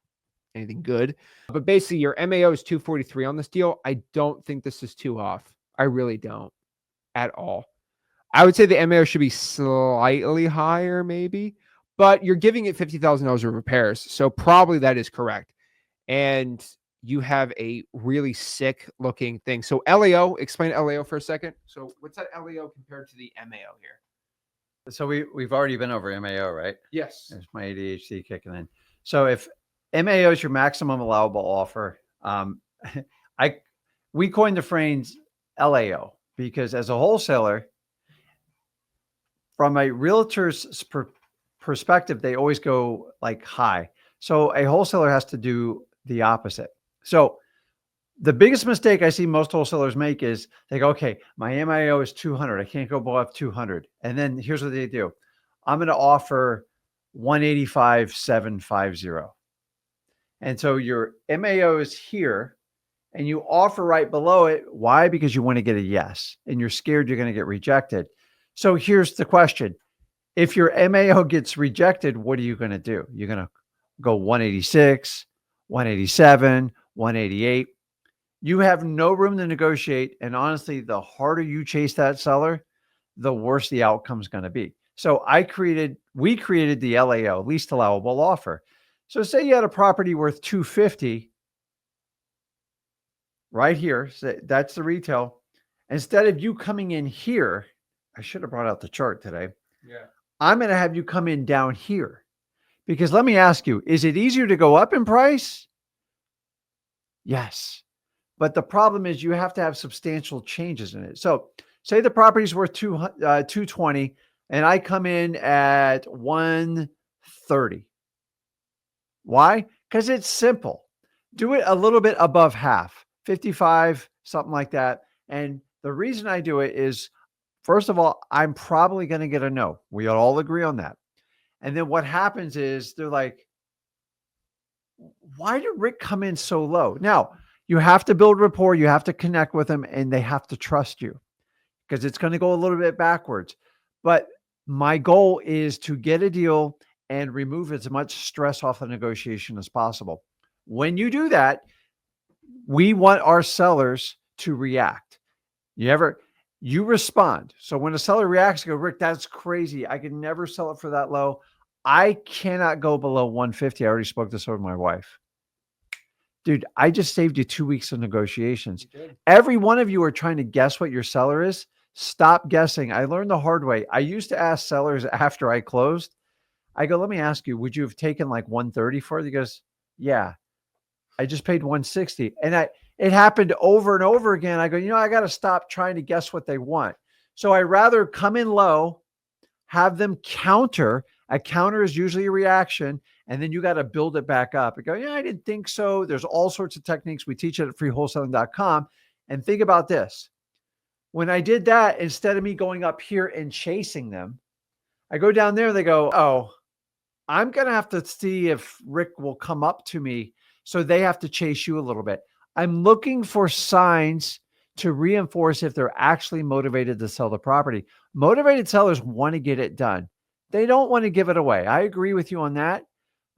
anything good. But basically, your MAO is 243 on this deal. I don't think this is too off. I really don't at all. I would say the MAO should be slightly higher, maybe, but you're giving it $50,000 of repairs. So probably that is correct. And you have a really sick looking thing. So LAO, explain LAO for a second. So what's that LAO compared to the MAO here? So we've already been over MAO, right? Yes. There's my ADHD kicking in. So if MAO is your maximum allowable offer, we coined the phrase LAO because as a wholesaler, from a realtor's perspective, they always go like high. So a wholesaler has to do the opposite. So the biggest mistake I see most wholesalers make is they go, okay, my MAO is 200. I can't go above 200. And then here's what they do. I'm going to offer 185,750. And so your MAO is here and you offer right below it. Why? Because you want to get a yes and you're scared you're going to get rejected. So here's the question. If your MAO gets rejected, what are you going to do? You're going to go 186, 187, 188. You have no room to negotiate. And honestly, the harder you chase that seller, the worse the outcome is going to be. So we created the LAO, least allowable offer. So say you had a property worth 250 right here. So that's the retail. Instead of you coming in here, I should have brought out the chart today. Yeah. I'm going to have you come in down here because let me ask you, is it easier to go up in price? Yes. But the problem is you have to have substantial changes in it. So say the property's worth 220 and I come in at 130. Why? Because it's simple. Do it a little bit above half, 55, something like that. And the reason I do it is, first of all, I'm probably going to get a no. We all agree on that. And then what happens is they're like, why did Rick come in so low? Now, you have to build rapport. You have to connect with them and they have to trust you because it's going to go a little bit backwards. But my goal is to get a deal and remove as much stress off the negotiation as possible. When you do that, we want our sellers to react. You respond. So when a seller reacts, go, Rick, that's crazy. I could never sell it for that low. I cannot go below 150. I already spoke this over my wife. Dude, I just saved you 2 weeks of negotiations. Every one of you are trying to guess what your seller is. Stop guessing. I learned the hard way. I used to ask sellers after I closed. I go, let me ask you, would you have taken like 130 for it? He goes, yeah, I just paid 160. And it happened over and over again. I go, I got to stop trying to guess what they want. So I rather come in low, have them counter A counter is usually a reaction, and then you got to build it back up and go, yeah, I didn't think so. There's all sorts of techniques. We teach it at freewholesaling.com. And think about this. When I did that, instead of me going up here and chasing them, I go down there and they go, oh, I'm going to have to see if Rick will come up to me. So they have to chase you a little bit. I'm looking for signs to reinforce if they're actually motivated to sell the property. Motivated sellers want to get it done. They don't want to give it away. I agree with you on that.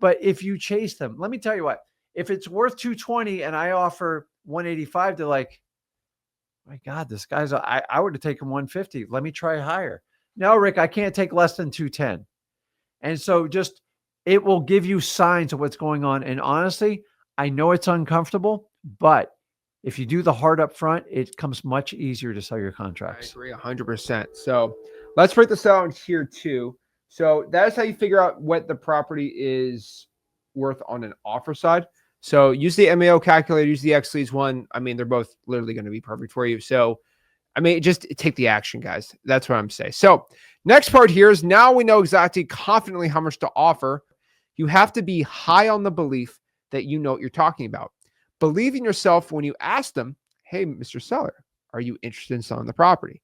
But if you chase them, let me tell you what, if it's worth 220 and I offer 185, they're like, my God, this guy's, I would have taken 150. Let me try higher. No, Rick, I can't take less than 210. And so just, it will give you signs of what's going on. And honestly, I know it's uncomfortable, but if you do the hard up front, it comes much easier to sell your contracts. I agree 100%. So let's break this down here too. So that's how you figure out what the property is worth on an offer side. So use the MAO calculator, use the X-Leads one. I mean, they're both literally going to be perfect for you. So, I mean, just take the action, guys. That's what I'm saying. So next part here is now we know exactly confidently how much to offer. You have to be high on the belief that you know what you're talking about. Believe in yourself when you ask them, hey, Mr. Seller, are you interested in selling the property?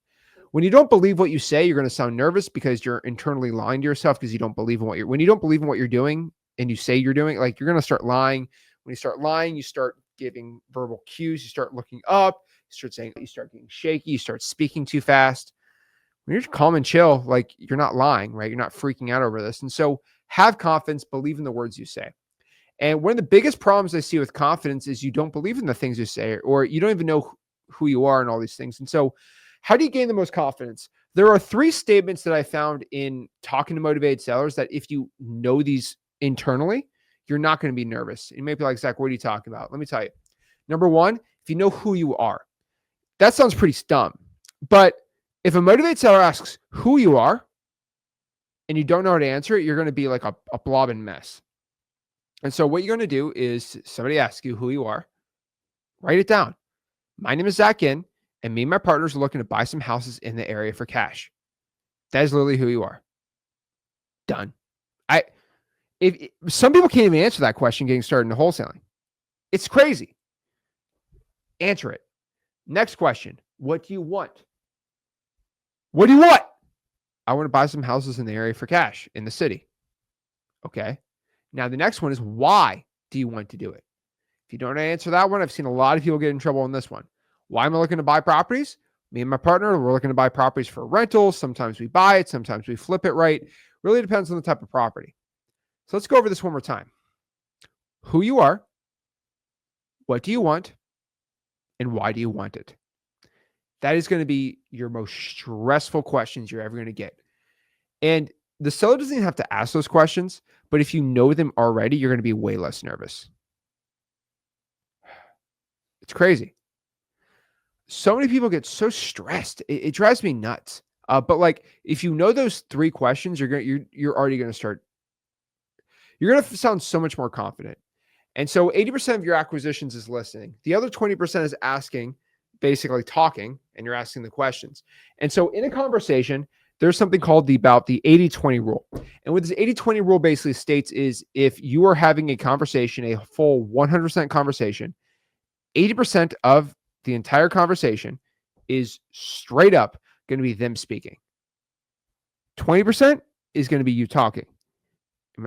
When you don't believe what you say, you're going to sound nervous because you're internally lying to yourself because you don't believe in what when you don't believe in what you're doing and you say you're doing, like you're going to start lying. When you start lying, you start giving verbal cues. You start looking up, you start saying, you start getting shaky. You start speaking too fast. When you're calm and chill, like you're not lying, right? You're not freaking out over this. And so have confidence, believe in the words you say. And one of the biggest problems I see with confidence is you don't believe in the things you say, or you don't even know who you are and all these things. And so how do you gain the most confidence? There are 3 statements that I found in talking to motivated sellers that if you know these internally, you're not going to be nervous. You may be like, Zach, what are you talking about? Let me tell you. Number 1, if you know who you are. That sounds pretty dumb. But if a motivated seller asks who you are and you don't know how to answer it, you're going to be like a blobbing mess. And so what you're going to do is somebody asks you who you are, write it down. My name is Zach Ginn, and me and my partners are looking to buy some houses in the area for cash. That is literally who you are. Done. If some people can't even answer that question getting started in wholesaling. It's crazy. Answer it. Next question. What do you want? What do you want? I want to buy some houses in the area for cash in the city. Okay. Now the next one is why do you want to do it? If you don't answer that one, I've seen a lot of people get in trouble on this one. Why am I looking to buy properties? Me and my partner, we're looking to buy properties for rentals. Sometimes we buy it. Sometimes we flip it, right? Really depends on the type of property. So let's go over this one more time. Who you are, what do you want, and why do you want it? That is going to be your most stressful questions you're ever going to get. And the seller doesn't even have to ask those questions, but if you know them already, you're going to be way less nervous. It's crazy. So many people get so stressed. It drives me nuts. But like, if you know those 3 questions, you're already going to start. You're going to sound so much more confident. And so 80% of your acquisitions is listening. The other 20% is asking, basically talking, and you're asking the questions. And so in a conversation, there's something called the 80-20 rule. And what this 80-20 rule basically states is if you are having a conversation, a full 100% conversation, 80% of the entire conversation is straight up going to be them speaking. 20% is going to be you talking.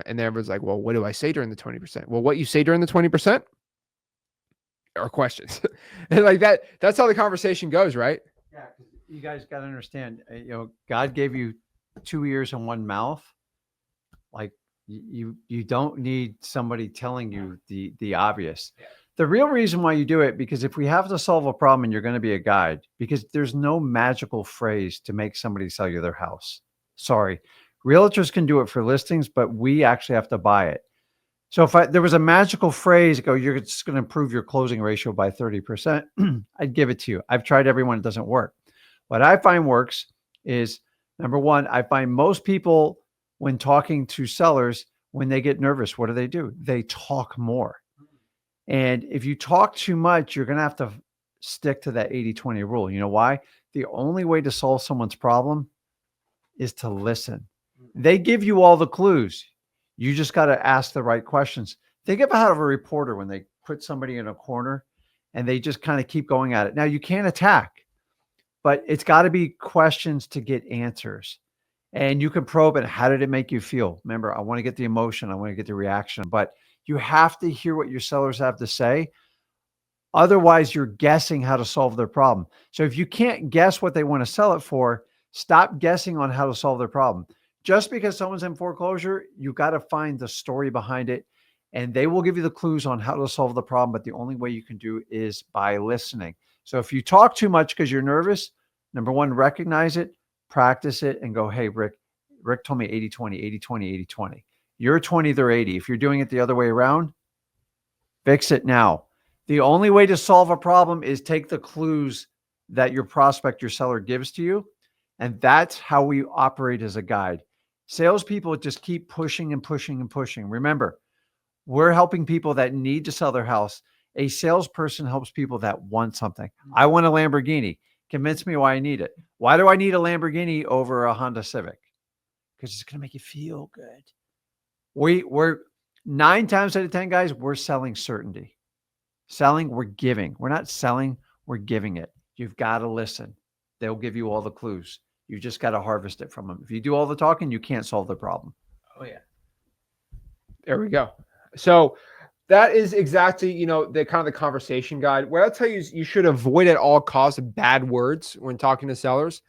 And then everyone's like, well, what do I say during the 20%? Well, what you say during the 20% are questions. And like that's how the conversation goes, right? Yeah, you guys got to understand, God gave you 2 ears and 1 mouth. Like you don't need somebody telling you the obvious. Yeah. The real reason why you do it, because if we have to solve a problem and you're going to be a guide, because there's no magical phrase to make somebody sell you their house. Sorry. Realtors can do it for listings, but we actually have to buy it. So if there was a magical phrase, you're just going to improve your closing ratio by 30%, I'd give it to you. I've tried every one. It doesn't work. What I find works is, number 1, I find most people when talking to sellers, when they get nervous, what do? They talk more. And if you talk too much, you're going to have to stick to that 80-20 rule. You know why? The only way to solve someone's problem is to listen. They give you all the clues. You just got to ask the right questions. Think about a reporter when they put somebody in a corner and they just kind of keep going at it. Now, you can't attack, but it's got to be questions to get answers. And you can probe it. How did it make you feel? Remember, I want to get the emotion. I want to get the reaction. But you have to hear what your sellers have to say. Otherwise, you're guessing how to solve their problem. So if you can't guess what they want to sell it for, stop guessing on how to solve their problem. Just because someone's in foreclosure, you got to find the story behind it. And they will give you the clues on how to solve the problem. But the only way you can do it is by listening. So if you talk too much because you're nervous, number one, recognize it, practice it, and go, hey, Rick told me 80-20, 80-20, 80-20. You're 20, they're 80. If you're doing it the other way around, fix it now. The only way to solve a problem is take the clues that your prospect, your seller gives to you. And that's how we operate as a guide. Salespeople just keep pushing and pushing and pushing. Remember, we're helping people that need to sell their house. A salesperson helps people that want something. I want a Lamborghini. Convince me why I need it. Why do I need a Lamborghini over a Honda Civic? Because it's going to make you feel good. We're 9 times out of 10, guys, we're selling certainty. Selling, we're giving. We're not selling, we're giving it. You've got to listen. They'll give you all the clues. You just got to harvest it from them. If you do all the talking, you can't solve the problem. Oh, yeah. There we go. So that is exactly, the kind of the conversation guide. What I'll tell you is you should avoid at all costs bad words when talking to sellers.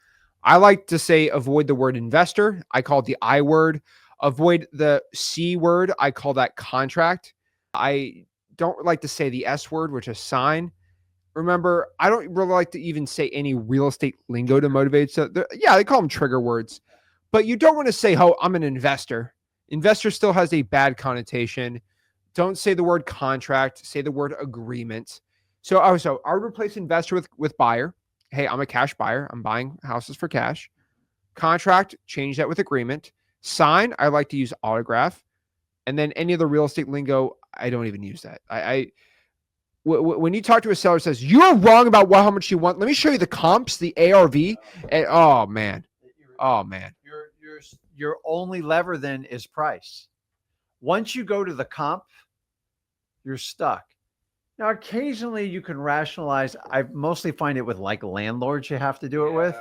I like to say avoid the word investor. I call it the I word. Avoid the C word. I call that contract. I don't like to say the S word, which is sign. Remember, I don't really like to even say any real estate lingo to motivate. So they call them trigger words, but you don't want to say, oh, I'm an investor. Investor still has a bad connotation. Don't say the word contract, say the word agreement. So I would replace investor with buyer. Hey, I'm a cash buyer. I'm buying houses for cash. Contract, change that with agreement. Sign, I like to use autograph. And then any of the real estate lingo, I don't even use that. When you talk to a seller says, you're wrong about how much you want, let me show you the comps, the ARV. And, oh, man. Your only lever then is price. Once you go to the comp, you're stuck. Now, occasionally you can rationalize. I mostly find it with like landlords you have to do it with.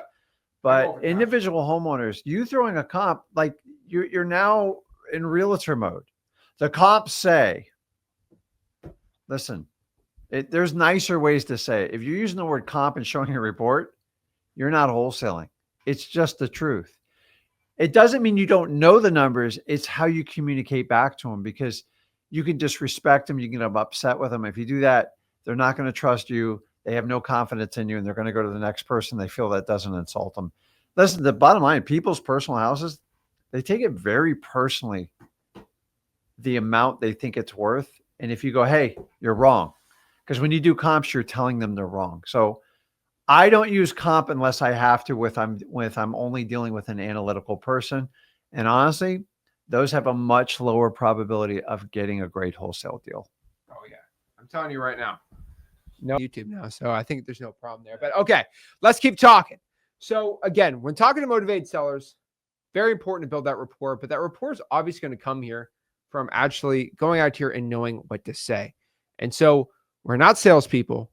But individual homeowners, you throwing a comp, like you're now in realtor mode. The comps say, listen, there's nicer ways to say it. If you're using the word comp and showing a report, you're not wholesaling. It's just the truth. It doesn't mean you don't know the numbers. It's how you communicate back to them, because you can disrespect them. You can get upset with them. If you do that, they're not going to trust you. They have no confidence in you, and they're going to go to the next person they feel that doesn't insult them. Listen, the bottom line, people's personal houses, they take it very personally, the amount they think it's worth. And if you go, hey, you're wrong. Because when you do comps, you're telling them they're wrong. So I don't use comp unless I have to I'm only dealing with an analytical person. And honestly, those have a much lower probability of getting a great wholesale deal. Oh, yeah. I'm telling you right now. No YouTube now, so I think there's no problem there. But okay, let's keep talking. So again, when talking to motivated sellers, very important to build that rapport, but that rapport is obviously going to come here from actually going out here and knowing what to say. And so we're not salespeople,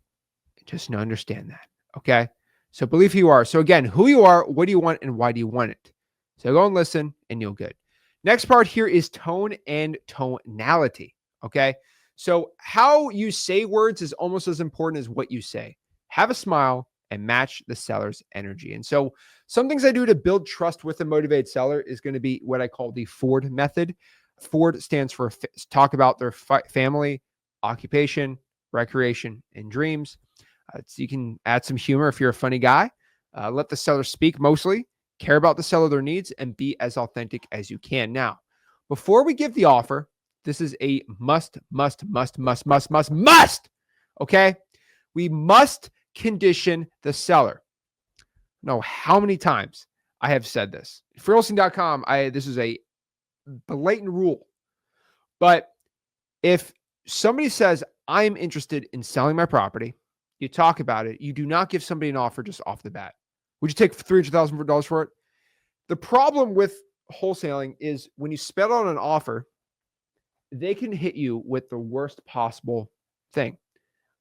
just understand that. Okay. So believe who you are. So again, who you are, what do you want, and why do you want it? So go and listen and you'll get. Next part here is tone and tonality. Okay. So how you say words is almost as important as what you say. Have a smile and match the seller's energy. And so some things I do to build trust with a motivated seller is going to be what I call the Ford method. Ford stands for talk about their family, occupation, recreation, and dreams. So you can add some humor if you're a funny guy. Let the seller speak mostly. Care about the seller, their needs, and be as authentic as you can. Now, before we give the offer, this is a must. Okay? We must condition the seller. No, how many times I have said this. For Wholesaling.com, this is a blatant rule. But if somebody says, I'm interested in selling my property, you talk about it, you do not give somebody an offer just off the bat. Would you take $300,000 for it? The problem with wholesaling is when you spell out an offer, they can hit you with the worst possible thing.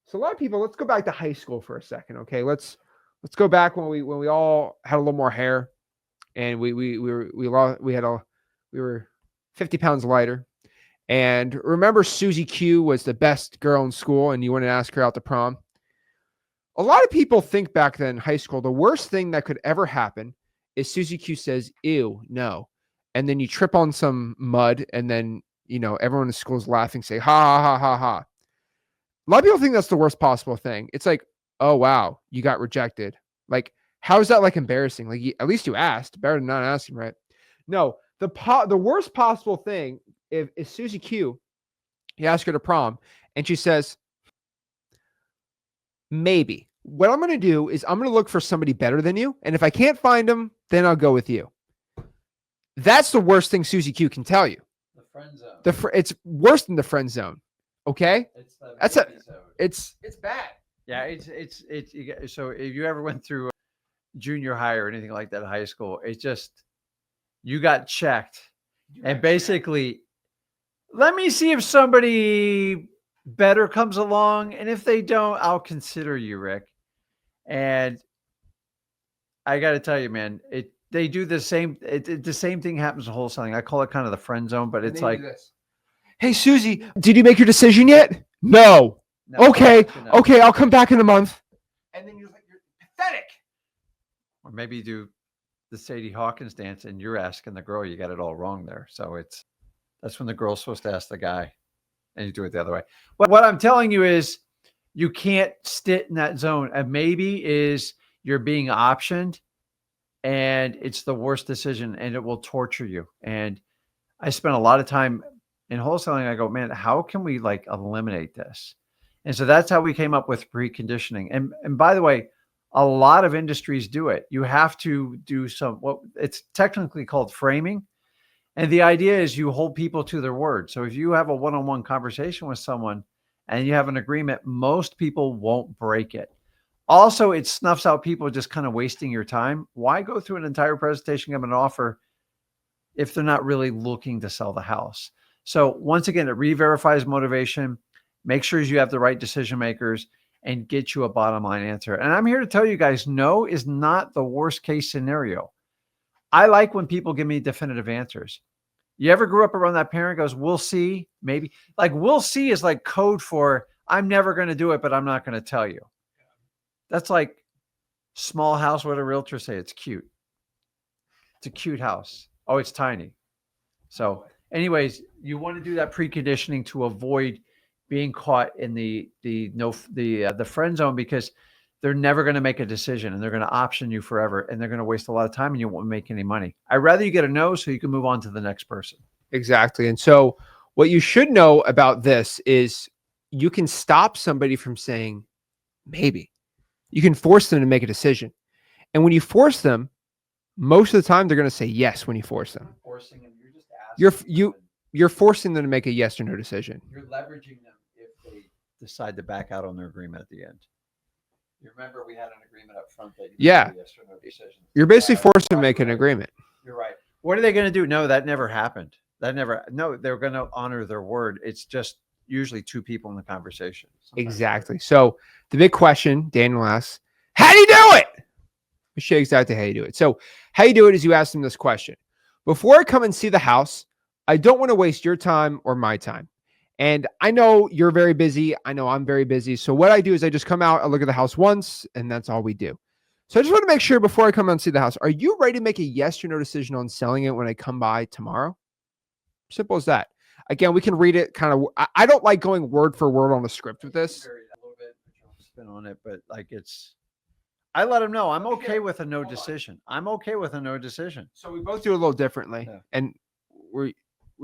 So a lot of people, let's go back to high school for a second. Okay. Let's go back when we all had a little more hair and we were 50 pounds lighter. And remember Susie Q was the best girl in school and you went and asked her out to prom. A lot of people think back then in high school, the worst thing that could ever happen is Susie Q says, ew, no. And then you trip on some mud and then, everyone in school is laughing, say, ha, ha, ha, ha, ha. A lot of people think that's the worst possible thing. It's like, oh, wow, you got rejected. Like, how is that like embarrassing? Like, at least you asked, better than not asking, right? No, the worst possible thing is Susie Q, you ask her to prom and she says, maybe. What I'm going to do is I'm going to look for somebody better than you. And if I can't find them, then I'll go with you. That's the worst thing Susie Q can tell you. The friend zone. It's worse than the friend zone. Okay. It's bad. Yeah. So if you ever went through junior high or anything like that in high school, it's just, you got checked and basically, let me see if somebody better comes along. And if they don't, I'll consider you, Rick. And I got to tell you, man, they do the same. The same thing happens in wholesaling. I call it kind of the friend zone, but it's like, hey, Susie, did you make your decision yet? No. Okay. Okay. I'll come back in a month. And then you're pathetic. Or maybe you do the Sadie Hawkins dance and you're asking the girl, you got it all wrong there. So that's when the girl's supposed to ask the guy and you do it the other way. What I'm telling you is you can't sit in that zone. A maybe is you're being optioned and it's the worst decision and it will torture you. And I spent a lot of time in wholesaling. I go, man, how can we like eliminate this? And so that's how we came up with preconditioning. And by the way, a lot of industries do it. You have to do it's technically called framing. And the idea is you hold people to their word. So if you have a one-on-one conversation with someone and you have an agreement, most people won't break it. Also, it snuffs out people just kind of wasting your time. Why go through an entire presentation of an offer if they're not really looking to sell the house? So once again, it re-verifies motivation, make sure you have the right decision makers, and get you a bottom line answer. And I'm here to tell you guys, no is not the worst case scenario. I like when people give me definitive answers. You ever grew up around that parent goes, we'll see, maybe? Like, we'll see is like code for, I'm never going to do it, but I'm not going to tell you. That's like small house. What a realtor say, it's cute. It's a cute house. Oh, it's tiny. So anyways, you want to do that preconditioning to avoid being caught in the friend zone, because they're never going to make a decision and they're going to option you forever and they're going to waste a lot of time and you won't make any money. I'd rather you get a no so you can move on to the next person. Exactly. And so what you should know about this is you can stop somebody from saying maybe. You can force them to make a decision. And when you force them, most of the time they're going to say yes when you force them. Forcing them, you're just asking You're forcing them to make a yes or no decision. You're leveraging them if they decide to back out on their agreement at the end. You remember we had an agreement up front that you made a yes or no decision. You're basically forced to make an agreement. You're right. What are they going to do? No, that never happened. No, they're going to honor their word. It's just usually two people in the conversation. Exactly. So the big question Daniel asks, how do you do it? I'll show you exactly how you do it. So how you do it is you ask them this question. Before I come and see the house, I don't want to waste your time or my time. And I know you're very busy. I know I'm very busy. So what I do is I just come out, I look at the house once, and that's all we do. So I just want to make sure before I come out and see the house, are you ready to make a yes or no decision on selling it when I come by tomorrow? Simple as that. Again, we can read it kind of. I don't like going word for word on the script with this. A little bit spin on it, but like I let them know I'm okay with a no decision. I'm okay with a no decision. So we both do it a little differently, Yeah. and we're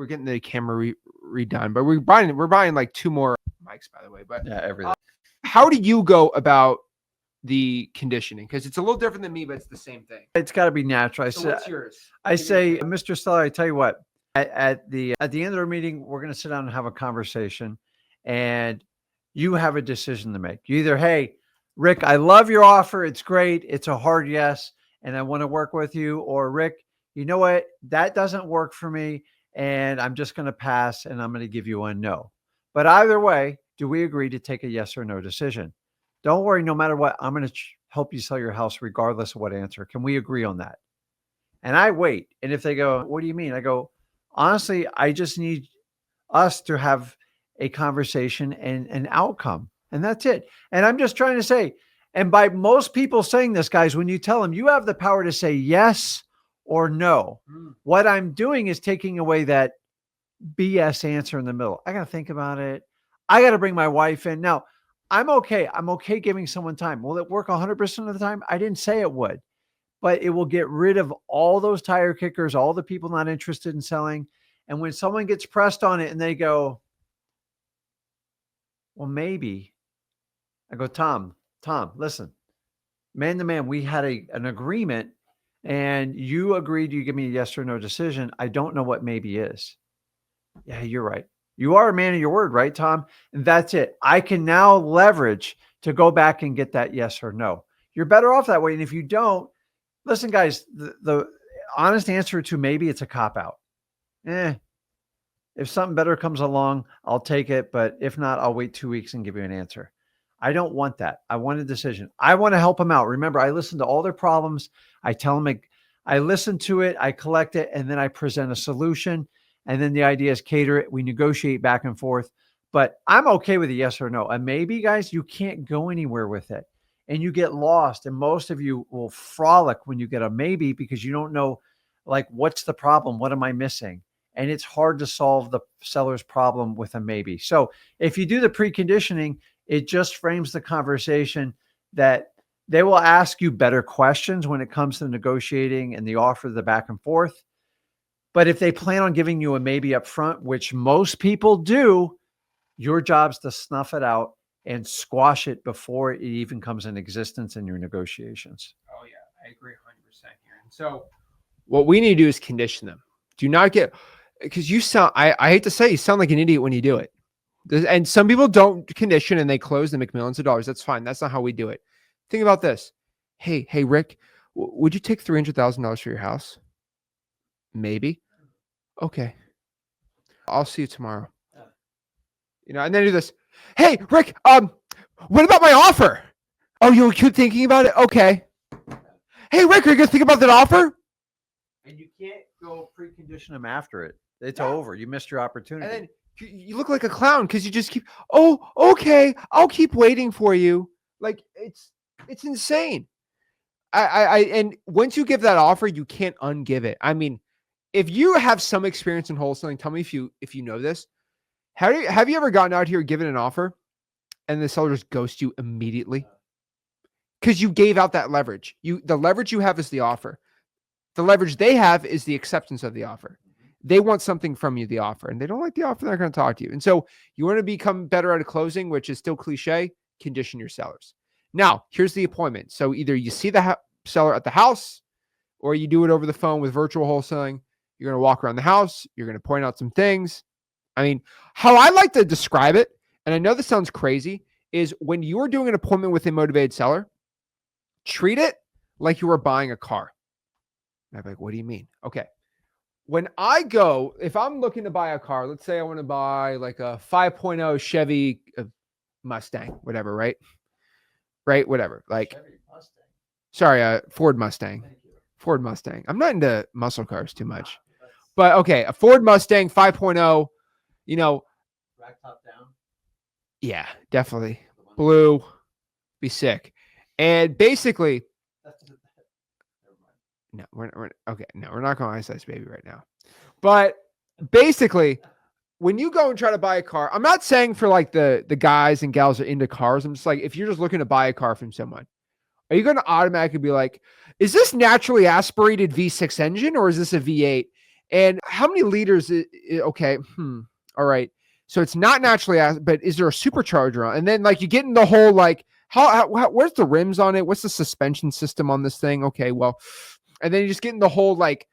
getting the camera redone, but we're buying like 2 more mics, by the way. But yeah, everything. How do you go about the conditioning? Because it's a little different than me, but it's the same thing. It's got to be natural. So what's yours? I say, Mr. Stellar, I tell you what, at the end of our meeting, we're going to sit down and have a conversation, and you have a decision to make. You either, hey, Rick, I love your offer. It's great. It's a hard yes, and I want to work with you. Or Rick, you know what, that doesn't work for me. And I'm just going to pass and I'm going to give you a no. But either way, do we agree to take a yes or no decision? Don't worry, no matter what, I'm going to help you sell your house regardless of what answer. Can we agree on that? And I wait. And if they go, what do you mean? I go, honestly, I just need us to have a conversation and an outcome. And that's it. And I'm just trying to say, and by most people saying this, guys, when you tell them you have the power to say yes or no, what I'm doing is taking away that BS answer in the middle. I got to think about it. I got to bring my wife in. Now, I'm okay. I'm okay giving someone time. Will it work 100% of the time? I didn't say it would, but it will get rid of all those tire kickers, all the people not interested in selling. And when someone gets pressed on it and they go, well, maybe, I go, Tom, listen, man to man, we had an agreement and you agreed you give me a yes or no decision. I don't know what maybe is. Yeah, you're right. You are a man of your word, right, Tom? And that's it. I can now leverage to go back and get that yes or no. You're better off that way. And if you don't, listen, guys, the honest answer to maybe it's a cop-out. If something better comes along, I'll take it. But if not, I'll wait 2 weeks and give you an answer. I don't want that. I want a decision. I want to help them out. Remember, I listen to all their problems. I tell them, I listen to it, I collect it, and then I present a solution. And then the idea is cater it. We negotiate back and forth. But I'm okay with a yes or no. And maybe, guys, you can't go anywhere with it. And you get lost. And most of you will frolic when you get a maybe because you don't know, like, what's the problem? What am I missing? And it's hard to solve the seller's problem with a maybe. So if you do the preconditioning, it just frames the conversation that they will ask you better questions when it comes to negotiating and the offer, the back and forth. But if they plan on giving you a maybe up front, which most people do, your job's to snuff it out and squash it before it even comes in existence in your negotiations. Oh, yeah, I agree 100% here. And so what we need to do is condition them. Do not get, because you sound, I hate to say, you sound like an idiot when you do it. And some people don't condition and they close and make millions of dollars. That's fine. That's not how we do it. Think about this. Hey, Rick, would you take $300,000 for your house? Maybe. Okay. I'll see you tomorrow. You know, and then do this. Hey, Rick, what about my offer? Oh, you keep thinking about it? Okay. Hey, Rick, are you going to think about that offer? And you can't go precondition them after it. It's over. You missed your opportunity. And then you look like a clown because you just keep, oh, okay, I'll keep waiting for you. Like, it's insane. And once you give that offer, you can't ungive it. I mean, if you have some experience in wholesaling, tell me if you know this. Have you ever gotten out here given an offer and the seller just ghosts you immediately? Because you gave out that leverage. The leverage you have is the offer. The leverage they have is the acceptance of the offer. They want something from you, the offer, and they don't like the offer. They're going to talk to you. And so you want to become better at a closing, which is still cliche, condition your sellers. Now, here's the appointment. So either you see the seller at the house or you do it over the phone with virtual wholesaling. You're going to walk around the house. You're going to point out some things. I mean, how I like to describe it, and I know this sounds crazy, is when you're doing an appointment with a motivated seller, treat it like you were buying a car. And I'm like, what do you mean? Okay. When I go, if I'm looking to buy a car, let's say I want to buy like a 5.0 Chevy Mustang, whatever, right? Right? Whatever. Like, sorry, Ford Mustang. Ford Mustang. I'm not into muscle cars too much. But okay, a Ford Mustang 5.0, you know. Rack top down. Yeah, definitely. Blue. Be sick. And basically, no, we're okay. No, we're not going Ice Ice Baby right now. But basically, when you go and try to buy a car, I'm not saying for like the guys and gals that are into cars. I'm just like, if you're just looking to buy a car from someone, are you going to automatically be like, is this naturally aspirated V6 engine or is this a V8? And how many liters? Okay. All right. So it's not naturally, but is there a supercharger on? And then like you get in the whole like, how where's the rims on it? What's the suspension system on this thing? Okay, well, and then you just get in the whole like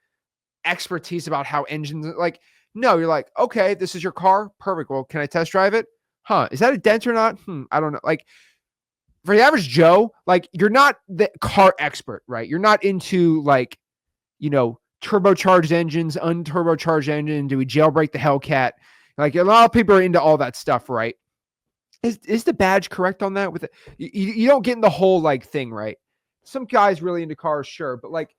expertise about how engines, like, no, you're like, okay, this is your car. Perfect. Well, can I test drive it? Is that a dent or not? I don't know. Like for the average Joe, like you're not the car expert, right? You're not into like, you know, turbocharged engines, unturbocharged engine? Do we jailbreak the Hellcat? Like a lot of people are into all that stuff, right? Is the badge correct on that? With you don't get in the whole like thing, right? Some guys really into cars, sure, but like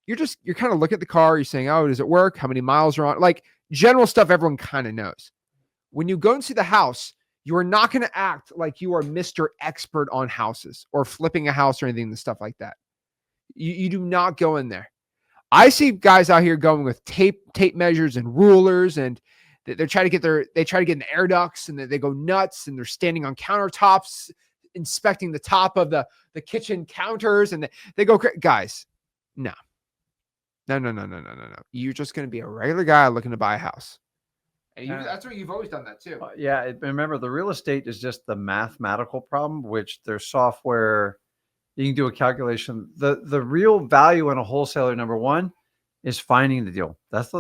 you're kind of looking at the car, you're saying, oh, does it work? How many miles are on? Like general stuff everyone kind of knows. When you go and see the house, you are not going to act like you are Mr. Expert on houses or flipping a house or anything, stuff like that. You do not go in there. I see guys out here going with tape measures and rulers, and they're trying to get in the air ducts, and they go nuts, and they're standing on countertops, inspecting the top of the kitchen counters, and they go, guys, no. You're just going to be a regular guy looking to buy a house. And that's what you've always done that too. Yeah. Remember, the real estate is just the mathematical problem, which there's software. You can do a calculation. The real value in a wholesaler, number one, is finding the deal. That's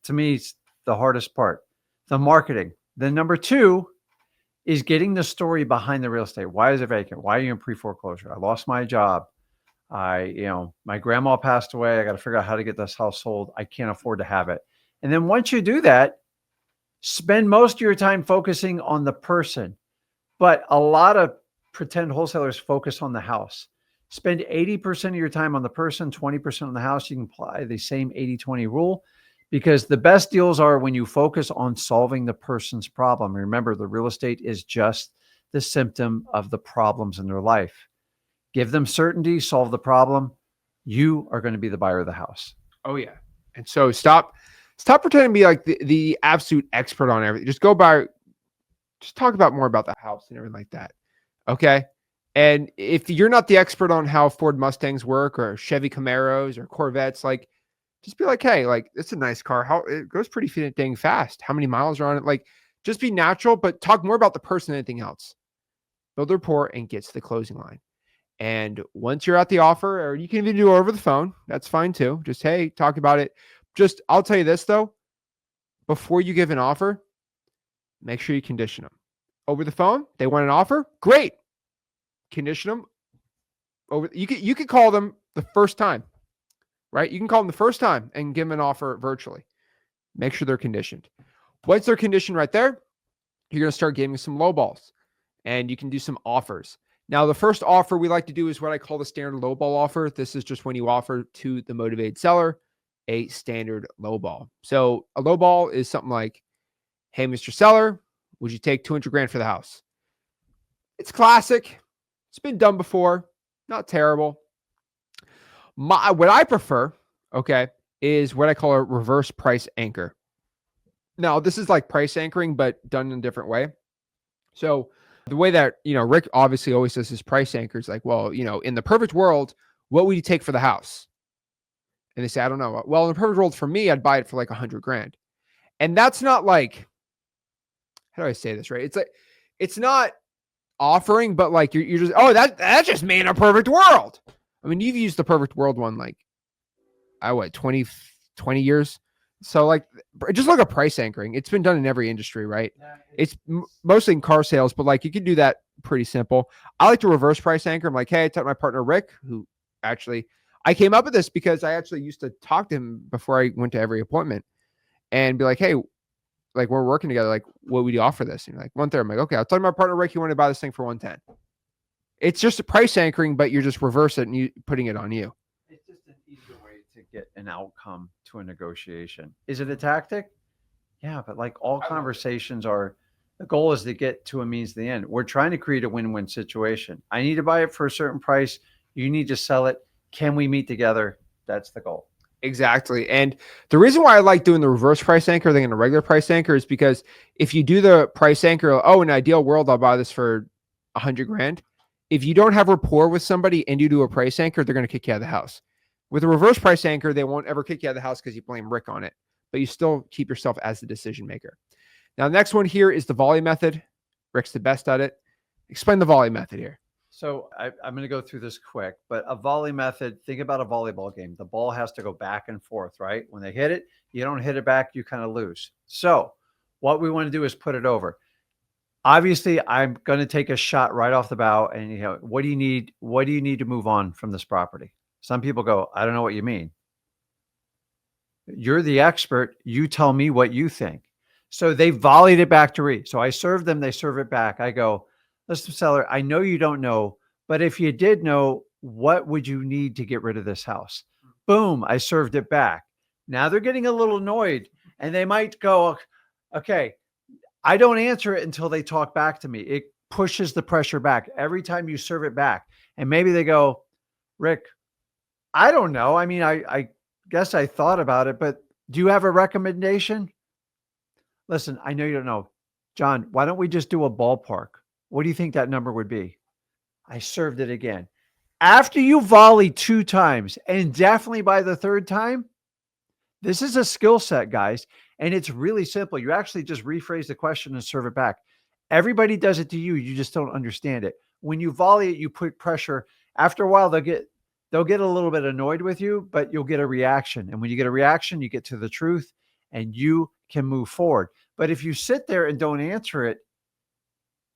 to me the hardest part. The marketing. Then number two is getting the story behind the real estate. Why is it vacant? Why are you in pre-foreclosure? I lost my job. My grandma passed away. I got to figure out how to get this house sold. I can't afford to have it. And then once you do that, spend most of your time focusing on the person. But a lot of pretend wholesalers focus on the house. Spend 80% of your time on the person, 20% on the house. You can apply the same 80-20 rule, because the best deals are when you focus on solving the person's problem. Remember, the real estate is just the symptom of the problems in their life. Give them certainty, solve the problem. You are going to be the buyer of the house. Oh yeah. And so stop pretending to be like the absolute expert on everything. Just talk about more about the house and everything like that. Okay. And if you're not the expert on how Ford Mustangs work or Chevy Camaros or Corvettes, like just be like, hey, like it's a nice car. How it goes pretty dang fast. How many miles are on it? Like just be natural, but talk more about the person than anything else. Build rapport and get to the closing line. And once you're at the offer, or you can even do it over the phone, that's fine too. Just, hey, talk about it. Just, I'll tell you this though, before you give an offer, make sure you condition them. Over the phone, they want an offer, great. Condition them over. You could call them the first time, right? You can call them the first time and give them an offer virtually. Make sure they're conditioned. Once they're conditioned right there, you're going to start giving some low balls, and you can do some offers. Now, the first offer we like to do is what I call the standard lowball offer. This is just when you offer to the motivated seller a standard lowball. So a lowball is something like, hey, Mr. Seller, would you take 200 grand for the house? It's classic. It's been done before. Not terrible. What I prefer, okay, is what I call a reverse price anchor. Now, this is like price anchoring, but done in a different way. So the way that, Rick obviously always does his price anchors, like, well, in the perfect world, what would you take for the house? And they say, I don't know. Well, in the perfect world for me, I'd buy it for like 100 grand. And that's not like, how do I say this, right? It's like, it's not offering, but like, you're just, oh, that's just me in a perfect world. I mean, you've used the perfect world one, like, 20 years. So like, just look at price anchoring. It's been done in every industry, right? It's mostly in car sales, but like you can do that pretty simple. I like to reverse price anchor. I'm like, hey, I talked to my partner, Rick, who actually, I came up with this because I actually used to talk to him before I went to every appointment and be like, hey, like we're working together. Like, what would you offer this? And like 130. I'm like, okay, I'll tell my partner, Rick, you want to buy this thing for 110. It's just a price anchoring, but you're just reverse it and you putting it on you. It's just an easier way to get an outcome to a negotiation. Is it a tactic? Yeah, but like all conversations are, the goal is to get to a means to the end. We're trying to create a win-win situation. I need to buy it for a certain price. You need to sell it. Can we meet together? That's the goal. Exactly. And the reason why I like doing the reverse price anchor than a regular price anchor is because if you do the price anchor, oh, in an ideal world, I'll buy this for 100 grand. If you don't have rapport with somebody and you do a price anchor, they're going to kick you out of the house. With a reverse price anchor, they won't ever kick you out of the house because you blame Rick on it, but you still keep yourself as the decision maker. Now, the next one here is the volley method. Rick's the best at it. Explain the volley method here. So I'm going to go through this quick, but a volley method, think about a volleyball game. The ball has to go back and forth, right? When they hit it, you don't hit it back, you kind of lose. So what we want to do is put it over. Obviously, I'm going to take a shot right off the bow and, what do you need? What do you need to move on from this property? Some people go, I don't know what you mean. You're the expert. You tell me what you think. So they volleyed it back to me. So I serve them, they serve it back. I go, listen, seller, I know you don't know, but if you did know, what would you need to get rid of this house? Boom, I served it back. Now they're getting a little annoyed and they might go, okay, I don't answer it until they talk back to me. It pushes the pressure back every time you serve it back. And maybe they go, Rick, I don't know. I mean, I guess I thought about it, but do you have a recommendation? Listen, I know you don't know. John, why don't we just do a ballpark? What do you think that number would be? I served it again. After you volley 2 times and definitely by the 3rd time, this is a skill set, guys. And it's really simple. You actually just rephrase the question and serve it back. Everybody does it to you. You just don't understand it. When you volley it, you put pressure. After a while, they'll get a little bit annoyed with you, but you'll get a reaction. And when you get a reaction, you get to the truth and you can move forward. But if you sit there and don't answer it,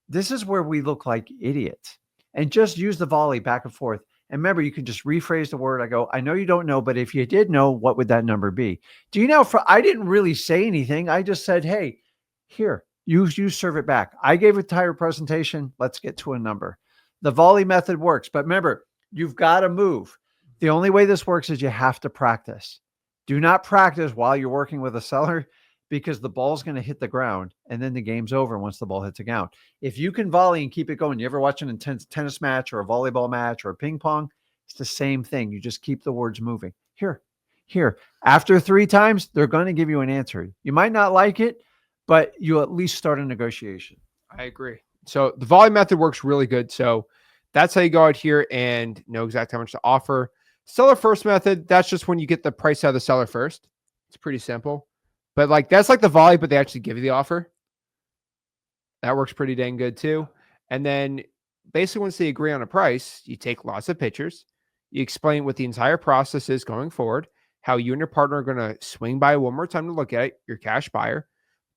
this is where we look like idiots. And just use the volley back and forth. And remember, you can just rephrase the word. I go, I know you don't know, but if you did know, what would that number be? Do you know, I didn't really say anything. I just said, hey, here, you serve it back. I gave a entire presentation. Let's get to a number. The volley method works. But remember, you've got to move. The only way this works is you have to practice. Do not practice while you're working with a seller because the ball's going to hit the ground and then the game's over once the ball hits the ground. If you can volley and keep it going, you ever watch an intense tennis match or a volleyball match or a ping pong? It's the same thing. You just keep the words moving. Here. After 3 times, they're going to give you an answer. You might not like it, but you at least start a negotiation. I agree. So the volley method works really good. So that's how you go out here and know exactly how much to offer. Seller first method, that's just when you get the price out of the seller first. It's pretty simple. But like that's like the volley, but they actually give you the offer. That works pretty dang good too. And then basically once they agree on a price, you take lots of pictures. You explain what the entire process is going forward, how you and your partner are going to swing by one more time to look at it, your cash buyer.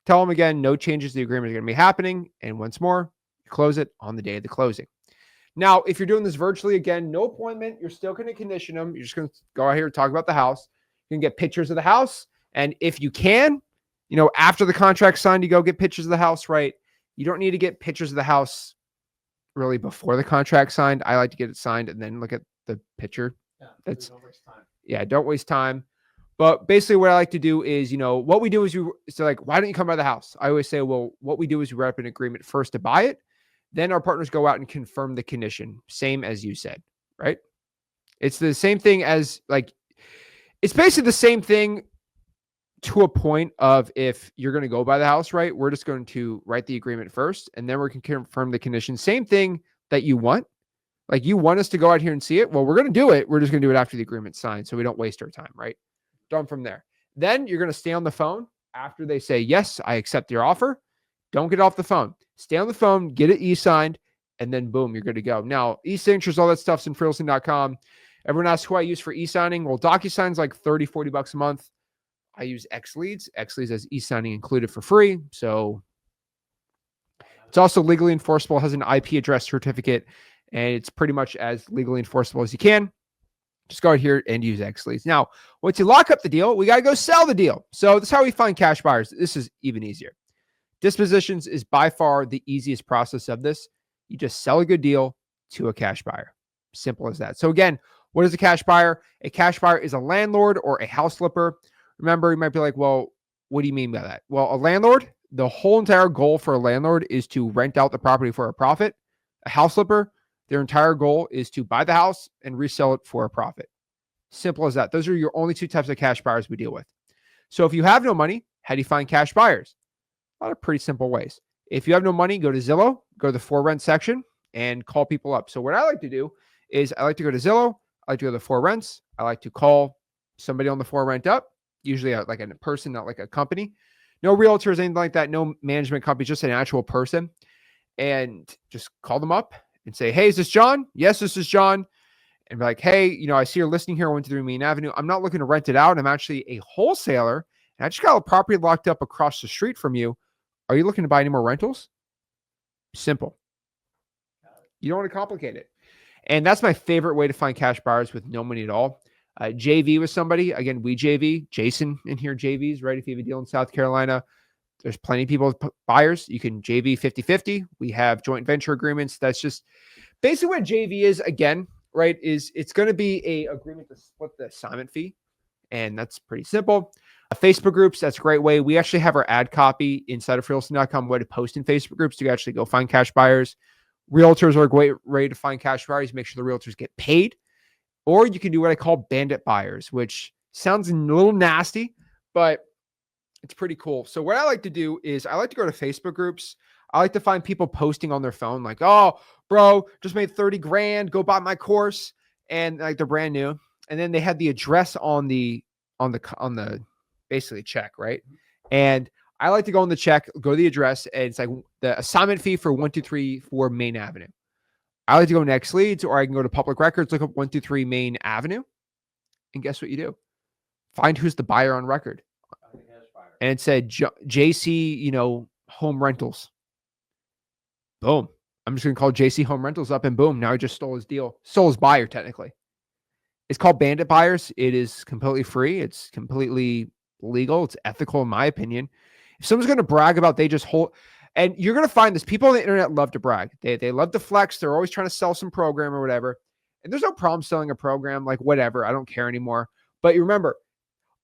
Tell them again, no changes to the agreement are going to be happening. And once more, you close it on the day of the closing. Now, if you're doing this virtually, again, no appointment, you're still going to condition them. You're just going to go out here and talk about the house. You can get pictures of the house. And if you can, after the contract's signed, you go get pictures of the house, right? You don't need to get pictures of the house really before the contract signed. I like to get it signed and then look at the picture. Don't waste time. Yeah, don't waste time. But basically what I like to do is, what we do is why don't you come by the house? I always say, well, what we do is we write up an agreement first to buy it. Then our partners go out and confirm the condition. Same as you said, right? It's the same thing as it's basically the same thing to a point of if you're going to go buy the house, right? We're just going to write the agreement first and then we can confirm the condition. Same thing that you want. Like you want us to go out here and see it. Well, we're going to do it. We're just going to do it after the agreement's signed so we don't waste our time, right? Done from there. Then you're going to stay on the phone after they say, yes, I accept your offer. Don't get off the phone. Stay on the phone, get it e-signed, and then boom, you're good to go. Now, e-signatures, all that stuff's in freelisting.com. Everyone asks who I use for e-signing. Well, DocuSign's like $30, $40 a month. I use XLeads. XLeads has e-signing included for free. So it's also legally enforceable, has an IP address certificate, and it's pretty much as legally enforceable as you can. Just go out here and use XLeads. Now, once you lock up the deal, we got to go sell the deal. So that's how we find cash buyers. This is even easier. Dispositions is by far the easiest process of this. You just sell a good deal to a cash buyer. Simple as that. So again, what is a cash buyer? A cash buyer is a landlord or a house flipper. Remember, you might be like, well, what do you mean by that? Well, a landlord, the whole entire goal for a landlord is to rent out the property for a profit. A house flipper, their entire goal is to buy the house and resell it for a profit. Simple as that. Those are your only 2 types of cash buyers we deal with. So if you have no money, how do you find cash buyers? A lot of pretty simple ways. If you have no money, go to Zillow, go to the for rent section and call people up. So what I like to do is I like to go to Zillow. I like to go to the for rents. I like to call somebody on the for rent up, usually like a person, not like a company. No realtors, anything like that. No management company, just an actual person. And just call them up and say, hey, is this John? Yes, this is John. And be like, hey, I see you're listing here on 123 Main Avenue. I'm not looking to rent it out. I'm actually a wholesaler. And I just got a property locked up across the street from you. Are you looking to buy any more rentals? Simple. You don't want to complicate it. And that's my favorite way to find cash buyers with no money at all. JV with somebody. Again, we JV. Jason in here JVs, right? If you have a deal in South Carolina, there's plenty of people with buyers. You can JV 50-50. We have joint venture agreements. That's just basically what JV is, again, right? Is it's going to be a agreement to split the assignment fee. And that's pretty simple. Facebook groups, that's a great way. We actually have our ad copy inside of Wholesaling.com way to post in Facebook groups to actually go find cash buyers. Realtors are a great way to find cash buyers. Make sure the realtors get paid. Or you can do what I call bandit buyers, which sounds a little nasty, but it's pretty cool. So what I like to do is I like to go to Facebook groups. I like to find people posting on their phone like, oh, bro, just made 30 grand. Go buy my course. And like they're brand new. And then they had the address on the basically check, right? And I like to go on the check, go to the address, and it's like the assignment fee for 1234 Main Avenue. I like to go next leads, or I can go to public records, look up 123 Main Avenue, and guess what you do? Find who's the buyer on record. And it said JC, Home Rentals. Boom. I'm just going to call JC Home Rentals up, and boom, now I just stole his deal. Stole his buyer, technically. It's called bandit buyers. It is completely free. It's completely legal. It's ethical, in my opinion. If someone's going to brag about they just hold, and you're going to find this, people on the internet love to brag. They love to flex. They're always trying to sell some program or whatever. And there's no problem selling a program, like whatever. I don't care anymore. But you remember,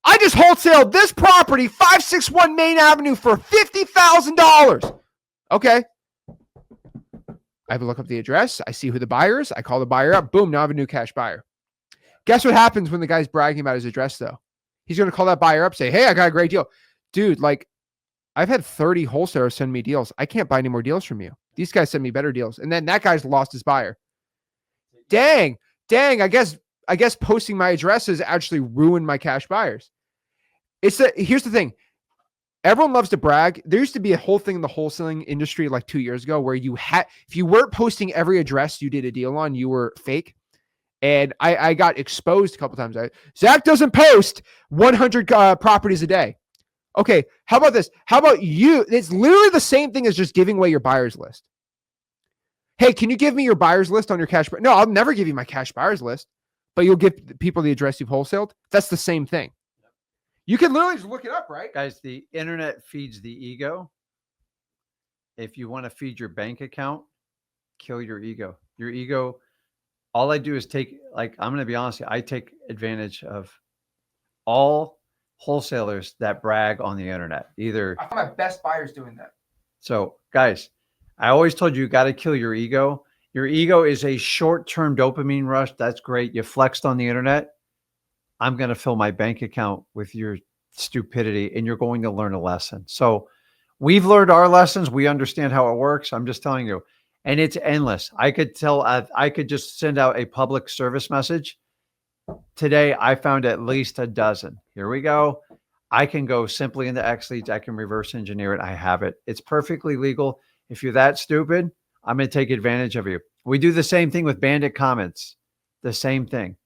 I just wholesaled this property, 561 Main Avenue, for $50,000. Okay. I have to look up the address. I see who the buyer is. I call the buyer up. Boom. Now I have a new cash buyer. Guess what happens when the guy's bragging about his address, though? He's going to call that buyer up, say, hey, I got a great deal. Dude, like, I've had 30 wholesalers send me deals. I can't buy any more deals from you. These guys send me better deals. And then that guy's lost his buyer. Dang. I guess posting my address has actually ruined my cash buyers. Here's the thing. Everyone loves to brag. There used to be a whole thing in the wholesaling industry like 2 years ago where if you weren't posting every address you did a deal on, you were fake. And I got exposed a couple times. Zach doesn't post 100 properties a day. Okay, how about this? How about you? It's literally the same thing as just giving away your buyer's list. Hey, can you give me your buyer's list on your cash? No, I'll never give you my cash buyer's list, but you'll give people the address you've wholesaled. That's the same thing. You can literally just look it up, right? Guys, the internet feeds the ego. If you want to feed your bank account, kill your ego. Your ego. All I do is I'm going to be honest, I take advantage of all wholesalers that brag on the internet. I find my best buyers doing that. So, guys, I always told you got to kill your ego. Your ego is a short-term dopamine rush. That's great. You flexed on the internet. I'm going to fill my bank account with your stupidity, and you're going to learn a lesson. So we've learned our lessons. We understand how it works. I'm just telling you. And it's endless. I could just send out a public service message. Today, I found at least a dozen. Here we go. I can go simply into XLeads. I can reverse engineer it. I have it. It's perfectly legal. If you're that stupid, I'm going to take advantage of you. We do the same thing with bandit comments. The same thing.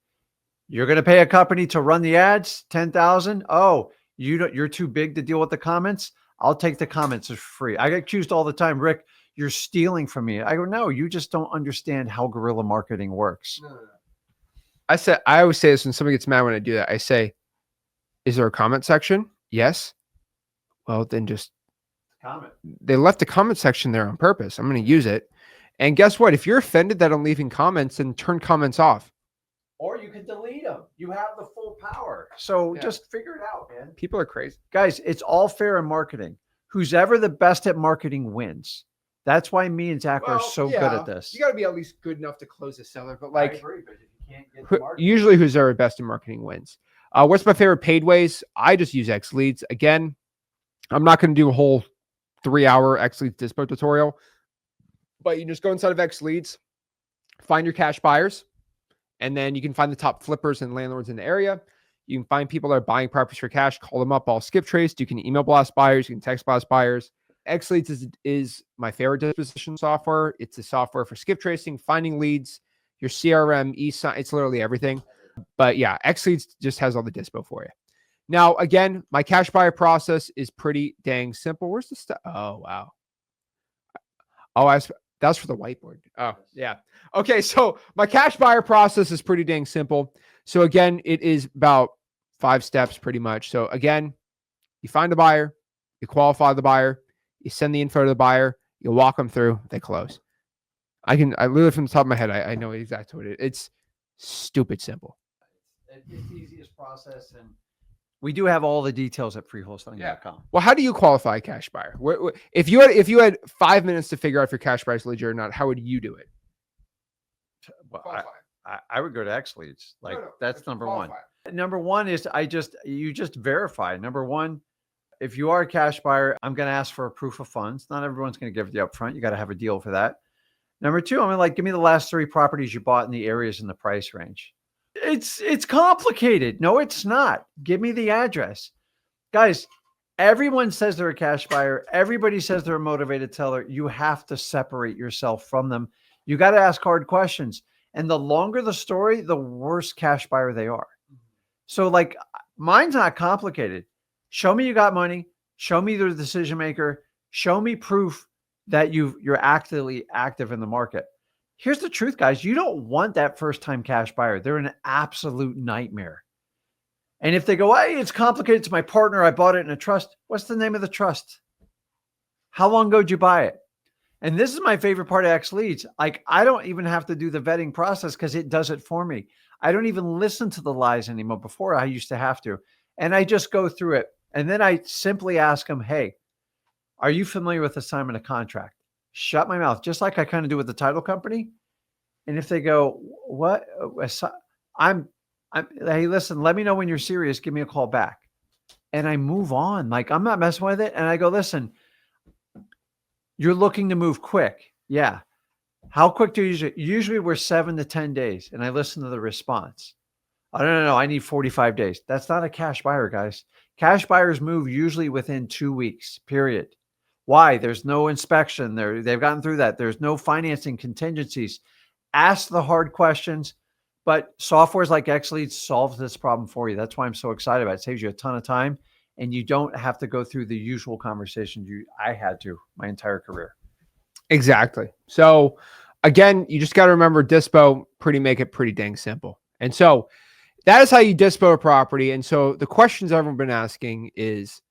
You're going to pay a company to run the ads, $10,000. Oh, you're too big to deal with the comments. I'll take the comments for free. I get accused all the time, Rick, you're stealing from me. I go, no, you just don't understand how guerrilla marketing works. No. I always say this when somebody gets mad when I do that. I say, is there a comment section? Yes. Well, then just Comment. They left the comment section there on purpose. I'm going to use it. And guess what? If you're offended that I'm leaving comments, then turn comments off. Or you can delete them. You have the full power. So just figure it out, man. People are crazy. Guys, it's all fair in marketing. Who's ever the best at marketing wins. That's why me and Zach are so good at this. You got to be at least good enough to close a seller. But like, I agree, but if you can't get the marketing, usually who's ever best in marketing wins. What's my favorite paid ways? I just use XLeads. Again, I'm not going to do a whole 3-hour XLeads dispo tutorial, but you just go inside of XLeads, find your cash buyers, and then you can find the top flippers and landlords in the area. You can find people that are buying properties for cash, call them up, all skip traced. You can email blast buyers, you can text blast buyers. XLeads is my favorite disposition software. It's a software for skip tracing, finding leads, your CRM, e-sign, it's literally everything. But yeah, XLeads just has all the dispo for you. Now, again, my cash buyer process is pretty dang simple. Where's the stuff? Oh, wow. Oh, that's for the whiteboard. Oh, yeah. Okay, so my cash buyer process is pretty dang simple. So again, it is about 5 steps pretty much. So again, you find a buyer, you qualify the buyer, you send the info to the buyer, you walk them through, they close. I literally from the top of my head, I know exactly what it is. It's stupid simple. It's the easiest process, and we do have all the details at freewholesaling.com. Well, how do you qualify a cash buyer? If you had 5 minutes to figure out if your cash buyer is legit or not, how would you do it? Well, I would go to X Leads. Like that's number one. Qualify. Number one is you just verify. Number one, if you are a cash buyer, I'm going to ask for a proof of funds. Not everyone's going to give it the upfront. You got to have a deal for that. Number two, I'm like, give me the last 3 properties you bought in the areas in the price range. It's complicated. No, it's not. Give me the address. Guys, everyone says they're a cash buyer. Everybody says they're a motivated seller. You have to separate yourself from them. You got to ask hard questions. And the longer the story, the worse cash buyer they are. So like mine's not complicated. Show me you got money. Show me the decision maker. Show me proof that you're actively active in the market. Here's the truth, guys. You don't want that first-time cash buyer. They're an absolute nightmare. And if they go, hey, it's complicated. It's my partner. I bought it in a trust. What's the name of the trust? How long ago did you buy it? And this is my favorite part of X Leads. Like, I don't even have to do the vetting process because it does it for me. I don't even listen to the lies anymore. Before I used to have to. And I just go through it. And then I simply ask them, hey, are you familiar with assignment of contract? Shut my mouth, just like I kind of do with the title company. And if they go, what? Hey, listen, let me know when you're serious. Give me a call back. And I move on. Like, I'm not messing with it. And I go, listen, you're looking to move quick. Yeah. How quick do you usually we're 7 to 10 days. And I listen to the response. I don't know. I need 45 days. That's not a cash buyer, guys. Cash buyers move usually within 2 weeks, period. Why? There's no inspection. They've gotten through that. There's no financing contingencies. Ask the hard questions, but softwares like X Leads solves this problem for you. That's why I'm so excited about it. It saves you a ton of time, and you don't have to go through the usual conversations I had to my entire career. Exactly. So again, you just got to remember make it pretty dang simple. And so that is how you dispo a property. And so the questions everyone's been asking is,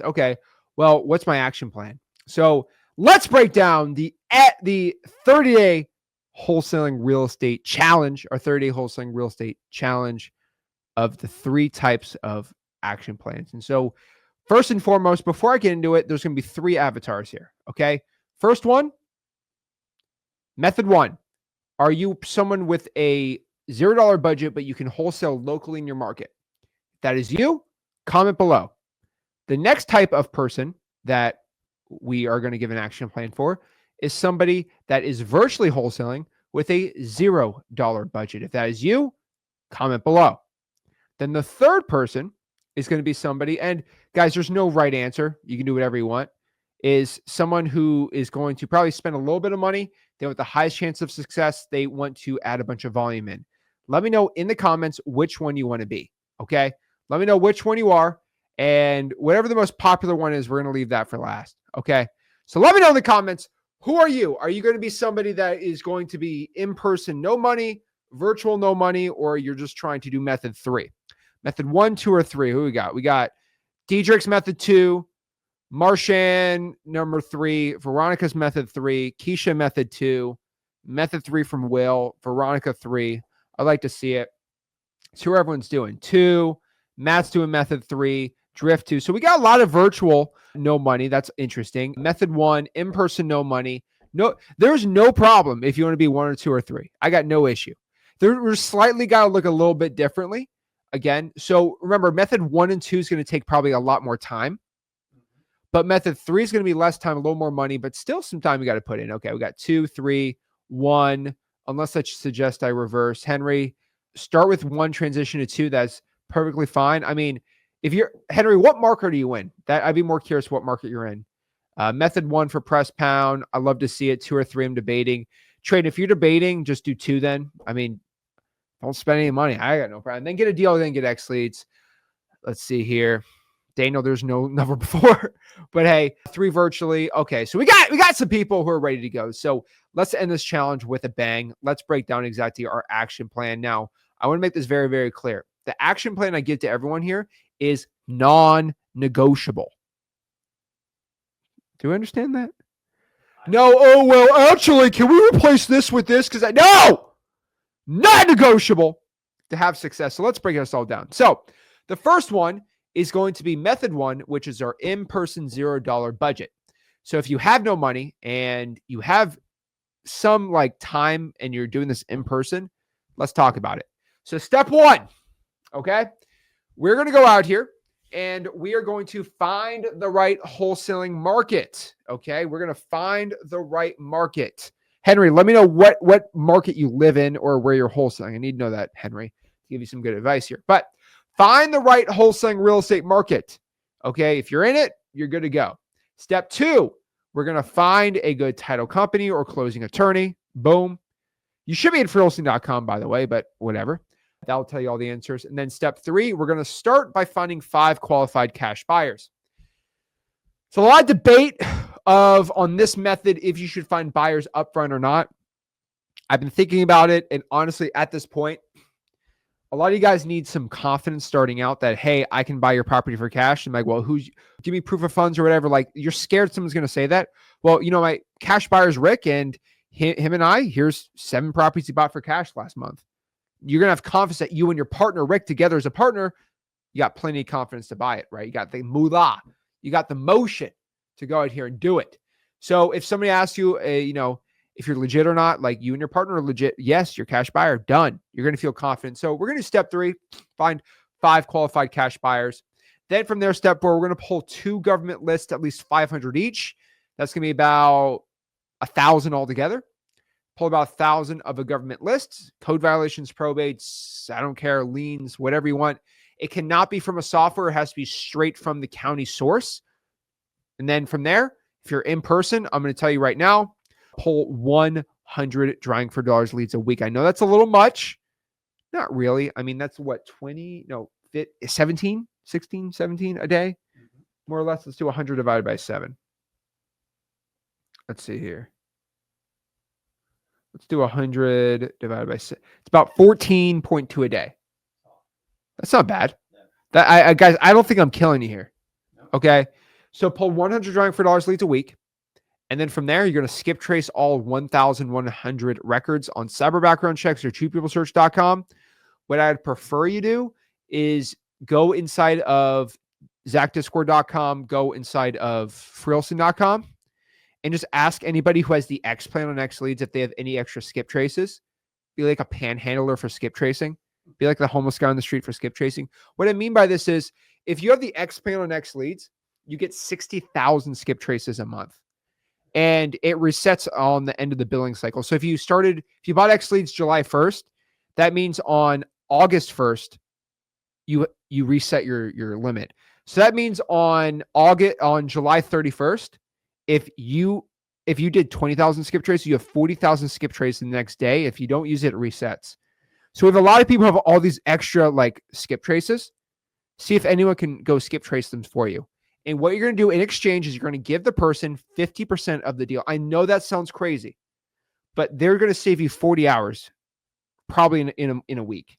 okay, well, what's my action plan? So let's break down the 30-day wholesaling real estate challenge, our 30-day wholesaling real estate challenge of the 3 types of action plans. And so first and foremost, before I get into it, there's going to be 3 avatars here. Okay. First one, method 1. Are you someone with a $0 budget, but you can wholesale locally in your market? If that is you, comment below. The next type of person that we are going to give an action plan for is somebody that is virtually wholesaling with a $0 budget. If that is you, comment below. Then the third person is going to be somebody, and guys, there's no right answer. You can do whatever you want, is someone who is going to probably spend a little bit of money. They want the highest chance of success. They want to add a bunch of volume in. Let me know in the comments which one you want to be. Okay. Let me know which one you are, and whatever the most popular one is, we're going to leave that for last. Okay. So let me know in the comments, who are you? Are you going to be somebody that is going to be in person, no money, virtual, no money, or you're just trying to do method 3? Method 1, 2, or 3. Who we got? We got Diedrich's method 2, Marshan number 3, Veronica's method 3, Keisha method 2, method 3 from Will, Veronica 3. I'd like to see it. See where everyone's doing. 2, Matt's doing method 3, Drift 2. So we got a lot of virtual, no money. That's interesting. Method 1, in-person, no money. No, there's no problem if you want to be 1 or 2 or 3. I got no issue. We're slightly got to look a little bit differently. Again, so remember, method 1 and 2 is going to take probably a lot more time. But method 3 is going to be less time, a little more money, but still some time you got to put in. Okay, we got 2, 3, 1. Unless I suggest I reverse. Henry, start with 1, transition to 2. That's perfectly fine. I mean, if you're Henry, what market are you in? That I'd be more curious what market you're in. Method 1 for press pound. I love to see it. 2 or 3, I'm debating. Trade, if you're debating, just do 2 then. I mean, don't spend any money. I got no problem. Then get a deal, then get X Leads. Let's see here. Daniel, there's no number before, but hey, 3 virtually. Okay, so we got some people who are ready to go. So let's end this challenge with a bang. Let's break down exactly our action plan. Now, I want to make this very, very clear. The action plan I give to everyone here is non-negotiable. Do you understand that? No, oh, well, actually, can we replace this with this? Because no, not negotiable to have success. So let's break this all down. So the first one is going to be method 1, which is our in-person $0 budget. So if you have no money and you have some like time and you're doing this in person, let's talk about it. So step 1, okay, we're going to go out here and we are going to find the right wholesaling market. Okay, we're going to find the right market. Henry, let me know what market you live in or where you're wholesaling. I need to know that, Henry, to give you some good advice here. But find the right wholesaling real estate market. Okay, if you're in it, you're good to go. Step 2, we're going to find a good title company or closing attorney. Boom. You should be at freewholesaling.com, by the way, but whatever. That'll tell you all the answers. And then step 3, we're going to start by finding 5 qualified cash buyers. So a lot of debate on this method, if you should find buyers upfront or not. I've been thinking about it. And honestly, at this point, a lot of you guys need some confidence starting out that, hey, I can buy your property for cash. I'm like, well, give me proof of funds or whatever. Like, you're scared someone's going to say that. Well, my cash buyer is Rick, and him and I, here's 7 properties he bought for cash last month. You're going to have confidence that you and your partner, Rick, together as a partner, you got plenty of confidence to buy it, right? You got the moolah. You got the motion to go out here and do it. So if somebody asks you, if you're legit or not, like you and your partner are legit, yes, you're cash buyer, done. You're going to feel confident. So we're going to do step 3, find 5 qualified cash buyers. Then from there, step 4, we're going to pull 2 government lists, at least 500 each. That's going to be about 1,000 altogether. Pull about 1,000 of a government list, code violations, probates, I don't care, liens, whatever you want. It cannot be from a software. It has to be straight from the county source. And then from there, if you're in person, I'm going to tell you right now, pull 100 drawing for dollars leads a week. I know that's a little much. Not really. I mean, that's what, 17 a day, more or less. Let's do 100 divided by 7. Let's see here. Let's do 100 divided by 6. It's about 14.2 a day. That's not bad. That guys, I don't think I'm killing you here. Okay. So pull 100 drawing for dollars leads a week. And then from there, you're going to skip trace all 1,100 records on cyber background checks or TruePeopleSearch.com. What I'd prefer you do is go inside of ZachDiscord.com, go inside of FreeWholesaling.com, and just ask anybody who has the X plan on X leads if they have any extra skip traces. Be like a panhandler for skip tracing. Be like the homeless guy on the street for skip tracing. What I mean by this is if you have the X plan on X leads, you get 60,000 skip traces a month. And it resets on the end of the billing cycle. So if you bought X leads July 1st, that means on August 1st, you reset your limit. So that means on July 31st, if you did 20,000 skip traces, you have 40,000 skip traces the next day. If you don't use it, it resets. So we have a lot of people who have all these extra like skip traces. See if anyone can go skip trace them for you. And what you're going to do in exchange is you're going to give the person 50% of the deal. I know that sounds crazy, but they're going to save you 40 hours, probably in a week.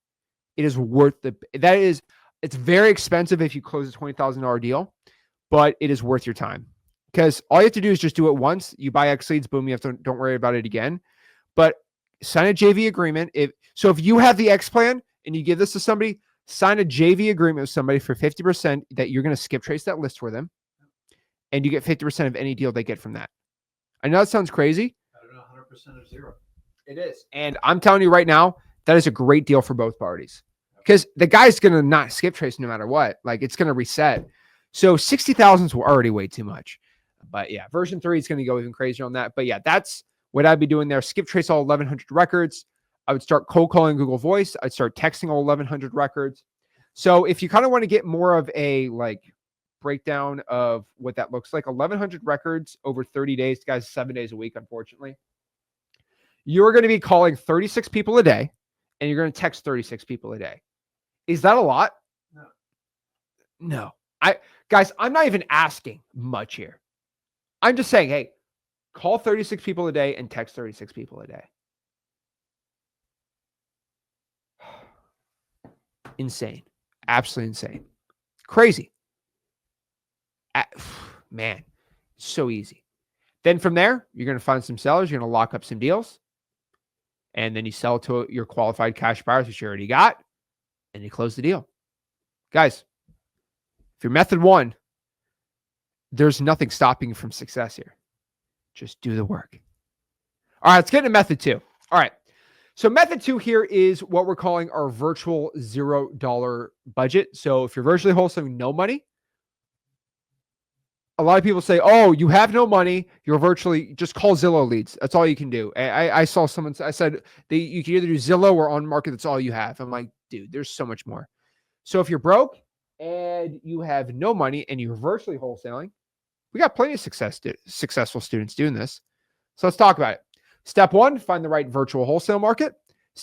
It is worth it's very expensive if you close a $20,000 deal, but it is worth your time. Because all you have to do is just do it once. You buy X leads, boom, don't worry about it again. But sign a JV agreement. If you have the X plan and you give this to somebody, sign a JV agreement with somebody for 50% that you're going to skip trace that list for them. And you get 50% of any deal they get from that. I know that sounds crazy. I don't know, 100% of zero. It is. And I'm telling you right now, that is a great deal for both parties. Because the guy's going to not skip trace no matter what. Like, it's going to reset. So 60,000 is already way too much. But yeah, version 3 is going to go even crazier on that. But yeah, that's what I'd be doing there. Skip trace all 1,100 records. I would start cold calling Google Voice. I'd start texting all 1,100 records. So if you kind of want to get more of a breakdown of what that looks like, 1,100 records over 30 days, guys, 7 days a week, unfortunately. You're going to be calling 36 people a day, and you're going to text 36 people a day. Is that a lot? No. No. Guys, I'm not even asking much here. I'm just saying, hey, call 36 people a day and text 36 people a day. Insane. Absolutely insane. Crazy. Man, so easy. Then from there, you're going to find some sellers. You're going to lock up some deals. And then you sell to your qualified cash buyers, which you already got. And you close the deal. Guys, if you're method one, there's nothing stopping you from success here. Just do the work. All right, let's get into method two. All right. So method two here is what we're calling our virtual $0 budget. So if you're virtually wholesaling no money, a lot of people say, oh, you have no money. You're virtually just call Zillow leads. That's all you can do. I saw someone, I said, you can either do Zillow or on market. That's all you have. I'm like, dude, there's so much more. So if you're broke and you have no money and you're virtually wholesaling, we got plenty of successful students doing this. So let's talk about it. Step one, find the right virtual wholesale market.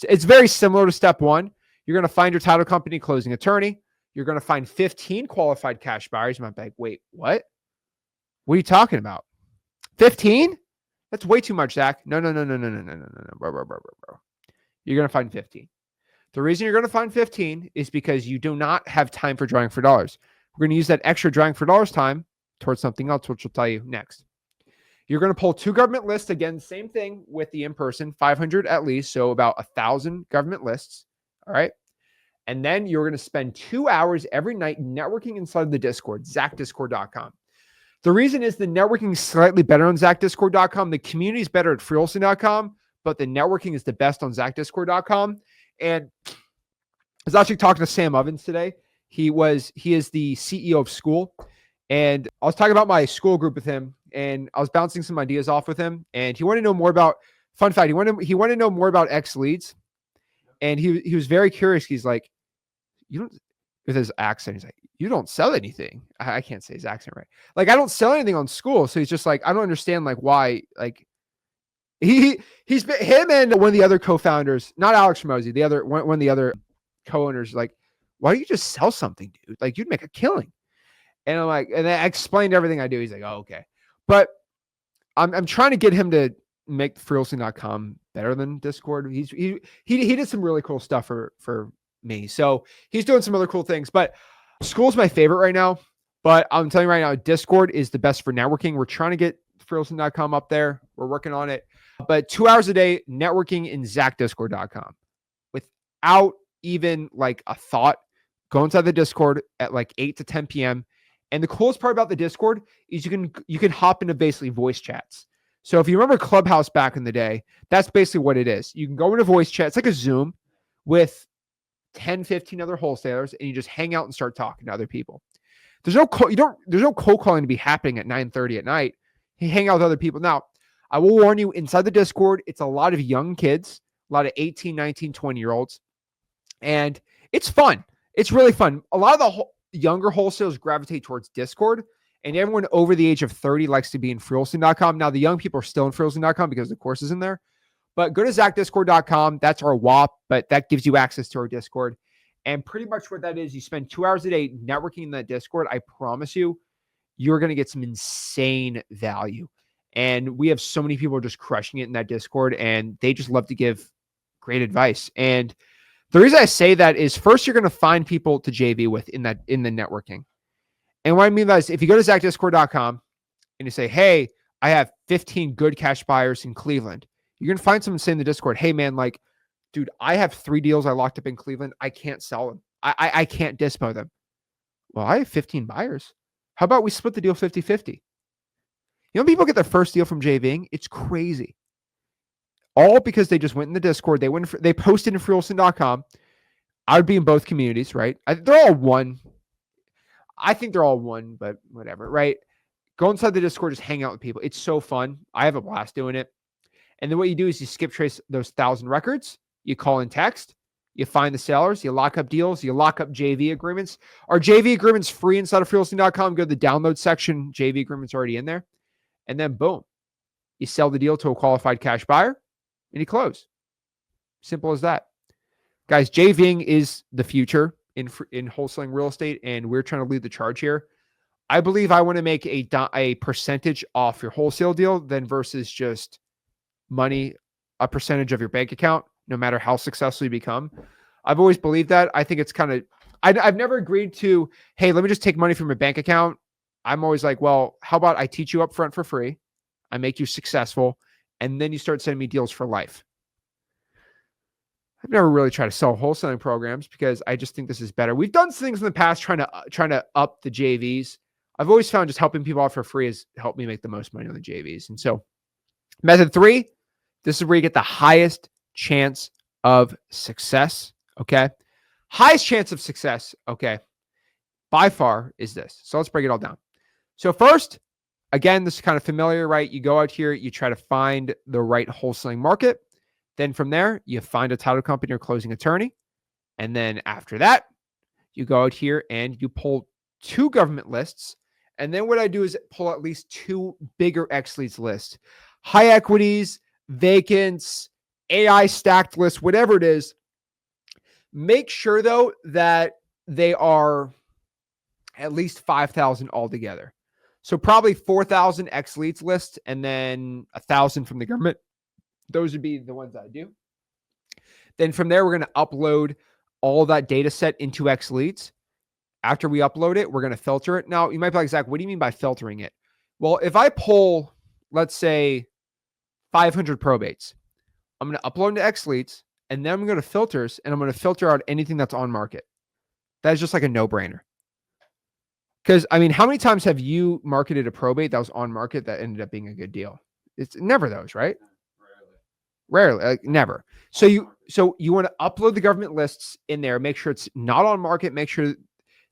It's very similar to step one. You're going to find your title company, closing attorney. You're going to find 15 qualified cash buyers. You might be like, wait, what? What are you talking about? 15? That's way too much, Zach. No. Bro. You're going to find 15. The reason you're going to find 15 is because you do not have time for drawing for dollars. We're going to use that extra drawing for dollars time towards something else, which we'll tell you next. You're going to pull 2 government lists. Again, same thing with the in-person, 500 at least. So about 1,000 government lists. All right. And then you're going to spend 2 hours every night networking inside the Discord, zachdiscord.com. The reason is the networking is slightly better on zachdiscord.com. The community is better at freewholesaling.com, but the networking is the best on zachdiscord.com. And I was actually talking to Sam Ovens today. He is the CEO of School. And I was talking about my school group with him, and I was bouncing some ideas off with him. And he wanted to know more about, fun fact, he wanted to know more about X leads. And he was very curious. He's like, you don't, with his accent, he's like, you don't sell anything. I can't say his accent right. Like, I don't sell anything on School. So he's just like, I don't understand like why, like he's been, him and one of the other co-founders, not Alex Ramosi, the other one of the other co-owners, like, why don't you just sell something, dude? Like, you'd make a killing. And I'm like, and I explained everything I do. He's like, oh, okay. But I'm trying to get him to make freewholesaling.com better than Discord. He did some really cool stuff for me. So he's doing some other cool things, but School's my favorite right now. But I'm telling you right now, Discord is the best for networking. We're trying to get freewholesaling.com up there. We're working on it. But 2 hours a day networking in zachdiscord.com without even like a thought. Go inside the Discord at like 8 to 10 p.m. And the coolest part about the Discord is you can hop into basically voice chats. So if you remember Clubhouse back in the day, that's basically what it is. You can go into voice chat. It's like a Zoom with 10, 15 other wholesalers, and you just hang out and start talking to other people. There's no cold calling to be happening at 9:30 at night. You hang out with other people. Now, I will warn you, inside the Discord, it's a lot of young kids, a lot of 18, 19, 20-year-olds. And it's fun. It's really fun. A lot of the younger wholesalers gravitate towards Discord, and everyone over the age of 30 likes to be in freewholesaling.com. Now, the young people are still in freewholesaling.com because the course is in there. But go to zachdiscord.com. That's our WAP, but that gives you access to our Discord. And pretty much what that is, you spend 2 hours a day networking in that Discord. I promise you, you're going to get some insane value. And we have so many people just crushing it in that Discord, and they just love to give great advice. And the reason I say that is, first, you're going to find people to JV with in the networking. And what I mean by this, if you go to zachdiscord.com and you say, hey, I have 15 good cash buyers in Cleveland, you're going to find someone saying in the Discord, hey, man, like, dude, I have 3 deals I locked up in Cleveland. I can't sell them. I can't dispo them. Well, I have 15 buyers. How about we split the deal 50-50? You know, people get their first deal from JVing. It's crazy. All because they just went in the Discord. They posted in freewholesaling.com. I would be in both communities, right? They're all one. I think they're all one, but whatever, right? Go inside the Discord, just hang out with people. It's so fun. I have a blast doing it. And then what you do is you skip trace those 1,000 records. You call in text. You find the sellers. You lock up deals. You lock up JV agreements. Our JV agreements free inside of freewholesaling.com. Go to the download section. JV agreements already in there. And then boom, you sell the deal to a qualified cash buyer and you close. Simple as that. Guys, JVing is the future. in wholesaling real estate, and we're trying to lead the charge here. I believe I want to make a percentage off your wholesale deal than versus just money, a percentage of your bank account, no matter how successful you become. I've always believed that. I think it's kind of, I've never agreed to, hey, let me just take money from your bank account. I'm always like, well, how about I teach you up front for free? I make you successful, and then you start sending me deals for life. I've never really tried to sell wholesaling programs because I just think this is better. We've done things in the past trying to up the JVs. I've always found just helping people out for free has helped me make the most money on the JVs. And so method 3, this is where you get the highest chance of success. Okay. Highest chance of success. Okay. By far is this. So let's break it all down. So first, again, this is kind of familiar, right? You go out here, you try to find the right wholesaling market. Then from there, you find a title company or closing attorney. And then after that, you go out here and you pull 2 government lists. And then what I do is pull at least 2 bigger X leads lists, high equities, vacants, AI stacked lists, whatever it is. Make sure though that they are at least 5,000 altogether. So probably 4,000 X leads lists and then 1,000 from the government. Those would be the ones I do. Then from there, we're going to upload all that data set into X leads. After we upload it, we're going to filter it. Now, you might be like, Zach, what do you mean by filtering it? Well, if I pull, let's say, 500 probates, I'm going to upload into X leads, and then I'm going to filters, and I'm going to filter out anything that's on market. That's just like a no-brainer. Because, I mean, how many times have you marketed a probate that was on market that ended up being a good deal? It's never those, right? Rarely, like never. So you want to upload the government lists in there, make sure it's not on market, make sure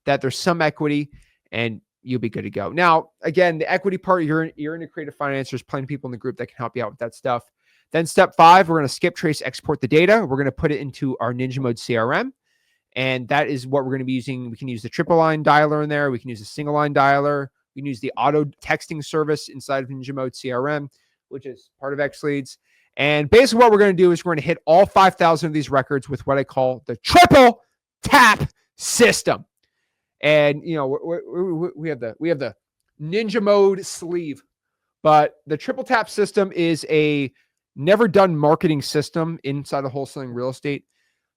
that there's some equity, and you'll be good to go. Now, again, the equity part, you're in a creative finance. There's plenty of people in the group that can help you out with that stuff. Then step 5, we're going to skip, trace, export the data. We're going to put it into our Ninja Mode CRM. And that is what we're going to be using. We can use the triple line dialer in there. We can use a single line dialer. We can use the auto texting service inside of Ninja Mode CRM, which is part of X leads. And basically what we're going to do is we're going to hit all 5,000 of these records with what I call the triple tap system. And, you know, we have the Ninja Mode sleeve, but the triple tap system is a never done marketing system inside of wholesaling real estate.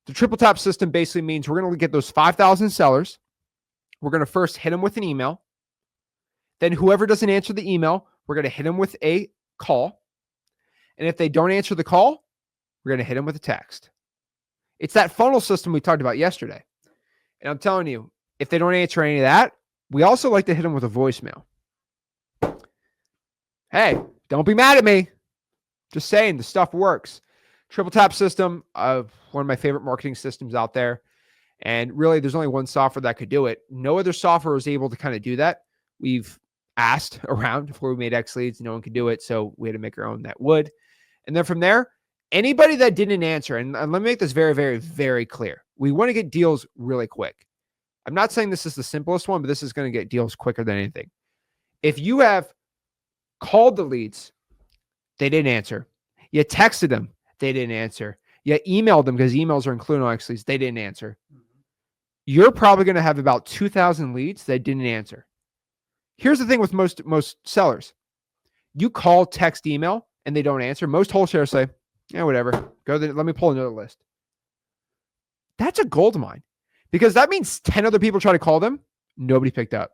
The triple tap system basically means we're going to get those 5,000 sellers. We're going to first hit them with an email. Then whoever doesn't answer the email, we're going to hit them with a call. And if they don't answer the call, we're going to hit them with a text. It's that funnel system we talked about yesterday. And I'm telling you, if they don't answer any of that, we also like to hit them with a voicemail. Hey, don't be mad at me. Just saying, the stuff works. Triple tap system, one of my favorite marketing systems out there. And really, there's only one software that could do it. No other software was able to kind of do that. We've asked around before we made X leads. No one could do it. So we had to make our own that would. And then from there, anybody that didn't answer, and let me make this very, very, very clear. We want to get deals really quick. I'm not saying this is the simplest one, but this is going to get deals quicker than anything. If you have called the leads, they didn't answer. You texted them, they didn't answer. You emailed them because emails are included on X leads, they didn't answer. You're probably going to have about 2,000 leads that didn't answer. Here's the thing with most sellers. You call, text, email, and they don't answer. Most wholesalers say, yeah, whatever. Let me pull another list. That's a gold mine because that means 10 other people try to call them. Nobody picked up.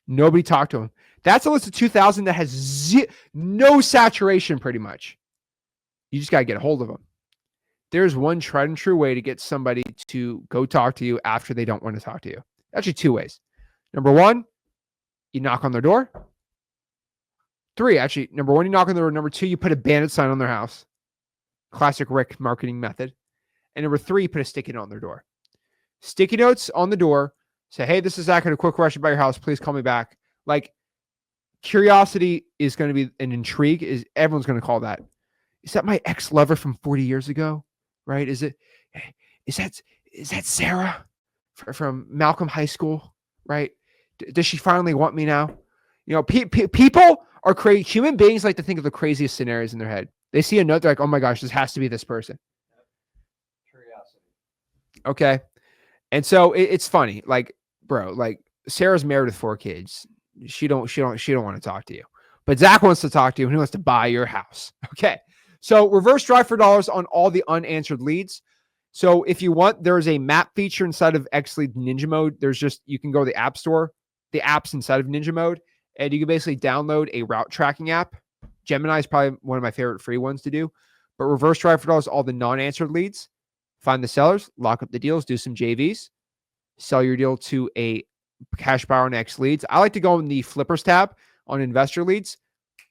Nobody talked to them. That's a list of 2,000 that has no saturation pretty much. You just got to get a hold of them. There's one tried and true way to get somebody to go talk to you after they don't want to talk to you. Actually, 2 ways. Number 1, you knock on their door. 3, actually, number 1, you knock on their door. Number 2, you put a bandit sign on their house. Classic Rick marketing method. And number 3, you put a sticky note on their door. Sticky notes on the door. Say, hey, this is Zach. I had a quick question about your house. Please call me back. Like, curiosity is going to be an intrigue. Everyone's going to call that. Is that my ex-lover from 40 years ago? Right? Is that Sarah from Malcolm High School? Right? Does she finally want me now? You know, people are crazy. Human beings like to think of the craziest scenarios in their head. They see a note, they're like, oh my gosh, this has to be this person. Curiosity. Okay. And so it's funny, like, bro, like Sarah's married with 4 kids. She don't want to talk to you, but Zach wants to talk to you and he wants to buy your house. Okay. So reverse drive for dollars on all the unanswered leads. So if you want, there's a map feature inside of XLead Ninja Mode. You can go to the app store, the apps inside of Ninja Mode, and you can basically download a route tracking app. Gemini is probably one of my favorite free ones to do, but reverse drive for dollars, all the non-answered leads, find the sellers, lock up the deals, do some JVs, sell your deal to a cash buyer on X leads. I like to go in the flippers tab on investor leads.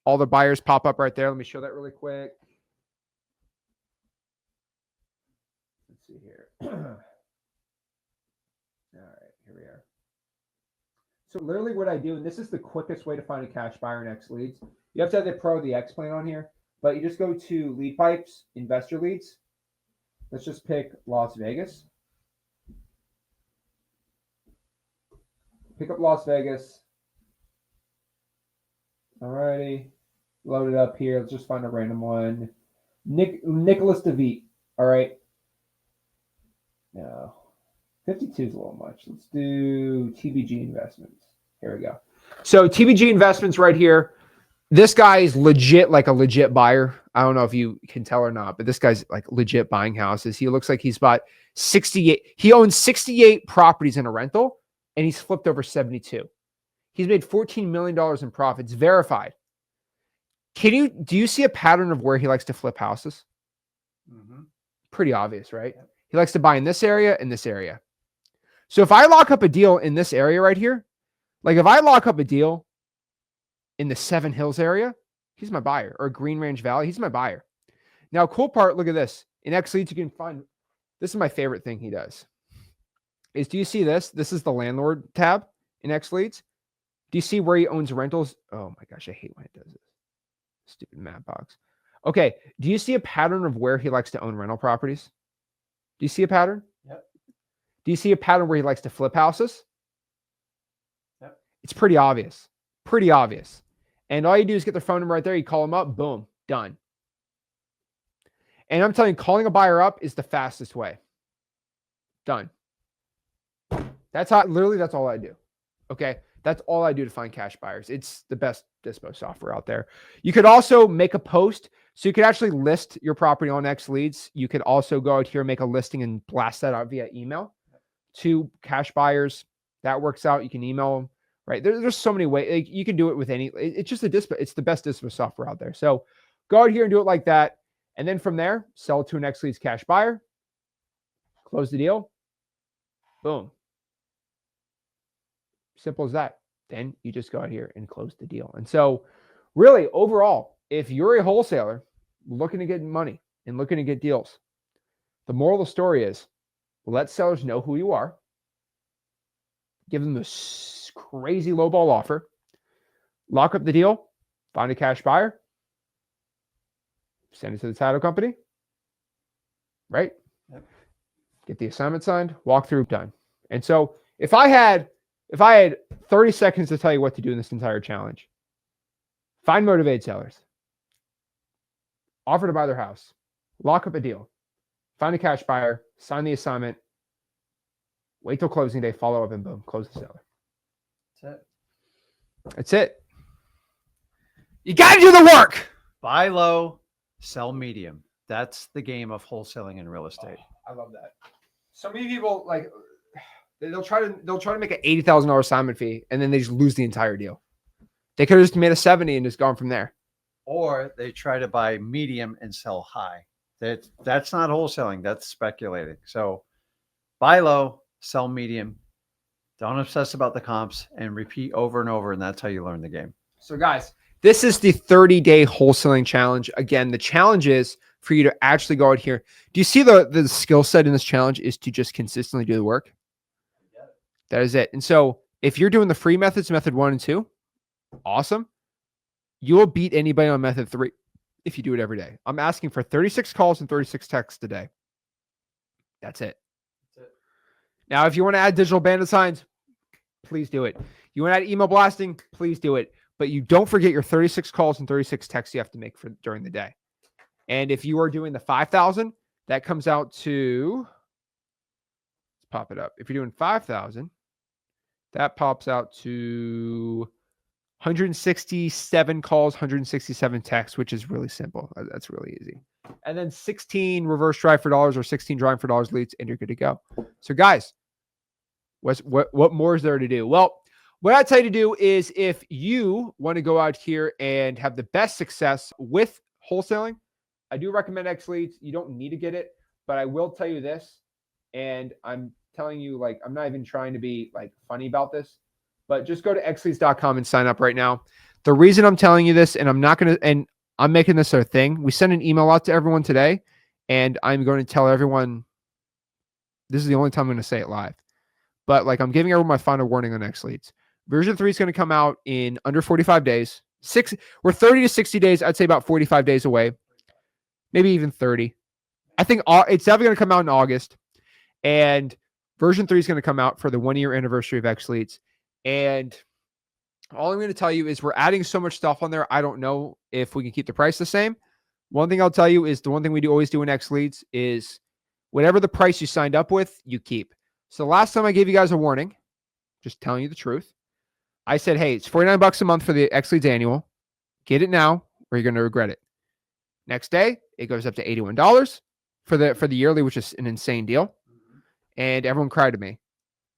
All the buyers pop up right there. Let me show that really quick. Let's see here. All right, here we are. So literally what I do, and this is the quickest way to find a cash buyer in X leads. You have to have the Pro, the X plan on here, but you just go to lead pipes, investor leads. Let's just pick Las Vegas. Pick up Las Vegas. Alrighty. Load it up here. Let's just find a random one. Nicholas DeVete. All right. No. 52 is a little much. Let's do TBG Investments. Here we go. So TBG Investments right here. This guy is legit, like a legit buyer. I don't know if you can tell or not, but this guy's like legit buying houses. He looks like he's bought 68. He owns 68 properties in a rental, and he's flipped over 72. He's made $14 million in profits, verified. Do you see a pattern of where he likes to flip houses? Mm-hmm. Pretty obvious, right? Yep. He likes to buy in this area and this area. So if I lock up a deal in this area right here, like if I lock up a deal in the Seven Hills area, he's my buyer, or Green Range Valley, he's my buyer. Now, cool part, look at this. In X Leads, you can find, this is my favorite thing he does, is do you see this? This is the landlord tab in X Leads. Do you see where he owns rentals? Oh my gosh, I hate when it does this. Stupid map box. Okay, do you see a pattern of where he likes to own rental properties? Do you see a pattern? Yep. Do you see a pattern where he likes to flip houses? Yep. It's pretty obvious. Pretty obvious. And all you do is get their phone number right there. You call them up. Boom. Done. And I'm telling you, calling a buyer up is the fastest way. Done. That's all I do. Okay. That's all I do to find cash buyers. It's the best dispo software out there. You could also make a post. So you could actually list your property on X Leads. You could also go out here, make a listing and blast that out via email to cash buyers. That works out. You can email them, right? There's so many ways. Like, you can do it with any, it's just a dispo. It's the best dispo software out there. So go out here and do it like that. And then from there, sell it to an X Leads cash buyer, close the deal. Boom. Simple as that. Then you just go out here and close the deal. And so really overall, if you're a wholesaler looking to get money and looking to get deals, the moral of the story is let sellers know who you are. Give them this crazy lowball offer. Lock up the deal. Find a cash buyer. Send it to the title company. Right? Yep. Get the assignment signed. Walk through. Done. And so if I had 30 seconds to tell you what to do in this entire challenge, find motivated sellers. Offer to buy their house. Lock up a deal. Find a cash buyer. Sign the assignment. Wait till closing day. Follow up and boom. Close the seller. That's it. That's it. You got to do the work. Buy low, sell medium. That's the game of wholesaling in real estate. Oh, I love that. So many people like they'll try to make an $80,000 assignment fee and then they just lose the entire deal. They could have just made a 70 and just gone from there. Or they try to buy medium and sell high. That's not wholesaling. That's speculating. So buy low, sell medium. Don't obsess about the comps and repeat over and over. And that's how you learn the game. So guys, this is the 30-day wholesaling challenge. Again, the challenge is for you to actually go out here. Do you see the skill set in this challenge is to just consistently do the work? That is it. And so if you're doing the free methods, method 1 and 2, awesome. You will beat anybody on method 3 if you do it every day. I'm asking for 36 calls and 36 texts a day. That's it. Now, if you want to add digital bandit signs, please do it. You want to add email blasting, please do it. But you don't forget your 36 calls and 36 texts you have to make for during the day. And if you are doing the 5,000, that comes out to pop it up. If you're doing 5,000, that pops out to 167 calls, 167 texts, which is really simple. That's really easy. And then 16 reverse drive for dollars or 16 drawing for dollars leads, and you're good to go. So guys, what more is there to do? Well, what I tell you to do is if you want to go out here and have the best success with wholesaling, I do recommend X Leads. You don't need to get it, but I will tell you this, and I'm telling you, like, I'm not even trying to be like funny about this, but just go to xleads.com and sign up right now. The reason I'm telling you this, and I'm making this our thing. We sent an email out to everyone today, and I'm going to tell everyone, this is the only time I'm going to say it live, but like I'm giving everyone my final warning on X Leads. Version 3 is going to come out in under 45 days. We're 30 to 60 days. I'd say about 45 days away, maybe even 30. I think it's definitely going to come out in August, and version 3 is going to come out for the 1-year anniversary of X Leads. And all I'm going to tell you is we're adding so much stuff on there. I don't know if we can keep the price the same. One thing I'll tell you is the one thing we always do in X Leads is whatever the price you signed up with, you keep. So last time I gave you guys a warning, just telling you the truth. I said, hey, it's $49 a month for the X Leads annual. Get it now or you're going to regret it. Next day, it goes up to $81 for the yearly, which is an insane deal. And everyone cried to me.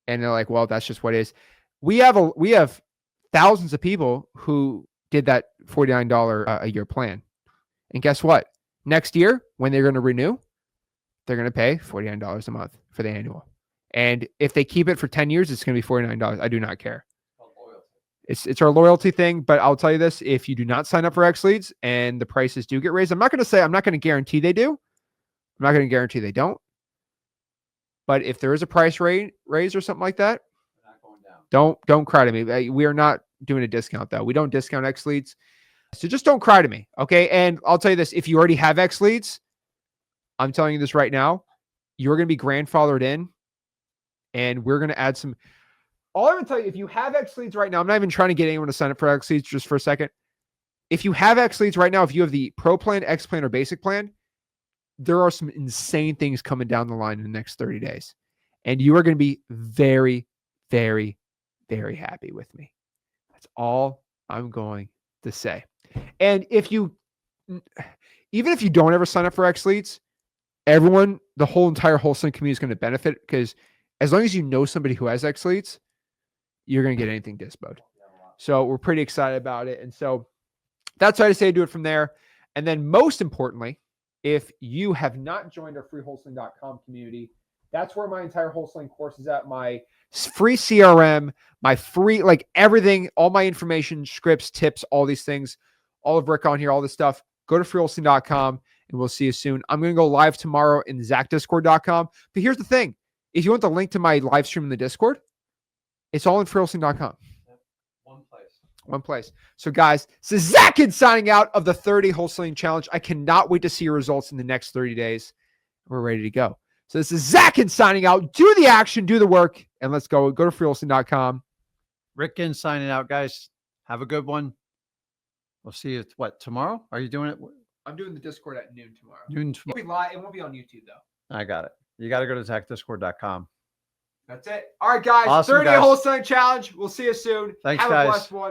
And they're like, well, that's just what it is. We have thousands of people who did that $49 a year plan. And guess what? Next year, when they're going to renew, they're going to pay $49 a month for the annual. And if they keep it for 10 years, it's going to be $49. I do not care. It's our loyalty thing, but I'll tell you this, if you do not sign up for X Leads and the prices do get raised, I'm not going to guarantee they do. I'm not going to guarantee they don't. But if there is a price raise or something like that, don't cry to me. We are not doing a discount though. We don't discount X Leads. So just don't cry to me. Okay. And I'll tell you this, if you already have X Leads, I'm telling you this right now, you're going to be grandfathered in and we're going to add some. All I'm going to tell you, if you have X Leads right now, I'm not even trying to get anyone to sign up for X Leads just for a second. If you have X Leads right now, if you have the Pro plan, X plan, or Basic plan, there are some insane things coming down the line in the next 30 days. And you are going to be very, very, very happy with me. That's all I'm going to say. And even if you don't ever sign up for X Leads, the whole entire wholesaling community is going to benefit because as long as you know somebody who has X Leads, you're going to get anything dispoed. So we're pretty excited about it. And so that's why I say do it from there. And then most importantly, if you have not joined our free wholesaling.com community, that's where my entire wholesaling course is at. My free CRM, my free, like everything, all my information, scripts, tips, all these things, all of Rick on here, all this stuff. Go to freewholesaling.com and we'll see you soon. I'm going to go live tomorrow in zachdiscord.com. But here's the thing. If you want the link to my live stream in the Discord, it's all in freewholesaling.com. One place. So guys, this is Zach Ginn signing out of the 30 Wholesaling Challenge. I cannot wait to see your results in the next 30 days. We're ready to go. So this is Zach Ginn signing out. Do the action, do the work, and let's go. Go to freewholesaling.com. Rick Ginn signing out, guys. Have a good one. We'll see you, tomorrow? Are you doing it? I'm doing the Discord at noon tomorrow. Noon tomorrow. It'll be live. It won't be on YouTube, though. I got it. You got to go to zachdiscord.com. That's it. All right, guys. Awesome, 30 guys. Wholesaling Challenge. We'll see you soon. Thanks, Have guys. a blessed one.